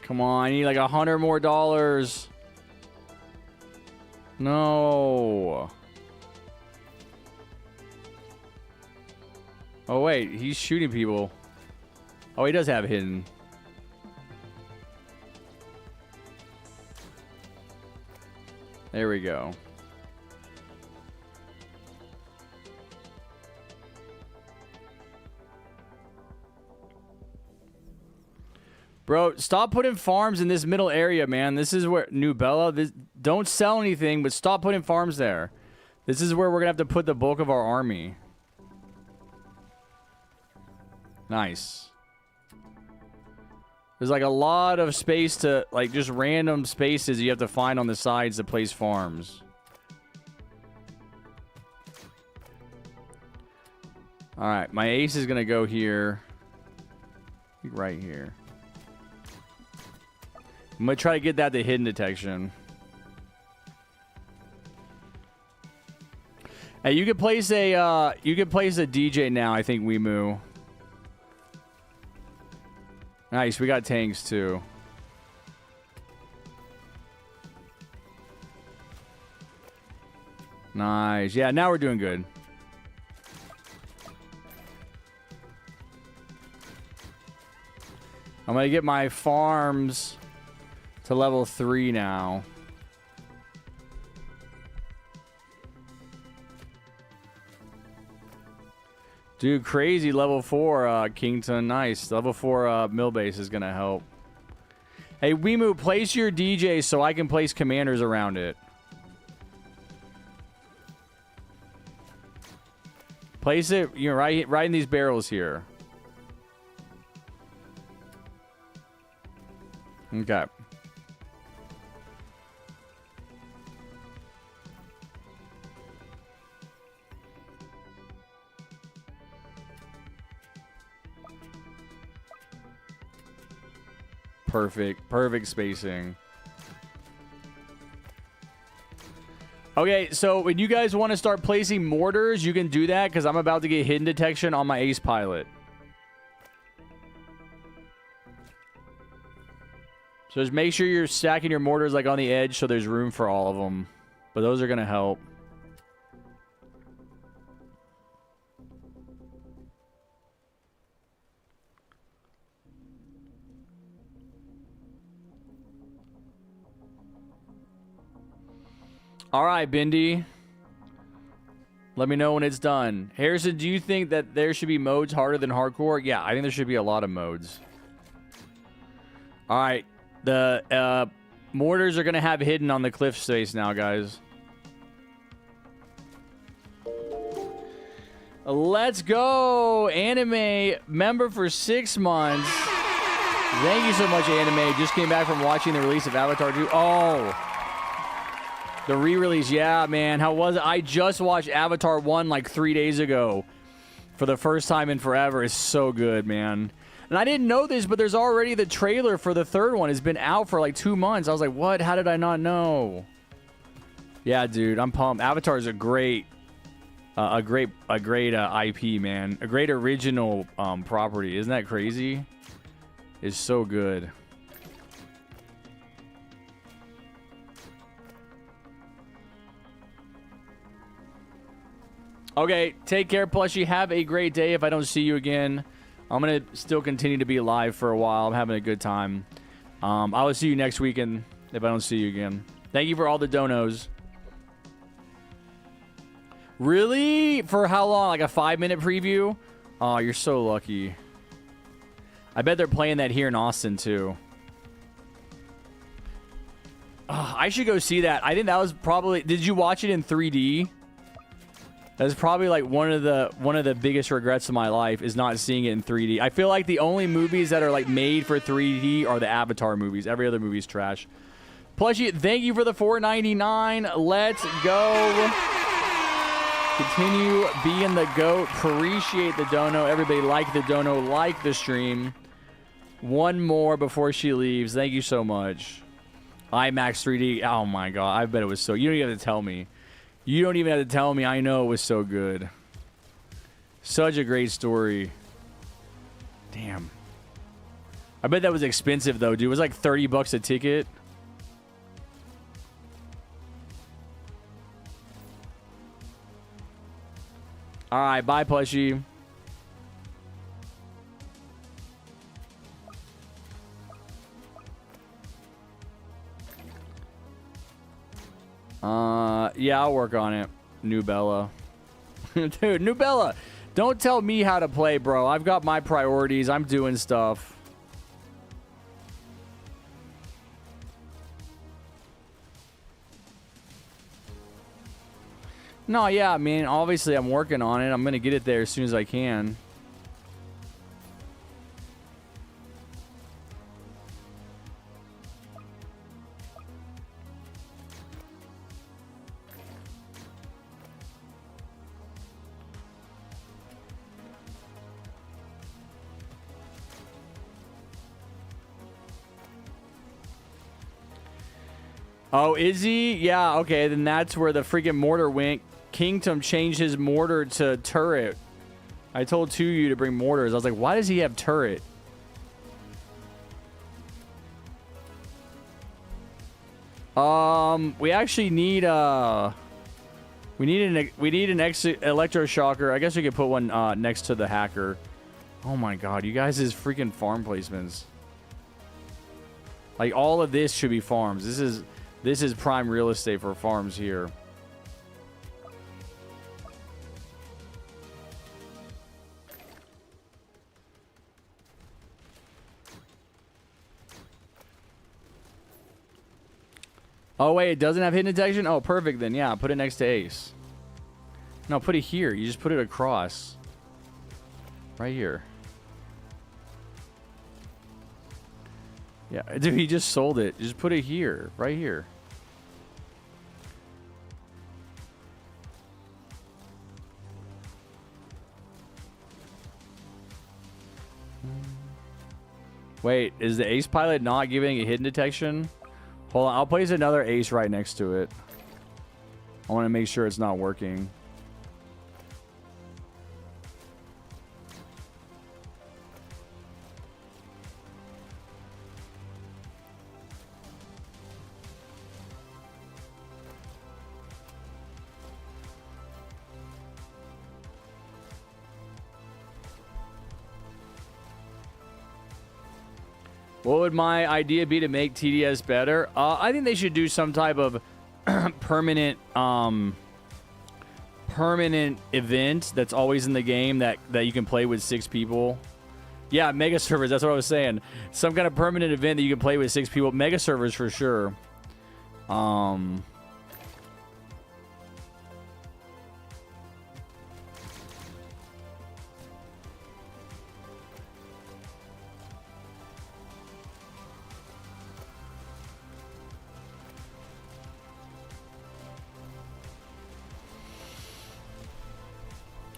Speaker 1: Come on, I need like $100 more. No. Oh wait, he's shooting people. Oh, he does have hidden. There we go. Bro, stop putting farms in this middle area, man. This is where New Bella. Don't sell anything, but stop putting farms there. This is where we're gonna have to put the bulk of our army. Nice. There's like a lot of space to, like, just random spaces you have to find on the sides to place farms. All right, my ace is going to go here. Right here. I'm going to try to get that to hidden detection. Hey, you could place a DJ now, I think, Wimu. Nice, we got tanks too. Nice. Yeah, now we're doing good. I'm going to get my farms to level 3 now. Dude, crazy level 4, Kington. Nice. Level 4 mill base is going to help. Hey, Wimu, place your DJ so I can place commanders around it. Place it, you know, right in these barrels here. Okay. Perfect spacing. Okay, so when you guys want to start placing mortars, you can do that because I'm about to get hidden detection on my ace pilot. So just make sure you're stacking your mortars like on the edge so there's room for all of them. But those are going to help. All right, Bindi. Let me know when it's done. Harrison, do you think that there should be modes harder than hardcore? Yeah, I think there should be a lot of modes. All right. The mortars are going to have hidden on the cliff space now, guys. Let's go. Anime member for 6 months. Thank you so much, Anime. Just came back from watching the release of Avatar 2. Oh. The re-release, yeah, man. How was it? I just watched Avatar 1 like 3 days ago for the first time in forever. It's so good, man. And I didn't know this, but there's already the trailer for the third one. It's been out for like 2 months. I was like, what? How did I not know? Yeah, dude, I'm pumped. Avatar is a great IP, man. A great original property. Isn't that crazy? It's so good. Okay, take care, Plushie. Have a great day. If I don't see you again, I'm going to still continue to be live for a while. I'm having a good time. I will see you next weekend if I don't see you again. Thank you for all the donos. Really? For how long? Like a 5-minute preview? Oh, you're so lucky. I bet they're playing that here in Austin, too. Oh, I should go see that. I think that was probably... Did you watch it in 3D? That's probably like one of the biggest regrets of my life is not seeing it in 3D. I feel like the only movies that are like made for 3D are the Avatar movies. Every other movie is trash. Plushie, thank you for the $4.99. Let's go. Continue being the GOAT. Appreciate the dono. Everybody like the dono, like the stream. One more before she leaves. Thank you so much. IMAX 3D. Oh my god. I bet it was so. You don't even have to tell me. You don't even have to tell me. I know it was so good. Such a great story. Damn. I bet that was expensive though, dude. It was like $30 a ticket. All right, bye, Plushie. Yeah, I'll work on it. New Bella. Dude, New Bella, don't tell me how to play, bro. I've got my priorities. I'm doing stuff. No, yeah, I mean, obviously I'm working on it. I'm going to get it there as soon as I can. Oh, is he? Yeah, okay. Then that's where the freaking mortar went. Kingdom changed his mortar to turret. I told 2U to bring mortars. I was like, why does he have turret? We actually need we need an electroshocker. I guess we could put one next to the hacker. Oh my god, you guys' freaking farm placements. Like all of this should be farms. This is prime real estate for farms here. Oh, wait, it doesn't have hidden detection? Oh, perfect then. Yeah, put it next to Ace. No, put it here. You just put it across. Right here. Yeah, dude, he just sold it. Just put it here. Right here. Wait, is the Ace pilot not giving a hidden detection? Hold on, I'll place another Ace right next to it. I want to make sure it's not working. What would my idea be to make TDS better? I think they should do some type of permanent event that's always in the game that you can play with 6 people. Yeah, mega servers. That's what I was saying. Some kind of permanent event that you can play with 6 people. Mega servers for sure.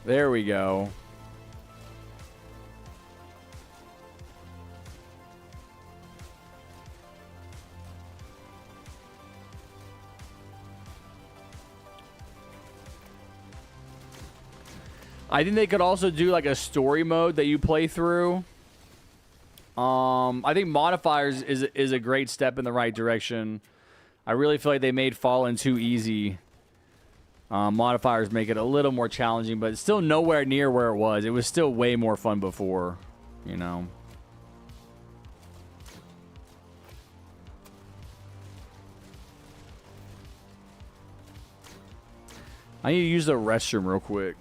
Speaker 1: There we go. I think they could also do like a story mode that you play through. I think modifiers is a great step in the right direction. I really feel like they made Fallen too easy. Modifiers make it a little more challenging, but it's still nowhere near where it was. It was still way more fun before, you know. I need to use the restroom real quick.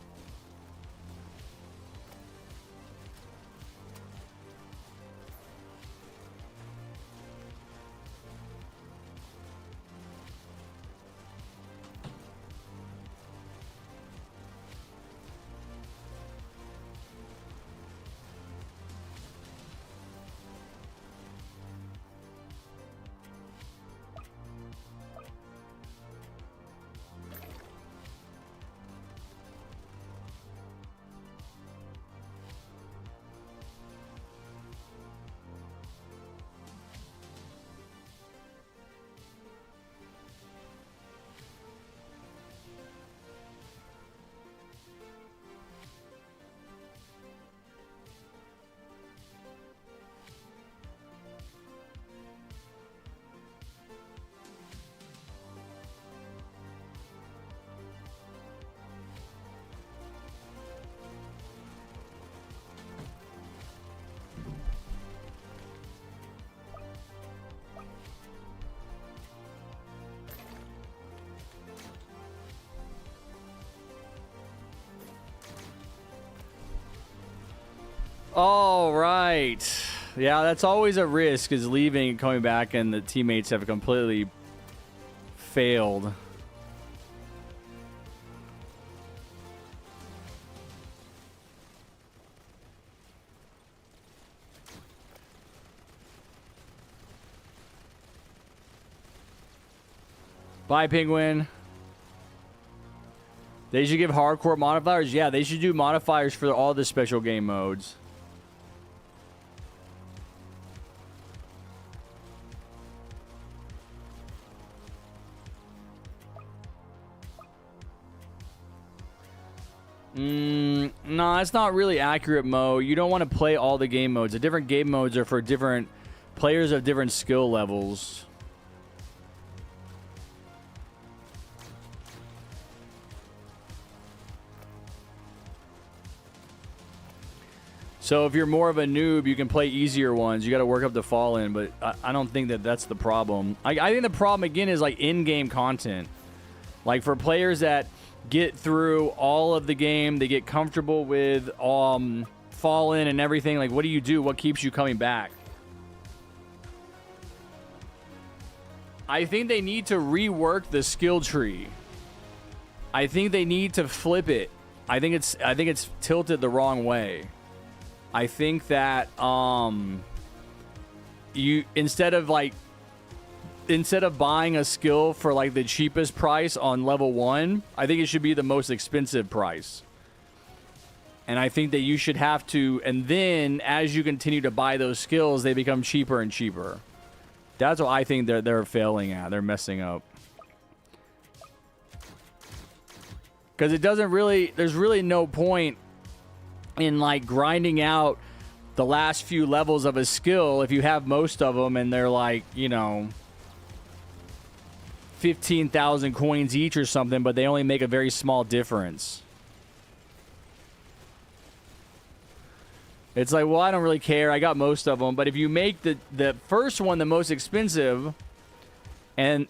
Speaker 1: All right. Yeah, that's always a risk, is leaving and coming back and the teammates have completely failed. Bye, Penguin. They should give hardcore modifiers? Yeah, they should do modifiers for all the special game modes. No, it's not really accurate, Mo. You don't want to play all the game modes. The different game modes are for different players of different skill levels. So if you're more of a noob, you can play easier ones. You got to work up to Fallen, but I don't think that that's the problem. I think the problem, again, is like in-game content. Like for players that get through all of the game, they get comfortable with Fallen and everything. Like, what do you do? What keeps you coming back? I think they need to rework the skill tree. I think they need to flip it. I think it's tilted the wrong way. I think that you instead of buying a skill for like the cheapest price on level 1, I think it should be the most expensive price. And I think that you should have to, and then as you continue to buy those skills, they become cheaper and cheaper. That's what I think they're failing at. They're messing up. Because there's really no point in like grinding out the last few levels of a skill if you have most of them and they're like, 15,000 coins each or something, but they only make a very small difference. It's like, well, I don't really care. I got most of them. But if you make the first one the most expensive and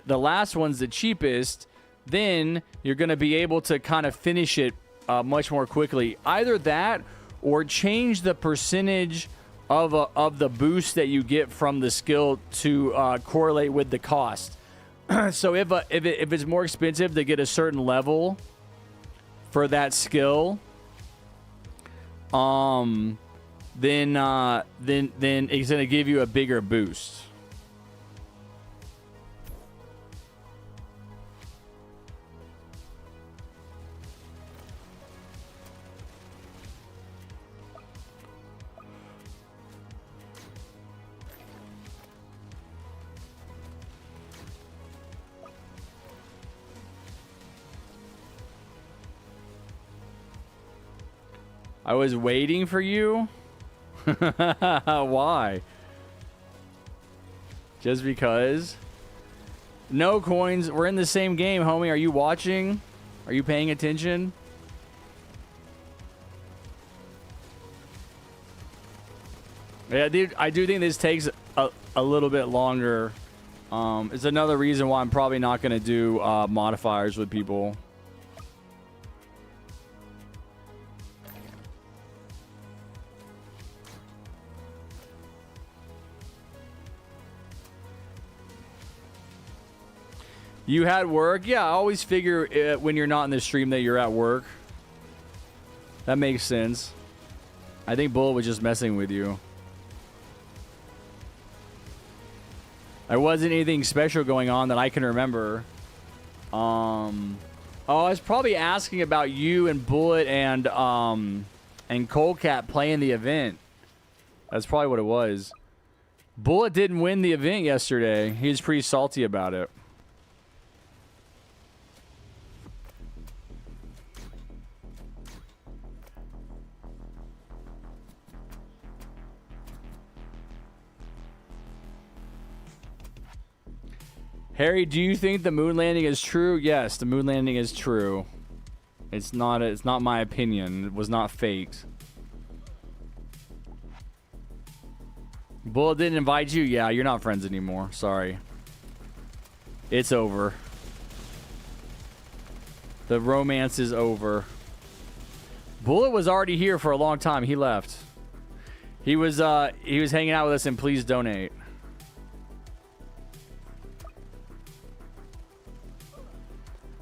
Speaker 1: the last one's the cheapest, then you're going to be able to kind of finish it much more quickly. Either that or change the percentage of the boost that you get from the skill to correlate with the cost. So if it's more expensive to get a certain level for that skill, then it's going to give you a bigger boost. I was waiting for you? Why? Just because? No coins. We're in the same game, homie. Are you watching? Are you paying attention? Yeah, dude, I do think this takes a little bit longer. It's another reason why I'm probably not going to do modifiers with people. You had work? Yeah, I always figure when you're not in the stream that you're at work. That makes sense. I think Bullet was just messing with you. There wasn't anything special going on that I can remember. Oh, I was probably asking about you and Bullet and Coldcat playing the event. That's probably what it was. Bullet didn't win the event yesterday. He was pretty salty about it. Harry, do you think the moon landing is true? Yes, the moon landing is true. It's not my opinion. It was not faked. Bullet didn't invite you? Yeah, you're not friends anymore. Sorry. It's over. The romance is over. Bullet was already here for a long time. He left. He was hanging out with us and please donate.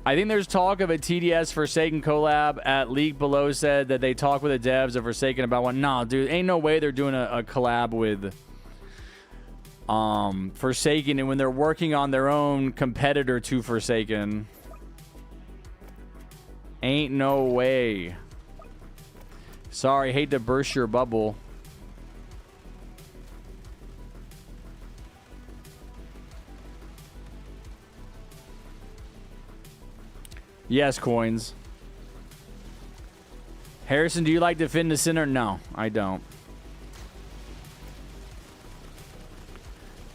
Speaker 1: I think there's talk of a TDS Forsaken collab. At League Below said that they talked with the devs of Forsaken about one. Nah, dude, ain't no way they're doing a collab with Forsaken, and when they're working on their own competitor to Forsaken. Ain't no way. Sorry, hate to burst your bubble. Yes, coins. Harrison, do you like Defend the Center? No, I don't.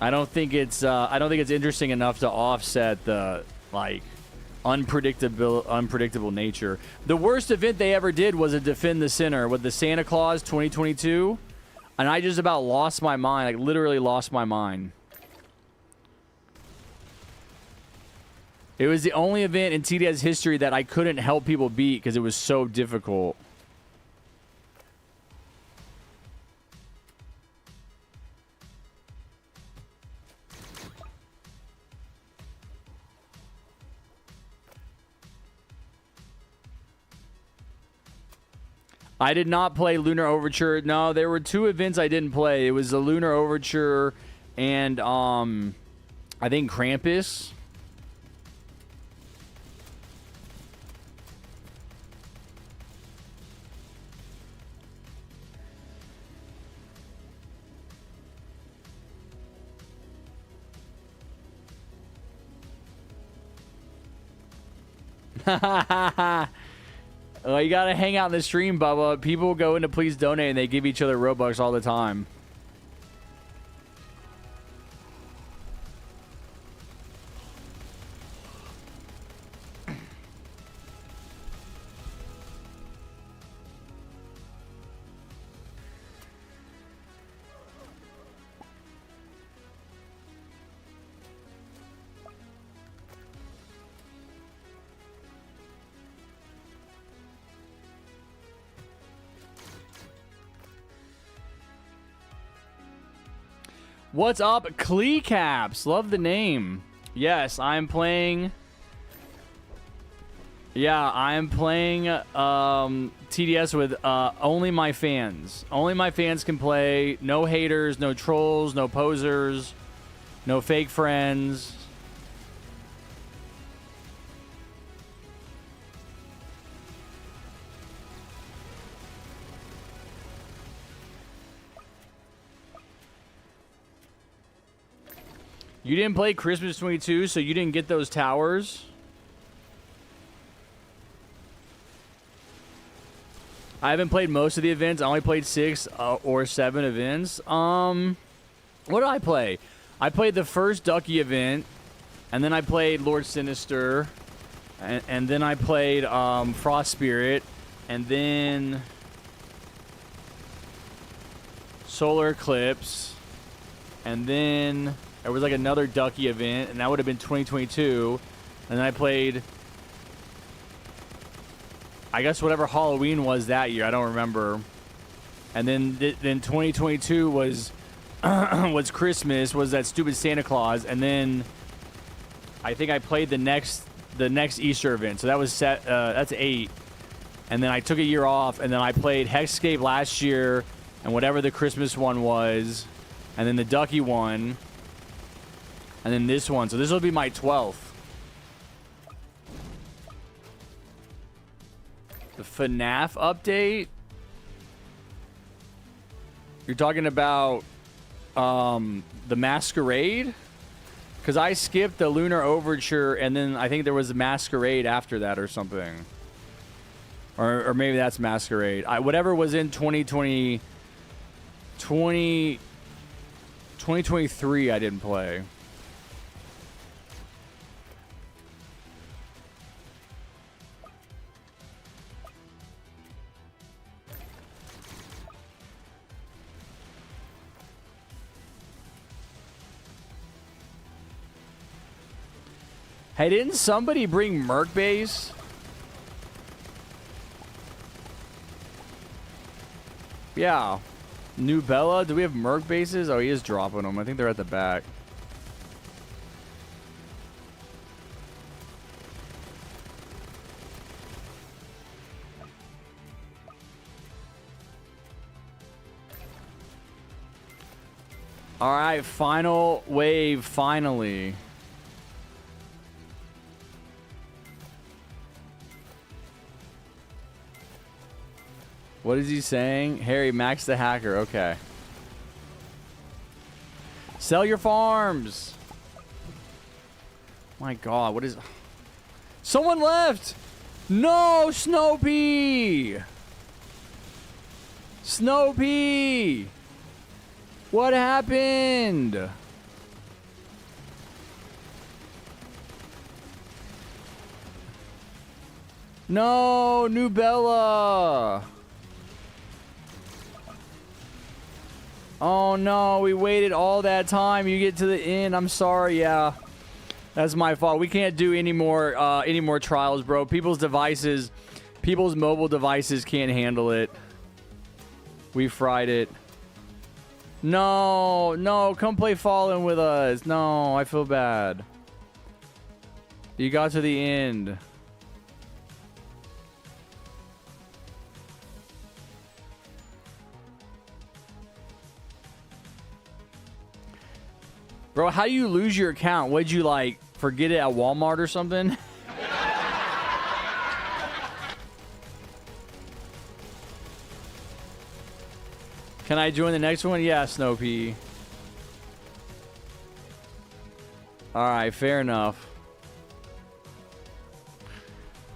Speaker 1: I don't think it's interesting enough to offset the like unpredictable nature. The worst event they ever did was a Defend the Center with the Santa Claus 2022, and I just about lost my mind. Like literally lost my mind. It was the only event in TDS history that I couldn't help people beat because it was so difficult. I did not play Lunar Overture. No, there were 2 events I didn't play. It was the Lunar Overture and I think Krampus. Well, you gotta hang out in the stream, Bubba. People go into Please Donate and they give each other Robux all the time. What's up, Clecaps? Love the name. Yes, I'm playing. Yeah, I am playing TDS with only my fans. Only my fans can play. No haters, no trolls, no posers, no fake friends. You didn't play Christmas 22, so you didn't get those towers? I haven't played most of the events. I only played 6 or 7 events. What did I play? I played the first Ducky event, and then I played Lord Sinister, and then I played Frost Spirit, and then Solar Eclipse, and then there was like another Ducky event, and that would have been 2022. And then I played, I guess, whatever Halloween was that year. I don't remember. And then 2022 was was Christmas, was that stupid Santa Claus. And then I think I played the next Easter event. So that was set. That's 8. And then I took a year off, and then I played Hexscape last year, and whatever the Christmas one was, and then the Ducky one. And then this one. So this will be my 12th. The FNAF update? You're talking about the Masquerade? Because I skipped the Lunar Overture, and then I think there was a Masquerade after that or something. Or maybe that's Masquerade. Whatever was in 2023 I didn't play. Hey, didn't somebody bring Merc Base? Yeah. New Bella? Do we have Merc Bases? Oh, he is dropping them. I think they're at the back. All right, final wave, finally. What is he saying? Harry, Max the Hacker. Okay. Sell your farms. My God, what is... Someone left! No, Snopey! Snoopy! What happened? No, New Bella. Oh no, we waited all that time. You get to the end. I'm sorry. Yeah, that's my fault. We can't do any more trials, bro. People's mobile devices can't handle it. We fried it. No, no, come play Fallen with us. No, I feel bad. You got to the end. Bro, how do you lose your account? What'd you, like, forget it at Walmart or something? Can I join the next one? Yeah, Snowpea. Alright, fair enough.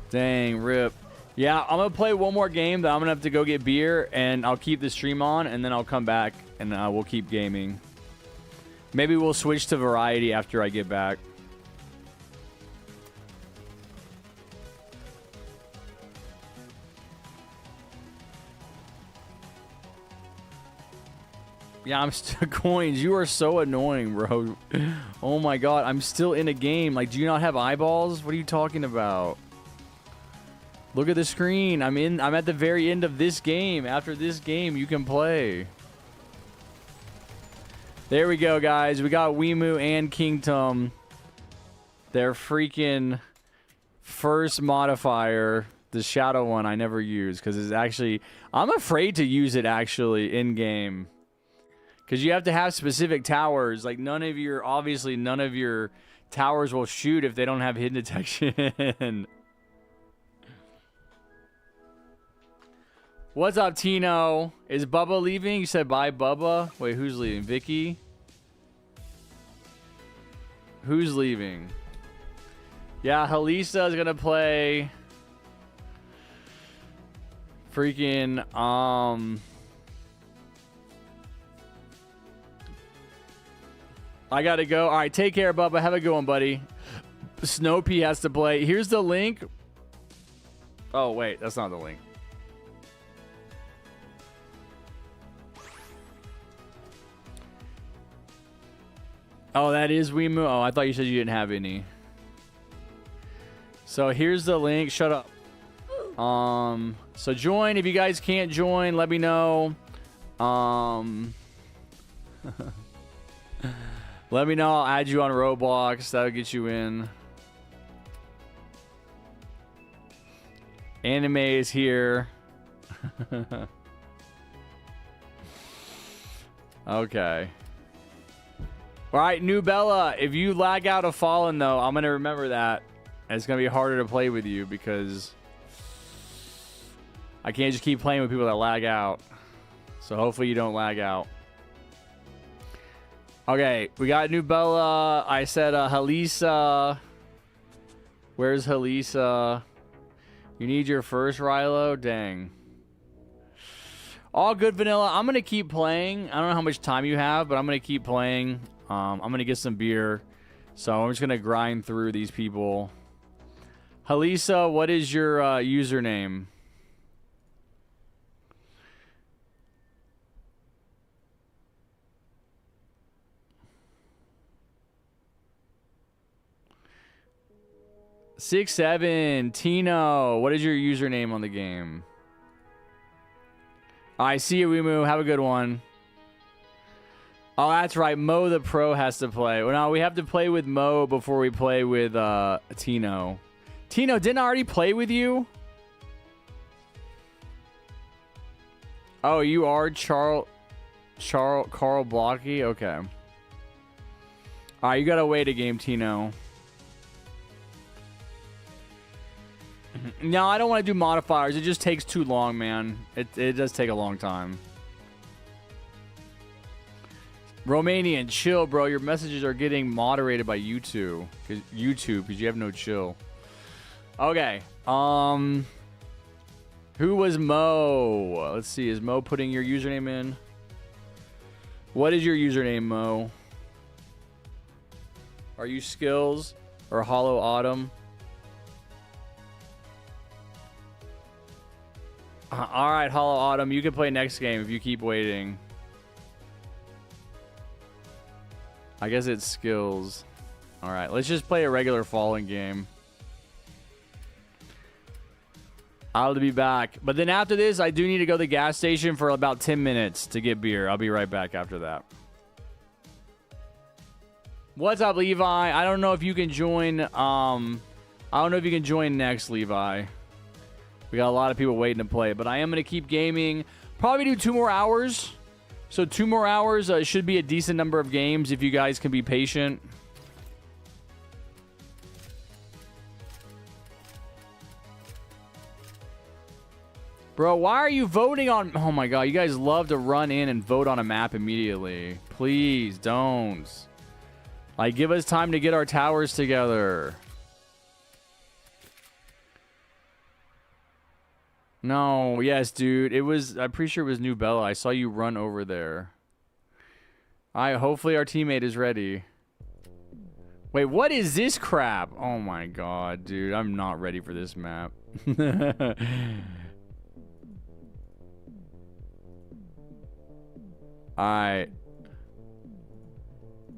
Speaker 1: Dang, rip. Yeah, I'm gonna play one more game, then I'm gonna have to go get beer, and I'll keep the stream on, and then I'll come back, and we'll keep gaming. Maybe we'll switch to variety after I get back. Yeah, I'm still coins. You are so annoying, bro. Oh my god, I'm still in a game. Like, do you not have eyeballs? What are you talking about? Look at the screen. I'm at the very end of this game. After this game, you can play. There we go, guys. We got Wimu and Kingdom. Their freaking first modifier. The shadow one I never use because it's actually... I'm afraid to use it actually in-game. Because you have to have specific towers. Like, obviously none of your towers will shoot if they don't have hidden detection. What's up, Tino? Is Bubba leaving? You said bye, Bubba. Wait, who's leaving? Vicky? Who's leaving? Yeah, Halisa is gonna play freaking I gotta go. All right, take care, Bubba. Have a good one, buddy. Snowpea has to play. Here's the link. Oh wait, that's not the link. Oh, that is Wimu. Oh, I thought you said you didn't have any. So here's the link. Shut up. So join. If you guys can't join, let me know. Let me know. I'll add you on Roblox. That'll get you in. Anime is here. Okay. All right, New Bella. If you lag out of Fallen, though, I'm going to remember that. And it's going to be harder to play with you because I can't just keep playing with people that lag out. So hopefully you don't lag out. Okay, we got New Bella. I said Halisa. Where's Halisa? You need your first Rilo? Dang. All good, Vanilla. I'm going to keep playing. I don't know how much time you have, but I'm going to keep playing. I'm going to get some beer. So I'm just going to grind through these people. Halisa, what is your username? Six, 7. Tino, what is your username on the game? I see you, Wimu. Have a good one. Oh, that's right. Mo the Pro has to play. Well, no, we have to play with Mo before we play with Tino. Tino, didn't I already play with you? Oh, you are Carl Blocky? Okay. All right, you got to wait a game, Tino. No, I don't want to do modifiers. It just takes too long, man. It does take a long time. Romanian, chill, bro. Your messages are getting moderated by YouTube. Because you have no chill. Okay. Who was Mo? Let's see. Is Mo putting your username in? What is your username, Mo? Are you Skills or Hollow Autumn? All right, Hollow Autumn. You can play next game if you keep waiting. I guess it's Skills. All right, let's just play a regular Fallen game. I'll be back. But then after this, I do need to go to the gas station for about 10 minutes to get beer. I'll be right back after that. What's up, Levi? I don't know if you can join. I don't know if you can join next, Levi. We got a lot of people waiting to play, but I am going to keep gaming. Probably do 2 more hours. So 2 more hours should be a decent number of games if you guys can be patient. Bro, why are you voting on... Oh my god, you guys love to run in and vote on a map immediately. Please, don't. Like, give us time to get our towers together. No, yes, dude. It was... I'm pretty sure it was New Bella. I saw you run over there. Hopefully our teammate is ready. Wait, what is this crap? Oh my god, dude. I'm not ready for this map. Alright.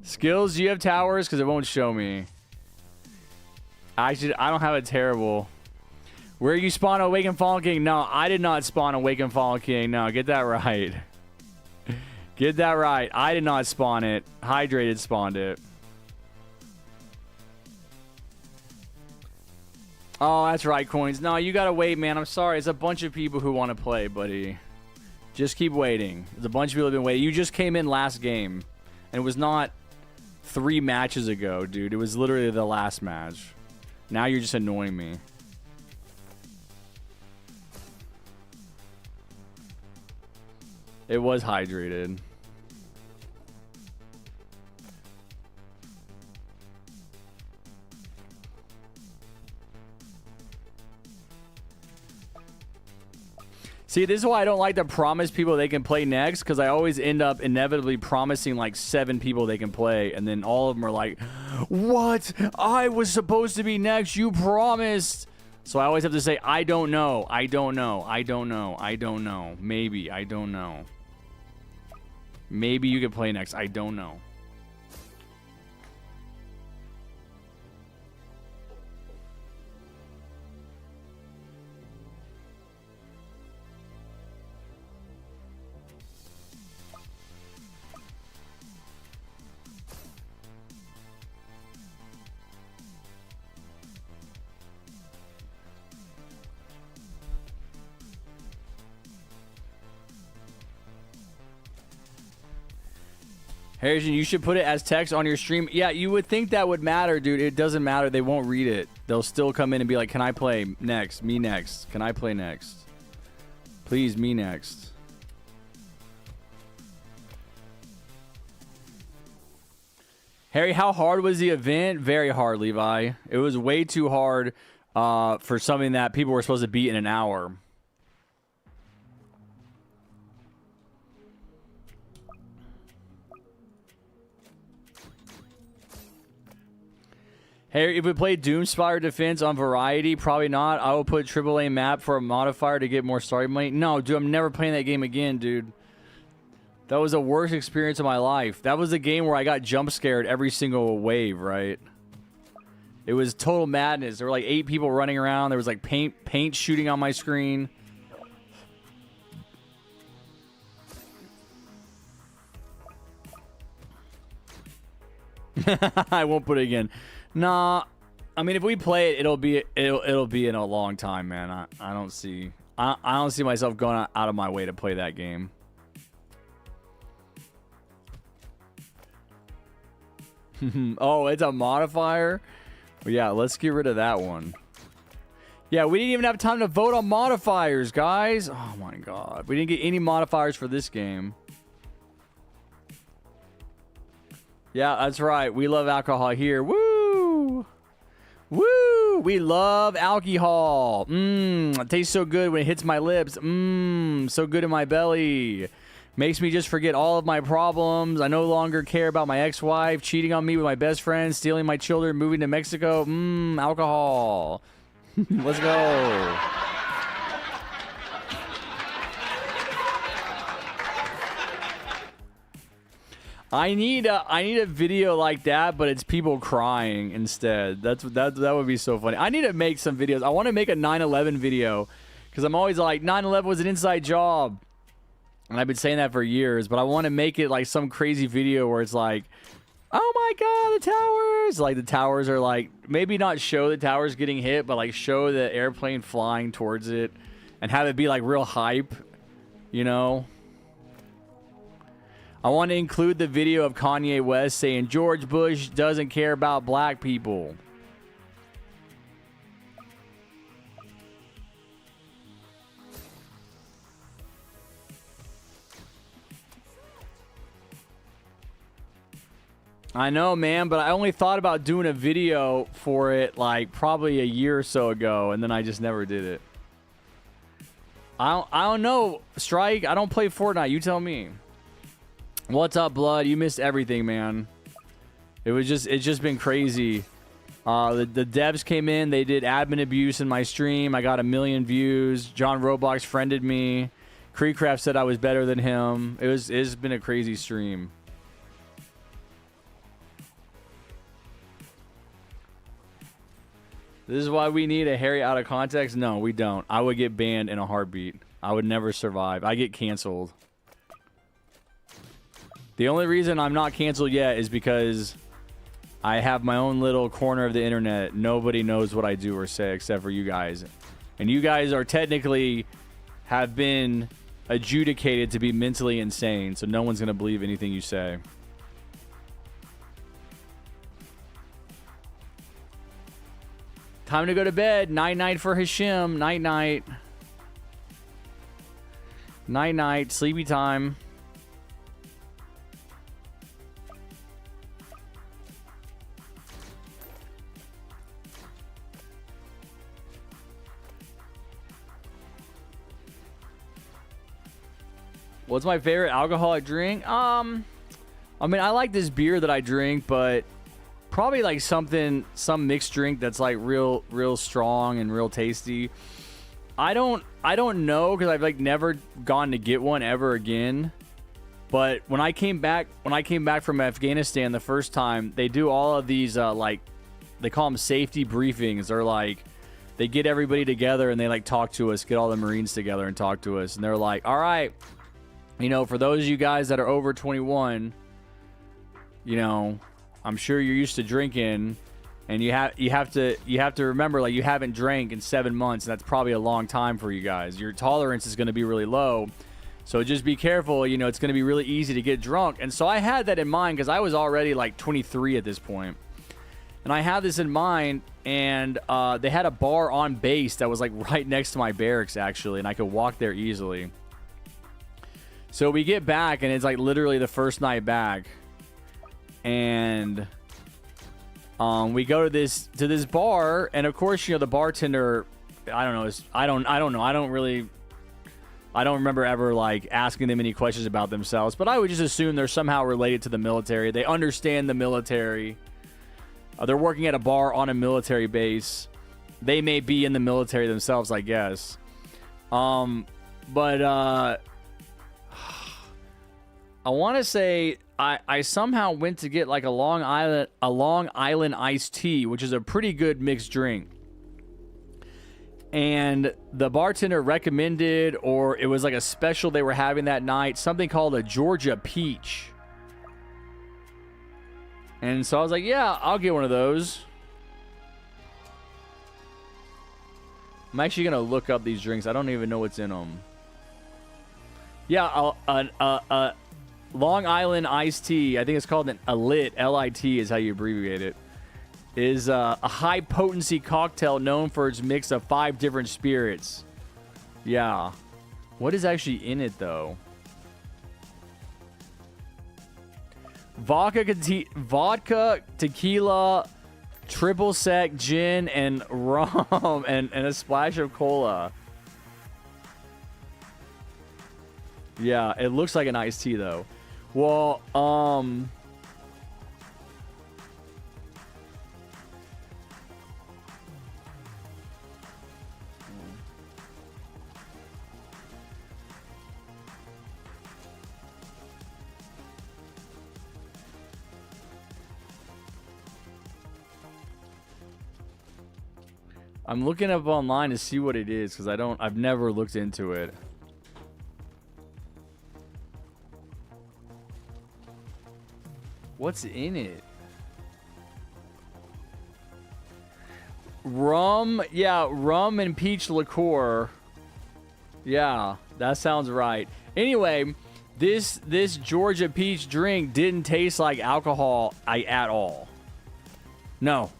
Speaker 1: Skills, do you have towers? Because it won't show me. Actually, I don't have a terrible. Where you spawn Awakened Fallen King? No, I did not spawn Awakened Fallen King. No, get that right. Get that right. I did not spawn it. Hydrated spawned it. Oh, that's right, Coins. No, you gotta wait, man. I'm sorry. It's a bunch of people who want to play, buddy. Just keep waiting. There's a bunch of people who have been waiting. You just came in last game. And it was not 3 matches ago, dude. It was literally the last match. Now you're just annoying me. It was hydrated. See, this is why I don't like to promise people they can play next, because I always end up inevitably promising like 7 people they can play, and then all of them are like, what? I was supposed to be next. You promised. So I always have to say, I don't know. I don't know. I don't know. I don't know. Maybe. I don't know. Maybe you can play next. I don't know. Harrison, you should put it as text on your stream. Yeah, you would think that would matter, dude. It doesn't matter. They won't read it. They'll still come in and be like, can I play next? Me next. Can I play next? Please, me next. Harry, how hard was the event? Very hard, Levi. It was way too hard for something that people were supposed to beat in an hour. Hey, if we play Doomspire Defense on Variety, probably not. I will put AAA map for a modifier to get more starting money. No, dude, I'm never playing that game again, dude. That was the worst experience of my life. That was the game where I got jump scared every single wave, right? It was total madness. There were like 8 people running around. There was like paint shooting on my screen. I won't put it again. Nah, I mean, if we play it, it'll be in a long time, man. I don't see myself going out of my way to play that game. Oh, it's a modifier? Well, yeah, let's get rid of that one. Yeah, we didn't even have time to vote on modifiers, guys. Oh my god, we didn't get any modifiers for this game. Yeah, that's right. We love alcohol here. Woo! Woo! Woo! We love alcohol. It tastes so good when it hits my lips. So good in my belly. Makes me just forget all of my problems. I no longer care about my ex-wife, cheating on me with my best friend, stealing my children, moving to Mexico. Alcohol. Let's go. I need a video like that, but it's people crying instead. That would be so funny. I need to make some videos. I want to make a 9/11 video because I'm always like 9/11 was an inside job, and I've been saying that for years. But I want to make it like some crazy video where it's like, oh my god, the towers! Like the towers are like maybe not show the towers getting hit, but like show the airplane flying towards it, and have it be like real hype, you know. I want to include the video of Kanye West saying George Bush doesn't care about black people. I know, man, but I only thought about doing a video for it like probably a year or so ago, and then I just never did it. I don't know, Strike. I don't play Fortnite. You tell me. What's up, Blood? You missed everything, man. It's just been crazy. The devs came in, they did admin abuse in my stream. I got 1 million views. John Roblox friended me. Creecraft said I was better than him. It's been a crazy stream. This is why we need a Harry out of context? No, we don't. I would get banned in a heartbeat. I would never survive. I get canceled. The only reason I'm not canceled yet is because I have my own little corner of the internet. Nobody knows what I do or say except for you guys. And you guys are technically have been adjudicated to be mentally insane, so no one's going to believe anything you say. Time to go to bed. Night-night for Hashim. Night-night. Night-night. Sleepy time. What's my favorite alcoholic drink? I mean, I like this beer that I drink, but probably like some mixed drink that's like real strong and real tasty. I don't know because I've like never gone to get one ever again. But when I came back from Afghanistan the first time, they do all of these like they call them safety briefings. They're like they get everybody together and they like talk to us, get all the Marines together and talk to us, and they're like, all right. You know, for those of you guys that are over 21, you know, I'm sure you're used to drinking, and you have to remember, like, you haven't drank in 7 months, and that's probably a long time for you guys. Your tolerance is going to be really low, so just be careful. You know, it's going to be really easy to get drunk. And so I had that in mind because I was already like 23 at this point, and I had this in mind. And they had a bar on base that was like right next to my barracks actually, and I could walk there easily. So we get back, and it's like literally the first night back, and we go to this bar, and of course, you know, the bartender, I don't know, I don't remember ever like asking them any questions about themselves, but I would just assume they're somehow related to the military. They understand the military. They're working at a bar on a military base. They may be in the military themselves, I guess. But I want to say I somehow went to get like a Long Island iced tea, which is a pretty good mixed drink. And the bartender recommended, or it was like a special they were having that night, something called a Georgia Peach. And so I was like, yeah, I'll get one of those. I'm actually going to look up these drinks. I don't even know what's in them. Yeah, Long Island iced tea, I think it's called a LIT, L-I-T is how you abbreviate it, is a high potency cocktail known for its mix of 5 different spirits. Yeah. What is actually in it, though? Vodka, tequila, Triple sec gin and rum and a splash of cola. Yeah, it looks like an iced tea though. Well, I'm looking up online to see what it is because I've never looked into it. What's in it? Rum, yeah, rum and peach liqueur. Yeah, that sounds right. Anyway, this Georgia peach drink didn't taste like alcohol at all. No.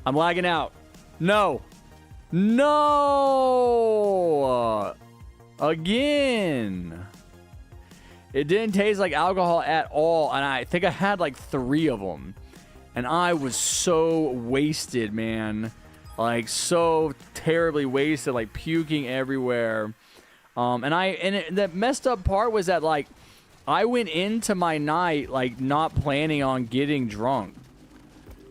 Speaker 1: I'm lagging out. No. No! Again. It didn't taste like alcohol at all, and I think I had like 3 of them. And I was so wasted, man. Like, so terribly wasted, like puking everywhere. The messed up part was that, like, I went into my night, like, not planning on getting drunk.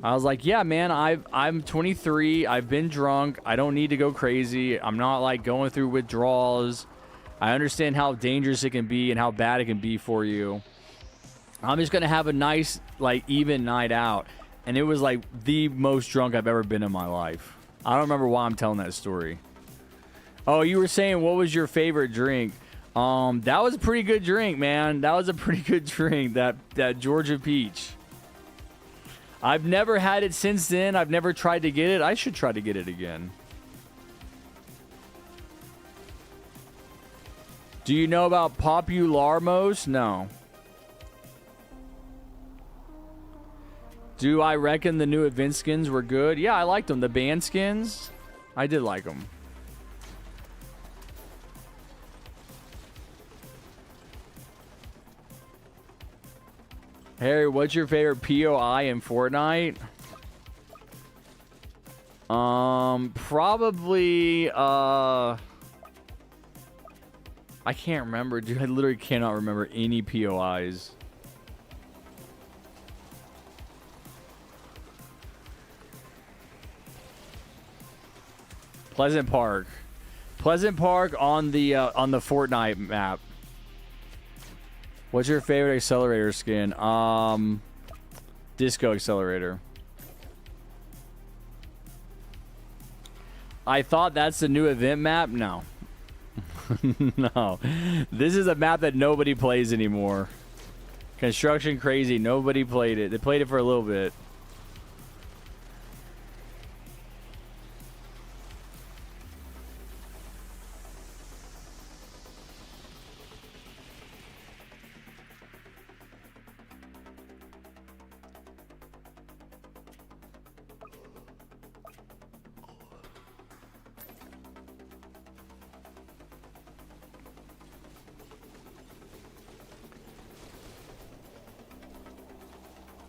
Speaker 1: I was like, yeah, man, I'm 23. I've been drunk. I don't need to go crazy. I'm not, like, going through withdrawals. I understand how dangerous it can be and how bad it can be for you. I'm just going to have a nice, like, even night out. And it was, like, the most drunk I've ever been in my life. I don't remember why I'm telling that story. Oh, you were saying what was your favorite drink? That was a pretty good drink, man. That was a pretty good drink, that Georgia peach. I've never had it since then. I've never tried to get it. I should try to get it again. Do you know about Popularmos? No. Do I reckon the new event skins were good? Yeah, I liked them. The band skins, I did like them. Harry, what's your favorite POI in Fortnite? Probably, I can't remember, dude. I literally cannot remember any POIs. Pleasant Park. Pleasant Park on the Fortnite map. What's your favorite accelerator skin? Disco Accelerator. I thought that's the new event map. No. No. This is a map that nobody plays anymore. Construction Crazy. Nobody played it. They played it for a little bit.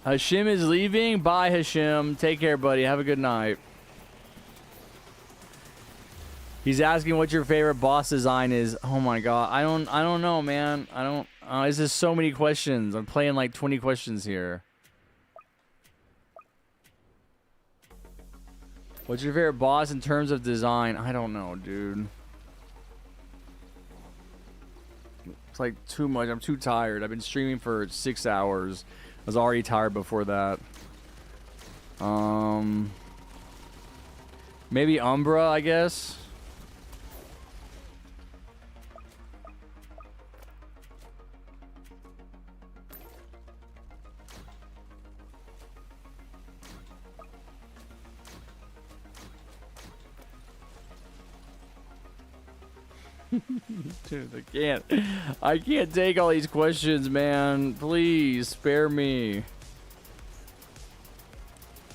Speaker 1: Hashim is leaving. Bye, Hashim. Take care, buddy. Have a good night. He's asking what your favorite boss design is. Oh my god. I don't know, man. I don't it's just so many questions. I'm playing like 20 questions here. What's your favorite boss in terms of design? I don't know, dude. It's like too much. I'm too tired. I've been streaming for 6 hours. I was already tired before that. Maybe Umbra, I guess. Dude, I can't take all these questions, man. Please spare me.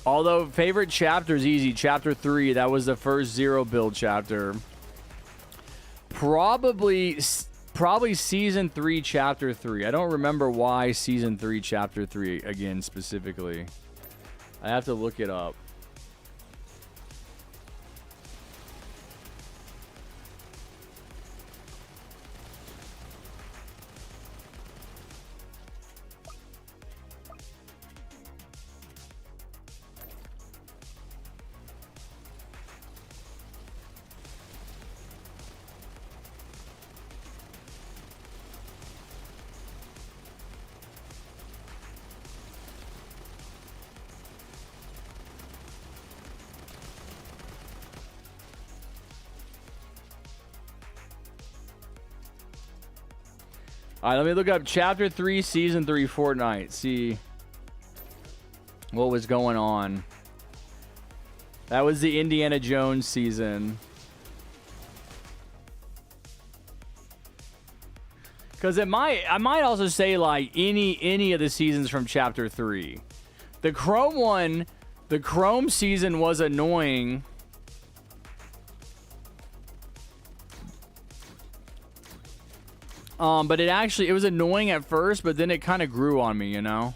Speaker 1: Although favorite chapter is easy. Chapter 3, that was the first zero build chapter. Probably season 3, chapter 3. I don't remember why season 3, chapter 3 again specifically. I have to look it up. All right, let me look up Chapter 3, Season 3 Fortnite. See what was going on. That was the Indiana Jones season. Because I might also say like any of the seasons from Chapter 3. The Chrome one, the Chrome season was annoying. But it was annoying at first, but then it kind of grew on me, you know?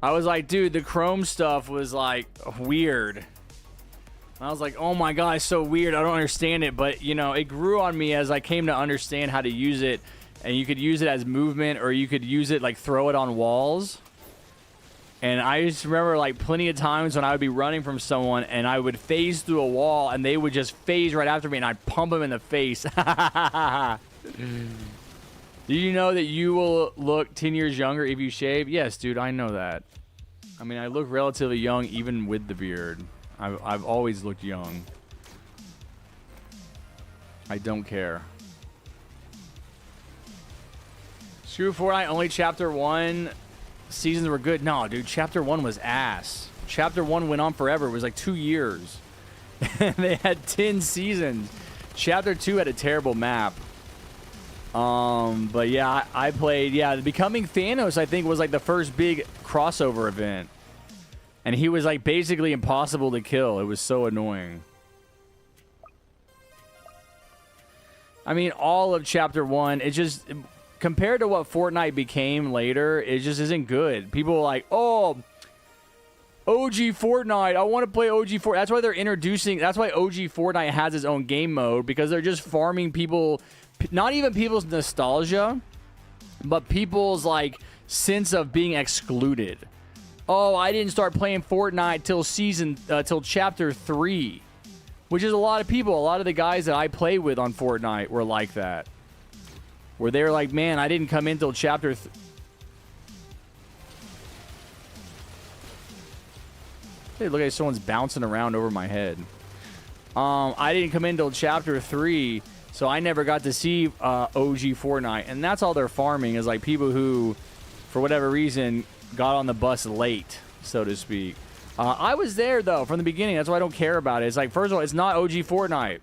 Speaker 1: I was like, dude, the Chrome stuff was like weird. And I was like, oh my god, it's so weird. I don't understand it. But, you know, it grew on me as I came to understand how to use it. And you could use it as movement, or you could use it like throw it on walls. And I just remember like plenty of times when I would be running from someone and I would phase through a wall and they would just phase right after me and I'd pump them in the face. Do you know that you will look 10 years younger if you shave? Yes, dude, I know that. I mean, I look relatively young even with the beard. I've always looked young. I don't care. Screw Fortnite, only Chapter 1 seasons were good. No, dude, Chapter 1 was ass. Chapter 1 went on forever. It was like 2 years. They had 10 seasons. Chapter 2 had a terrible map. But yeah, I played, Becoming Thanos, I think, was like the first big crossover event. And he was like basically impossible to kill. It was so annoying. I mean, all of Chapter 1, it just, compared to what Fortnite became later, it just isn't good. People are like, oh, OG Fortnite, I want to play OG Fortnite. That's why they're introducing, that's why OG Fortnite has its own game mode, because they're just farming people. Not even people's nostalgia, but people's like sense of being excluded. Oh, I didn't start playing Fortnite till Chapter 3, which is a lot of people. A lot of the guys that I play with on Fortnite were like that, where they're like, man, I didn't come in till Chapter. Hey, look at someone's bouncing around over my head. I didn't come in till Chapter 3. So I never got to see OG Fortnite. And that's all they're farming is like people who, for whatever reason, got on the bus late, so to speak. I was there, though, from the beginning. That's why I don't care about it. It's like, first of all, it's not OG Fortnite.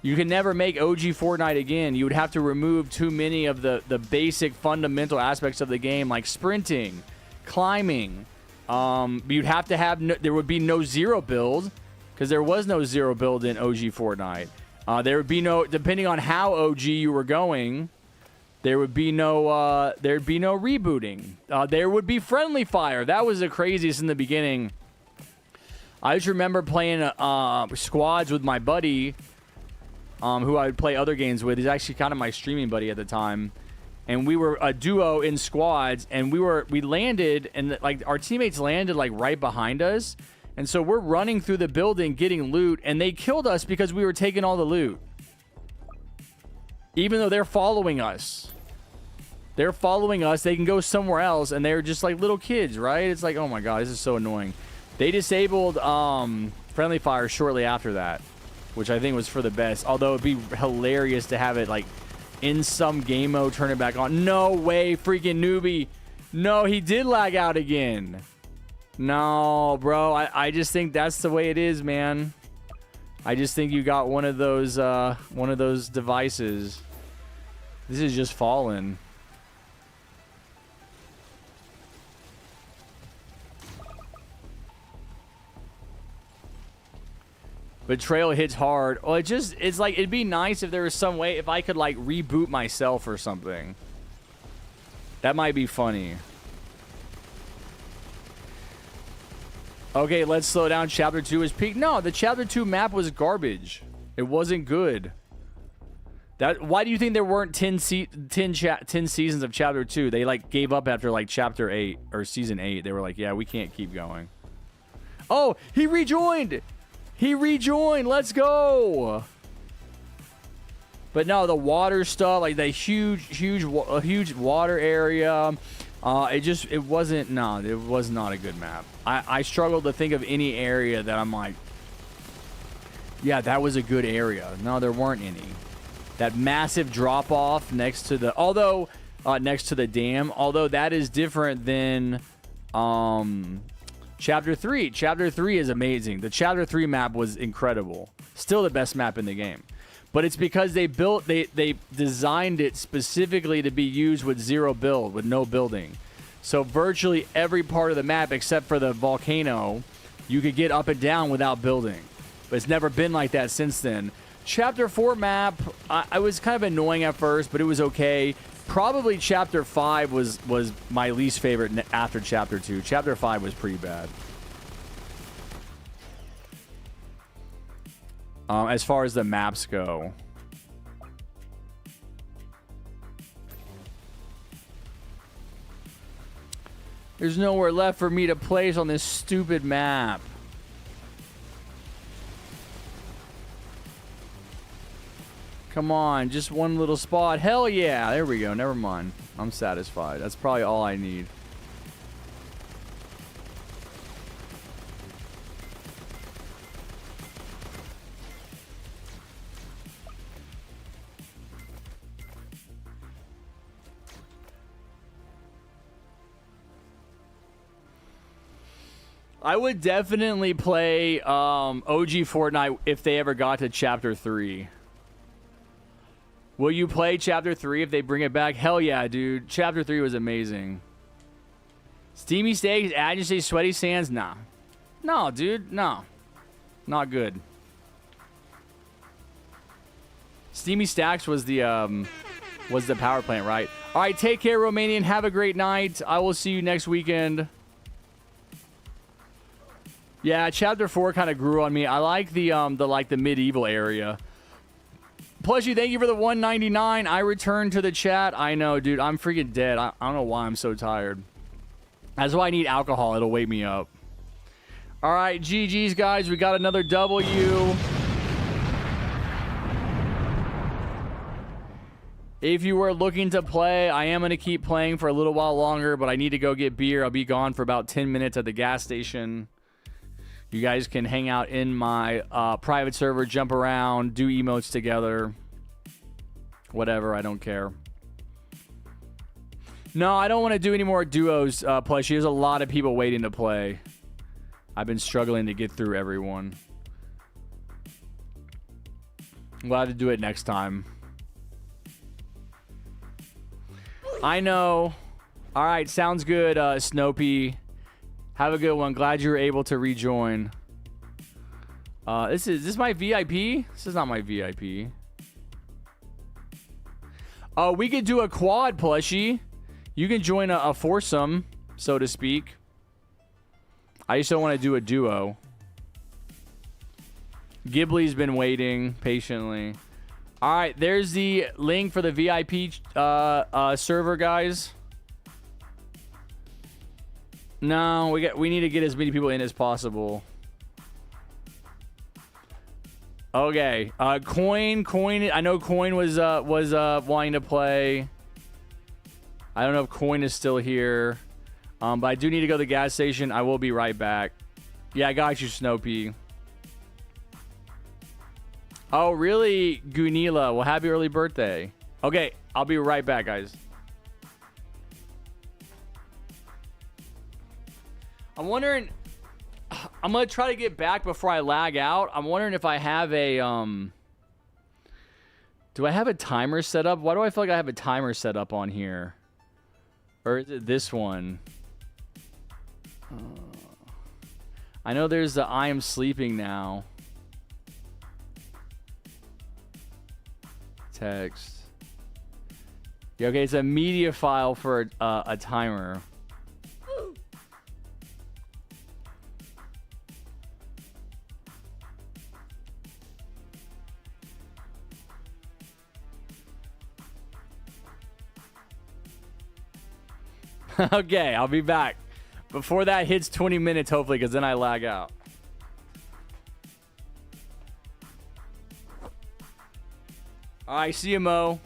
Speaker 1: You can never make OG Fortnite again. You would have to remove too many of the basic fundamental aspects of the game, like sprinting, climbing. You'd have to have... there would be no zero build, because there was no zero build in OG Fortnite. There would be no, depending on how OG you were going, there would be no, there'd be no rebooting. There would be friendly fire. That was the craziest in the beginning. I just remember playing squads with my buddy, who I would play other games with. He's actually kind of my streaming buddy at the time, and we were a duo in squads, and we landed, and like our teammates landed like right behind us. And so we're running through the building getting loot, and they killed us because we were taking all the loot. Even though they're following us. They're following us. They can go somewhere else, and they're just like little kids, right? It's like, oh my god, this is so annoying. They disabled friendly fire shortly after that, which I think was for the best. Although it'd be hilarious to have it like in some game mode, turn it back on. No way, freaking newbie. No, he did lag out again. No, bro, I just think that's the way it is, man. I just think you got one of those devices. This is just fallen. Betrayal hits hard. Well, it's like, it'd be nice if there was some way, if I could like reboot myself or something. That might be funny. Okay, let's slow down. Chapter 2 is peak. No, the Chapter 2 map was garbage. It wasn't good. Why do you think there weren't 10 seasons of Chapter 2? They like gave up after like Chapter 8 or Season 8. They were like, yeah, we can't keep going. Oh, he rejoined. He rejoined. Let's go. But no, the water stuff, like the huge water area. It was not a good map. I struggled to think of any area that I'm like, Yeah, that was a good area. No, there weren't any. That massive drop off next to the next to the dam. Although that is different than Chapter 3. Chapter 3 is amazing. The Chapter 3 map was incredible. Still the best map in the game. But it's because they designed it specifically to be used with zero build, with no building. So virtually every part of the map except for the volcano, you could get up and down without building. But it's never been like that since then. Chapter 4 map, I was kind of annoying at first, but it was okay. Probably Chapter 5 was my least favorite after Chapter 2. Chapter 5 was pretty bad. As far as the maps go. There's nowhere left for me to place on this stupid map. Come on, just one little spot. Hell yeah. There we go. Never mind. I'm satisfied. That's probably all I need. I would definitely play OG Fortnite if they ever got to Chapter 3. Will you play Chapter 3 if they bring it back? Hell yeah, dude. Chapter 3 was amazing. Steamy Steaks, Agency, Sweaty Sands? Nah. No, dude. No. Not good. Steamy Stacks was the power plant, right? All right, take care, Romanian. Have a great night. I will see you next weekend. Yeah, Chapter 4 kind of grew on me. I like the medieval area. Plushy, thank you for the $1.99. I returned to the chat. I know, dude. I'm freaking dead. I don't know why I'm so tired. That's why I need alcohol. It'll wake me up. All right, GG's, guys. We got another W. If you were looking to play, I am going to keep playing for a little while longer, but I need to go get beer. I'll be gone for about 10 minutes at the gas station. You guys can hang out in my private server, jump around, do emotes together. Whatever, I don't care. No, I don't want to do any more duos, Plushie. There's a lot of people waiting to play. I've been struggling to get through everyone. We'll have to do it next time. I know. All right, sounds good, Snopey. Have a good one. Glad you were able to rejoin. Is this my VIP? This is not my VIP. Oh, we could do a quad, Plushie. You can join a foursome, so to speak. I just don't want to do a duo. Ghibli's been waiting patiently. All right, there's the link for the VIP server, guys. No, we need to get as many people in as possible. Okay, Coin. I know Coin was wanting to play. I don't know if Coin is still here, but I do need to go to the gas station. I will be right back. Yeah, I got you, Snopey. Oh, really, Gunila? Well, happy early birthday. Okay, I'll be right back, guys. I'm wondering, I'm going to try to get back before I lag out. I'm wondering if I have a, do I have a timer set up? Why do I feel like I have a timer set up on here? Or is it this one? I know there's the I am sleeping now. Text. Yeah, okay, it's a media file for a timer. Okay, I'll be back. Before that hits 20 minutes, hopefully, because then I lag out. All right, see you, Mo.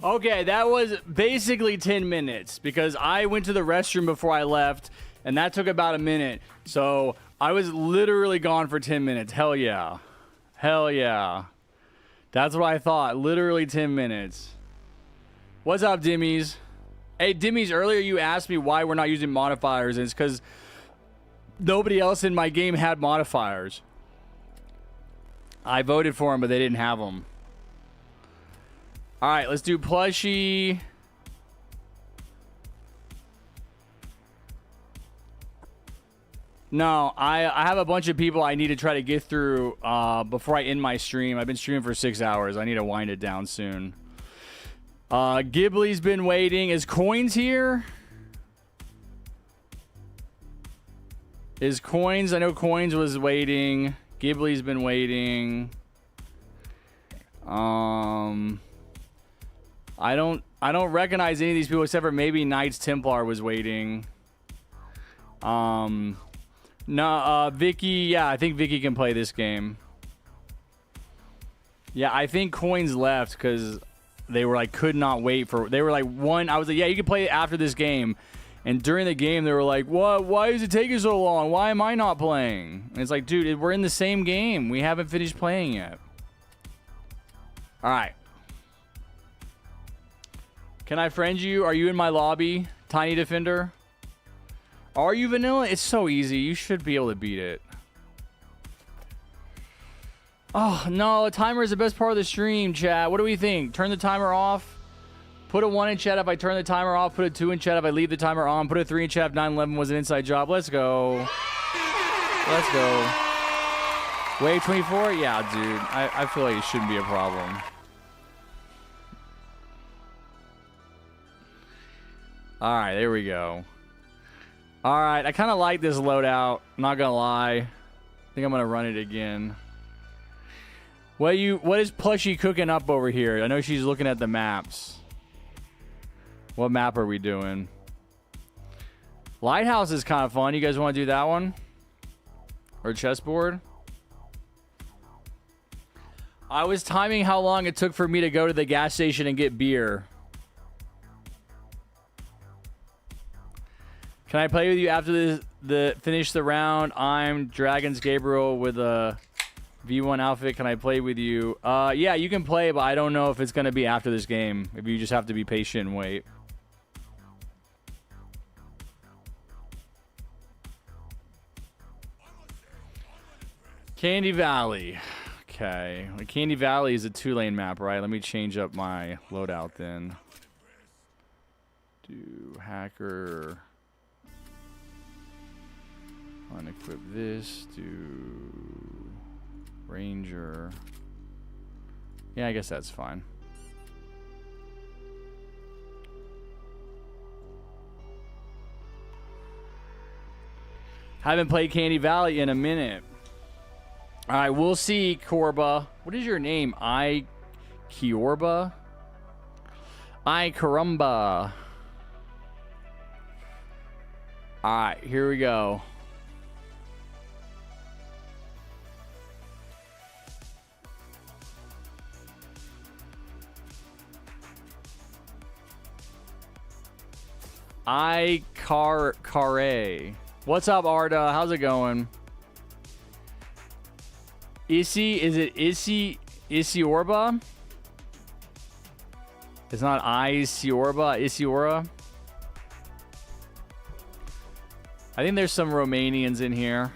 Speaker 1: Okay, that was basically 10 minutes because I went to the restroom before I left, and that took about a minute. So I was literally gone for 10 minutes. Hell yeah. Hell yeah. That's what I thought. Literally 10 minutes. What's up, Dimmies? Hey, Dimmies, earlier you asked me why we're not using modifiers, and it's because nobody else in my game had modifiers. I voted for them, but they didn't have them. All right, let's do plushie. No, I have a bunch of people I need to try to get through before I end my stream. I've been streaming for 6 hours. I need to wind it down soon. Ghibli's been waiting. Is Coins here? Is Coins? I know Coins was waiting. Ghibli's been waiting. I don't recognize any of these people except for maybe Knights Templar was waiting. No, Vicky, yeah, I think Vicky can play this game. Yeah, I think Coins left because they were like, could not wait for, they were like, I was like, yeah, you can play it after this game. And during the game, they were like, what? Why is it taking so long? Why am I not playing? And it's like, dude, we're in the same game. We haven't finished playing yet. All right. Can I friend you? Are you in my lobby, Tiny Defender? Are you vanilla? It's so easy. You should be able to beat it. Oh, no. The timer is the best part of the stream, chat. What do we think? Turn the timer off? Put a 1 in chat if I turn the timer off. Put a 2 in chat if I leave the timer on. Put a 3 in chat if 9/11 was an inside job. Let's go. Let's go. Wave 24? Yeah, dude. I feel like it shouldn't be a problem. All right, there we go. All right, I kind of like this loadout. Not gonna lie. I think I'm gonna run it again. What is Plushie cooking up over here? I know she's looking at the maps. What map are we doing? Lighthouse is kind of fun. You guys want to do that one? Or chessboard? I was timing how long it took for me to go to the gas station and get beer. Can I play with you after the finish the round? I'm Dragons Gabriel with a V1 outfit. Can I play with you? Yeah, you can play, but I don't know if it's going to be after this game. If you just have to be patient and wait. Candy Valley. Okay. Candy Valley is a 2-lane map, right? Let me change up my loadout then. Do hacker. Unequip this. Do ranger. Yeah, I guess that's fine. Haven't played Candy Valley in a minute. All right, we'll see, Korba. What is your name? Kiorba? Carumba. All right, here we go. Carre. What's up, Arda? How's it going? Issy, is it Isiorba? It's not Isiorba, Isiora. I think there's some Romanians in here.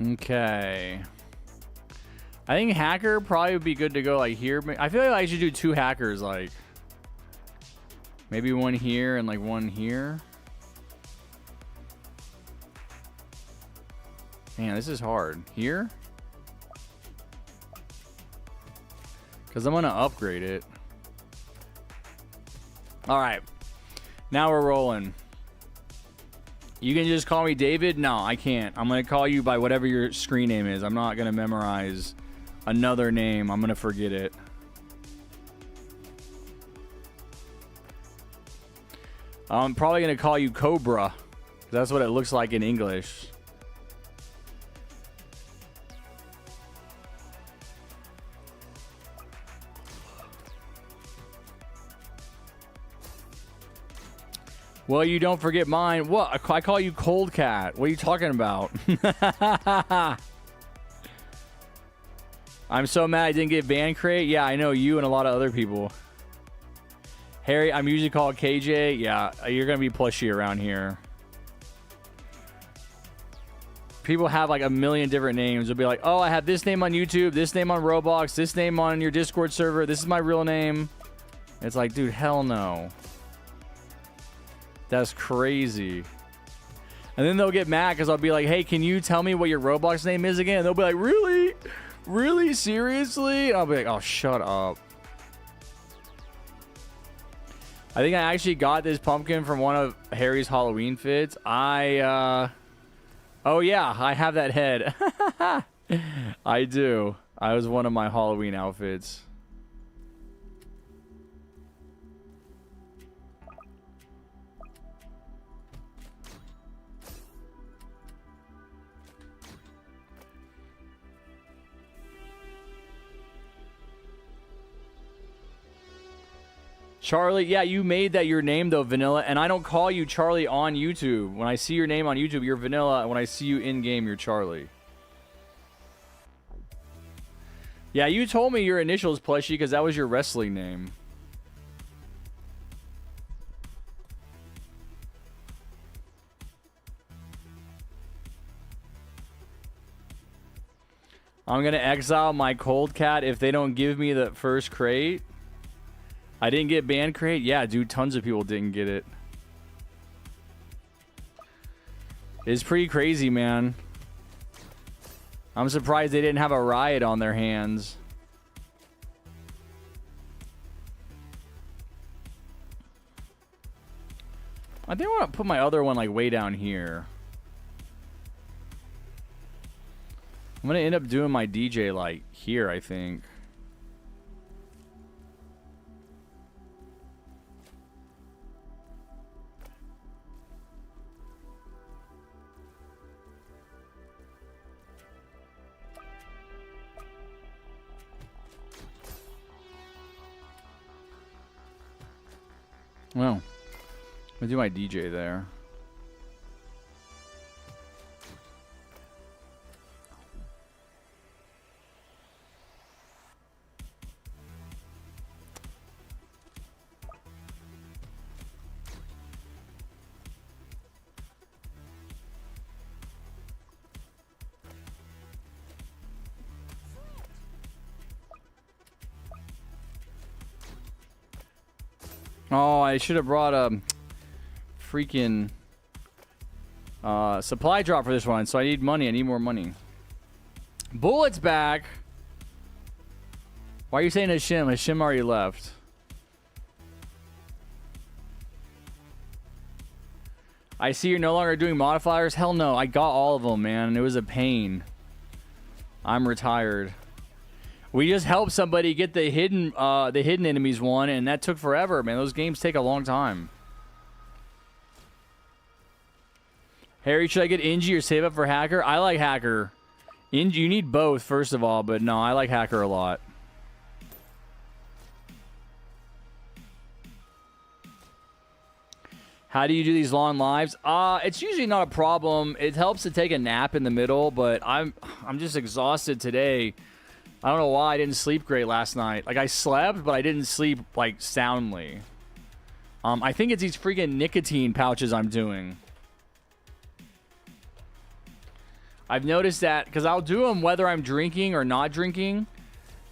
Speaker 1: Okay. I think hacker probably would be good to go like here. I feel like I should do 2 hackers, like maybe one here and like one here. Man, this is hard. Here? Because I'm going to upgrade it. All right. Now we're rolling. You can just call me David? No, I can't. I'm going to call you by whatever your screen name is. I'm not going to memorize another name. I'm going to forget it. I'm probably going to call you Cobra. That's what it looks like in English. Well, you don't forget mine. What? I call you Cold Cat. What are you talking about? I'm so mad I didn't get Van Crate. Yeah, I know you and a lot of other people. Harry, I'm usually called KJ. Yeah, you're going to be plushy around here. People have like a million different names. They'll be like, oh, I have this name on YouTube, this name on Roblox, this name on your Discord server. This is my real name. It's like, dude, hell no. That's crazy. And then they'll get mad because I'll be like, hey, can you tell me what your Roblox name is again? And they'll be like, really? Really? Seriously? And I'll be like, oh, shut up. I think I actually got this pumpkin from one of Harry's Halloween fits. Oh, yeah, I have that head. I do. I was one of my Halloween outfits. Charlie, yeah, you made that your name, though, Vanilla, and I don't call you Charlie on YouTube. When I see your name on YouTube, you're Vanilla, and when I see you in-game, you're Charlie. Yeah, you told me your initials, Plushie, because that was your wrestling name. I'm going to exile my Cold Cat if they don't give me the first crate. I didn't get Band Crate? Yeah, dude, tons of people didn't get it. It's pretty crazy, man. I'm surprised they didn't have a riot on their hands. I think I want to put my other one like way down here. I'm going to end up doing my DJ like here, I think. Well, I'm gonna do my DJ there. Oh, I should have brought a freaking supply drop for this one. So I need money. I need more money. Bullet's back. Why are you saying Hashim? Hashim already left. I see you're no longer doing modifiers. Hell no. I got all of them, man. It was a pain. I'm retired. We just helped somebody get the hidden enemies one, and that took forever, man. Those games take a long time. Harry, should I get Ingy or save up for Hacker? I like Hacker. Ingy, you need both, first of all, but no, I like Hacker a lot. How do you do these long lives? It's usually not a problem. It helps to take a nap in the middle, but I'm just exhausted today. I don't know why I didn't sleep great last night. Like, I slept, but I didn't sleep, like, soundly. I think it's these freaking nicotine pouches I'm doing. I've noticed that, because I'll do them whether I'm drinking or not drinking.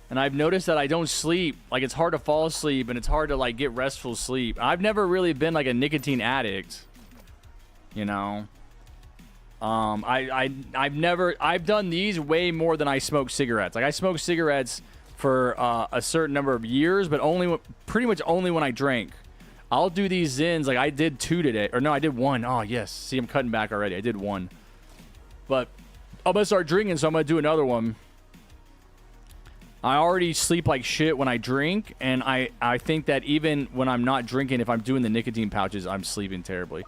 Speaker 1: And I've noticed that I don't sleep. Like, it's hard to fall asleep, and it's hard to, like, get restful sleep. I've never really been, like, a nicotine addict. You know? I've done these way more than I smoke cigarettes. Like I smoke cigarettes for a certain number of years, but pretty much only when I drink. I'll do these Zins. Like I did 2 today, or no, I did 1. Oh yes, see, I'm cutting back already. I did 1, but I'm gonna start drinking, so I'm gonna do another one. I already sleep like shit when I drink, and I think that even when I'm not drinking, if I'm doing the nicotine pouches, I'm sleeping terribly.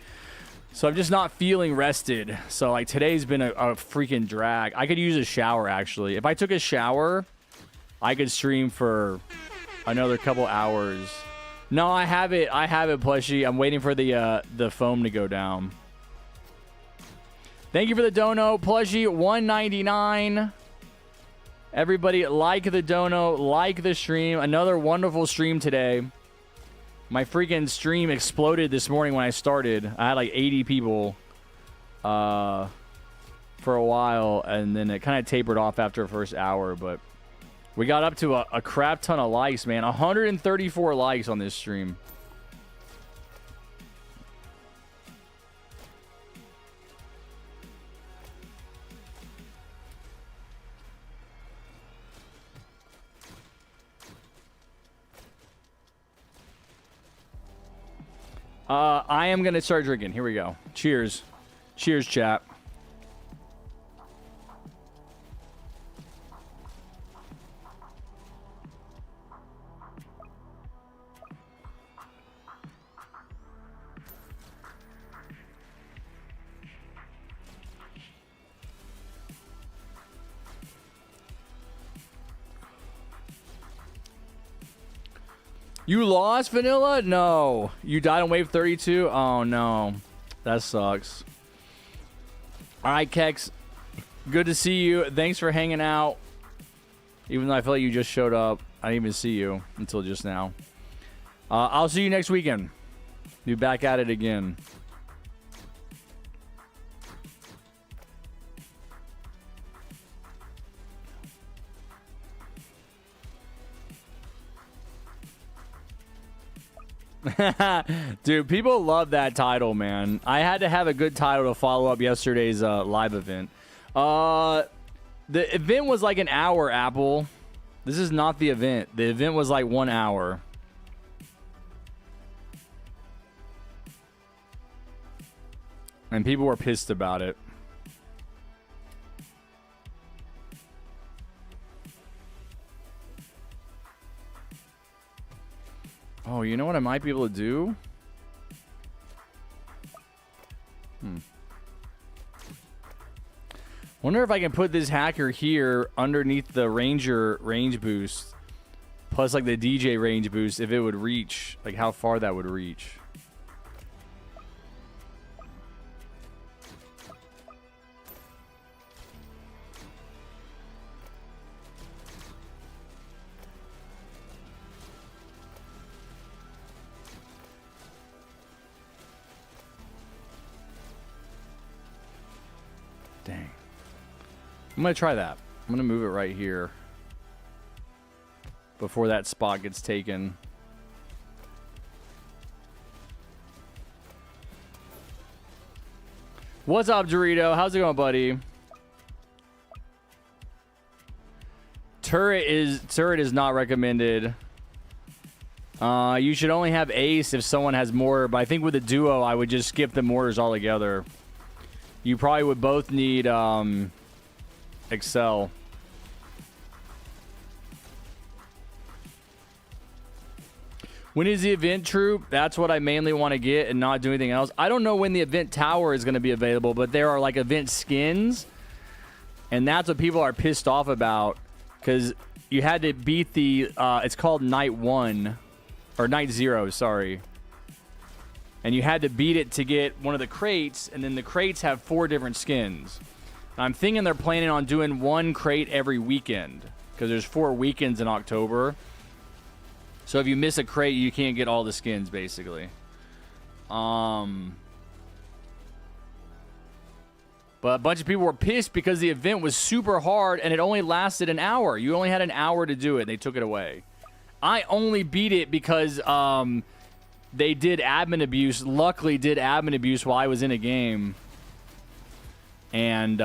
Speaker 1: So I'm just not feeling rested. So like today's been a freaking drag. I could use a shower actually. If I took a shower, I could stream for another couple hours. No, I have it, plushie. I'm waiting for the foam to go down. Thank you for the dono, plushie. $1.99. Everybody, like the dono, like the stream. Another wonderful stream today. My freaking stream exploded this morning when I started. I had like 80 people for a while, and then it kind of tapered off after the first hour, but we got up to a crap ton of likes, man. 134 likes on this stream. I am going to start drinking. Here we go. Cheers. Cheers, chat. You lost, Vanilla? No. You died on wave 32? Oh, no. That sucks. All right, Kex. Good to see you. Thanks for hanging out. Even though I feel like you just showed up. I didn't even see you until just now. I'll see you next weekend. Be back at it again. Dude, people love that title, man. I had to have a good title to follow up yesterday's live event. The event was like an hour, Apple. This is not the event. The event was like 1 hour. And people were pissed about it. Oh, you know what I might be able to do? Wonder if I can put this hacker here underneath the Ranger range boost. Plus, like, the DJ range boost, if it would reach. Like, how far that would reach. Dang. I'm going to try that. I'm going to move it right here before that spot gets taken. What's up, Dorito? How's it going, buddy? Turret is not recommended. You should only have ace if someone has mortar, but I think with a duo, I would just skip the mortars altogether. You probably would both need Excel. When is the event troop? That's what I mainly want to get and not do anything else. I don't know when the event tower is going to be available, but there are like event skins, and that's what people are pissed off about because you had to beat the it's called night 1 or night 0, sorry. And you had to beat it to get one of the crates, and then the crates have 4 different skins. And I'm thinking they're planning on doing 1 crate every weekend because there's 4 weekends in October. So if you miss a crate, you can't get all the skins, basically. But a bunch of people were pissed because the event was super hard, and it only lasted an hour. You only had an hour to do it, and they took it away. I only beat it because they did admin abuse. Luckily, did admin abuse while I was in a game. and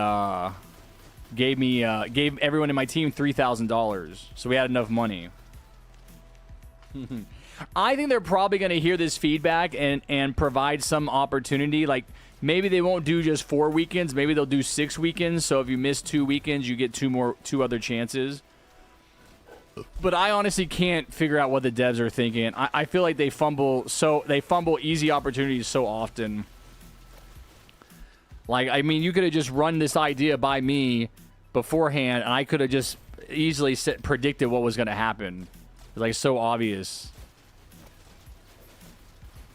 Speaker 1: gave everyone in my team $3,000. So we had enough money. I think they're probably going to hear this feedback and provide some opportunity. Like, maybe they won't do just 4 weekends. Maybe they'll do 6 weekends. So if you miss 2 weekends, you get two other chances. But I honestly can't figure out what the devs are thinking. I feel like they fumble easy opportunities so often. Like, I mean, you could have just run this idea by me beforehand, and I could have just easily predicted what was going to happen. It's like so obvious.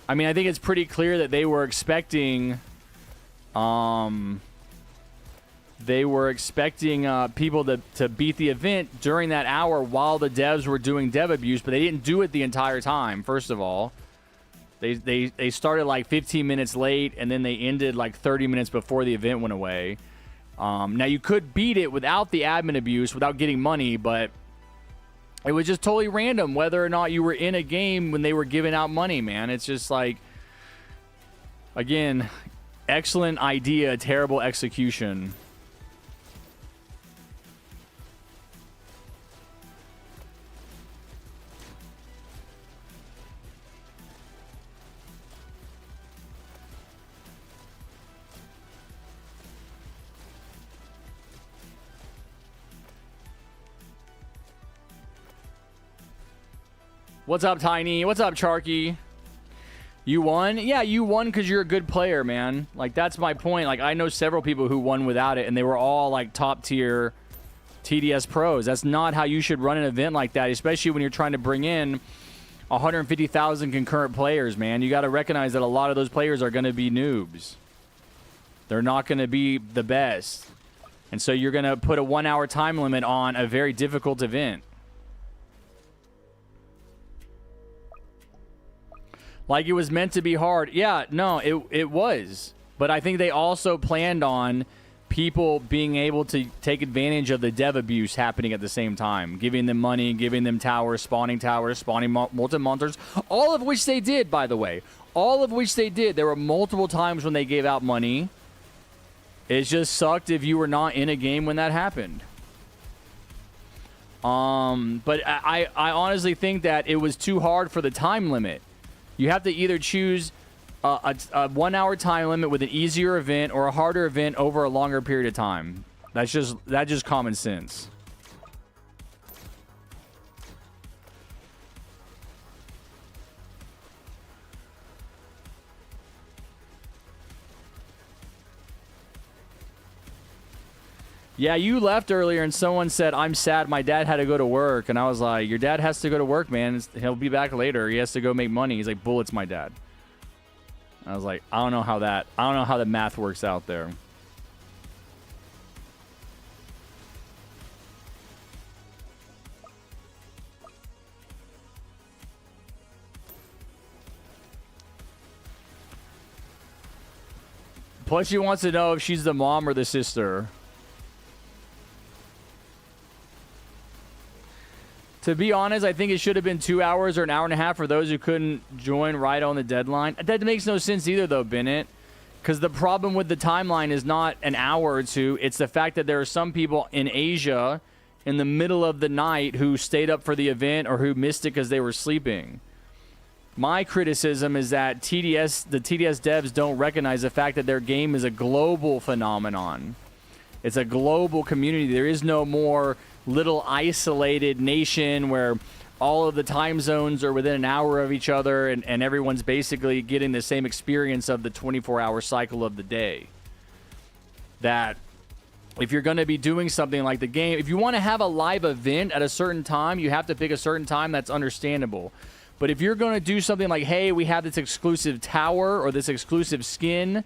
Speaker 1: I mean, I think it's pretty clear that they were expecting people to beat the event during that hour while the devs were doing dev abuse, but they didn't do it the entire time. First of all, they started like 15 minutes late, and then they ended like 30 minutes before the event went away. Now you could beat it without the admin abuse, without getting money, but it was just totally random whether or not you were in a game when they were giving out money, man. It's just like, again, excellent idea, terrible execution. What's up, Tiny? What's up, Charky? You won? Yeah, you won because you're a good player, man. Like, that's my point. Like, I know several people who won without it, and they were all, like, top-tier TDS pros. That's not how you should run an event like that, especially when you're trying to bring in 150,000 concurrent players, man. You got to recognize that a lot of those players are going to be noobs. They're not going to be the best. And so you're going to put a 1-hour time limit on a very difficult event. Like it was meant to be hard. Yeah, no, it was. But I think they also planned on people being able to take advantage of the dev abuse happening at the same time. Giving them money, giving them towers, spawning multi-monsters. All of which they did, by the way. All of which they did. There were multiple times when they gave out money. It just sucked if you were not in a game when that happened. But I honestly think that it was too hard for the time limit. You have to either choose a 1-hour time limit with an easier event or a harder event over a longer period of time. That's just common sense. Yeah, you left earlier and someone said, I'm sad my dad had to go to work. And I was like, your dad has to go to work, man. He'll be back later. He has to go make money. He's like, Bullet's my dad. I was like, I don't know how the math works out there. Plus, she wants to know if she's the mom or the sister. To be honest, I think it should have been 2 hours or an hour and a half for those who couldn't join right on the deadline. That makes no sense either, though, Bennett. Because the problem with the timeline is not an hour or two. It's the fact that there are some people in Asia in the middle of the night who stayed up for the event or who missed it because they were sleeping. My criticism is that the TDS devs don't recognize the fact that their game is a global phenomenon. It's a global community. There is no more little isolated nation where all of the time zones are within an hour of each other and everyone's basically getting the same experience of the 24-hour cycle of the day. That if you're going to be doing something like the game, if you want to have a live event at a certain time, you have to pick a certain time. That's understandable. But if you're going to do something like, hey, we have this exclusive tower or this exclusive skin,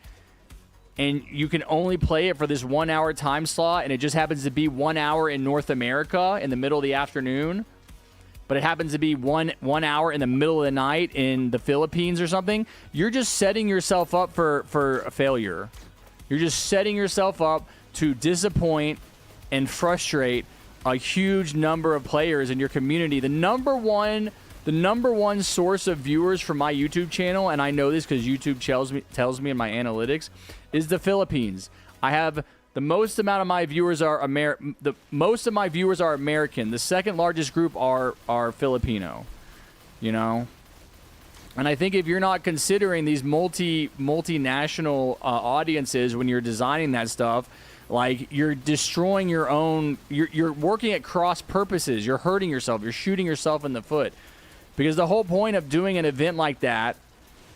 Speaker 1: and you can only play it for this 1-hour time slot, and it just happens to be 1 hour in North America in the middle of the afternoon, but it happens to be one hour in the middle of the night in the Philippines or something, you're just setting yourself up for a failure. You're just setting yourself up to disappoint and frustrate a huge number of players in your community. The number one source of viewers for my YouTube channel, and I know this because YouTube tells me in my analytics, is the Philippines. I have The most amount of my viewers are most of my viewers are American. The second largest group are Filipino. You know? And I think if you're not considering these multinational audiences when you're designing that stuff, like, you're destroying your own, you're working at cross purposes. You're hurting yourself. You're shooting yourself in the foot. Because the whole point of doing an event like that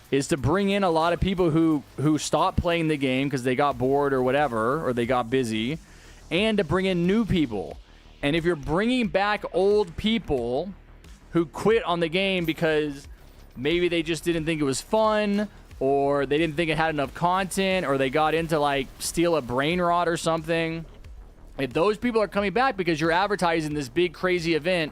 Speaker 1: is to bring in a lot of people who stopped playing the game because they got bored or whatever, or they got busy, and to bring in new people. And if you're bringing back old people who quit on the game because maybe they just didn't think it was fun, or they didn't think it had enough content, or they got into, like, steal a brain rot or something, if those people are coming back because you're advertising this big crazy event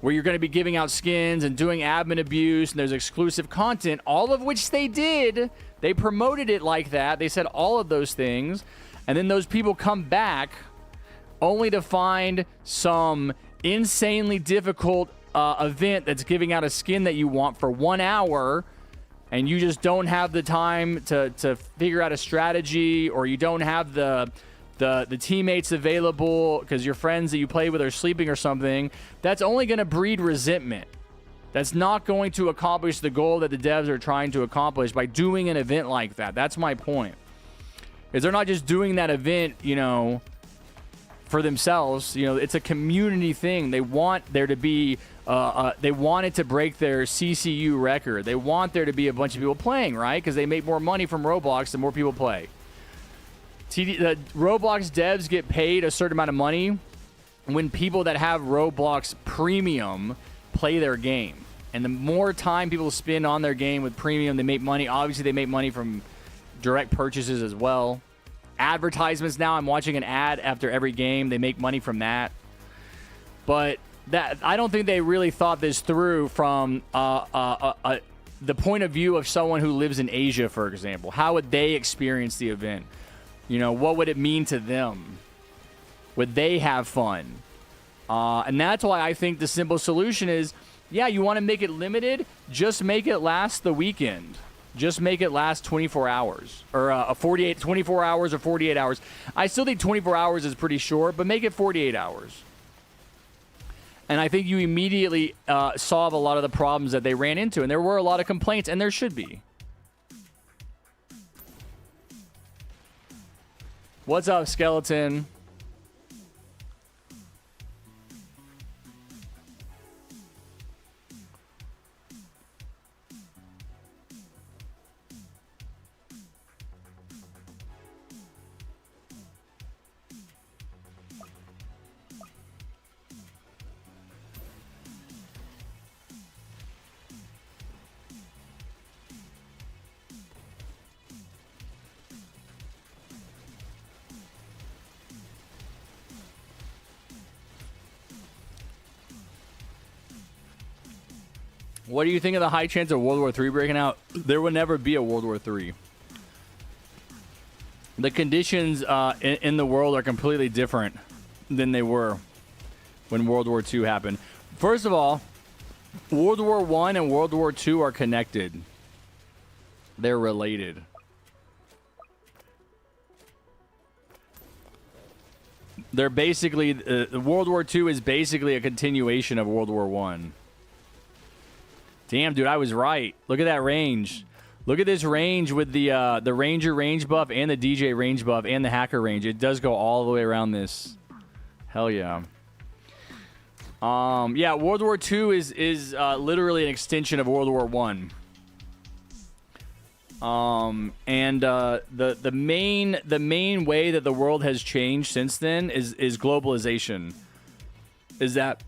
Speaker 1: where you're going to be giving out skins and doing admin abuse and there's exclusive content, all of which they did. They promoted it like that. They said all of those things. And then those people come back only to find some insanely difficult event that's giving out a skin that you want for 1 hour, and you just don't have the time to figure out a strategy, or you don't have the teammates available because your friends that you play with are sleeping or something. That's only going to breed resentment. That's not going to accomplish the goal that the devs are trying to accomplish by doing an event like that. That's my point. Is they're not just doing that event, you know, for themselves. You know, it's a community thing. They want there to be, they want it to break their CCU record. They want there to be a bunch of people playing, right? Because they make more money from Roblox the more people play. The Roblox devs get paid a certain amount of money when people that have Roblox Premium play their game. And the more time people spend on their game with Premium, they make money. Obviously, they make money from direct purchases as well. Advertisements now, I'm watching an ad after every game. They make money from that. But that, I don't think they really thought this through from the point of view of someone who lives in Asia, for example. How would they experience the event? You know, what would it mean to them? Would they have fun? And that's why I think the simple solution is, yeah, you want to make it limited? Just make it last the weekend. Just make it last 24 hours. Or 24 hours or 48 hours. I still think 24 hours is pretty short, but make it 48 hours. And I think you immediately solve a lot of the problems that they ran into. And there were a lot of complaints, and there should be. What's up, Skeleton? What do you think of the high chance of World War III breaking out? There will never be a World War III. The conditions in the world are completely different than they were when World War II happened. First of all, World War I and World War II are connected. They're related. They're basically... World War II is basically a continuation of World War I. Damn, dude, I was right. Look at that range. Look at this range with the Ranger range buff and the DJ range buff and the Hacker range. It does go all the way around this. Hell yeah. Yeah, World War II is literally an extension of World War I. And the main way that the world has changed since then is globalization. Is that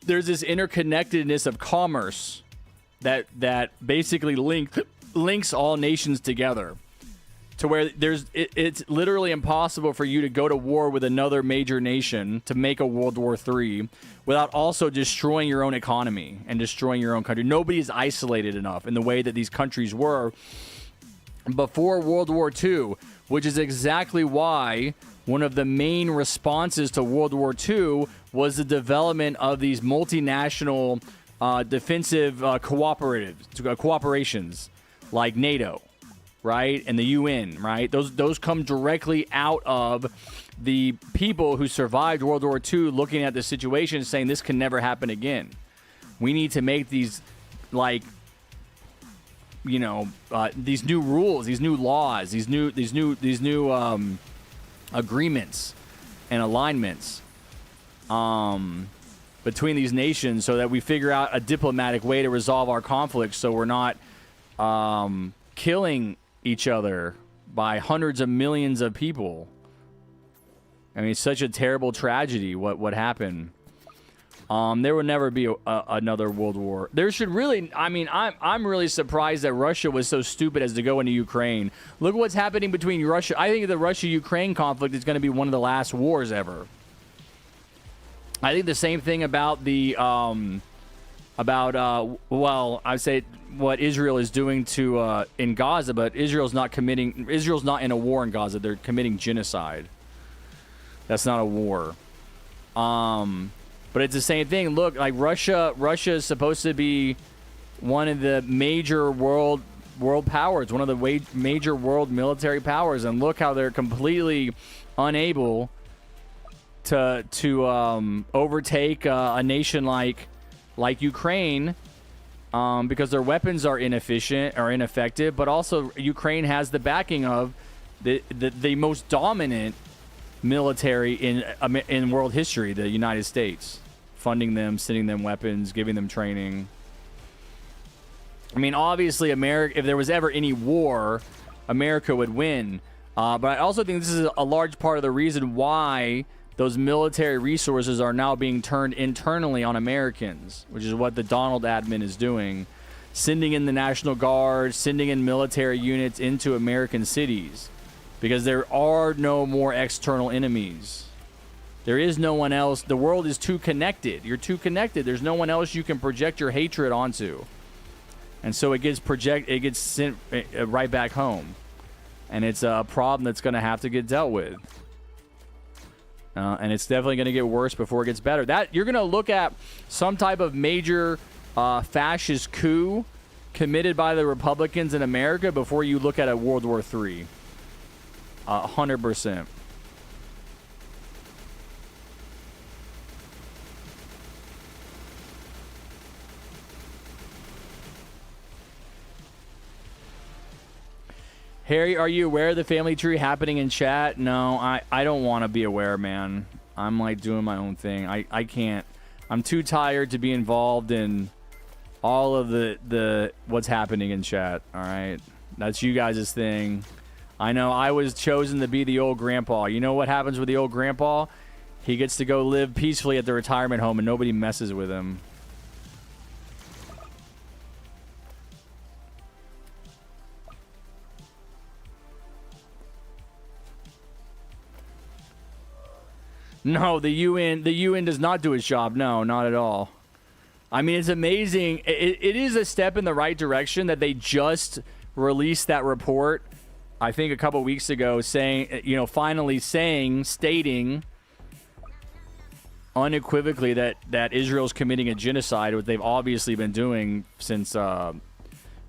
Speaker 1: there's this interconnectedness of commerce that basically links all nations together, to where it's literally impossible for you to go to war with another major nation to make a World War III without also destroying your own economy and destroying your own country. Nobody is isolated enough in the way that these countries were before World War II, which is exactly why one of the main responses to World War II was the development of these multinational defensive cooperations like NATO. right, and the UN, right? Those come directly out of the people who survived World War II, looking at the situation, saying this can never happen again. We need to make these, like, these new rules, these new laws, these new agreements and alignments between these nations, so that we figure out a diplomatic way to resolve our conflicts, so we're not killing each other by hundreds of millions of people. I mean, it's such a terrible tragedy what happened. There will never be another world war. There should really, I mean, I'm really surprised that Russia was so stupid as to go into Ukraine. Look what's happening between Russia. I think the Russia-Ukraine conflict is going to be one of the last wars ever. I think the same thing about the, well, I say what Israel is doing to, in Gaza, but Israel's not in a war in Gaza. They're committing genocide. That's not a war. But it's the same thing. Look, like Russia is supposed to be one of the major world powers, one of the major world military powers, and look how they're completely unable to overtake a nation like Ukraine, because their weapons are inefficient or ineffective, but also Ukraine has the backing of the most dominant military in world history, the United States, funding them, sending them weapons, giving them training. I mean, obviously, America, if there was ever any war, America would win. But I also think this is a large part of the reason why those military resources are now being turned internally on Americans, which is what the Donald admin is doing, sending in the National Guard, sending in military units into American cities. Because there are no more external enemies. There is no one else. The world is too connected. You're too connected. There's no one else you can project your hatred onto. And so it gets sent right back home. And it's a problem that's going to have to get dealt with. And it's definitely going to get worse before it gets better. That you're going to look at some type of major fascist coup committed by the Republicans in America before you look at a World War III. 100%. Harry, are you aware of the family tree happening in chat? No, I don't want to be aware, man. I'm like doing my own thing. I can't. I'm too tired to be involved in all of the what's happening in chat. All right, that's you guys' thing. I know I was chosen to be the old grandpa. You know what happens with the old grandpa? He gets to go live peacefully at the retirement home and nobody messes with him. No, the UN does not do its job. No, not at all. I mean, it's amazing. It is a step in the right direction that they just released that report, I think a couple weeks ago, saying, finally stating unequivocally that Israel's committing a genocide, what they've obviously been doing since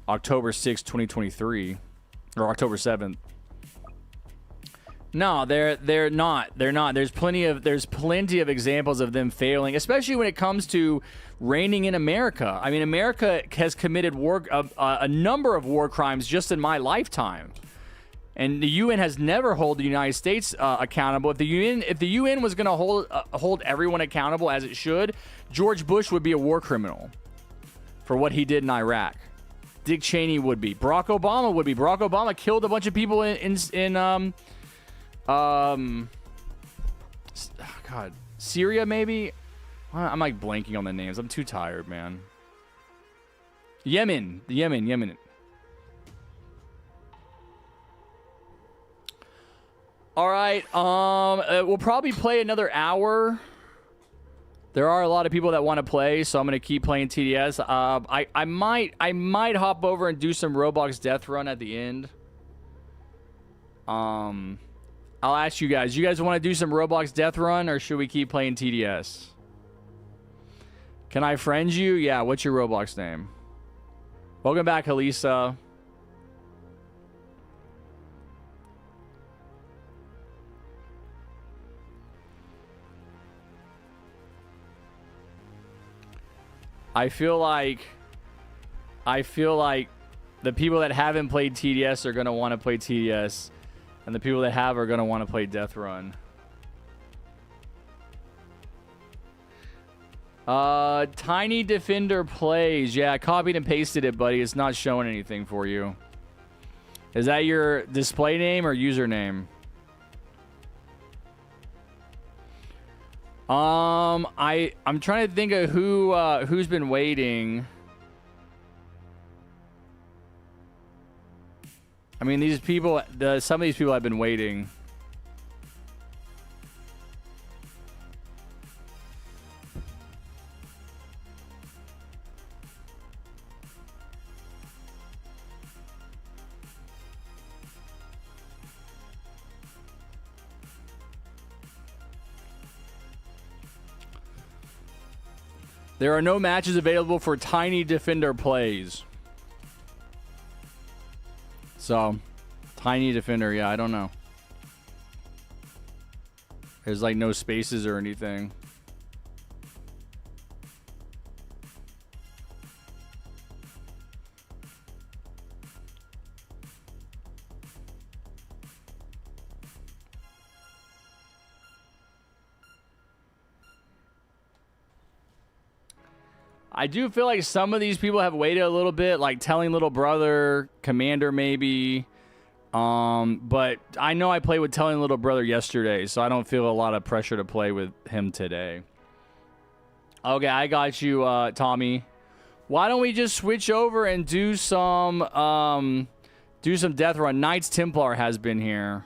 Speaker 1: October 6, 2023, or October 7th. No, they're not. They're not. There's plenty of examples of them failing, especially when it comes to reigning in America. I mean, America has committed a number of war crimes just in my lifetime. And the UN has never held the United States accountable. If the UN was going to hold everyone accountable as it should, George Bush would be a war criminal for what he did in Iraq. Dick Cheney would be. Barack Obama would be. Barack Obama killed a bunch of people in Syria maybe. I'm like blanking on the names. I'm too tired, man. Yemen. All right, we'll probably play another hour. There are a lot of people that want to play, so I'm going to keep playing TDS. I might hop over and do some Roblox Death Run at the end. I'll ask you guys. You guys want to do some Roblox Death Run, or should we keep playing TDS? Can I friend you? Yeah, what's your Roblox name? Welcome back, Halisa. I feel like the people that haven't played TDS are going to want to play TDS, and the people that have are going to want to play Death Run. Tiny Defender plays. Yeah, I copied and pasted it, buddy. It's not showing anything for you. Is that your display name or username? I'm trying to think of who's been waiting. I mean, these people, some of these people have been waiting. There are no matches available for Tiny Defender plays. So, Tiny Defender, yeah, I don't know. There's like no spaces or anything. I do feel like some of these people have waited a little bit, like Telling Little Brother, Commander maybe. But I know I played with Telling Little Brother yesterday, so I don't feel a lot of pressure to play with him today. Okay, I got you, Tommy. Why don't we just switch over and do some Death Run? Knights Templar has been here.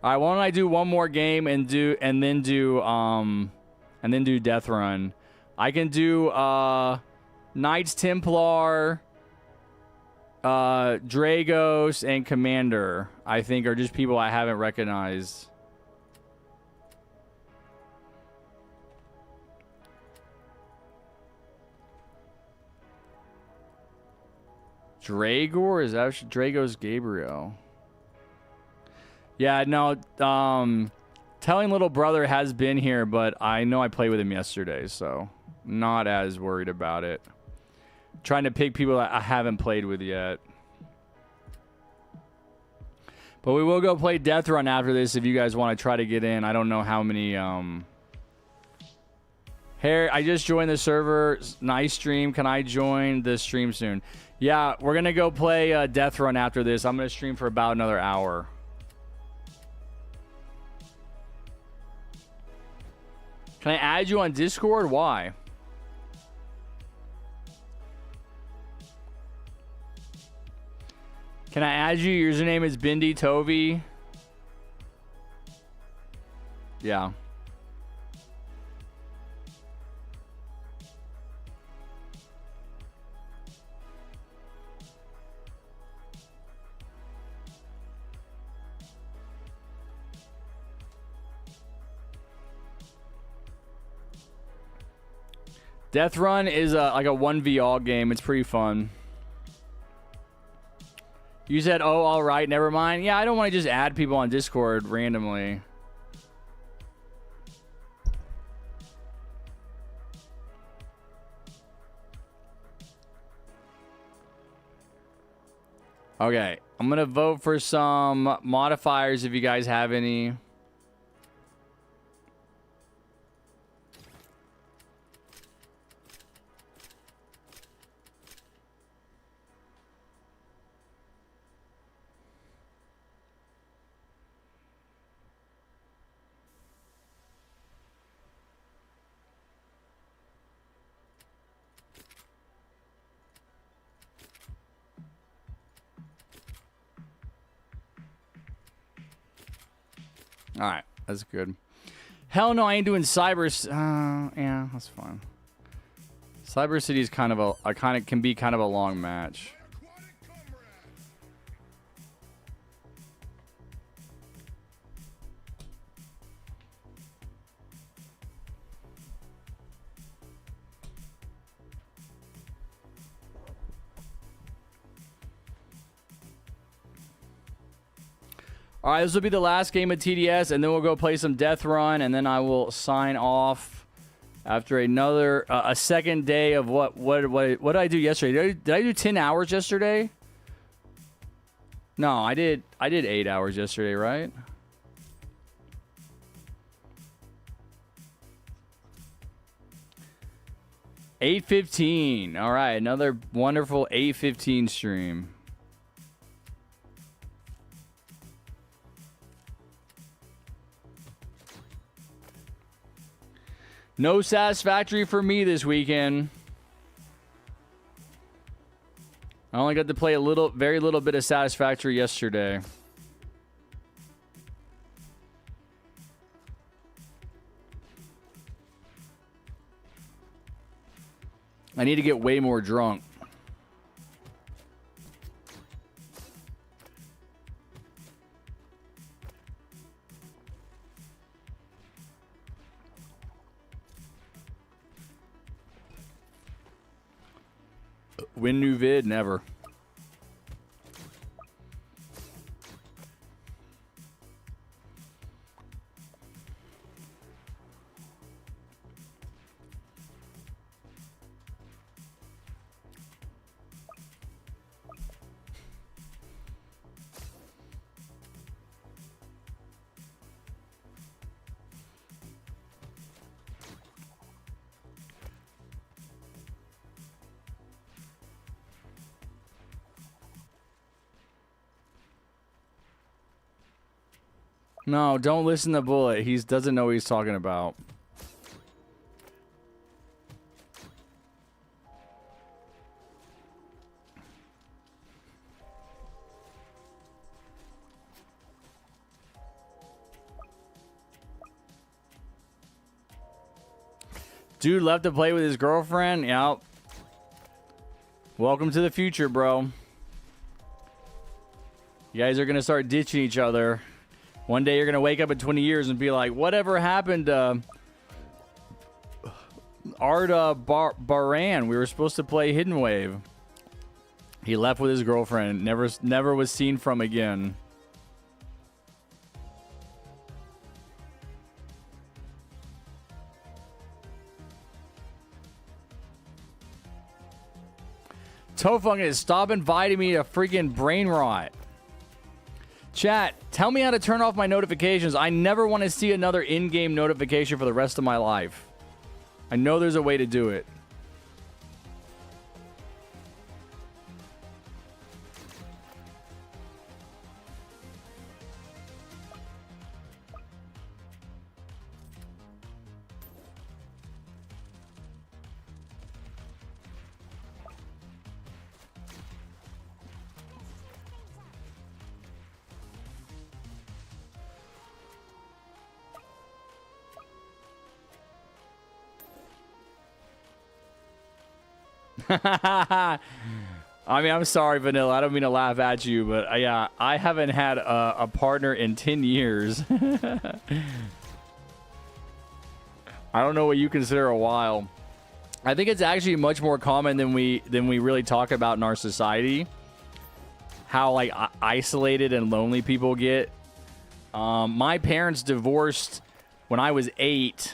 Speaker 1: All right, why don't I do one more game and then do Death Run? I can do Knights Templar, Dragos, and Commander. I think are just people I haven't recognized. Dragor? Is that Drago's Gabriel? Yeah, no. Telling Little Brother has been here, but I know I played with him yesterday, so not as worried about it. Trying to pick people that I haven't played with yet. But we will go play Death Run after this if you guys want to try to get in. I don't know how many... Harry, I just joined the server. Nice stream. Can I join the stream soon? Yeah, we're going to go play Death Run after this. I'm going to stream for about another hour. Can I add you on Discord? Why? Can I add you? Your username is Bindi Tovi. Yeah. Death Run is like a 1v all game. It's pretty fun. You said, oh, all right, never mind. Yeah, I don't want to just add people on Discord randomly. Okay, I'm going to vote for some modifiers if you guys have any. All right, that's good. Hell no, I ain't doing Cyber. Yeah, that's fine. Cyber City is kind of can be kind of a long match. All right, this will be the last game of TDS, and then we'll go play some Death Run, and then I will sign off After another a second day of what did I do yesterday? Did I do 10 hours yesterday? No, I did 8 hours yesterday, right? $8:15. All right, another wonderful 8:15 stream. No Satisfactory for me this weekend. I only got to play very little bit of Satisfactory yesterday. I need to get way more drunk. Win new vid? Never. No, don't listen to Bullet. He doesn't know what he's talking about. Dude left to play with his girlfriend? Yep. Welcome to the future, bro. You guys are going to start ditching each other. One day you're going to wake up in 20 years and be like, whatever happened to Arda Baran? We were supposed to play Hidden Wave. He left with his girlfriend. Never was seen from again. Tofungus, stop inviting me to freaking brain rot. Chat, tell me how to turn off my notifications. I never want to see another in-game notification for the rest of my life. I know there's a way to do it. I mean, I'm sorry, Vanilla. I don't mean to laugh at you, but yeah, I haven't had a partner in 10 years. I don't know what you consider a while. I think it's actually much more common than we really talk about in our society. How like isolated and lonely people get. My parents divorced when I was 8,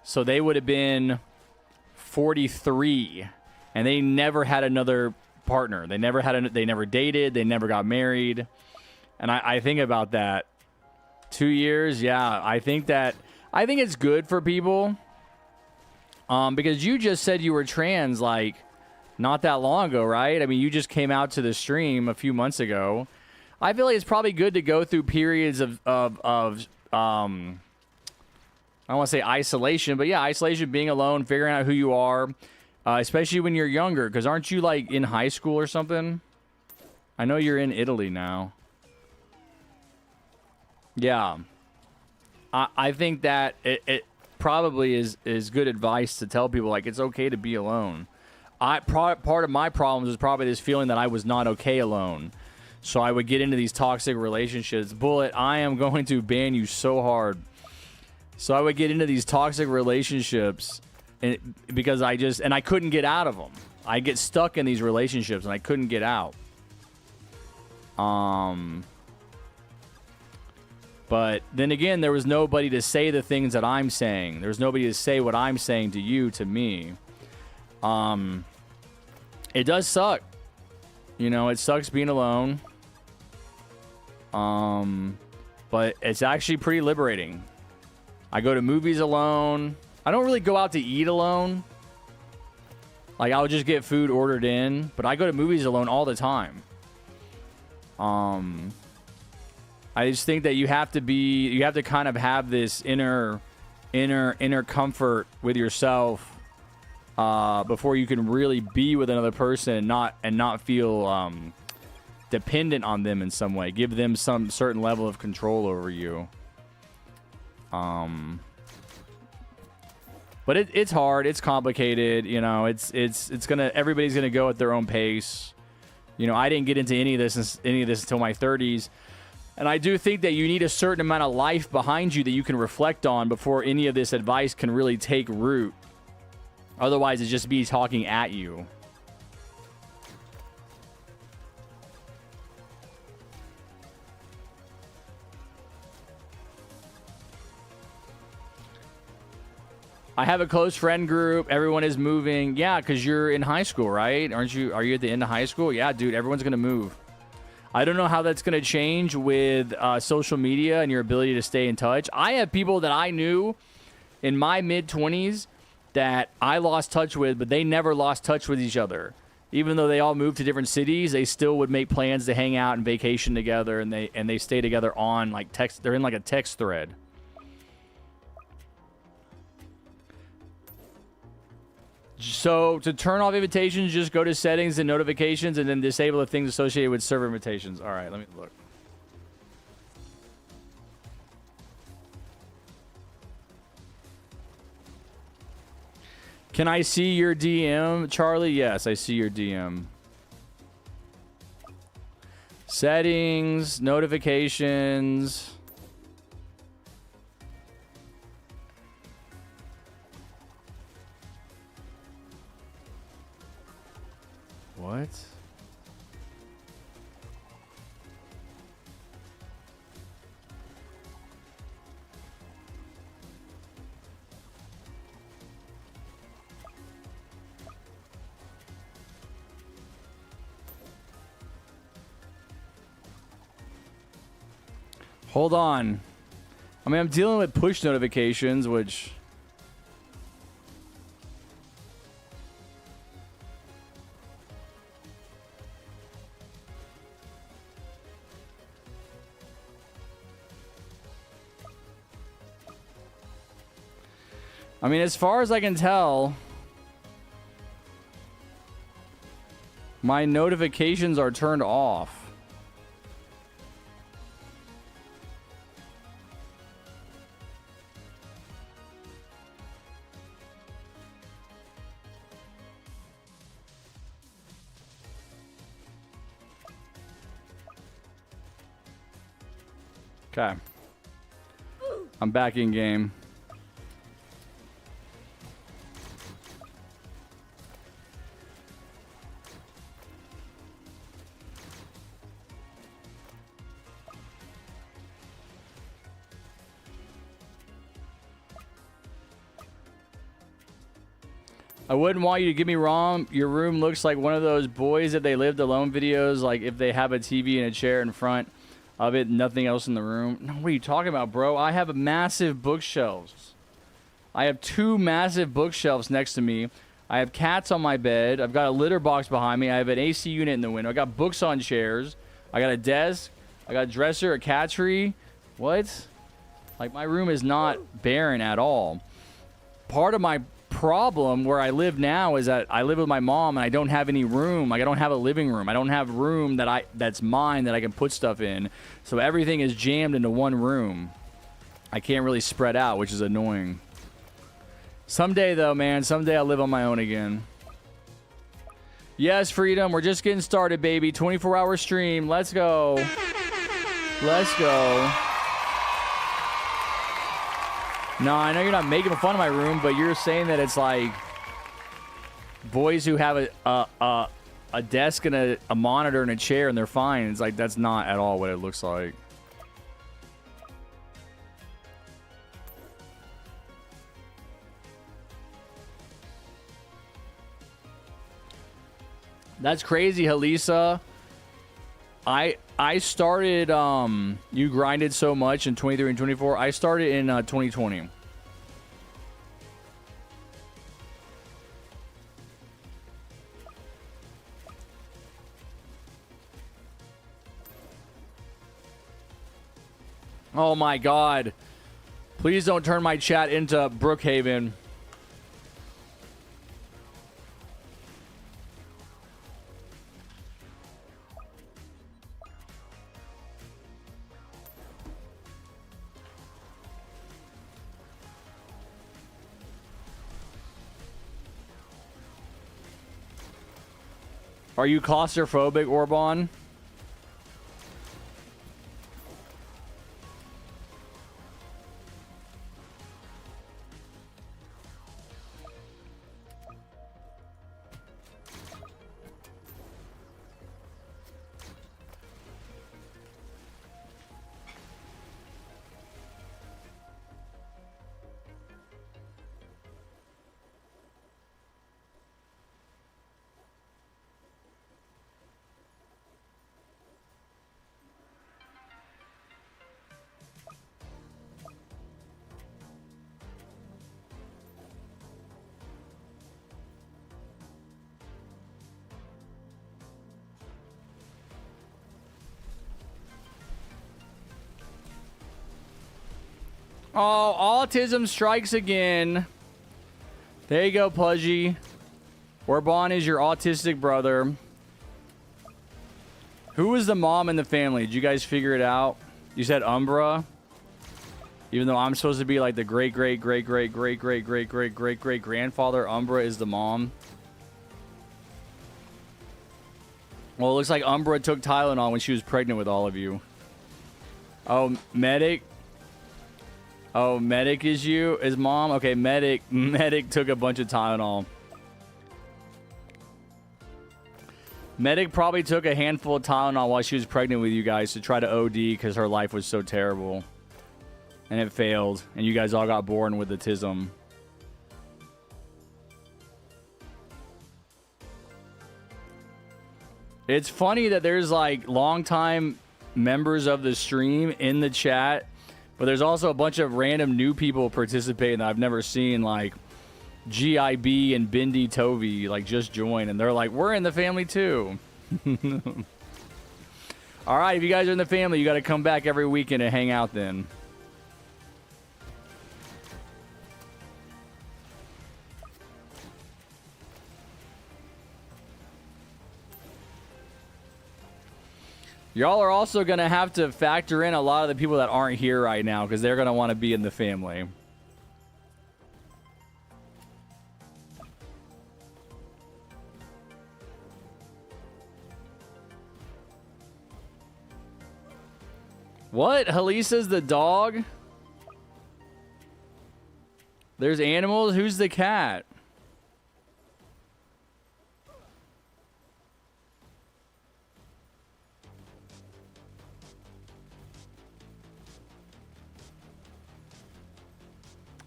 Speaker 1: so they would have been 43. And they never had another partner. They never dated. They never got married. And I think about that. 2 years, yeah. I think it's good for people. Because you just said you were trans like not that long ago, right? I mean, you just came out to the stream a few months ago. I feel like it's probably good to go through periods of I don't want to say isolation, but yeah, isolation, being alone, figuring out who you are. Especially when you're younger, because aren't you like in high school or something? I know you're in Italy now. Yeah. I think that it probably is good advice to tell people, like, it's okay to be alone. Part of my problems is probably this feeling that I was not okay alone. So I would get into these toxic relationships. Bullet, I am going to ban you so hard. So I would get into these toxic relationships because I couldn't get out of them. I get stuck in these relationships and I couldn't get out. But then again, there was nobody to say the things that I'm saying. There's nobody to say what I'm saying to you, to me. It does suck. You know, it sucks being alone. But it's actually pretty liberating. I go to movies alone. I don't really go out to eat alone. Like, I'll just get food ordered in, but I go to movies alone all the time. I just think that you have to kind of have this inner comfort with yourself before you can really be with another person and not feel dependent on them in some way. Give them some certain level of control over you. But it's hard. It's complicated. You know, everybody's gonna go at their own pace. You know, I didn't get into any of this until my 30s. And I do think that you need a certain amount of life behind you that you can reflect on before any of this advice can really take root. Otherwise, it's just me talking at you. I have a close friend group. Everyone is moving. Yeah, because you're in high school, right? Aren't you? Are you at the end of high school? Yeah, dude, everyone's going to move. I don't know how that's going to change with social media and your ability to stay in touch. I have people that I knew in my mid-20s that I lost touch with, but they never lost touch with each other. Even though they all moved to different cities, they still would make plans to hang out and vacation together, and they stay together on like text. They're in like a text thread. So to turn off invitations, just go to settings and notifications and then disable the things associated with server invitations. All right, let me look. Can I see your DM, Charlie? Yes, I see your DM. Settings, notifications. What? Hold on. I mean, I'm dealing with push notifications, which... I mean, as far as I can tell, my notifications are turned off. Okay. I'm back in game. I wouldn't want you to get me wrong. Your room looks like one of those boys that they lived alone videos. Like if they have a TV and a chair in front of it, nothing else in the room. No, what are you talking about, bro? I have massive bookshelves. I have 2 massive bookshelves next to me. I have cats on my bed. I've got a litter box behind me. I have an AC unit in the window. I got books on chairs. I got a desk. I got a dresser, a cat tree. What? Like, my room is not barren at all. Part of my problem where I live now is that I live with my mom and I don't have any room. Like, I don't have a living room. I don't have room that's mine that I can put stuff in. So everything is jammed into one room. I can't really spread out, which is annoying. Someday though, man, someday I'll live on my own again. Yes, Freedom, we're just getting started, baby. 24-hour stream. Let's go. Let's go. No, I know you're not making fun of my room, but you're saying that it's like boys who have a desk and a monitor and a chair and they're fine. It's like that's not at all what it looks like. That's crazy, Halisa. I started you grinded so much in 23 and 24. I started in 2020. Oh my god. Please don't turn my chat into Brookhaven. Are you claustrophobic, Orban? Oh, autism strikes again. There you go, Pudgy. Orban is your autistic brother. Who was the mom in the family? Did you guys figure it out? You said Umbra? Even though I'm supposed to be like the great grandfather, Umbra is the mom. Well, it looks like Umbra took Tylenol when she was pregnant with all of you. Oh, Medic? Oh, Medic is you? Is mom? Okay, Medic took a bunch of Tylenol. Medic probably took a handful of Tylenol while she was pregnant with you guys to try to OD because her life was so terrible. And it failed. And you guys all got born with autism. It's funny that there's like longtime members of the stream in the chat, but there's also a bunch of random new people participating that I've never seen, like GIB and Bindi Tovi, like just joined, and they're like, we're in the family too. All right, if you guys are in the family, you got to come back every weekend and hang out then. Y'all are also going to have to factor in a lot of the people that aren't here right now because they're going to want to be in the family. What? Halisa's the dog? There's animals? Who's the cat?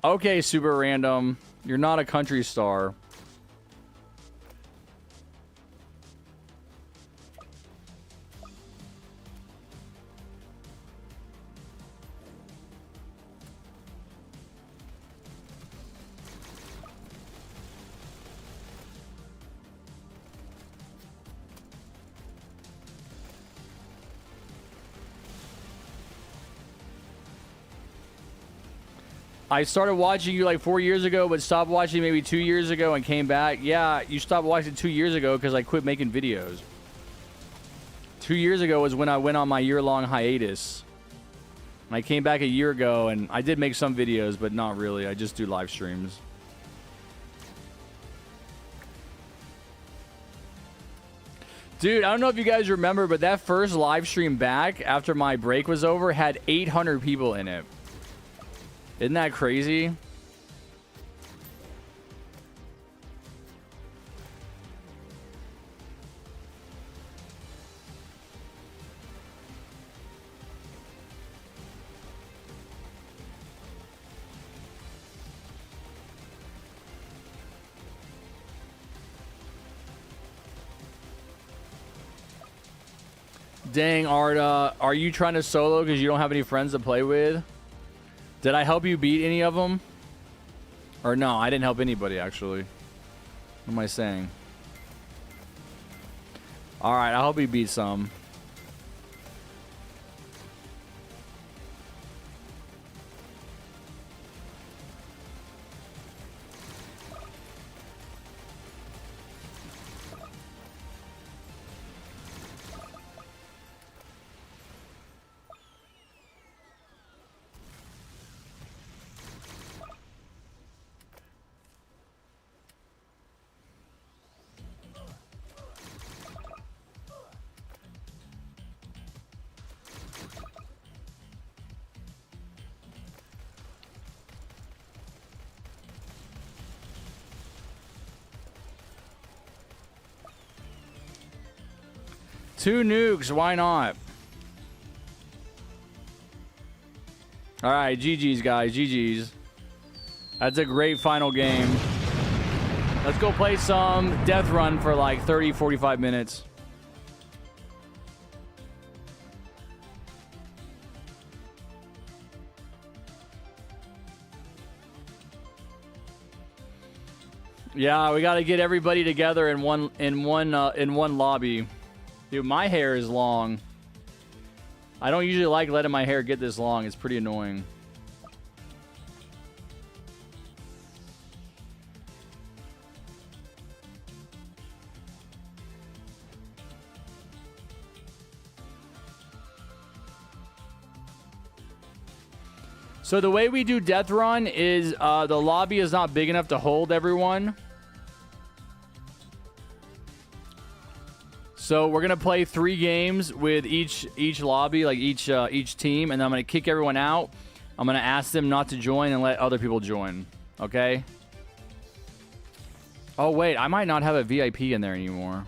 Speaker 1: Okay, super random. You're not a country star. I started watching you like 4 years ago, but stopped watching maybe 2 years ago and came back. Yeah, you stopped watching 2 years ago because I quit making videos. 2 years ago was when I went on my year-long hiatus. And I came back a year ago, and I did make some videos, but not really. I just do live streams. Dude, I don't know if you guys remember, but that first live stream back after my break was over had 800 people in it. Isn't that crazy? Dang, Arda, are you trying to solo because you don't have any friends to play with? Did I help you beat any of them? Or no, I didn't help anybody, actually. What am I saying? Alright, I hope you beat some. Two nukes, why not? Alright, GG's, guys. GG's. That's a great final game. Let's go play some Death Run for like 30, 45 minutes. Yeah, we got to get everybody together in one lobby. Dude, my hair is long. I don't usually like letting my hair get this long. It's pretty annoying. So the way we do Death Run is the lobby is not big enough to hold everyone. So we're gonna play 3 games with each lobby, like each team, and then I'm gonna kick everyone out. I'm gonna ask them not to join and let other people join. Okay? Oh wait, I might not have a VIP in there anymore.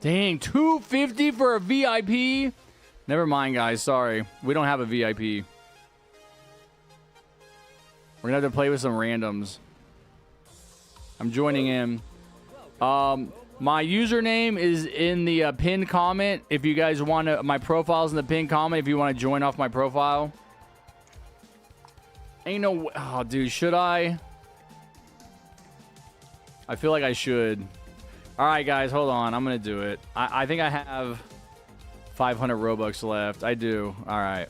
Speaker 1: Dang, $250 for a VIP? Never mind, guys. Sorry. We don't have a VIP. We're going to have to play with some randoms. I'm joining in. My username is in the pinned comment. If you guys want to... My profile's in the pinned comment if you want to join off my profile. Ain't no... Oh, dude. Should I? I feel like I should. All right, guys, hold on. I'm going to do it. I think I have 500 Robux left. I do. All right.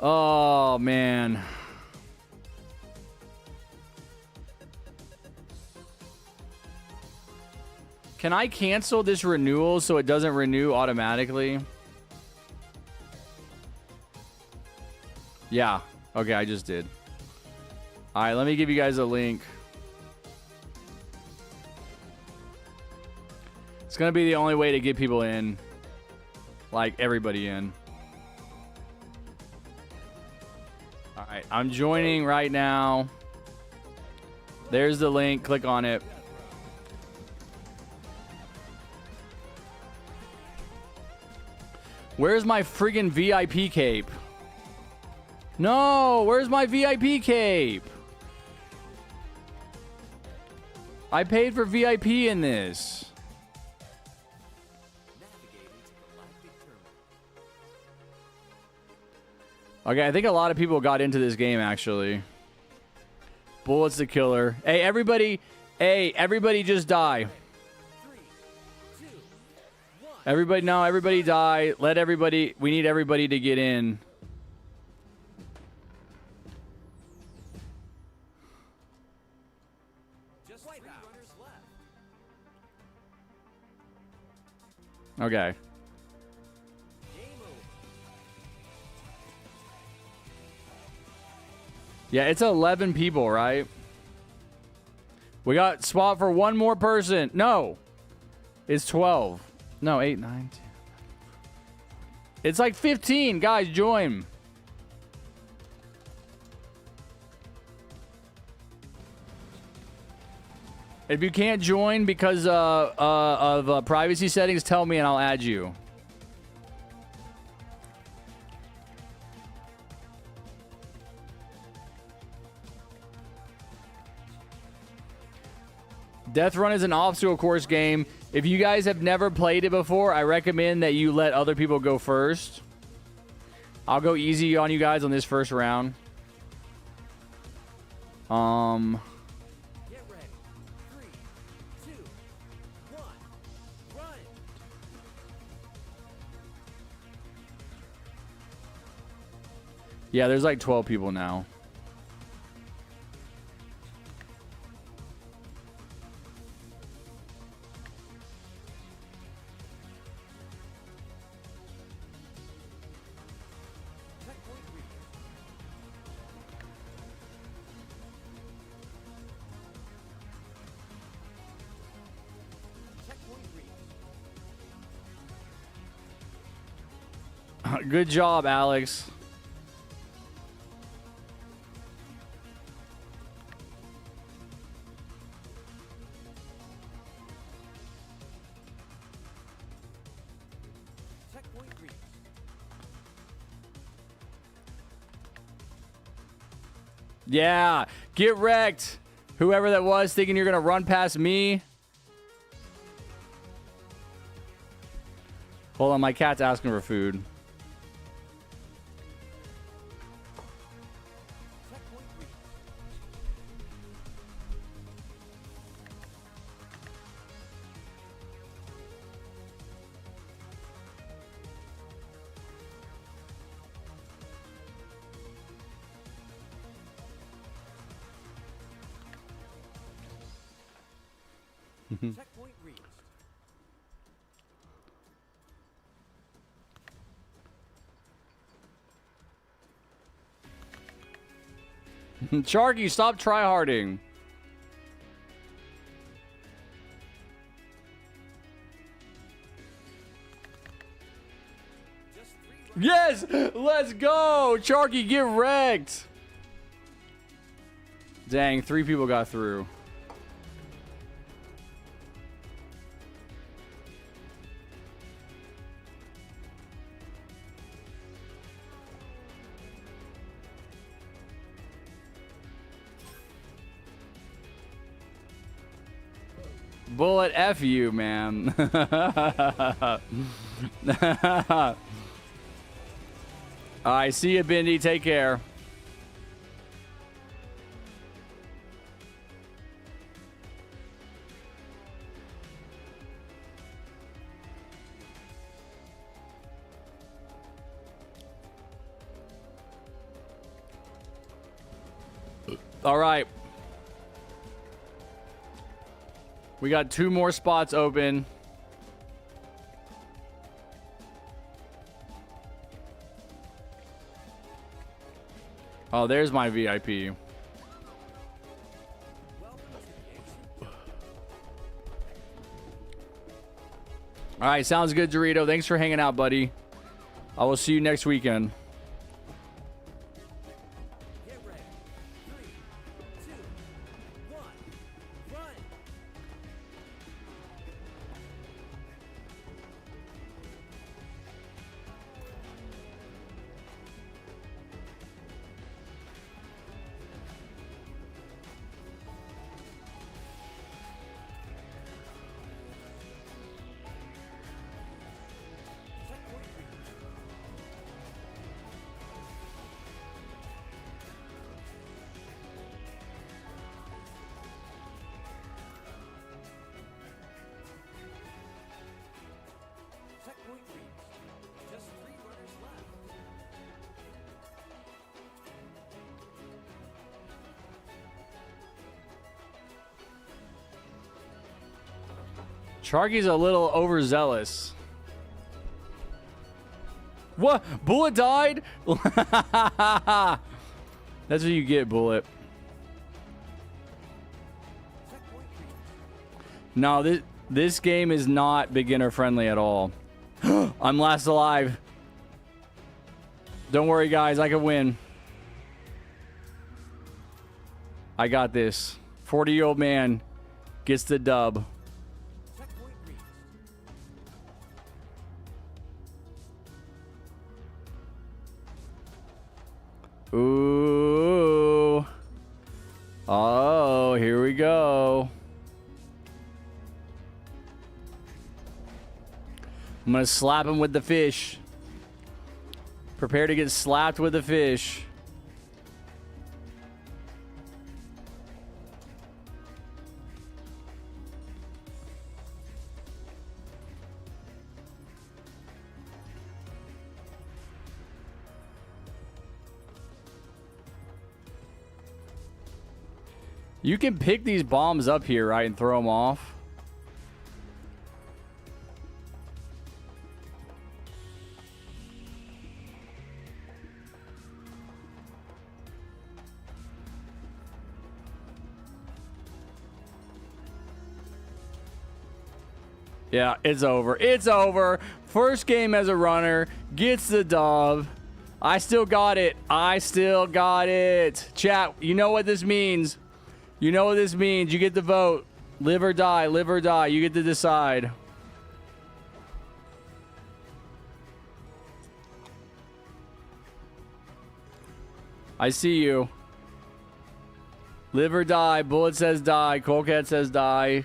Speaker 1: Oh, man. Can I cancel this renewal so it doesn't renew automatically? Yeah. Okay, I just did. All right, let me give you guys a link. It's going to be the only way to get people in. Like, everybody in. Alright, I'm joining right now. There's the link. Click on it. Where's my friggin' VIP cape? No! Where's my VIP cape? I paid for VIP in this. Okay, I think a lot of people got into this game, actually. Bullet's the killer. Hey, everybody. Hey, everybody just die. Everybody, no, everybody die. Let everybody... We need everybody to get in. Okay. Yeah, it's 11 people, right? We got spot for one more person. No. It's 12. No, 8, 9, 10. It's like 15. Guys, join. If you can't join because of privacy settings, tell me and I'll add you. Death Run is an obstacle course game. If you guys have never played it before, I recommend that you let other people go first. I'll go easy on you guys on this first round.
Speaker 2: Get ready. 3, 2, 1, run.
Speaker 1: Yeah, there's like 12 people now.
Speaker 2: Checkpoint reached. Checkpoint reached.
Speaker 1: Good job, Alex.
Speaker 2: Checkpoint reached.
Speaker 1: Yeah, get wrecked. Whoever that was thinking you're going to run past me. Hold on, my cat's asking for food.
Speaker 2: Checkpoint reached. Checkpoint reached.
Speaker 1: Sharky, stop tryharding.
Speaker 2: Just 3 runs.
Speaker 1: Yes, let's go. Sharky, get wrecked. Dang, 3 people got through. Bullet F you, man. Alright, see you, Bindi. Take care. Alright. We got 2 more spots open. Oh, there's my VIP.
Speaker 2: Welcome to the ancient.
Speaker 1: All right, sounds good, Dorito. Thanks for hanging out, buddy. I will see you next weekend.
Speaker 2: Get ready. 3, 2, 1, run. Checkpoint reached. Checkpoint reached. Just 3 runners left.
Speaker 1: Sharky's a little overzealous. What? Bullet died? That's what you get, Bullet. No, this game is not beginner friendly at all. I'm last alive. Don't worry, guys. I can win. I got this. 40-year-old man gets the dub. Ooh. Oh, here we go. I'm going to slap him with the fish. Prepare to get slapped with the fish. You can pick these bombs up here, right, and throw them off. Yeah, it's over. It's over. First game as a runner. Gets the dub. I still got it. I still got it. Chat, you know what this means. You know what this means. You get to vote. Live or die. Live or die. You get to decide. I see you. Live or die. Bullet says die. Colecat says die.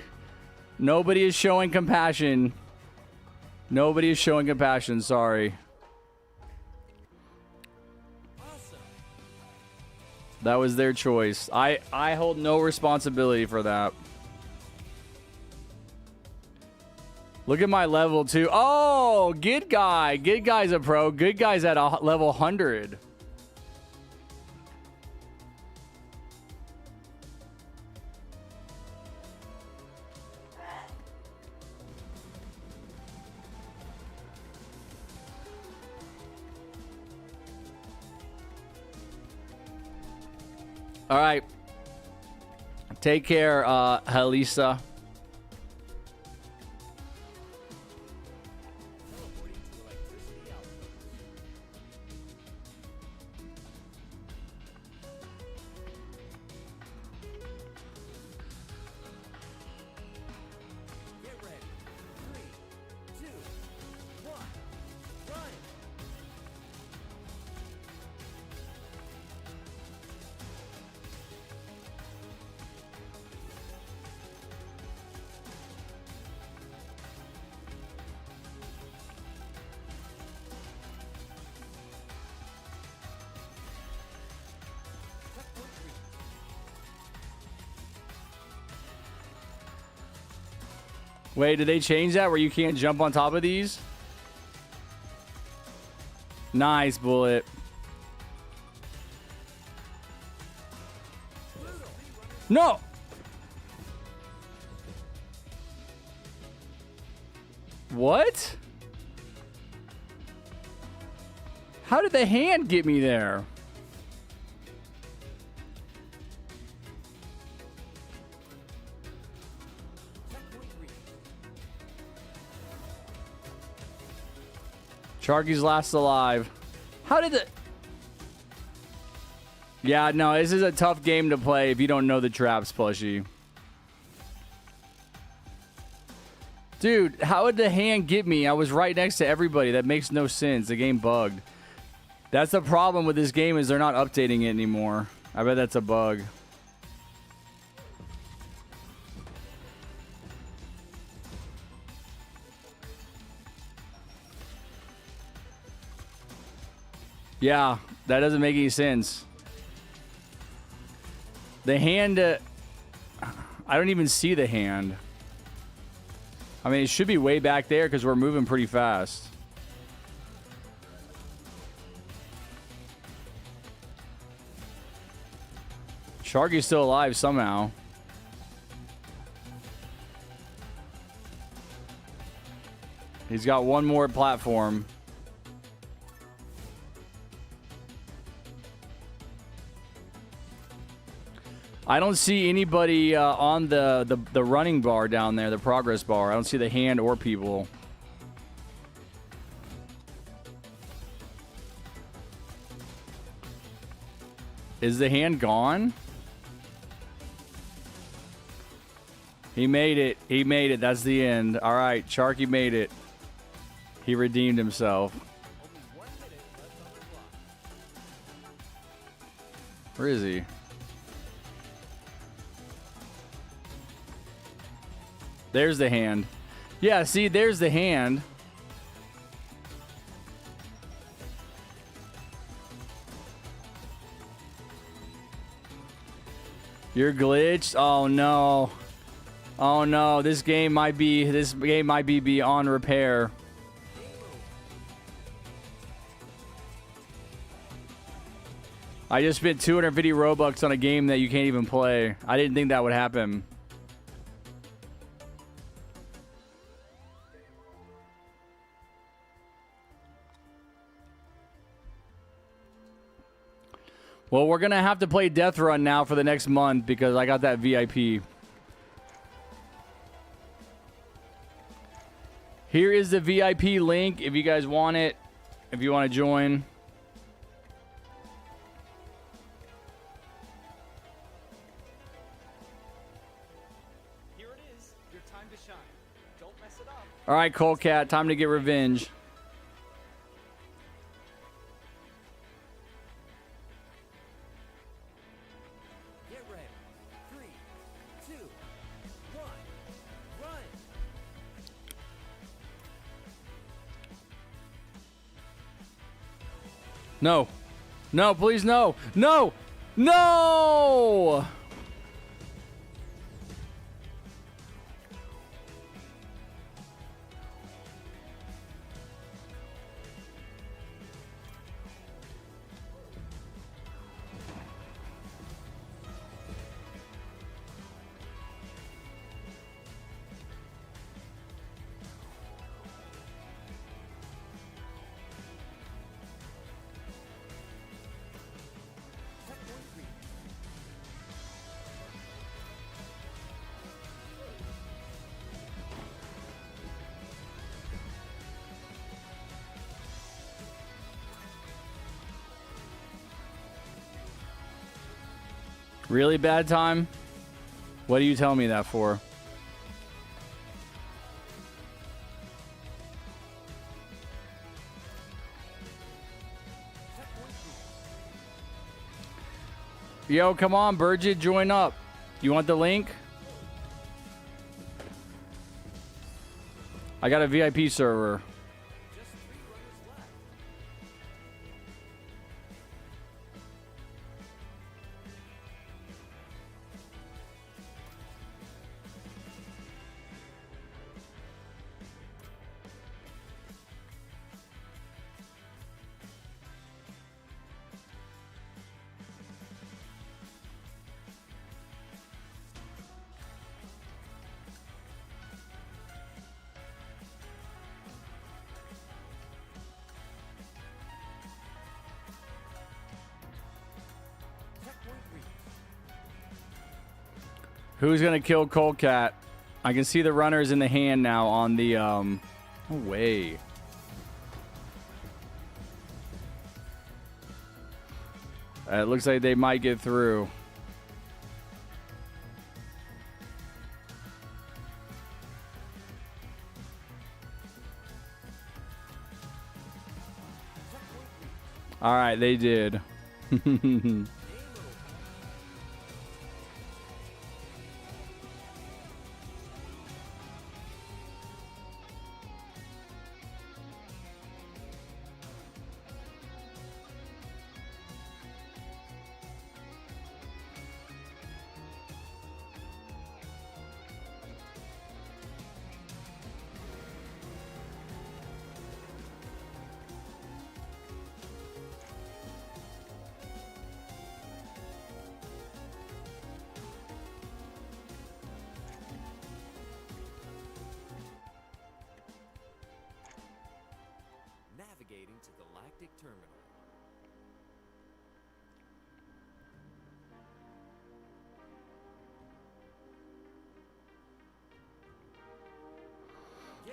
Speaker 1: Nobody is showing compassion. Nobody is showing compassion. Sorry. That was their choice. I hold no responsibility for that. Look at my level too. Oh, good guy. Good guy's a pro. Good guy's at a level 100. All right. Take care, Halisa. Wait, did they change that where you can't jump on top of these? Nice, Bullet. No! What? How did the hand get me there? Sharky's last alive. How did the... Yeah, no, this is a tough game to play if you don't know the traps, plushie. Dude, how did the hand get me? I was right next to everybody. That makes no sense. The game bugged. That's the problem with this game is they're not updating it anymore. I bet that's a bug. Yeah, that doesn't make any sense. The hand... I don't even see the hand. I mean, it should be way back there because we're moving pretty fast. Sharky's still alive somehow. He's got one more platform. I don't see anybody on the running bar down there, the progress bar. I don't see the hand or people. Is the hand gone? He made it. He made it. That's the end. All right, Sharky made it. He redeemed himself. Where is he? There's the hand. Yeah, see, there's the hand. You're glitched? Oh no. Oh no, this game might be beyond repair. I just spent 250 Robux on a game that you can't even play. I didn't think that would happen. Well, we're going to have to play Death Run now for the next month because I got that VIP. Here is the VIP link if you guys want it, if you want to join.
Speaker 2: Here it is. Your time to shine. Don't mess it up.
Speaker 1: All right, Colecat, time to get revenge.
Speaker 2: Get ready. 3, 2, 1, run.
Speaker 1: No. No, please, no. No. No! Really bad time? What are you telling me that for? Yo, come on, Burgit, join up. You want the link? I got a VIP server. Who's gonna kill Colecat? I can see the runners in the hand now on the no way. It looks like they might get through. All right, they did.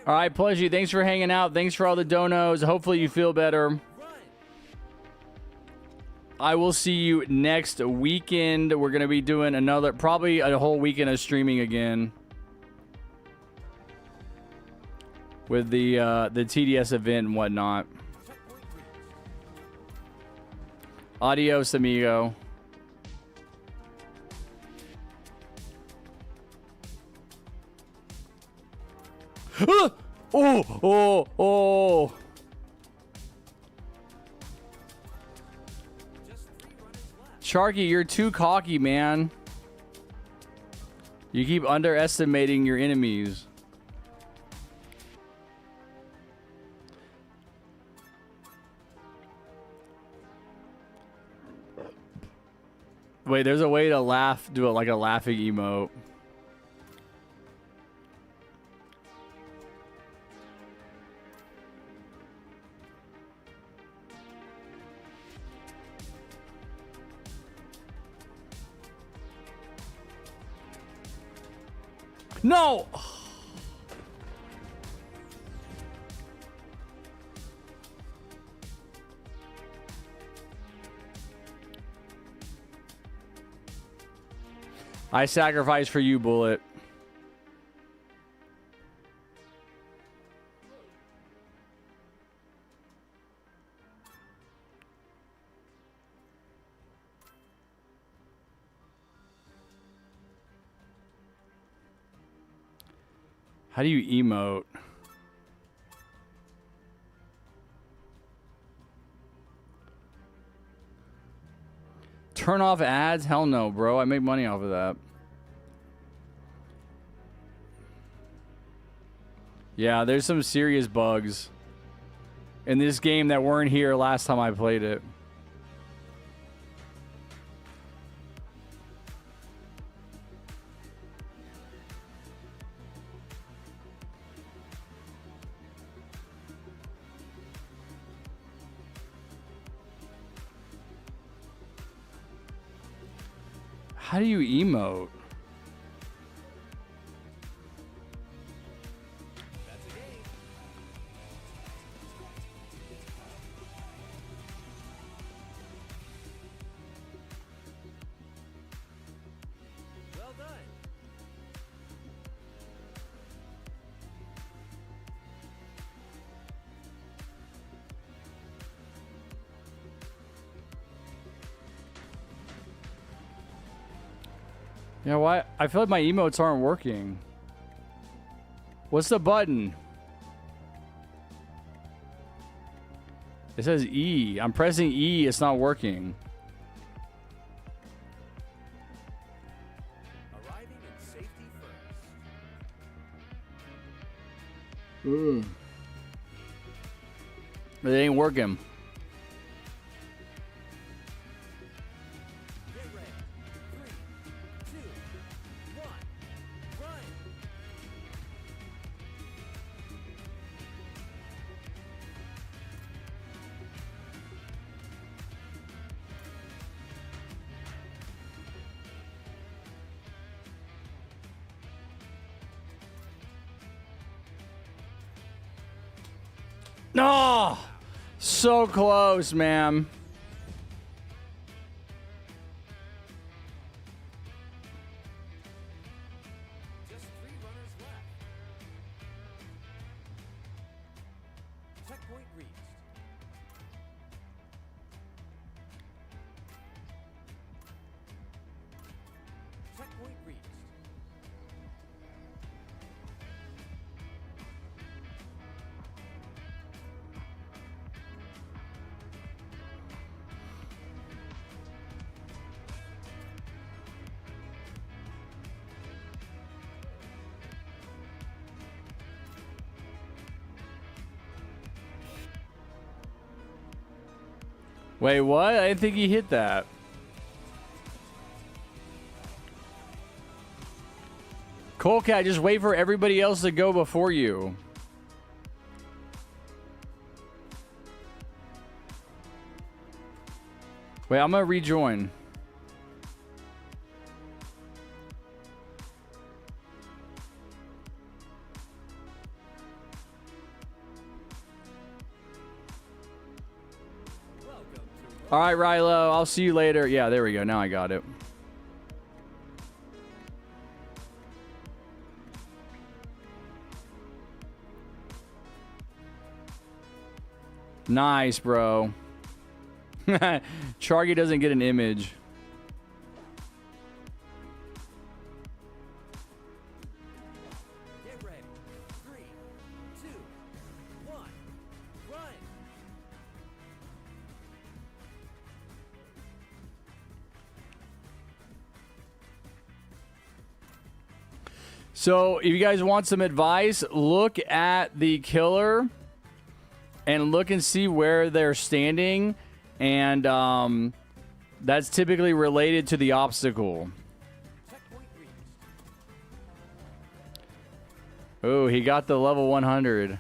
Speaker 1: All right, Pledgy, thanks for hanging out. Thanks for all the donos. Hopefully you feel better. I will see you next weekend. We're going to be doing probably a whole weekend of streaming again. With the TDS event and whatnot. Adios, amigo. Oh. Sharky, you're too cocky, man. You keep underestimating your enemies. Wait, there's a way to laugh, do it like a laughing emote. No! I sacrifice for you, Bullet. How do you emote? Turn off ads? Hell no, bro. I make money off of that. Yeah, there's some serious bugs in this game that weren't here last time I played it. How do you emote?
Speaker 2: Well done.
Speaker 1: You know what? I feel like my emotes aren't working. What's the button? It says E. I'm pressing E. It's not working.
Speaker 2: Arriving in safety first.
Speaker 1: It ain't working.
Speaker 2: Get ready. 3, 2, 1. Run.
Speaker 1: No! So close, man.
Speaker 2: Just 3 runners left. Checkpoint reached. Checkpoint reached.
Speaker 1: Wait, what? I didn't think he hit that. Colecat, just wait for everybody else to go before you. Wait, I'm gonna rejoin. All right, Rilo, I'll see you later. Yeah, there we go. Now I got it. Nice, bro. Chargy doesn't get an image.
Speaker 2: Get ready. 3, 2, 1, run.
Speaker 1: So, if you guys want some advice, look at the killer and look and see where they're standing. And that's typically related to the obstacle.
Speaker 2: Checkpoint reached.
Speaker 1: Oh, he got the level 100.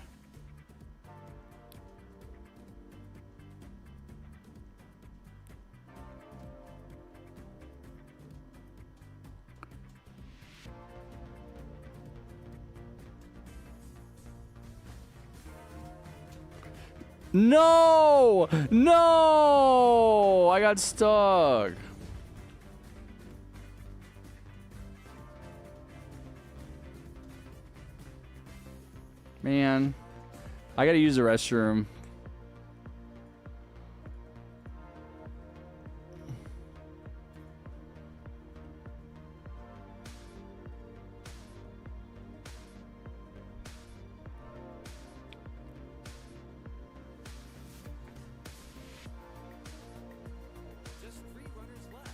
Speaker 1: No! No! I got stuck. Man, I gotta use the restroom.
Speaker 2: Just 3 runners left.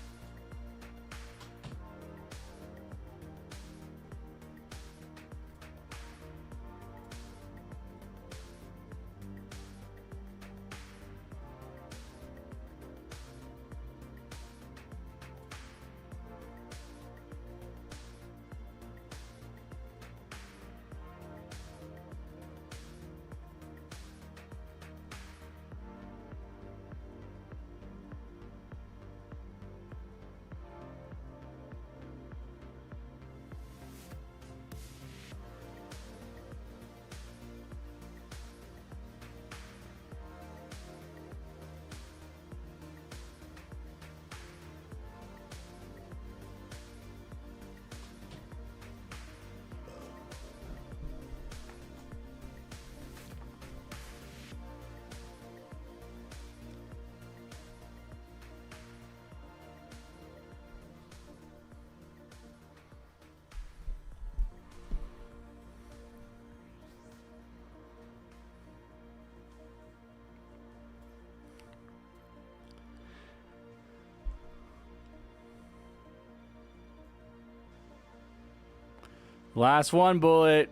Speaker 1: Last one, Bullet.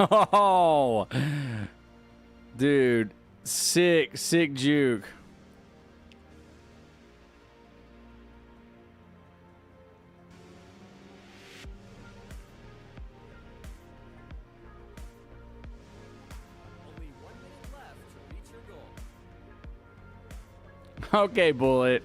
Speaker 1: Oh, dude. Sick juke.
Speaker 2: Only 1 minute left to reach your goal.
Speaker 1: Okay, Bullet.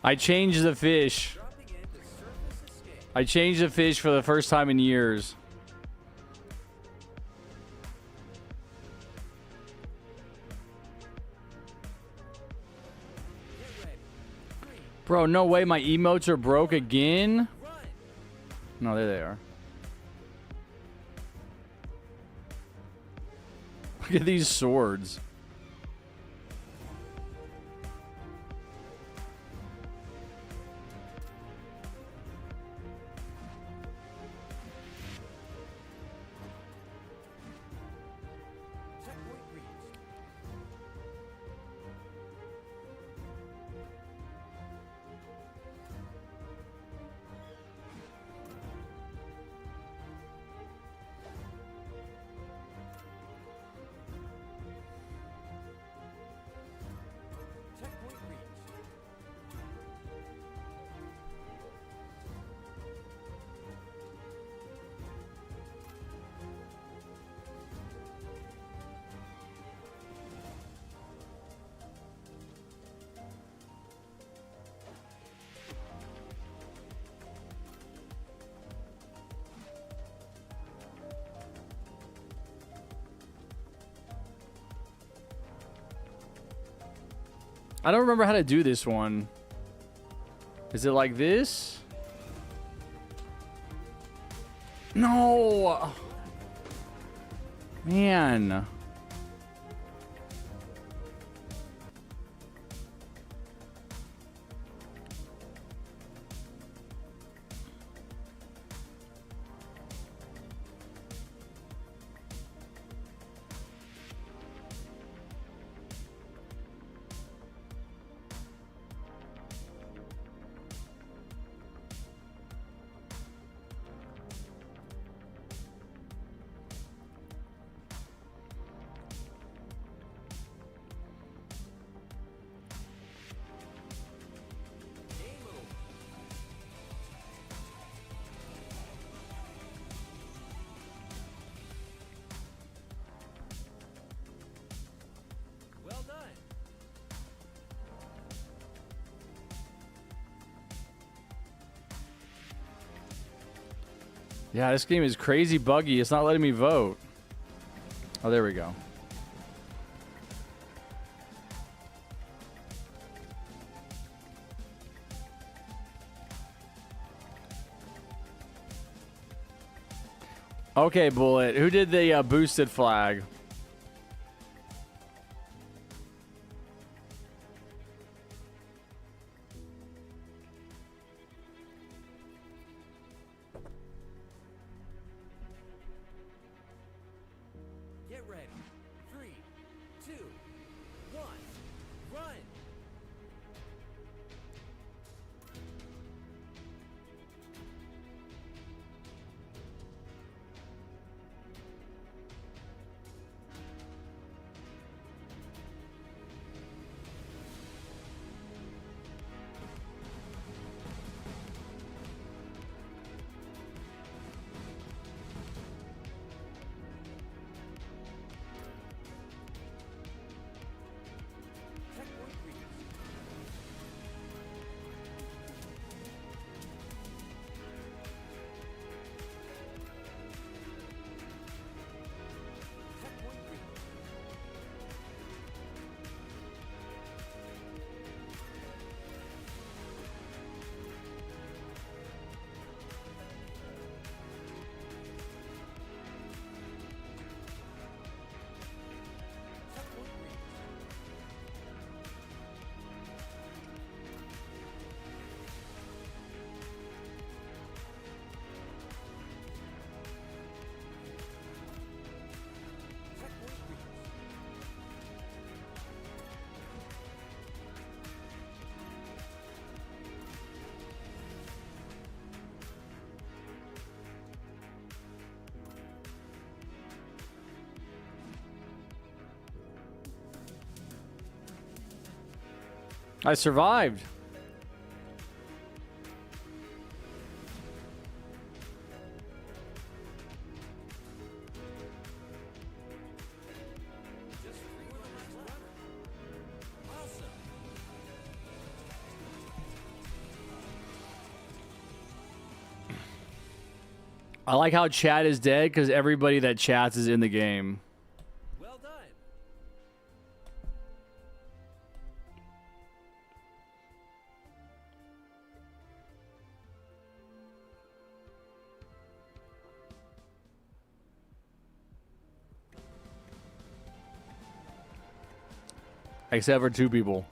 Speaker 1: I changed the fish.
Speaker 2: Dropping into surface escape.
Speaker 1: I changed the fish for the first time in years.
Speaker 2: Get ready. 3,
Speaker 1: Bro, no way my emotes are broke again?
Speaker 2: run.
Speaker 1: No, there they are. Look at these swords.
Speaker 2: Checkpoint reached.
Speaker 1: I don't remember how to do this one. Is it like this? No! Man.
Speaker 2: Well done.
Speaker 1: Yeah, this game is crazy buggy. It's not letting me vote. Oh, there we go. Okay, Bullet. Who did the boosted flag?
Speaker 2: Get ready. 3, 2, 1, run. Checkpoint reached. Checkpoint reached. Checkpoint reached. Checkpoint reached.
Speaker 1: I survived.
Speaker 2: Just 3 runners left. Awesome.
Speaker 1: I like how chat is dead because everybody that chats is in the game.
Speaker 2: Well done.
Speaker 1: Except for 2 people.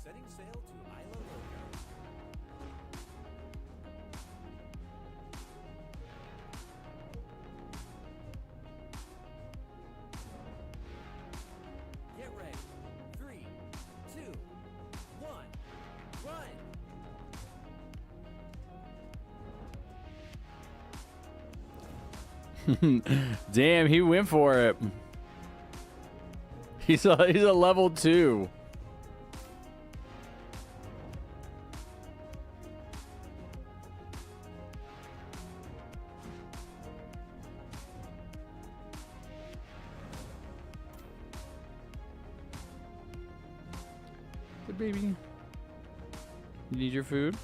Speaker 2: Setting sail to Isla Loca. Get ready. 3, 2, 1, run.
Speaker 1: Damn, he went for it. He's a level 2. Good baby. You need your food?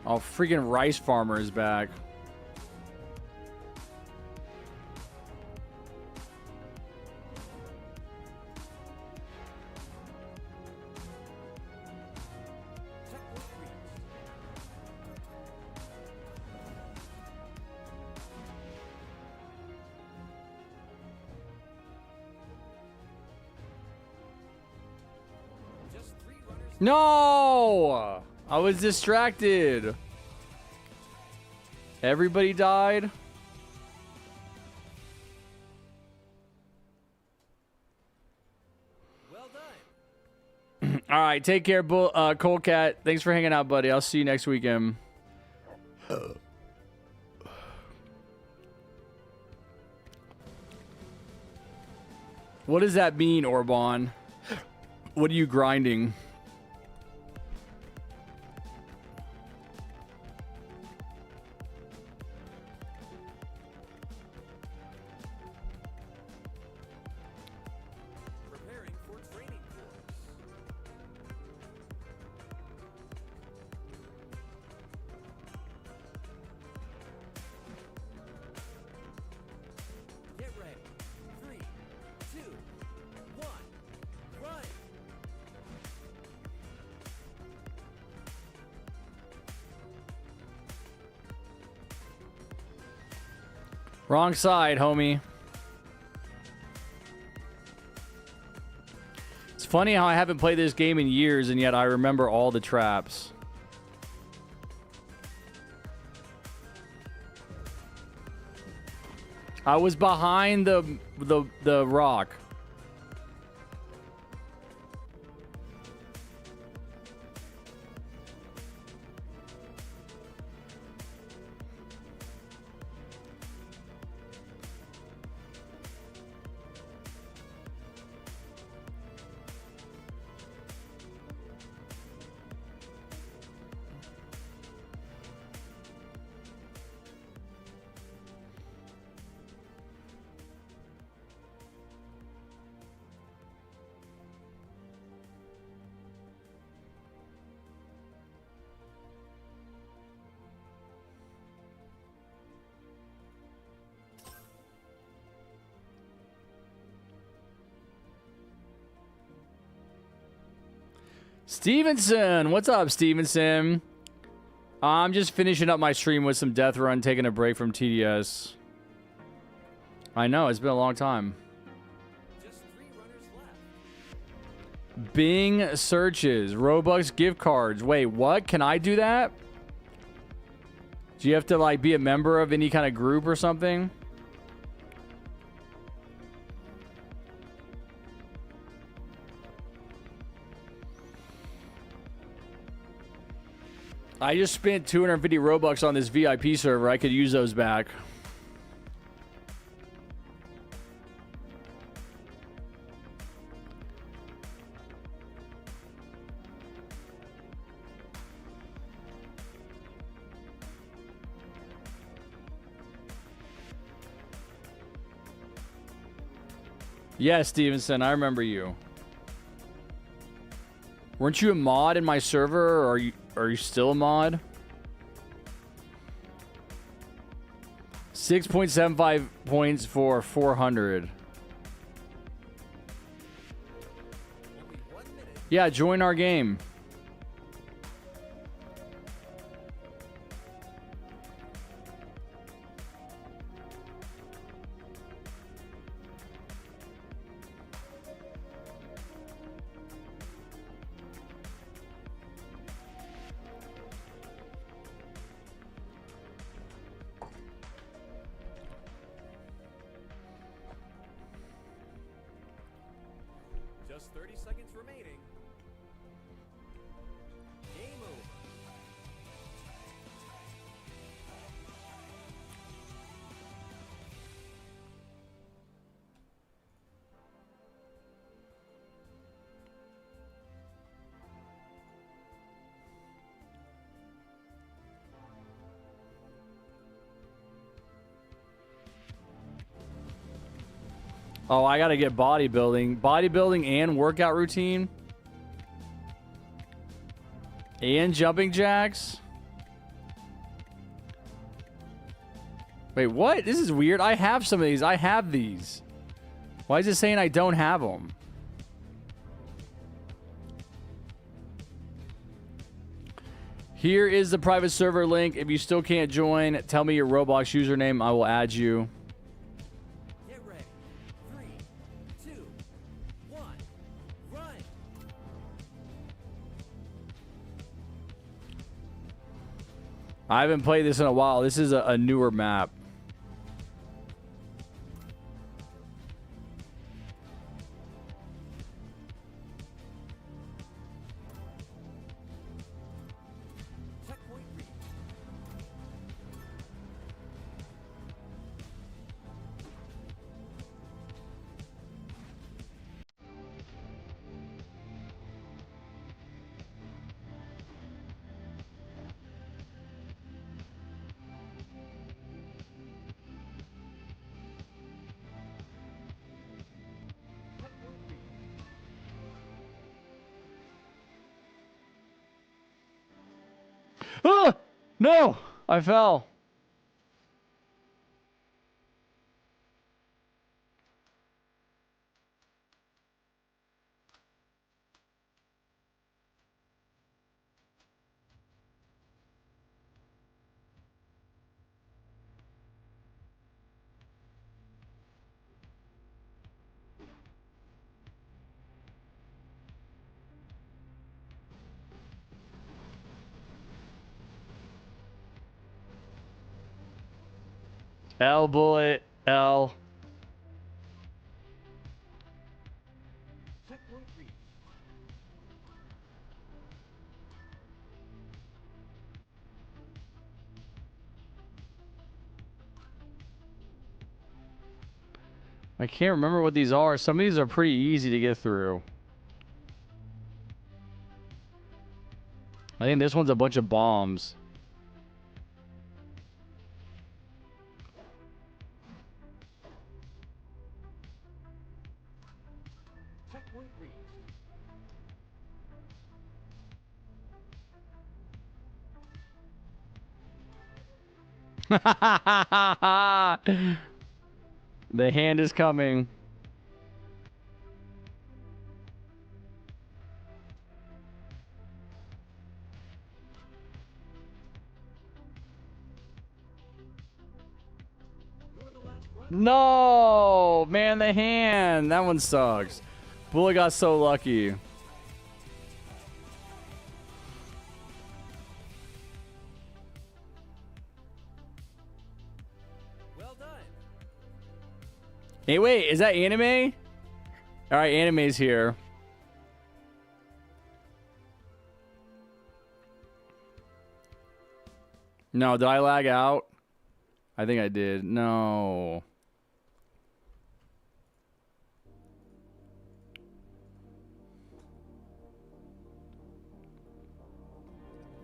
Speaker 1: Oh, freaking rice farmer is back. No! I was distracted. Everybody died.
Speaker 2: Well done.
Speaker 1: All right, take care, Cold Cat. Thanks for hanging out, buddy. I'll see you next weekend. What does that mean, Orban? What are you grinding?
Speaker 2: Preparing for training course. Get ready. 3, 2, 1, run!
Speaker 1: Wrong side, homie. It's funny how I haven't played this game in years, and yet I remember all the traps. I was behind the rock. Stevenson, what's up, Stevenson? I'm just finishing up my stream with some Death Run, taking a break from TDS. I know, it's been a long time.
Speaker 2: Just 3 runners left.
Speaker 1: Bing searches, Robux gift cards. Wait, what? Can I do that? Do you have to like be a member of any kind of group or something? I just spent 250 Robux on this VIP server. I could use those back. Yes, Stevenson, I remember you. Weren't you a mod in my server, or are you still a mod? 6.75 points for 400.
Speaker 2: Only 1 minute.
Speaker 1: Yeah, join our game.
Speaker 2: Just 30 seconds remaining. Game over.
Speaker 1: Oh, I gotta get bodybuilding. Bodybuilding and workout routine. And jumping jacks. Wait, what? This is weird. I have some of these. I have these. Why is it saying I don't have them? Here is the private server link. If you still can't join, tell me your Roblox username. I will add you.
Speaker 2: Get ready. 3, 2, 1, run.
Speaker 1: I haven't played this in a while. This is a newer map.
Speaker 2: Checkpoint reached.
Speaker 1: Ah! No! I fell. L bullet. L.
Speaker 2: Checkpoint reached.
Speaker 1: I can't remember what these are. Some of these are pretty easy to get through. I think this one's a bunch of bombs.
Speaker 2: Checkpoint reached.
Speaker 1: The hand is coming.
Speaker 2: You're the last one.
Speaker 1: No! Man, the hand. That one sucks. Bullet got so lucky.
Speaker 2: Well done.
Speaker 1: Hey, wait. Is that anime? All right, anime's here. No, did I lag out? I think I did. No.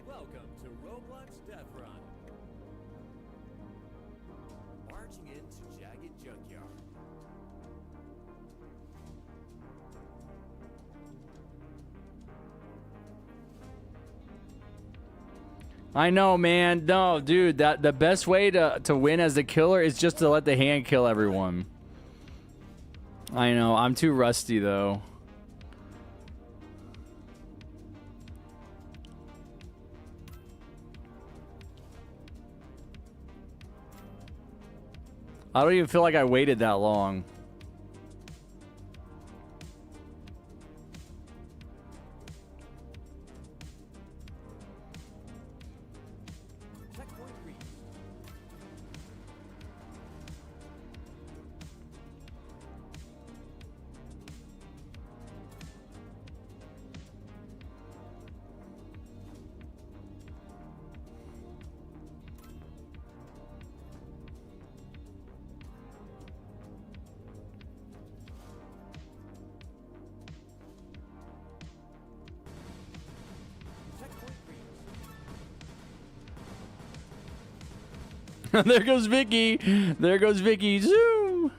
Speaker 2: Welcome to Roblox Death Run. Marching into Jagged Junkyard.
Speaker 1: I know, man. No, dude, that the best way to win as the killer is just to let the hand kill everyone. I know. I'm too rusty, though. I don't even feel like I waited that long.
Speaker 2: Checkpoint reached. Checkpoint reached.
Speaker 1: There goes Vicky. There goes Vicky. Zoom.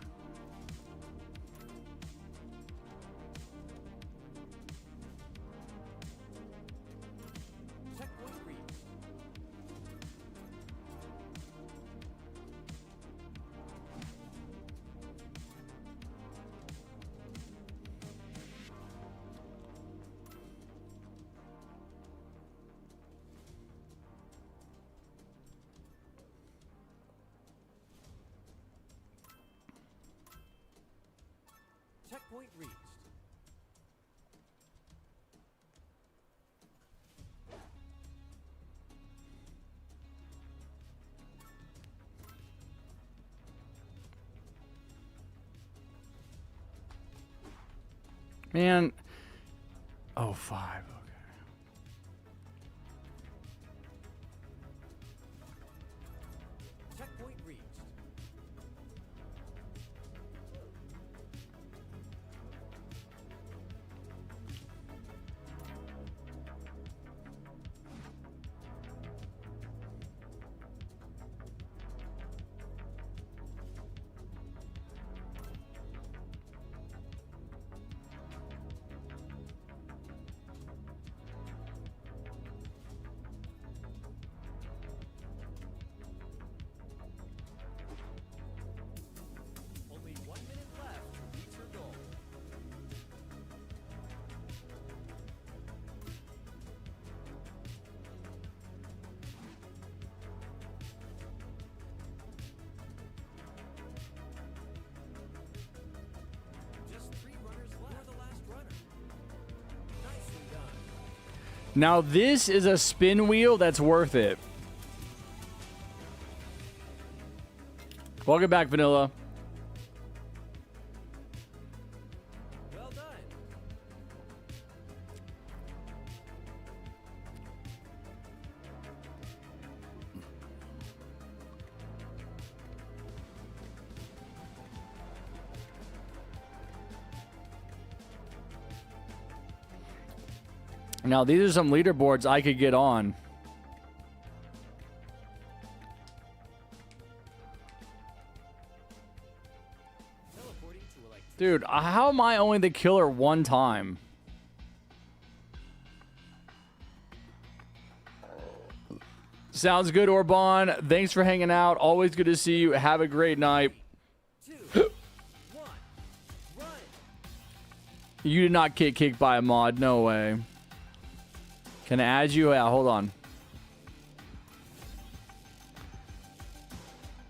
Speaker 2: Checkpoint reached.
Speaker 4: Checkpoint reached.
Speaker 1: Man. Oh, 5. Okay.
Speaker 4: Checkpoint reached. Only 1 minute left to reach your goal. Just 3 runners left. You're the last runner. Nicely done.
Speaker 1: Now, this is a spin wheel that's worth it. Welcome back, Vanilla.
Speaker 4: Well done.
Speaker 1: Now, these are some leaderboards I could get on.
Speaker 4: Teleporting to electricity.
Speaker 1: Dude, how am I only the killer one time? Sounds good, Orban. Thanks for hanging out. Always good to see you. Have a great night.
Speaker 4: 2, 1, run.
Speaker 1: You did not get kicked by a mod. No way. Can I add you? Yeah, hold on.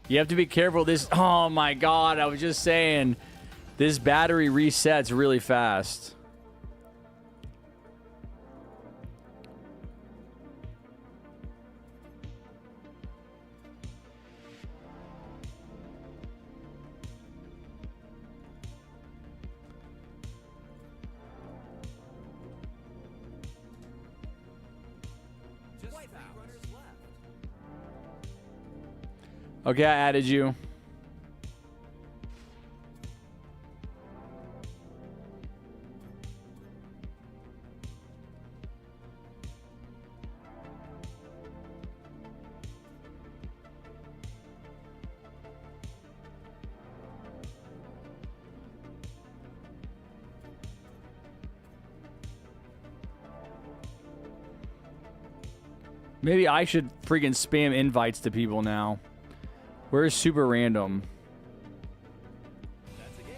Speaker 1: You have to be careful. This. Oh my God. I was just saying. This battery resets really fast.
Speaker 4: Just 3 runners left.
Speaker 1: Okay, I added you. Maybe I should freaking spam invites to people now. Where's super random?
Speaker 4: That's a game.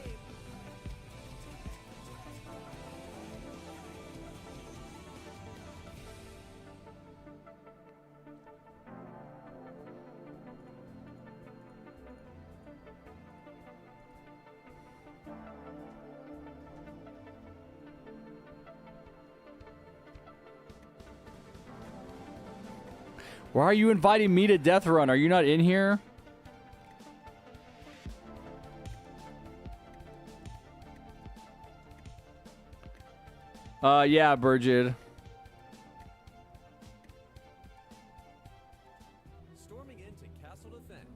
Speaker 1: Why are you inviting me to Death Run? Are you not in here? Yeah, Burgid.
Speaker 4: Storming into Castle Defense.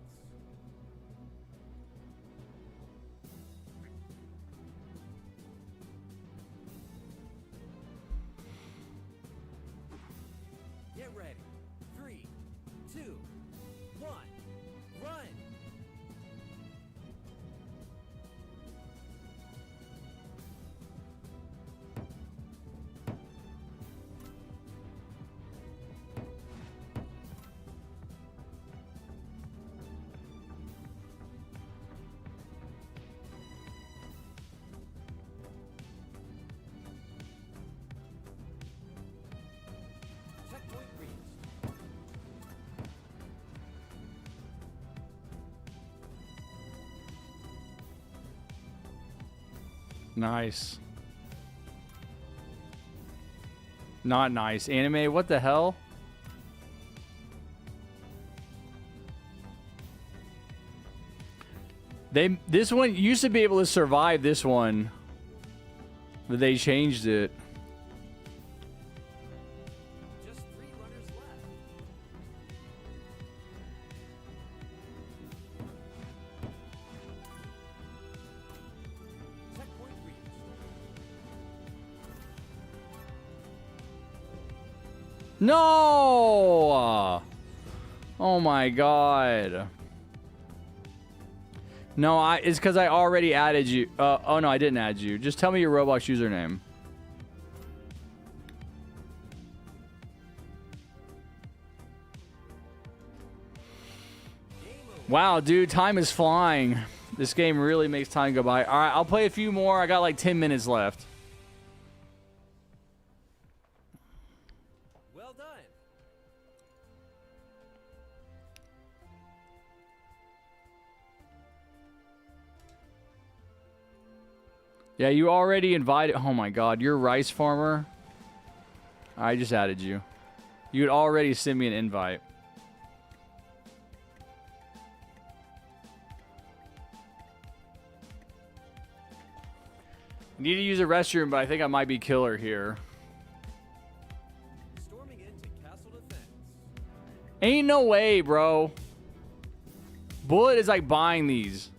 Speaker 4: Get ready. 3, 2, 1, run! Checkpoint reached.
Speaker 1: Nice. Not nice. Anime, what the hell? This one used to be able to survive this one, but they changed it.
Speaker 4: Just 3 runners left. Checkpoint reached.
Speaker 1: No! Oh my god. No, it's because I already added you. Oh no, I didn't add you. Just tell me your Roblox username. Wow, dude, time is flying. This game really makes time go by. All right, I'll play a few more. I got like 10 minutes left.
Speaker 4: Well done.
Speaker 1: Yeah, you already invited. Oh my god, you're rice farmer. I just added you. You'd already send me an invite. Need to use a restroom, but I think I might be killer here.
Speaker 4: Storming into Castle Defense.
Speaker 1: Ain't no way, bro. Bullet is like buying these.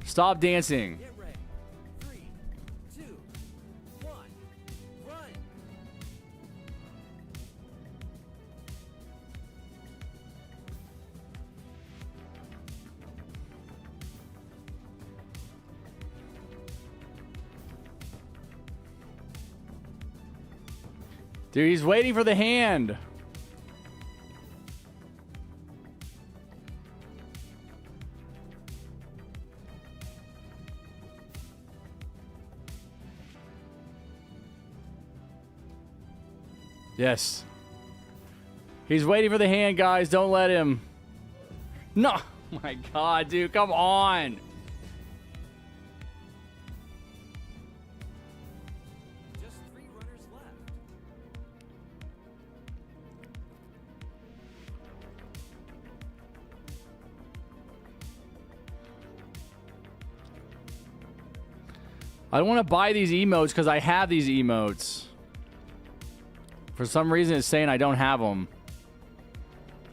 Speaker 1: Stop dancing.
Speaker 4: Get ready. 3, 2, 1. Run.
Speaker 1: Dude, he's waiting for the hand. Yes. He's waiting for the hand, guys. Don't let him. No. Oh my god, dude. Come on.
Speaker 4: Just 3 runners left.
Speaker 1: I don't want to buy these emotes because I have these emotes. For some reason, it's saying I don't have them.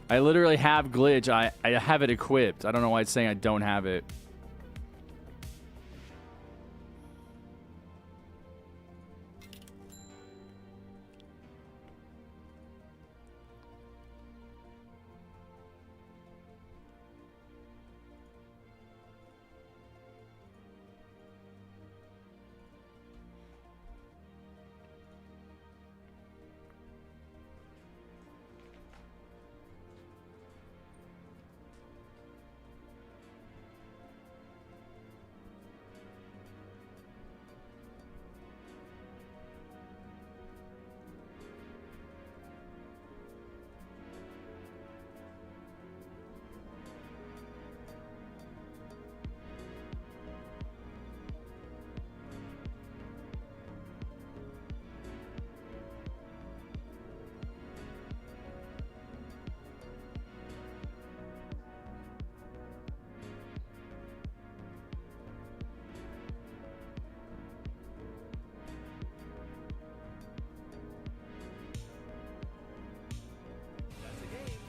Speaker 1: I literally have glitch. I have it equipped. I don't know why it's saying I don't have it.
Speaker 4: That's a game.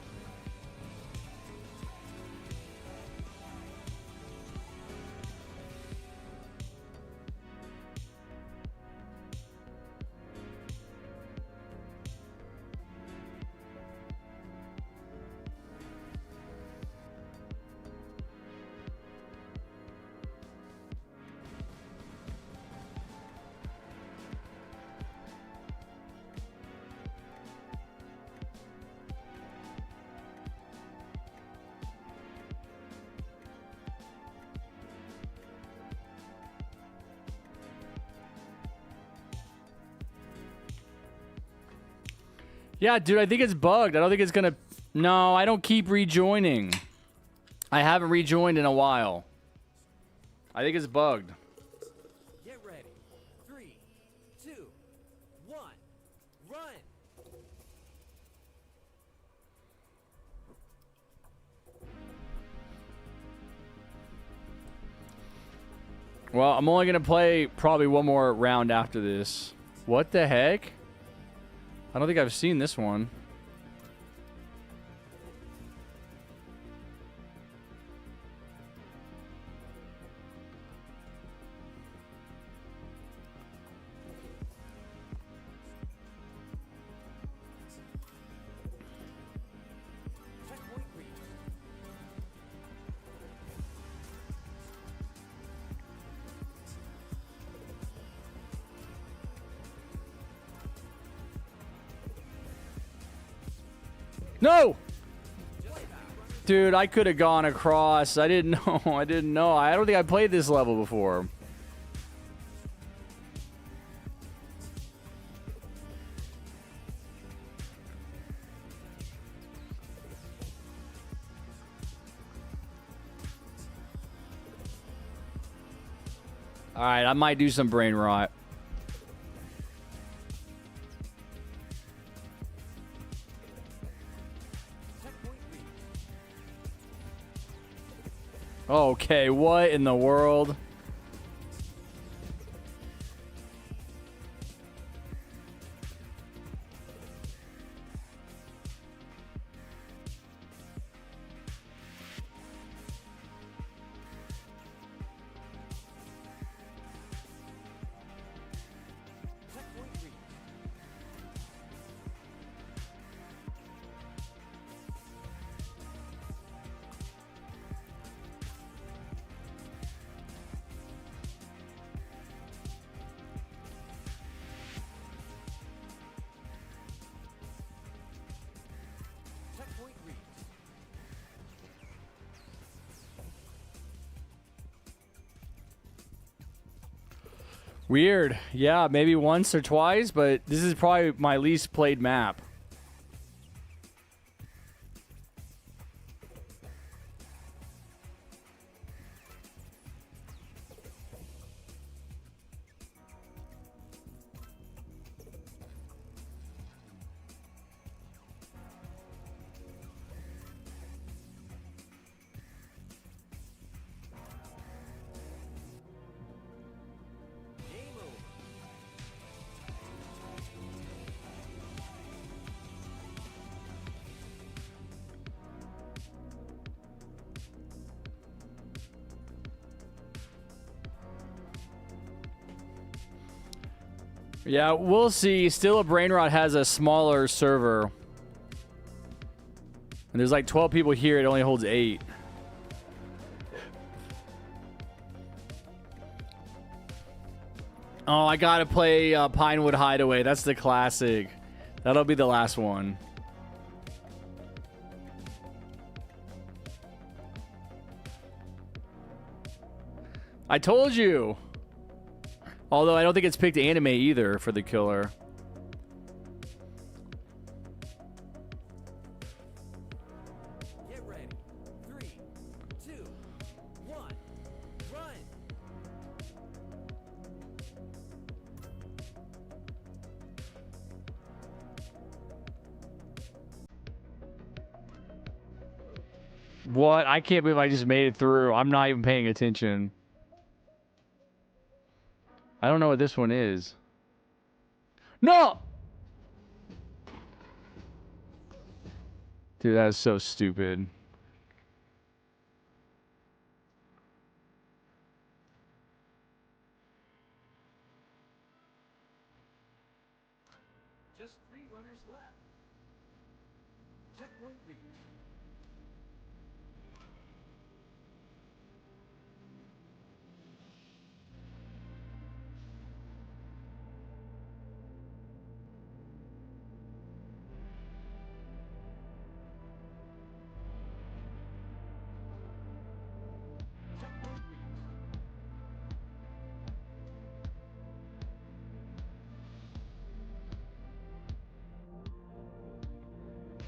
Speaker 1: Yeah, dude, I think it's bugged. I don't think it's gonna... No, I don't keep rejoining. I haven't rejoined in a while. I think it's bugged.
Speaker 4: Get ready. 3, 2, 1, run.
Speaker 1: Well, I'm only going to play probably one more round after this. What the heck? I don't think I've seen this one.
Speaker 4: Checkpoint reached.
Speaker 1: No! Dude, I could have gone across. I didn't know. I didn't know. I don't think I played this level before. All right, I might do some brain rot.
Speaker 4: Checkpoint reached.
Speaker 1: Okay, what in the world?
Speaker 4: Checkpoint reached. Checkpoint reached.
Speaker 1: Weird. Yeah, maybe once or twice, but this is probably my least played map.
Speaker 4: Game over.
Speaker 1: Yeah, we'll see. Still, a brain rot has a smaller server. And there's like 12 people here. It only holds 8. Oh, I gotta play Pinewood Hideaway. That's the classic. That'll be the last one. I told you. Although I don't think it's picked anime either for the killer.
Speaker 4: Get ready. 3, 2, 1, run.
Speaker 1: What? I can't believe I just made it through. I'm not even paying attention. I don't know what this one is. No! Dude, that is so stupid.
Speaker 4: Just 3 runners left. Checkpoint reached. Checkpoint reached.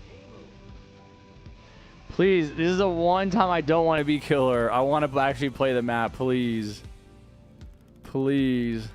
Speaker 4: Game over.
Speaker 1: Please, this is the one time I don't want to be killer. I want to actually play the map, please. Please.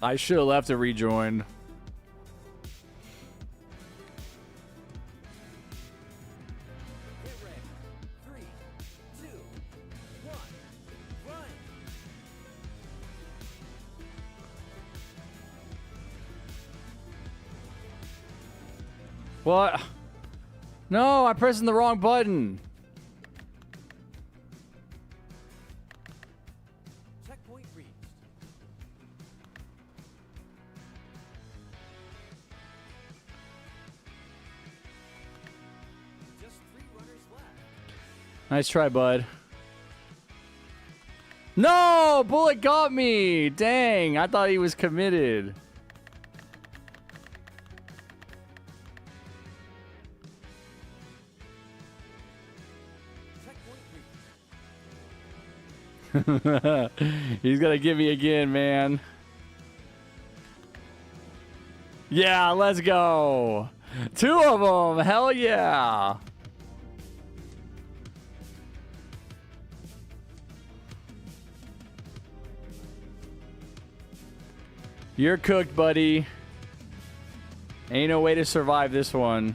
Speaker 1: I should have left to rejoin.
Speaker 4: Get ready. 3, 2, 1, run!
Speaker 1: What? No, I'm pressing the wrong button.
Speaker 4: Checkpoint reached. Just 3 runners left.
Speaker 1: Nice try, bud. No! Bullet got me! Dang, I thought he was committed.
Speaker 4: Checkpoint reached.
Speaker 1: He's gonna get me again, man. Yeah, let's go. 2 of them. Hell yeah. You're cooked, buddy. Ain't no way to survive this one.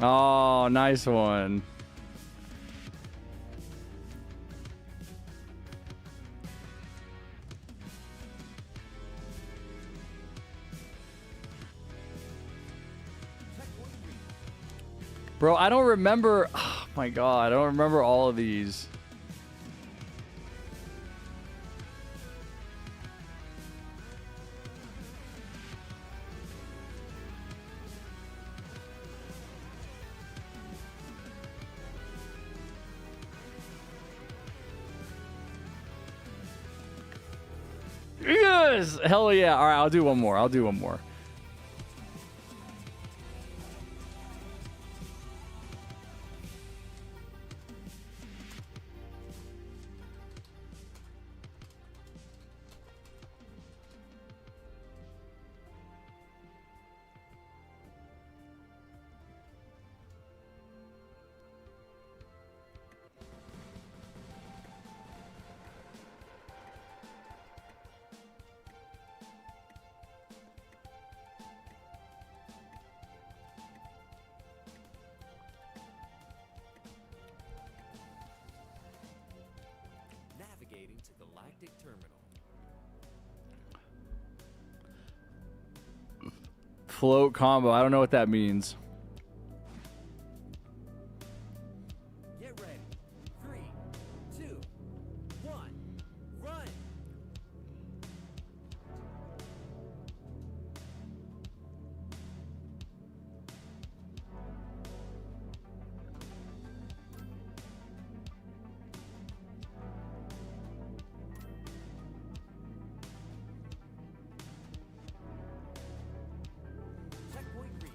Speaker 1: Oh, nice one. Bro, I don't remember. Oh my god, I don't remember all of these. Yes! Hell yeah. All right, I'll do one more. I'll do one more.
Speaker 4: Navigating to Galactic Terminal.
Speaker 1: Float combo. I don't know what that means.
Speaker 4: Get ready. 3, 2, 1, run! Checkpoint reached.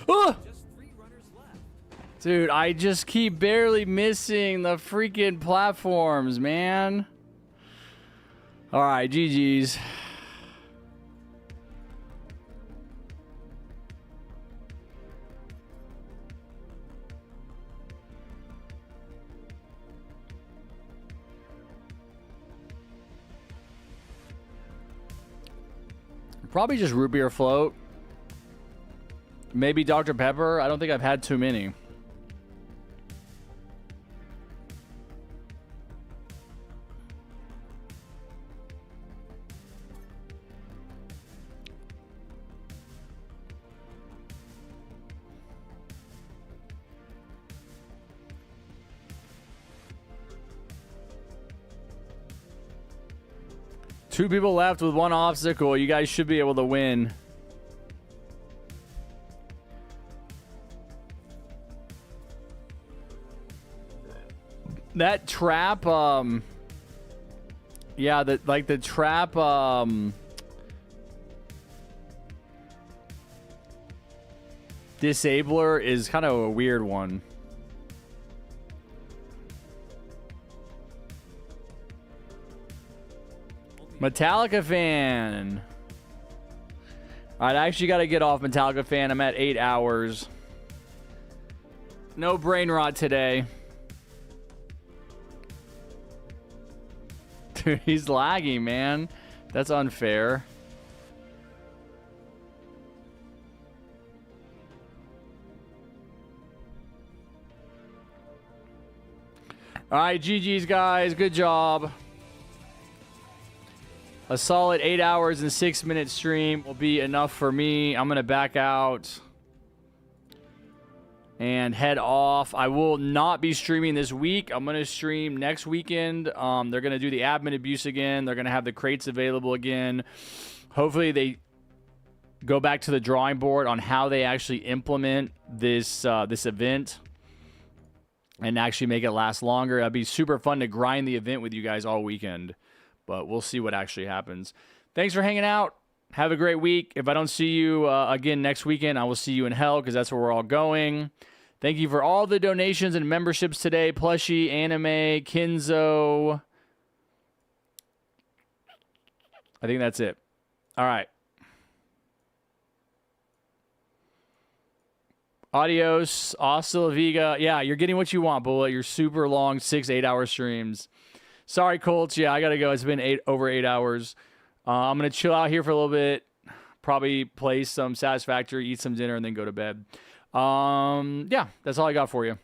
Speaker 1: Oh!
Speaker 4: Just 3 runners left.
Speaker 1: Dude, I just keep barely missing the freaking platforms, man. All right, GG's. Probably just root beer float. Maybe Dr. Pepper. I don't think I've had too many. Two people left with one obstacle. You guys should be able to win. That trap, yeah, the trap, disabler is kind of a weird one. Metallica fan. All right, I actually got to get off Metallica fan. I'm at 8 hours. No brain rot today. Dude, he's lagging, man. That's unfair. All right, GG's, guys. Good job. A solid 8 hours and 6 minute stream will be enough for me. I'm going to back out and head off. I will not be streaming this week. I'm going to stream next weekend. They're going to do the admin abuse again. They're going to have the crates available again. Hopefully they go back to the drawing board on how they actually implement this this event and actually make it last longer. That'd be super fun to grind the event with you guys all weekend. But we'll see what actually happens. Thanks for hanging out. Have a great week. If I don't see you again next weekend, I will see you in hell because that's where we're all going. Thank you for all the donations and memberships today. Plushie, Anime, Kinzo. I think that's it. All right. Adios. Hasta la Viga. Yeah, you're getting what you want, Bullet. Your super long 6-8 hour streams. Sorry, Colts. Yeah, I got to go. It's been over 8 hours. I'm going to chill out here for a little bit. Probably play some Satisfactory, eat some dinner, and then go to bed. Yeah, that's all I got for you.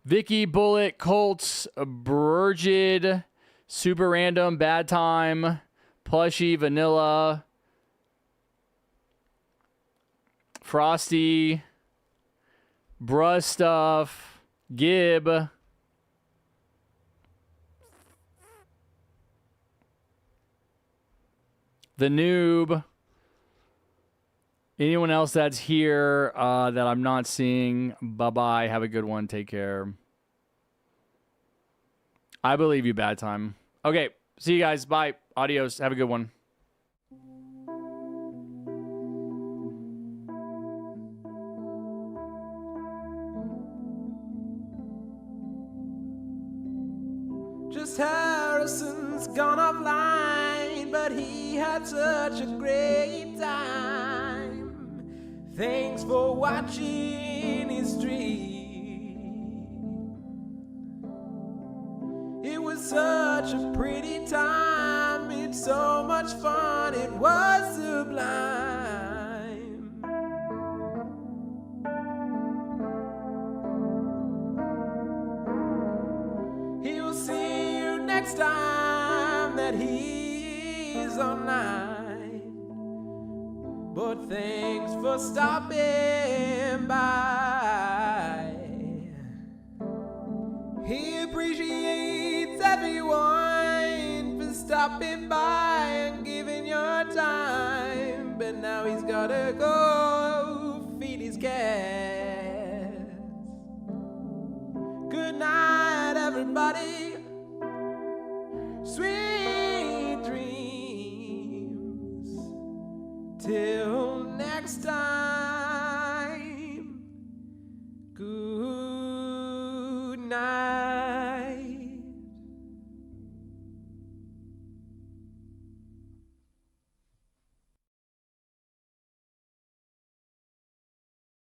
Speaker 1: Vicky, Bullet, Colts, Burgid, Super Random, Bad Time, Plushie, Vanilla, Frosty, Bruh Stuff, Gib, The Noob. Anyone else that's here that I'm not seeing, bye-bye. Have a good one. Take care. I believe you, Bad Time. Okay, see you guys. Bye. Adios. Have a good one.
Speaker 2: JustHarrison's gone offline, but he had such a great time. Thanks for watching his stream. It was such a pretty time. It's so much fun. It was sublime. He will see you next time that he's online. But thanks for stopping by. He appreciates everyone for stopping by and giving your time. But now he's gotta go feed his cats. Good night, everybody. Sweet dreams. Till next time.